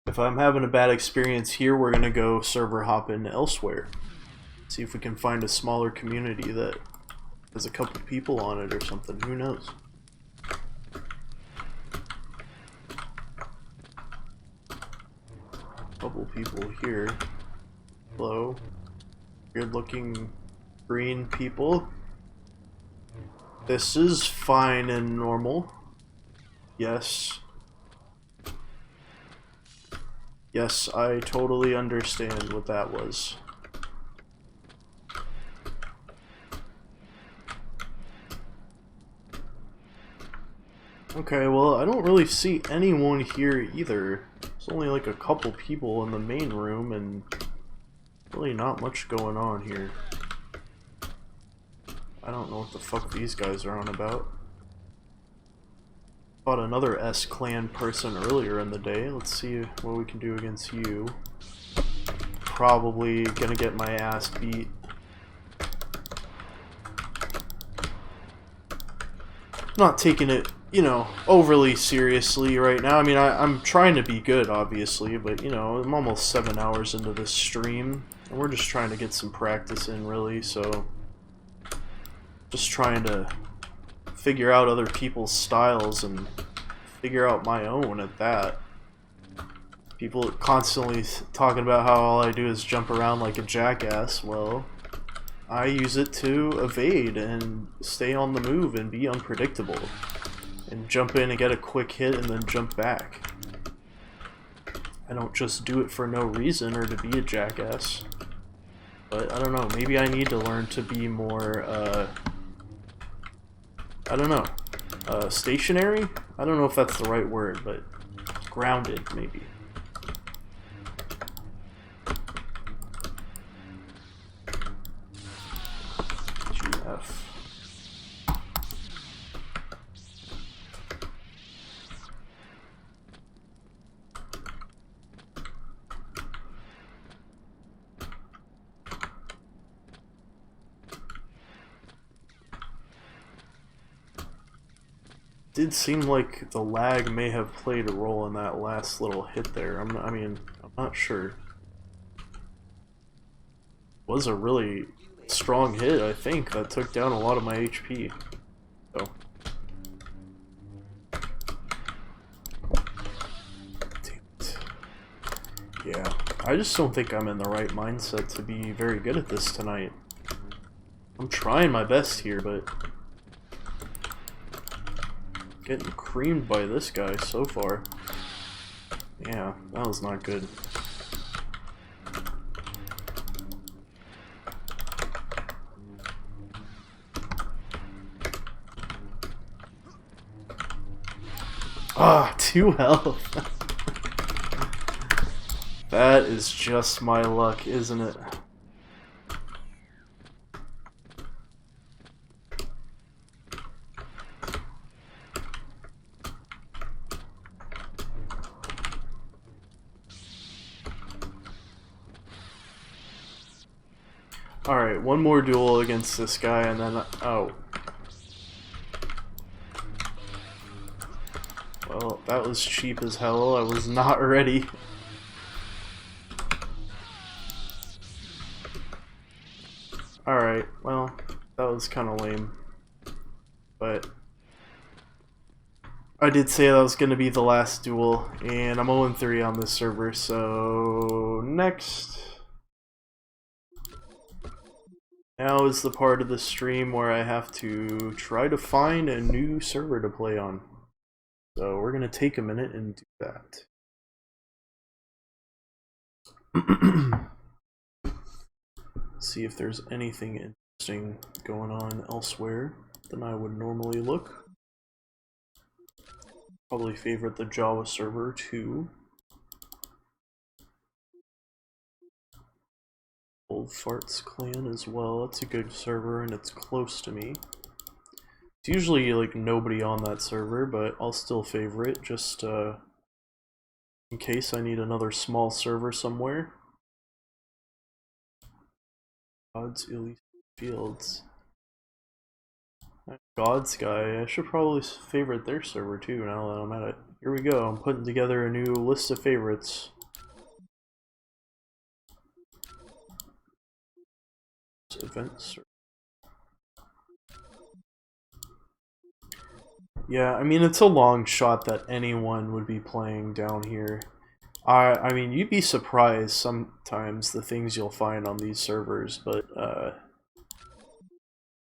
if I'm having a bad experience here, we're gonna go server hopping elsewhere. See if we can find a smaller community that has a couple people on it or something, who knows. Couple people here. Hello. Weird looking green people. This is fine and normal. Yes. Yes, I totally understand what that was. Okay, well, I don't really see anyone here either. There's only like a couple people in the main room and really not much going on here. I don't know what the fuck these guys are on about. Fought another S-Clan person earlier in the day. Let's see what we can do against you. Probably gonna get my ass beat. Not taking it, you know, overly seriously right now. I mean, I'm trying to be good, obviously, but, you know, I'm almost 7 hours into this stream, and we're just trying to get some practice in, really, so just trying to figure out other people's styles and figure out my own at that. People constantly talking about how all I do is jump around like a jackass. Well, I use it to evade and stay on the move and be unpredictable. And jump in and get a quick hit and then jump back. I don't just do it for no reason or to be a jackass. But I don't know, maybe I need to learn to be more, I don't know, stationary? I don't know if that's the right word, but grounded, maybe. GF. did seem like the lag may have played a role in that last little hit there. I'm not sure. It was a really strong hit, I think, that took down a lot of my HP. So. Damn it. Yeah, I just don't think I'm in the right mindset to be very good at this tonight. I'm trying my best here, but getting creamed by this guy so far. Yeah, that was not good. Ah, 2 health. That is just my luck, isn't it? Alright, one more duel against this guy and then... oh. Well, that was cheap as hell. I was not ready. Alright, well, that was kind of lame. But I did say that was going to be the last duel, and I'm 0-3 on this server, so next. Now is the part of the stream where I have to try to find a new server to play on. So we're going to take a minute and do that. See if there's anything interesting going on elsewhere than I would normally look. Probably favorite the Java server too. Old Farts clan as well. That's a good server and it's close to me. It's usually like nobody on that server, but I'll still favorite just in case I need another small server somewhere. God's Elite Fields. God's Guy. I should probably favorite their server too now that I'm at it. Here we go. I'm putting together a new list of favorites. Events. Yeah, I mean, it's a long shot that anyone would be playing down here. I mean, you'd be surprised sometimes the things you'll find on these servers, but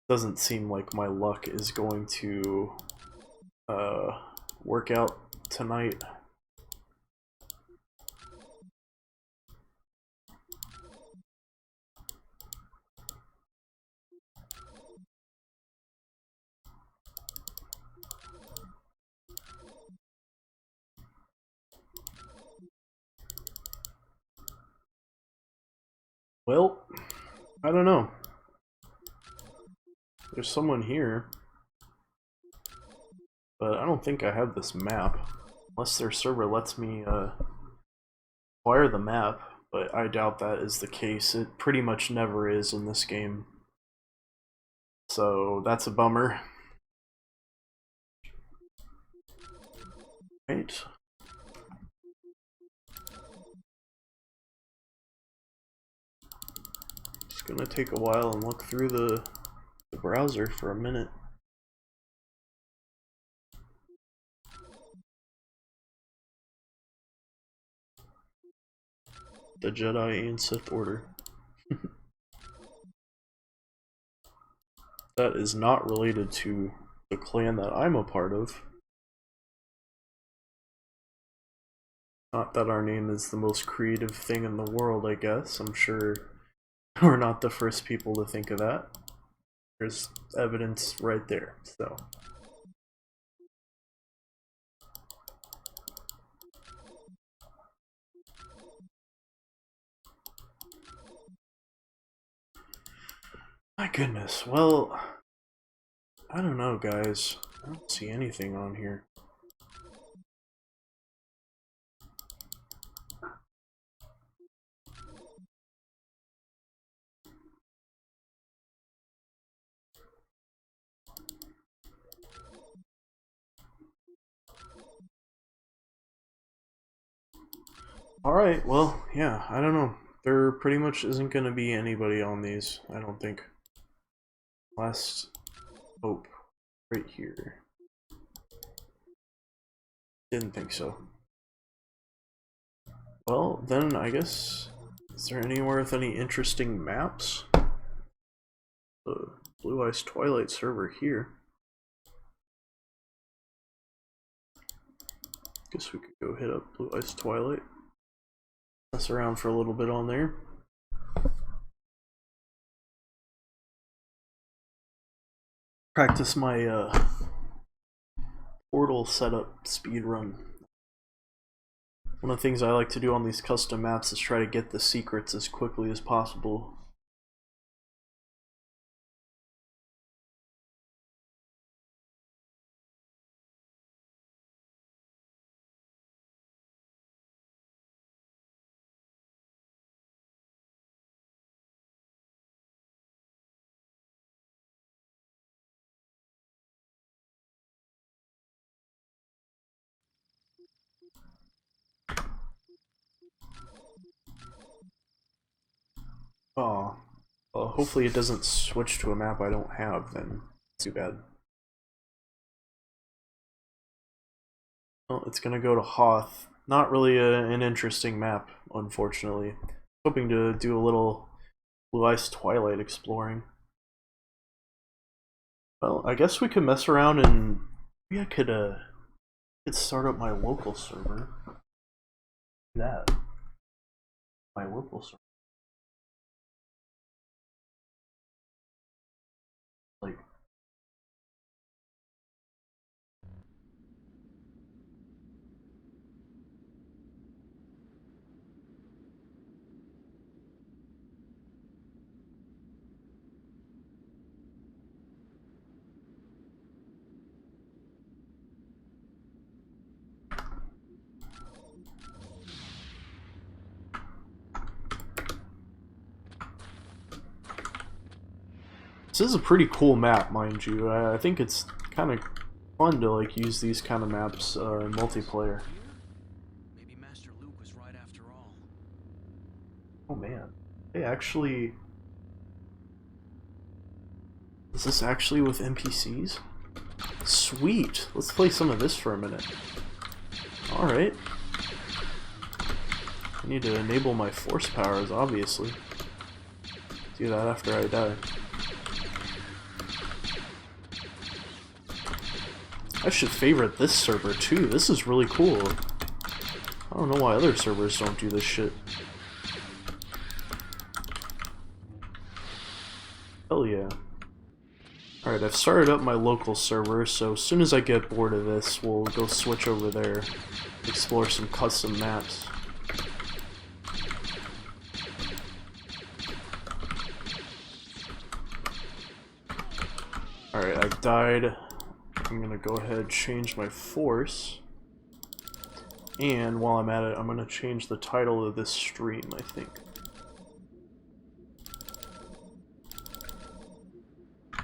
doesn't seem like my luck is going to work out tonight. Well, I don't know. There's someone here, but I don't think I have this map. Unless their server lets me acquire the map, but I doubt that is the case. It pretty much never is in this game. So that's a bummer. Right. Just gonna take a while and look through the browser for a minute. The Jedi and Sith Order. That is not related to the clan that I'm a part of. Not that our name is the most creative thing in the world, I guess. I'm sure we're not the first people to think of that. There's evidence right there, so. My goodness, well, I don't know, guys. I don't see anything on here. Alright, well, yeah, I don't know. There pretty much isn't gonna be anybody on these, I don't think. Last hope. Right here. Didn't think so. Well, then I guess... Is there anywhere with any interesting maps? The Blue Ice Twilight server here. Guess we could go hit up Blue Ice Twilight. Mess around for a little bit on there. Practice my portal setup speed run. One of the things I like to do on these custom maps is try to get the secrets as quickly as possible. Oh, well, hopefully it doesn't switch to a map I don't have, then too bad. Well, it's gonna go to Hoth. Not really an interesting map, unfortunately. Hoping to do a little Blue Ice Twilight exploring. Well, I guess we could mess around and maybe I could start up my local server. That. My local server. Like, this is a pretty cool map, mind you. I think it's kind of fun to like use these kind of maps in multiplayer. Maybe Master Luke was right after all. Oh man, hey, actually, is this actually with NPCs? Sweet. Let's play some of this for a minute. All right. I need to enable my force powers, obviously. Do that after I die. I should favorite this server too. This is really cool. I don't know why other servers don't do this shit. Hell yeah. Alright, I've started up my local server, so as soon as I get bored of this, we'll go switch over there, explore some custom maps. Alright, I've died. I'm gonna go ahead and change my force. And while I'm at it, I'm gonna change the title of this stream, I think.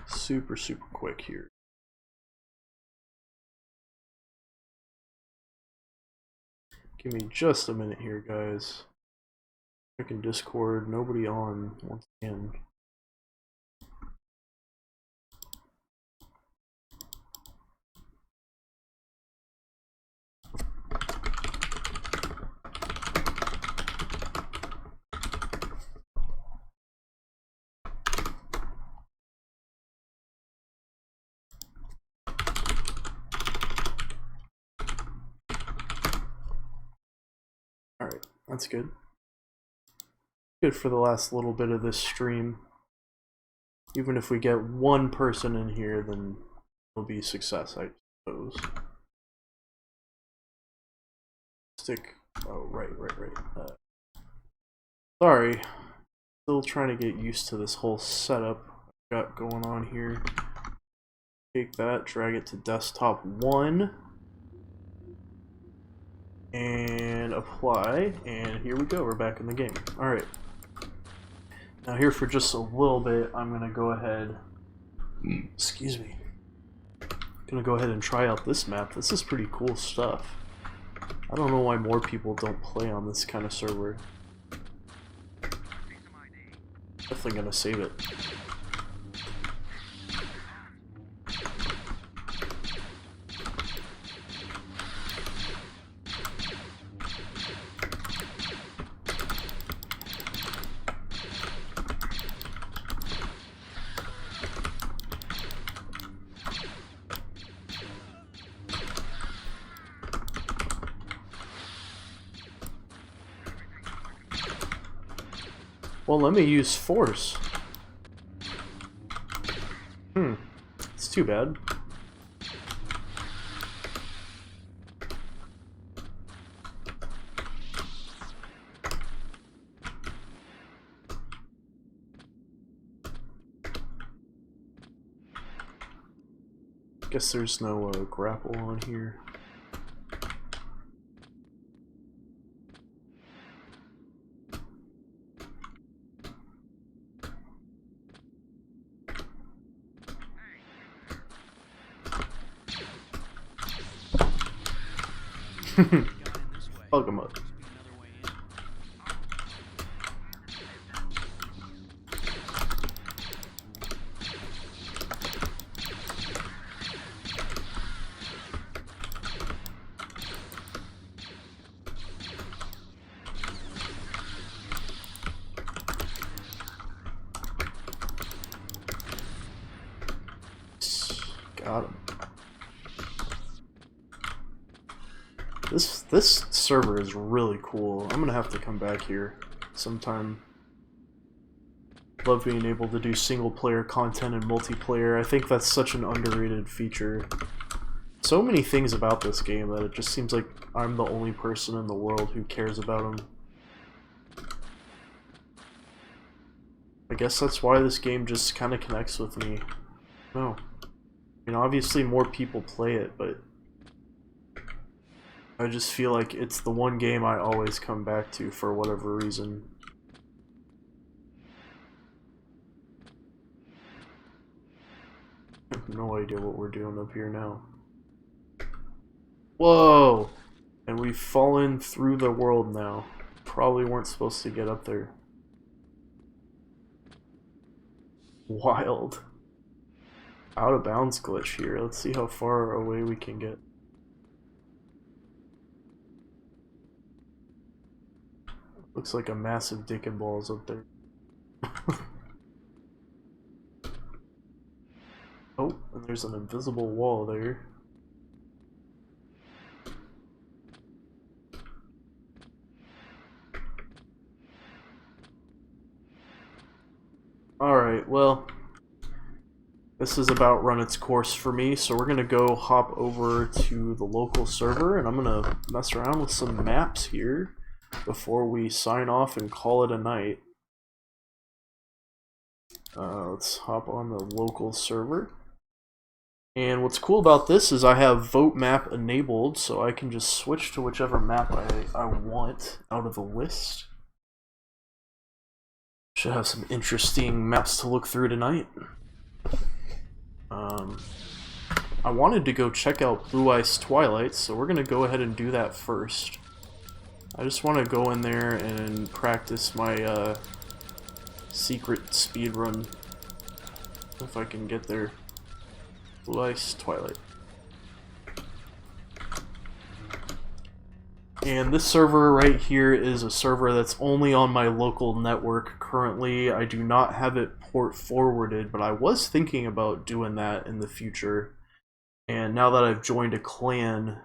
Super quick here. Give me just a minute here, guys. Check in Discord, nobody on once again. Alright, that's good. Good for the last little bit of this stream. Even if we get one person in here, then it'll be a success, I suppose. Stick. Oh, right. Sorry. Still trying to get used to this whole setup I've got going on here. Take that, drag it to desktop 1. And apply, and here we go, we're back in the game. Alright. Now here for just a little bit, I'm gonna go ahead, excuse me, gonna go ahead and try out this map. This is pretty cool stuff. I don't know why more people don't play on this kind of server. Definitely gonna save it. Well, let me use force. It's too bad. Guess there's no grapple on here. Plug him up. Got him. This server is really cool. I'm gonna have to come back here sometime. Love being able to do single player content and multiplayer. I think that's such an underrated feature. So many things about this game that it just seems like I'm the only person in the world who cares about them. I guess that's why this game just kind of connects with me. No. I mean, obviously more people play it, but I just feel like it's the one game I always come back to for whatever reason. I have no idea what we're doing up here now. Whoa! And we've fallen through the world now. Probably weren't supposed to get up there. Wild. Out of bounds glitch here. Let's see how far away we can get. Looks like a massive dick and balls up there. Oh, and there's an invisible wall there. Alright, well, this has about run its course for me, so we're gonna go hop over to the local server and I'm gonna mess around with some maps here before we sign off and call it a night. Let's hop on the local server. And what's cool about this is I have vote map enabled, so I can just switch to whichever map I want out of the list. Should have some interesting maps to look through tonight. I wanted to go check out Blue Ice Twilight, so we're gonna go ahead and do that first. I just want to go in there and practice my secret speedrun, if I can get there. Blue Ice Twilight. And this server right here is a server that's only on my local network currently. I do not have it port forwarded, but I was thinking about doing that in the future. And now that I've joined a clan,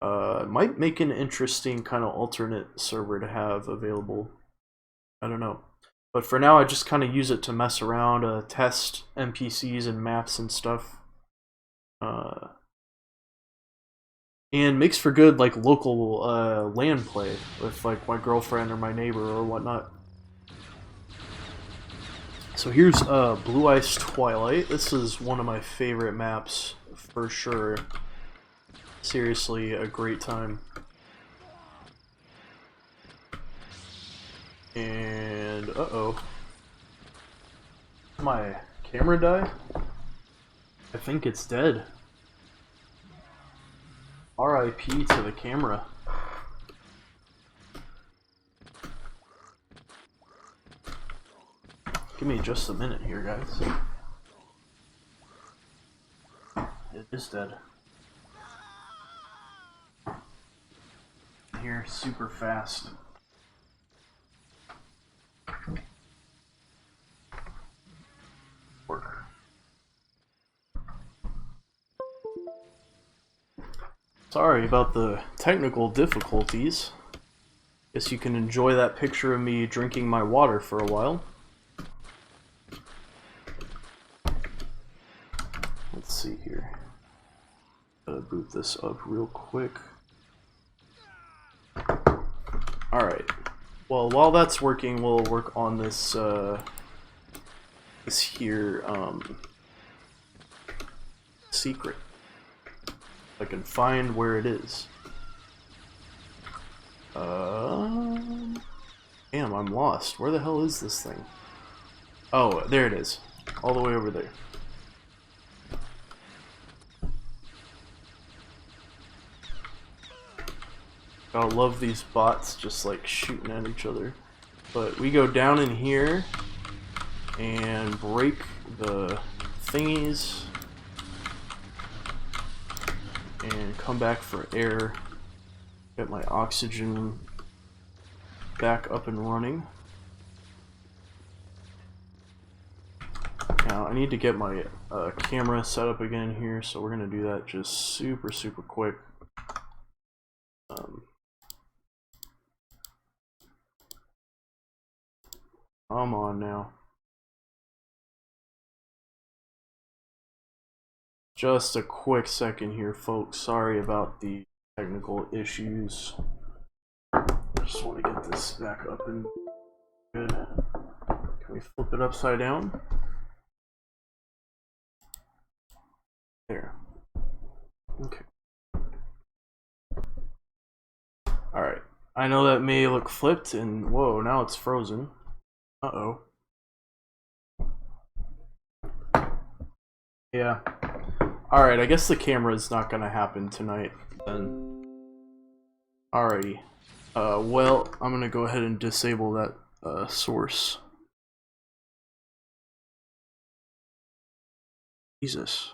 it might make an interesting kind of alternate server to have available. I don't know. But for now, I just kind of use it to mess around, test NPCs and maps and stuff. And makes for good, like, local LAN play with, like, my girlfriend or my neighbor or whatnot. So here's Blue Ice Twilight. This is one of my favorite maps for sure. Seriously, a great time. And uh-oh. My camera die? I think it's dead. RIP to the camera. Give me just a minute here, guys. It is dead. Here, super fast. Work. Sorry about the technical difficulties. Guess you can enjoy that picture of me drinking my water for a while. Let's see here. Gotta boot this up real quick. Alright. Well, while that's working, we'll work on this, this here, secret. If I can find where it is. Damn, I'm lost. Where the hell is this thing? Oh, there it is. All the way over there. I love these bots just like shooting at each other. But we go down in here and break the thingies and come back for air. Get my oxygen back up and running. Now I need to get my camera set up again here, so we're gonna do that just super quick. Come on now. Just a quick second here, folks. Sorry about the technical issues. Just want to get this back up and good. Can we flip it upside down? There. Okay. Alright. I know that may look flipped and whoa, now it's frozen. Uh-oh. Yeah. Alright, I guess the camera is not gonna happen tonight then. Alrighty. Well, I'm gonna go ahead and disable that source. Jesus.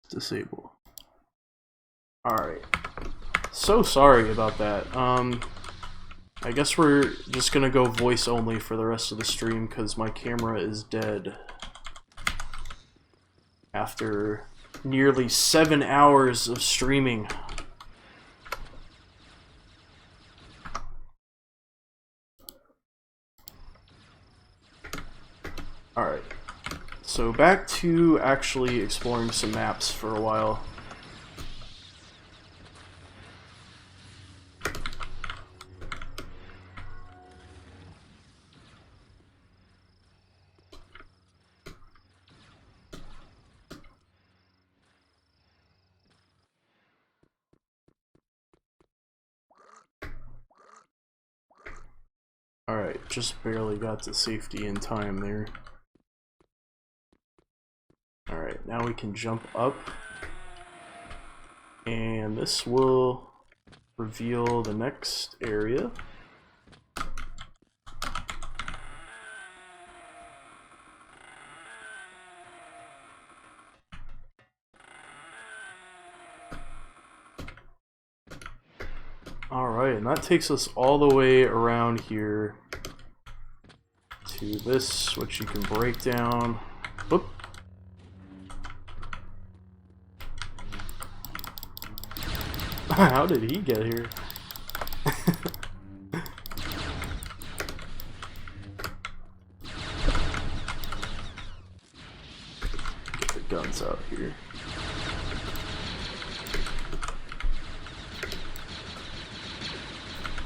Disable. Alright. So sorry about that. I guess we're just gonna go voice only for the rest of the stream because my camera is dead. After nearly 7 hours of streaming. Alright. So back to actually exploring some maps for a while. Alright, just barely got to safety in time there. Alright, now we can jump up. And this will reveal the next area. Alright, and that takes us all the way around here to this, which you can break down. Whoop. How did he get here? Get the guns out here.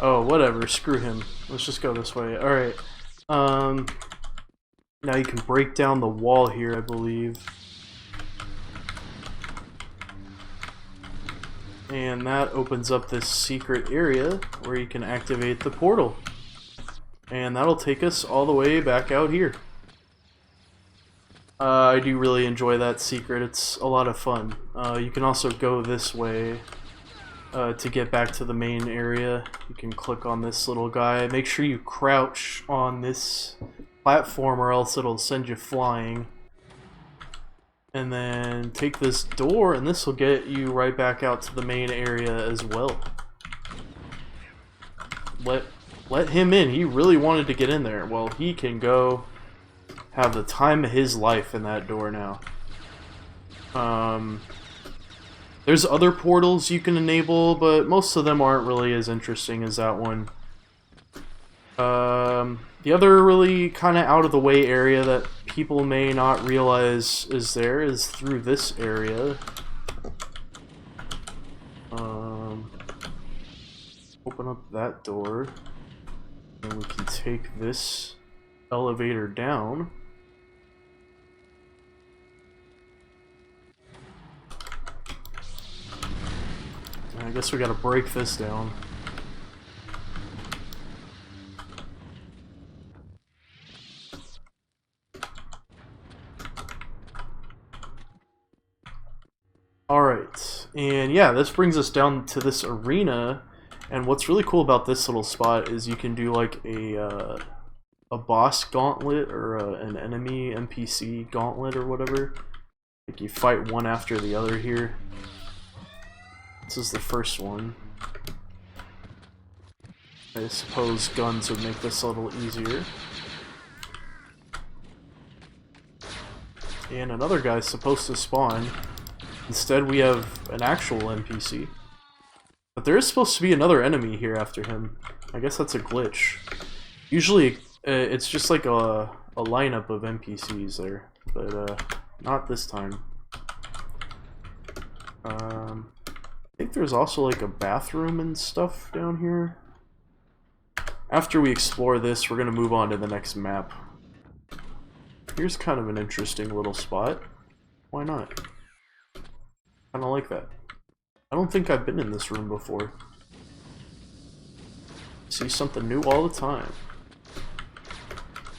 Oh, whatever, screw him. Let's just go this way. Alright. Now you can break down the wall here, I believe. And that opens up this secret area where you can activate the portal. And that'll take us all the way back out here. I do really enjoy that secret. It's a lot of fun. You can also go this way to get back to the main area. You can click on this little guy. Make sure you crouch on this platform or else it'll send you flying. And then take this door and this will get you right back out to the main area as well. Let him in. He really wanted to get in there. Well, he can go have the time of his life in that door now. There's other portals you can enable, but most of them aren't really as interesting as that one. The other really kind of out of the way area that people may not realize is there is through this area. Open up that door, and we can take this elevator down. I guess we gotta break this down. Alright, and yeah, this brings us down to this arena, and what's really cool about this little spot is you can do like a boss gauntlet or an enemy NPC gauntlet or whatever. Like you fight one after the other here. This is the first one. I suppose guns would make this a little easier. And another guy's supposed to spawn. Instead we have an actual NPC. But there is supposed to be another enemy here after him. I guess that's a glitch. Usually it's just like a lineup of NPCs there. But not this time. I think there's also like a bathroom and stuff down here. After we explore this, we're going to move on to the next map. Here's kind of an interesting little spot. Why not? Kind of like that. I don't think I've been in this room before. See something new all the time.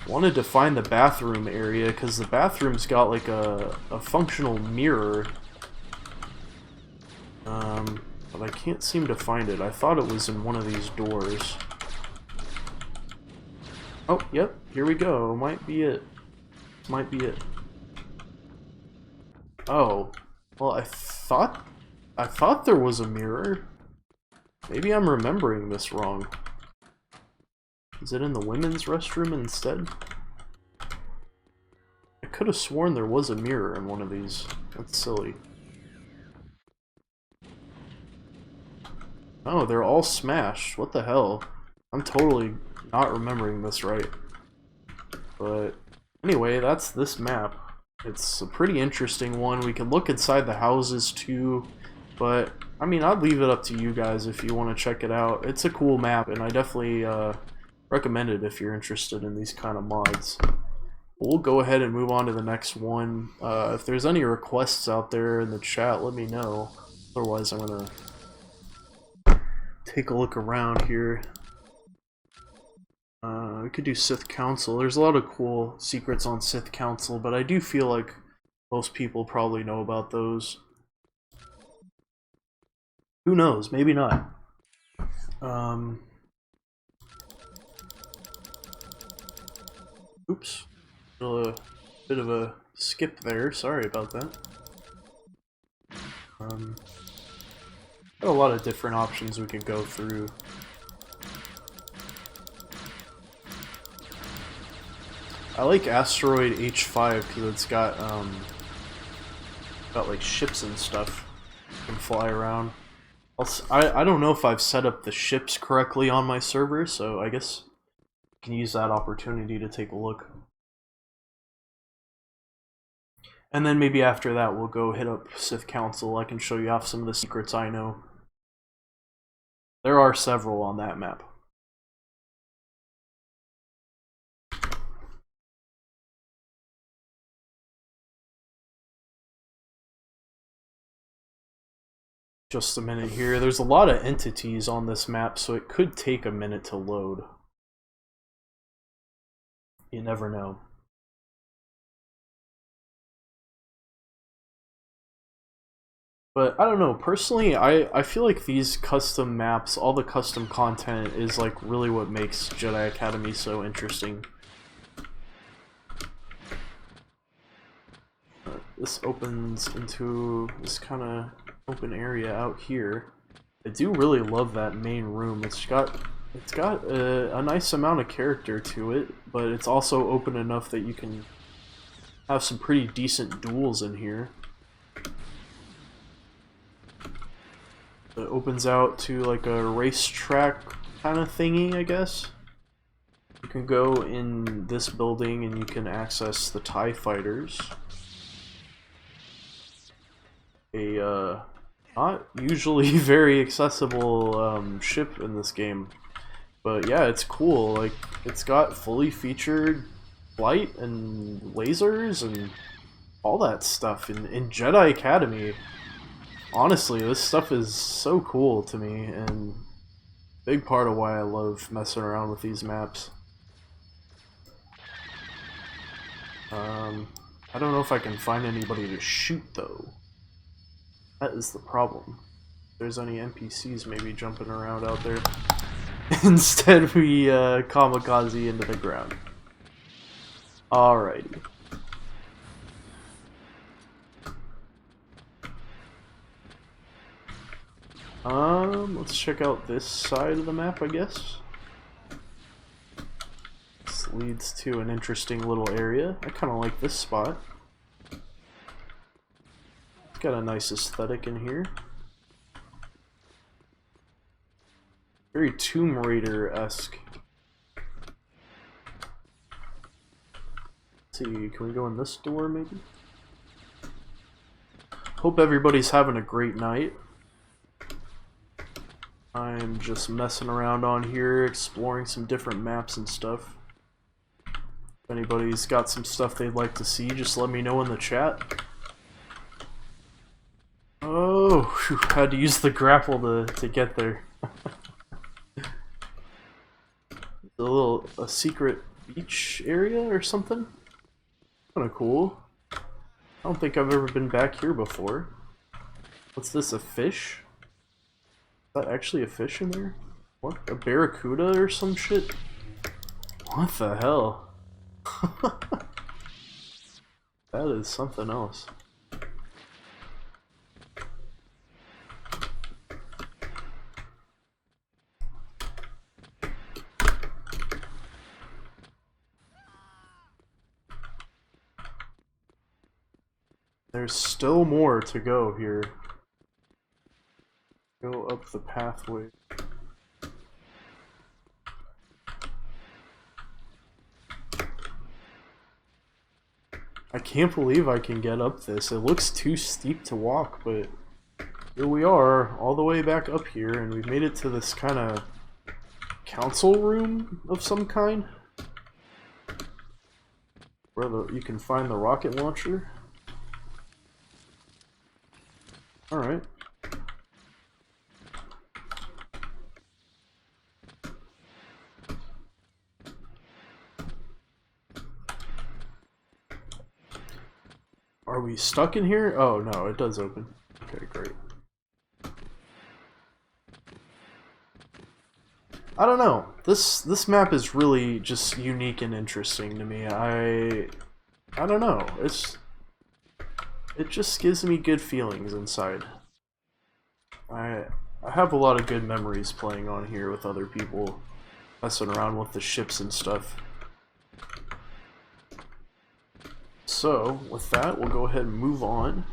Wanted to find the bathroom area because the bathroom's got like a functional mirror. But I can't seem to find it. I thought it was in one of these doors. Oh, yep, here we go. Might be it. Might be it. Oh, well, I thought there was a mirror. Maybe I'm remembering this wrong. Is it in the women's restroom instead? I could have sworn there was a mirror in one of these. That's silly. Oh, they're all smashed. What the hell? I'm totally not remembering this right. But anyway, that's this map. It's a pretty interesting one. We can look inside the houses too, but I mean, I'd leave it up to you guys if you want to check it out. It's a cool map, and I definitely recommend it if you're interested in these kind of mods. We'll go ahead and move on to the next one. If there's any requests out there in the chat, let me know. Otherwise, I'm gonna take a look around here. We could do Sith Council. There's a lot of cool secrets on Sith Council, but I do feel like most people probably know about those. Who knows? Maybe not. Oops. A bit of a skip there. Sorry about that. Got a lot of different options we could go through. I like Asteroid H5 because it's got like ships and stuff you can fly around. I don't know if I've set up the ships correctly on my server, so I guess I can use that opportunity to take a look. And then maybe after that we'll go hit up Sith Council. I can show you off some of the secrets I know. There are several on that map. Just a minute here. There's a lot of entities on this map, so it could take a minute to load. You never know. But I don't know, personally, I feel like these custom maps, all the custom content is like really what makes Jedi Academy so interesting. This opens into this kind of open area out here. I do really love that main room. It's got a nice amount of character to it, but it's also open enough that you can have some pretty decent duels in here. It opens out to like a racetrack kind of thingy, I guess. You can go in this building and you can access the TIE fighters. A not usually very accessible ship in this game. But yeah, it's cool. Like, it's got fully featured flight and lasers and all that stuff in Jedi Academy. Honestly, this stuff is so cool to me, and big part of why I love messing around with these maps. I don't know if I can find anybody to shoot though. That is the problem. If there's any NPCs maybe jumping around out there. Instead we kamikaze into the ground. Alrighty. Let's check out this side of the map, I guess. This leads to an interesting little area. I kind of like this spot. It's got a nice aesthetic in here. Very Tomb Raider-esque. Let's see, can we go in this door maybe? Hope everybody's having a great night. I'm just messing around on here, exploring some different maps and stuff. If anybody's got some stuff they'd like to see, just let me know in the chat. Oh, whew, had to use the grapple to get there. A secret beach area or something? Kinda cool. I don't think I've ever been back here before. What's this, a fish? Is that actually a fish in there? What? A barracuda or some shit? What the hell? That is something else. There's still more to go here. Go up the pathway. I can't believe I can get up this. It looks too steep to walk, but here we are, all the way back up here, and we've made it to this kind of council room of some kind. Where you can find the rocket launcher. Alright. Are we stuck in here? Oh no, it does open. Okay, great. I don't know. This map is really just unique and interesting to me. I don't know. It just gives me good feelings inside. I have a lot of good memories playing on here with other people, messing around with the ships and stuff. So, with that, we'll go ahead and move on.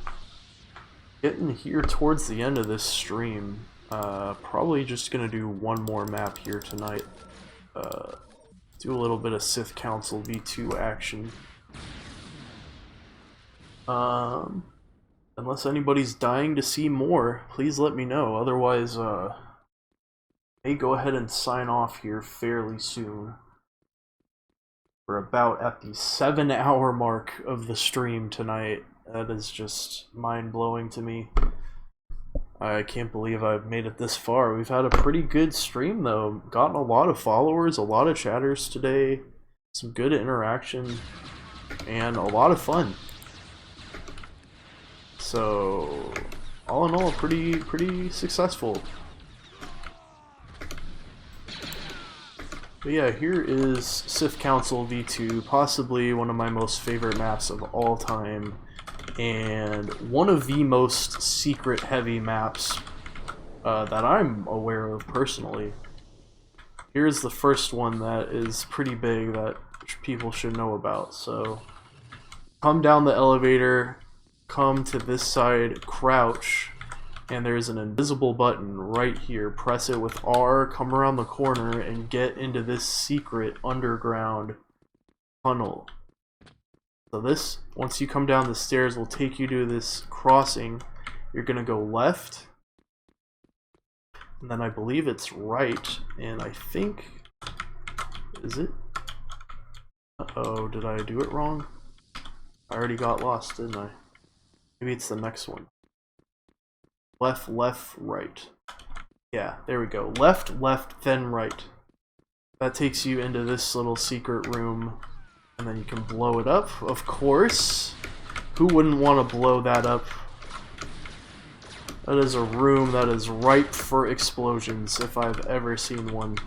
Getting here towards the end of this stream, probably just gonna do one more map here tonight. Do a little bit of Sith Council V2 action. Unless anybody's dying to see more, please let me know. Otherwise, may go ahead and sign off here fairly soon. We're about at the 7-hour mark of the stream tonight. That is just mind-blowing to me. I can't believe I've made it this far. We've had a pretty good stream though. Gotten a lot of followers, a lot of chatters today, some good interaction, and a lot of fun. So all in all, pretty successful. But yeah, here is Sith Council V2, possibly one of my most favorite maps of all time, and one of the most secret-heavy maps that I'm aware of personally. Here's the first one that is pretty big that people should know about. So, come down the elevator, come to this side, crouch, and there's an invisible button right here. Press it with R, come around the corner, and get into this secret underground tunnel. So this, once you come down the stairs, will take you to this crossing. You're gonna go left, and then I believe it's right, and I think, is it? Uh-oh, did I do it wrong? I already got lost, didn't I? Maybe it's the next one. Left, left, right. Yeah, there we go. Left, left, then right. That takes you into this little secret room, and then you can blow it up, of course. Who wouldn't want to blow that up? That is a room that is ripe for explosions, if I've ever seen one.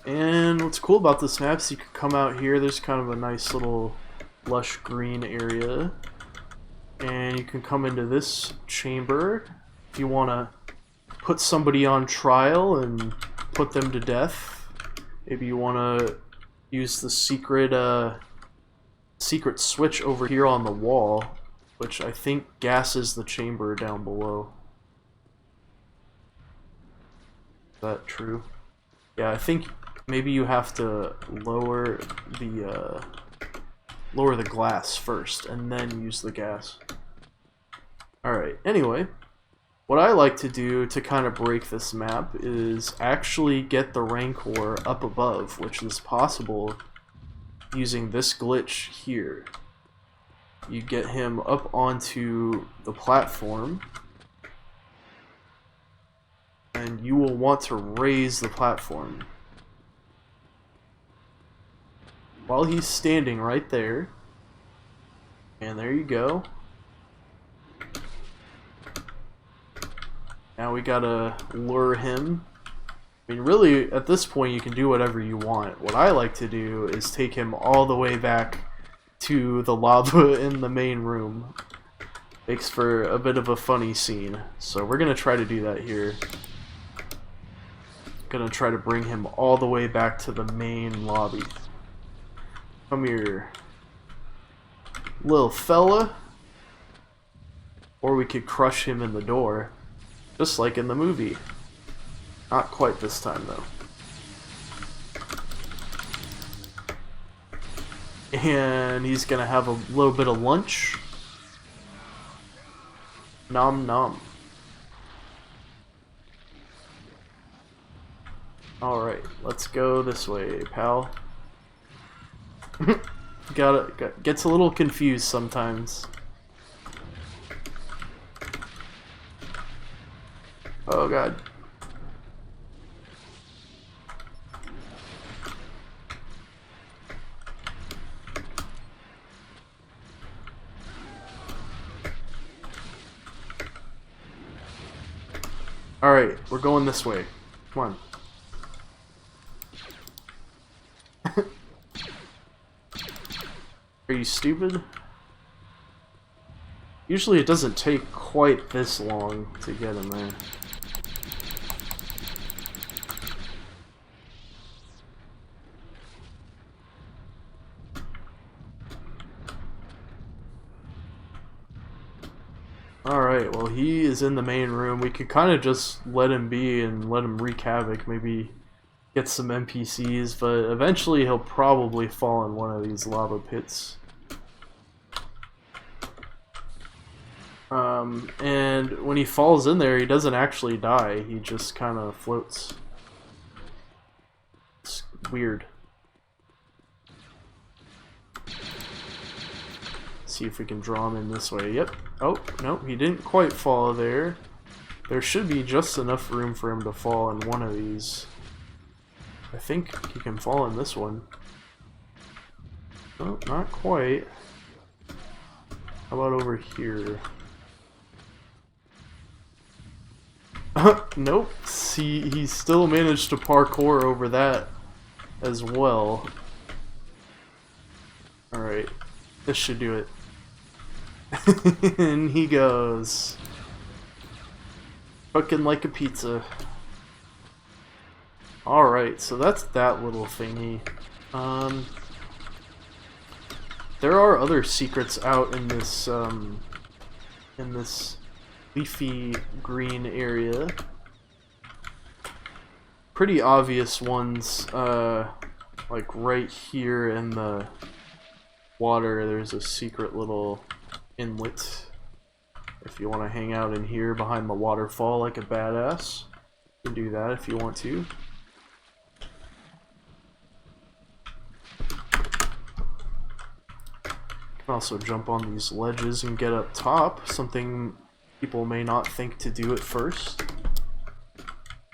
And what's cool about this map is you can come out here, there's kind of a nice little lush green area. And you can come into this chamber if you want to put somebody on trial and put them to death. Maybe you want to use the secret switch over here on the wall, which I think gases the chamber down below. Is that true? Yeah, I think maybe you have to lower the glass first and then use the gas. Alright, anyway, what I like to do to kind of break this map is actually get the Rancor up above, which is possible using this glitch here. You get him up onto the platform, and you will want to raise the platform while he's standing right there. And there you go. Now we gotta lure him. I mean, really, at this point you can do whatever you want. What I like to do is take him all the way back to the lava in the main room. Makes for a bit of a funny scene. So we're gonna try to do that here. Gonna try to bring him all the way back to the main lobby. Come here, little fella. Or we could crush him in the door, just like in the movie. Not quite this time, though. And he's gonna have a little bit of lunch. Nom nom. Alright, let's go this way, pal. Gets a little confused sometimes. Oh god. Alright, we're going this way. Come on. Are you stupid? Usually it doesn't take quite this long to get in there. Alright, well he is in the main room. We could kind of just let him be and let him wreak havoc, maybe get some NPCs, but eventually he'll probably fall in one of these lava pits. And when he falls in there, he doesn't actually die, he just kind of floats. It's weird. See if we can draw him in this way. Yep. Oh, no, he didn't quite fall there. There should be just enough room for him to fall in one of these. I think he can fall in this one. Oh, not quite. How about over here? Nope. He still managed to parkour over that as well. Alright. This should do it. And he goes. Cooking like a pizza. Alright, so that's that little thingy. There are other secrets out in this leafy green area. Pretty obvious ones, like right here in the water, there's a secret little inlet. If you want to hang out in here behind the waterfall like a badass, you can do that if you want to. You can also jump on these ledges and get up top, something people may not think to do at first.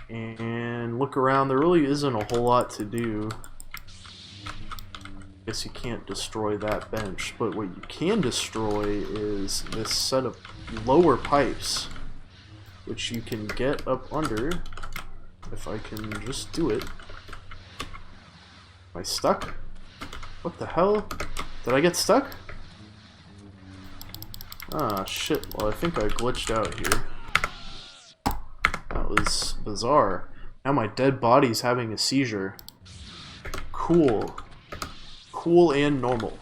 And look around, there really isn't a whole lot to do. Guess you can't destroy that bench, but what you can destroy is this set of lower pipes, which you can get up under, if I can just do it. Am I stuck? What the hell? Did I get stuck? Ah, shit. Well, I think I glitched out here. That was bizarre. Now my dead body's having a seizure. Cool. Cool and normal.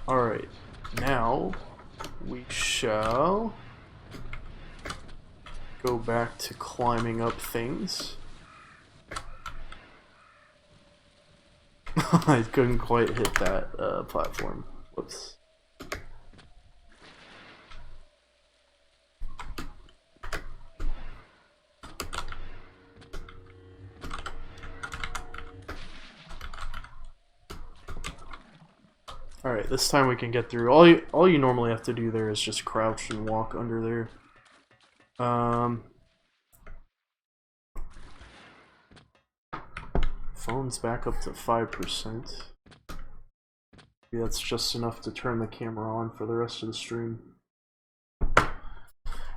Alright, now we shall go back to climbing up things. I couldn't quite hit that platform. Whoops. Alright, this time we can get through. All you normally have to do there is just crouch and walk under there. Phone's back up to 5%. Maybe that's just enough to turn the camera on for the rest of the stream.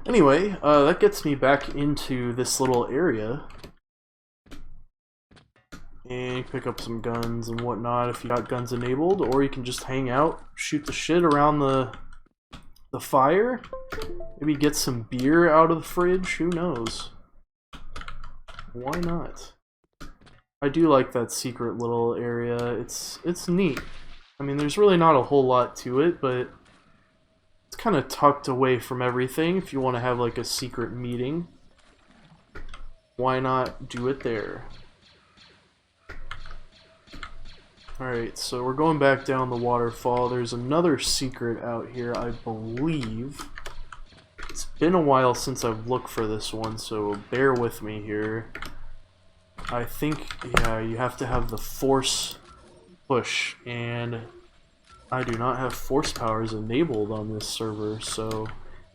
Anyway, that gets me back into this little area. And pick up some guns and whatnot if you got guns enabled, or you can just hang out, shoot the shit around the fire. Maybe get some beer out of the fridge, who knows? Why not? I do like that secret little area. It's neat. I mean, there's really not a whole lot to it, but it's kind of tucked away from everything. If you want to have like a secret meeting, why not do it there? Alright, so we're going back down the waterfall. There's another secret out here, I believe. It's been a while since I've looked for this one, so bear with me here. I think, yeah, you have to have the force push, and I do not have force powers enabled on this server, so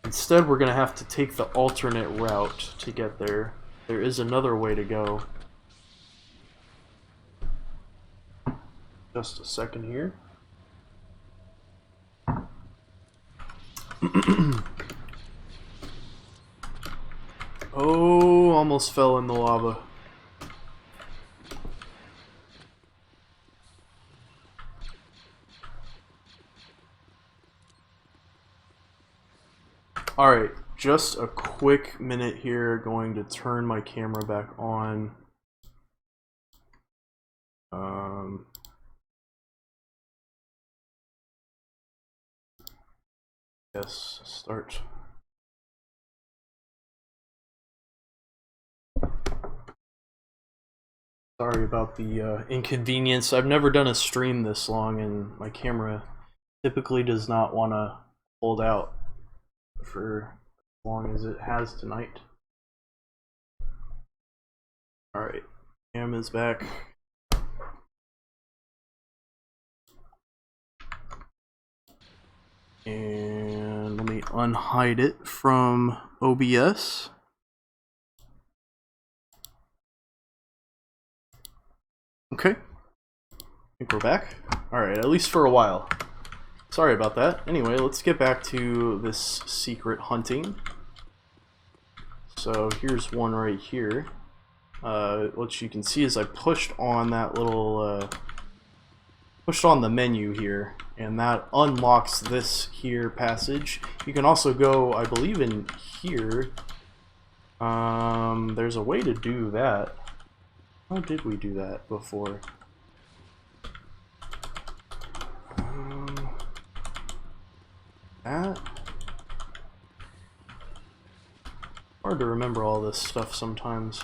instead we're going to have to take the alternate route to get there. There is another way to go. Just a second here. Oh, almost fell in the lava. Alright, just a quick minute here, going to turn my camera back on. Yes, start. Sorry about the inconvenience. I've never done a stream this long, and my camera typically does not want to hold out for as long as it has tonight. Alright, cam is back. And let me unhide it from OBS. Okay. I think we're back. Alright, at least for a while. Sorry about that. Anyway, let's get back to this secret hunting. So here's one right here. What you can see is I pushed on that little, pushed on the menu here, and that unlocks this here passage. You can also go, I believe, in here. There's a way to do that. How did we do that before? That? Hard to remember all this stuff sometimes.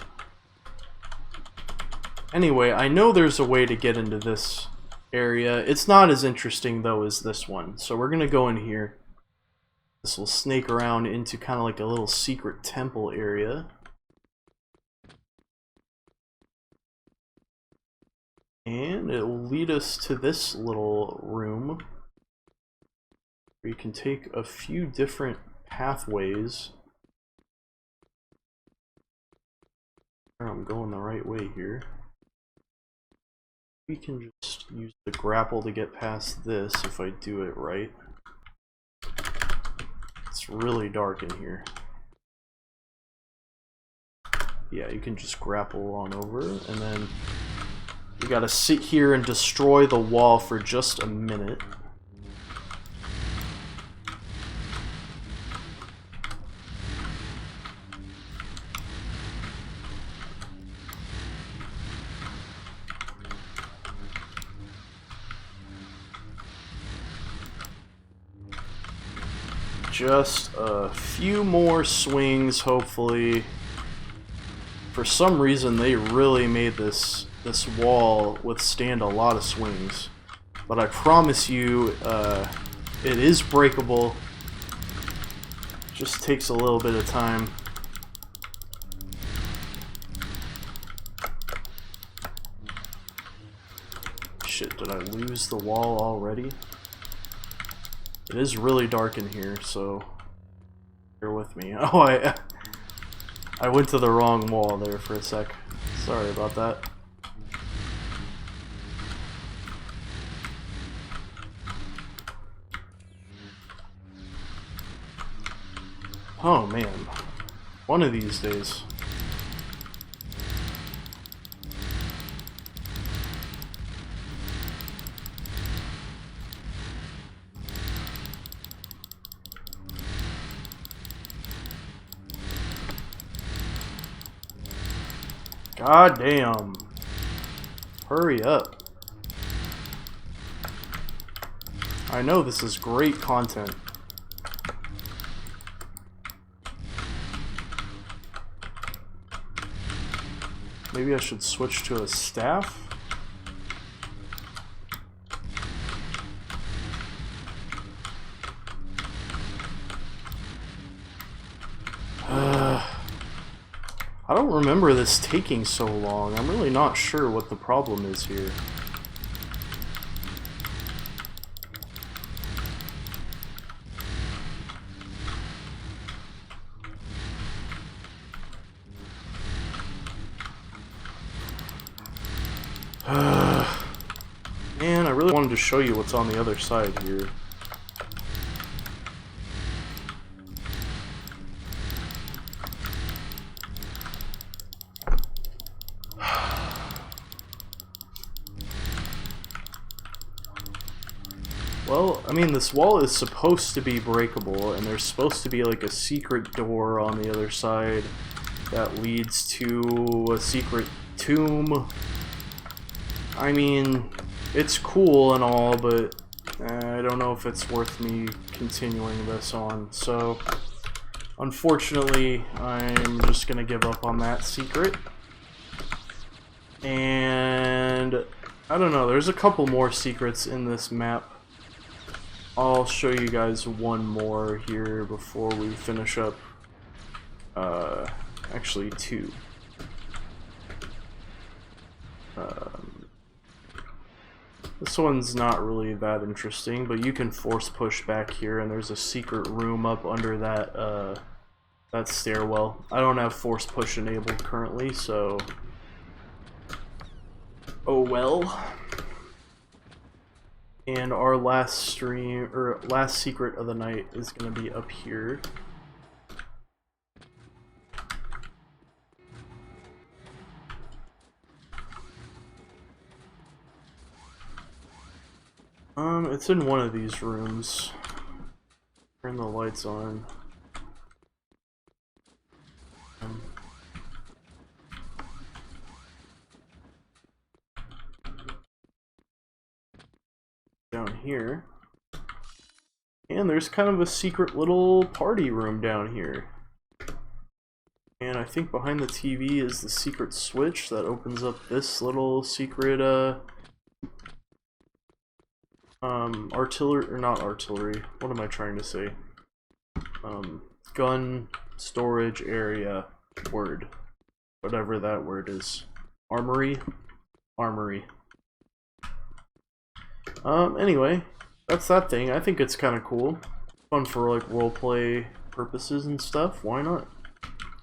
Anyway, I know there's a way to get into this area. It's not as interesting though as this one. So we're gonna go in here. This will snake around into kind of like a little secret temple area. And it will lead us to this little room. You can take a few different pathways. I'm going the right way here. We can just use the grapple to get past this if I do it right. It's really dark in here. Yeah, you can just grapple on over, and then you gotta sit here and destroy the wall for just a minute. Just a few more swings, hopefully. For some reason, they really made this wall withstand a lot of swings. But I promise you, it is breakable. Just takes a little bit of time. Shit, did I lose the wall already? It is really dark in here, so bear with me. Oh, I went to the wrong wall there for a sec. Sorry about that. Oh man, one of these days. God damn. Hurry up. I know this is great content. Maybe I should switch to a staff? I don't remember this taking so long. I'm really not sure what the problem is here. Man, I really wanted to show you what's on the other side here. Well, I mean, this wall is supposed to be breakable, and there's supposed to be like a secret door on the other side that leads to a secret tomb. I mean, it's cool and all, but I don't know if it's worth me continuing this on. So, unfortunately, I'm just gonna give up on that secret. And I don't know, there's a couple more secrets in this map. I'll show you guys one more here before we finish up. Actually two. This one's not really that interesting, but you can force push back here, and there's a secret room up under that that stairwell. I don't have force push enabled currently, so oh well. And our last stream, or last secret of the night, is going to be up here. It's in one of these rooms. Turn the lights on. Down here. And there's kind of a secret little party room down here. And I think behind the TV is the secret switch that opens up this little secret, artillery, or not artillery, what am I trying to say? Gun storage area word. Whatever that word is. Armory? Armory. Anyway, that's that thing. I think it's kind of cool. Fun for, like, roleplay purposes and stuff. Why not?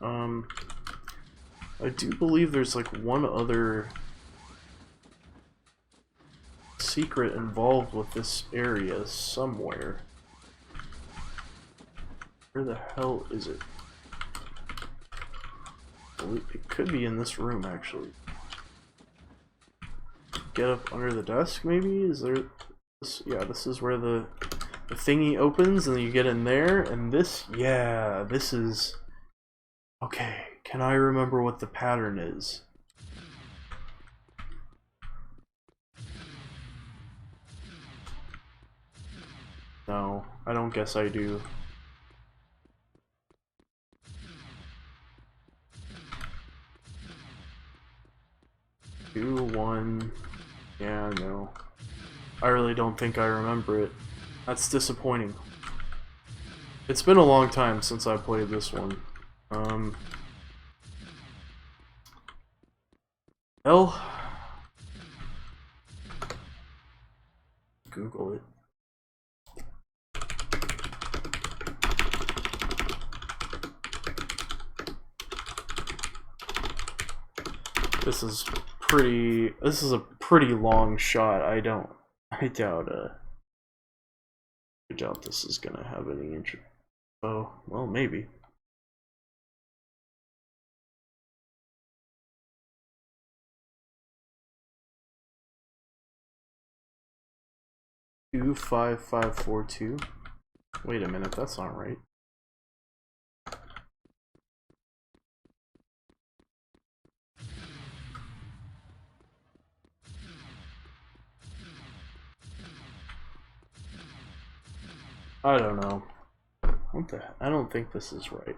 I do believe there's, like, one other secret involved with this area somewhere. Where the hell is it? Well, it could be in this room, actually. Get up under the desk, maybe? Is there... This, yeah, this is where the thingy opens, and then you get in there, and this... Yeah, this is... Okay, can I remember what the pattern is? No, I don't guess I do. 2, 1... Yeah, no. I really don't think I remember it. That's disappointing. It's been a long time since I played this one. Hell. Google it. This is a pretty long shot. I doubt this is gonna have any interest. Oh, well, maybe. Two 5542. Wait a minute, that's not right. I don't know. What the? I don't think this is right.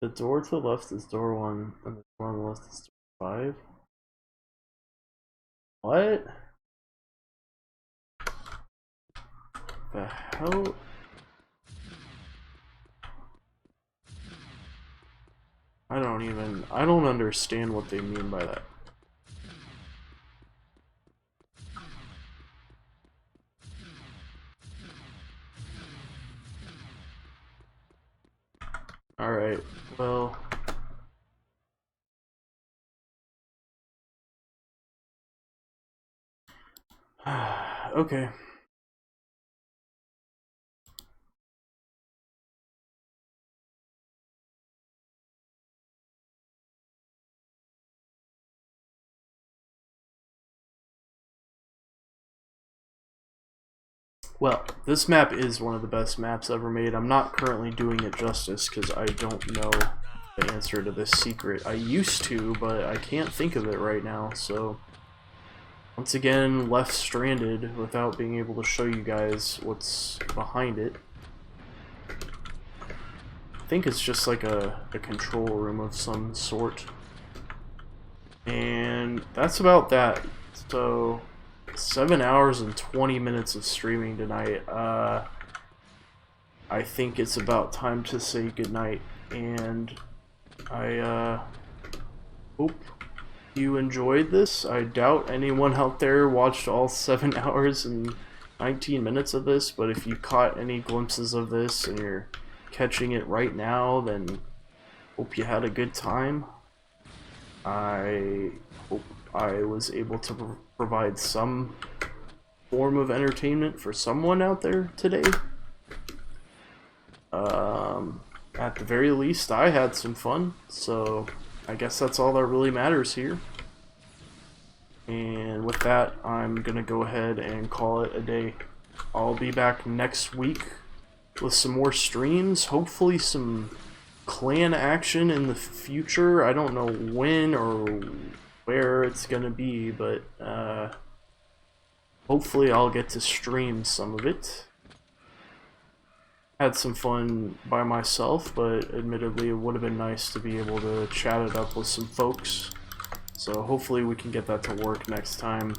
The door to the left is door 1, and the door on the left is door 5. What? The hell? I don't understand what they mean by that. Alright, well... okay. Well, this map is one of the best maps ever made. I'm not currently doing it justice because I don't know the answer to this secret. I used to, but I can't think of it right now, so... Once again, left stranded without being able to show you guys what's behind it. I think it's just like a control room of some sort. And that's about that. So... 7 hours and 20 minutes of streaming tonight. I think it's about time to say goodnight, and I hope you enjoyed this. I doubt anyone out there watched all 7 hours and 19 minutes of this, but if you caught any glimpses of this and you're catching it right now, then hope you had a good time. I hope I was able to provide some form of entertainment for someone out there today. At the very least, I had some fun, so I guess that's all that really matters here. And with that, I'm gonna go ahead and call it a day. I'll be back next week with some more streams, hopefully some clan action in the future. I don't know when or where it's gonna be, but hopefully I'll get to stream some of it. Had some fun by myself, but admittedly it would have been nice to be able to chat it up with some folks. So hopefully we can get that to work next time.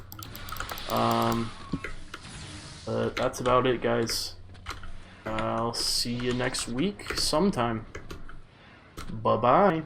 But that's about it, guys. I'll see you next week sometime. Bye-bye.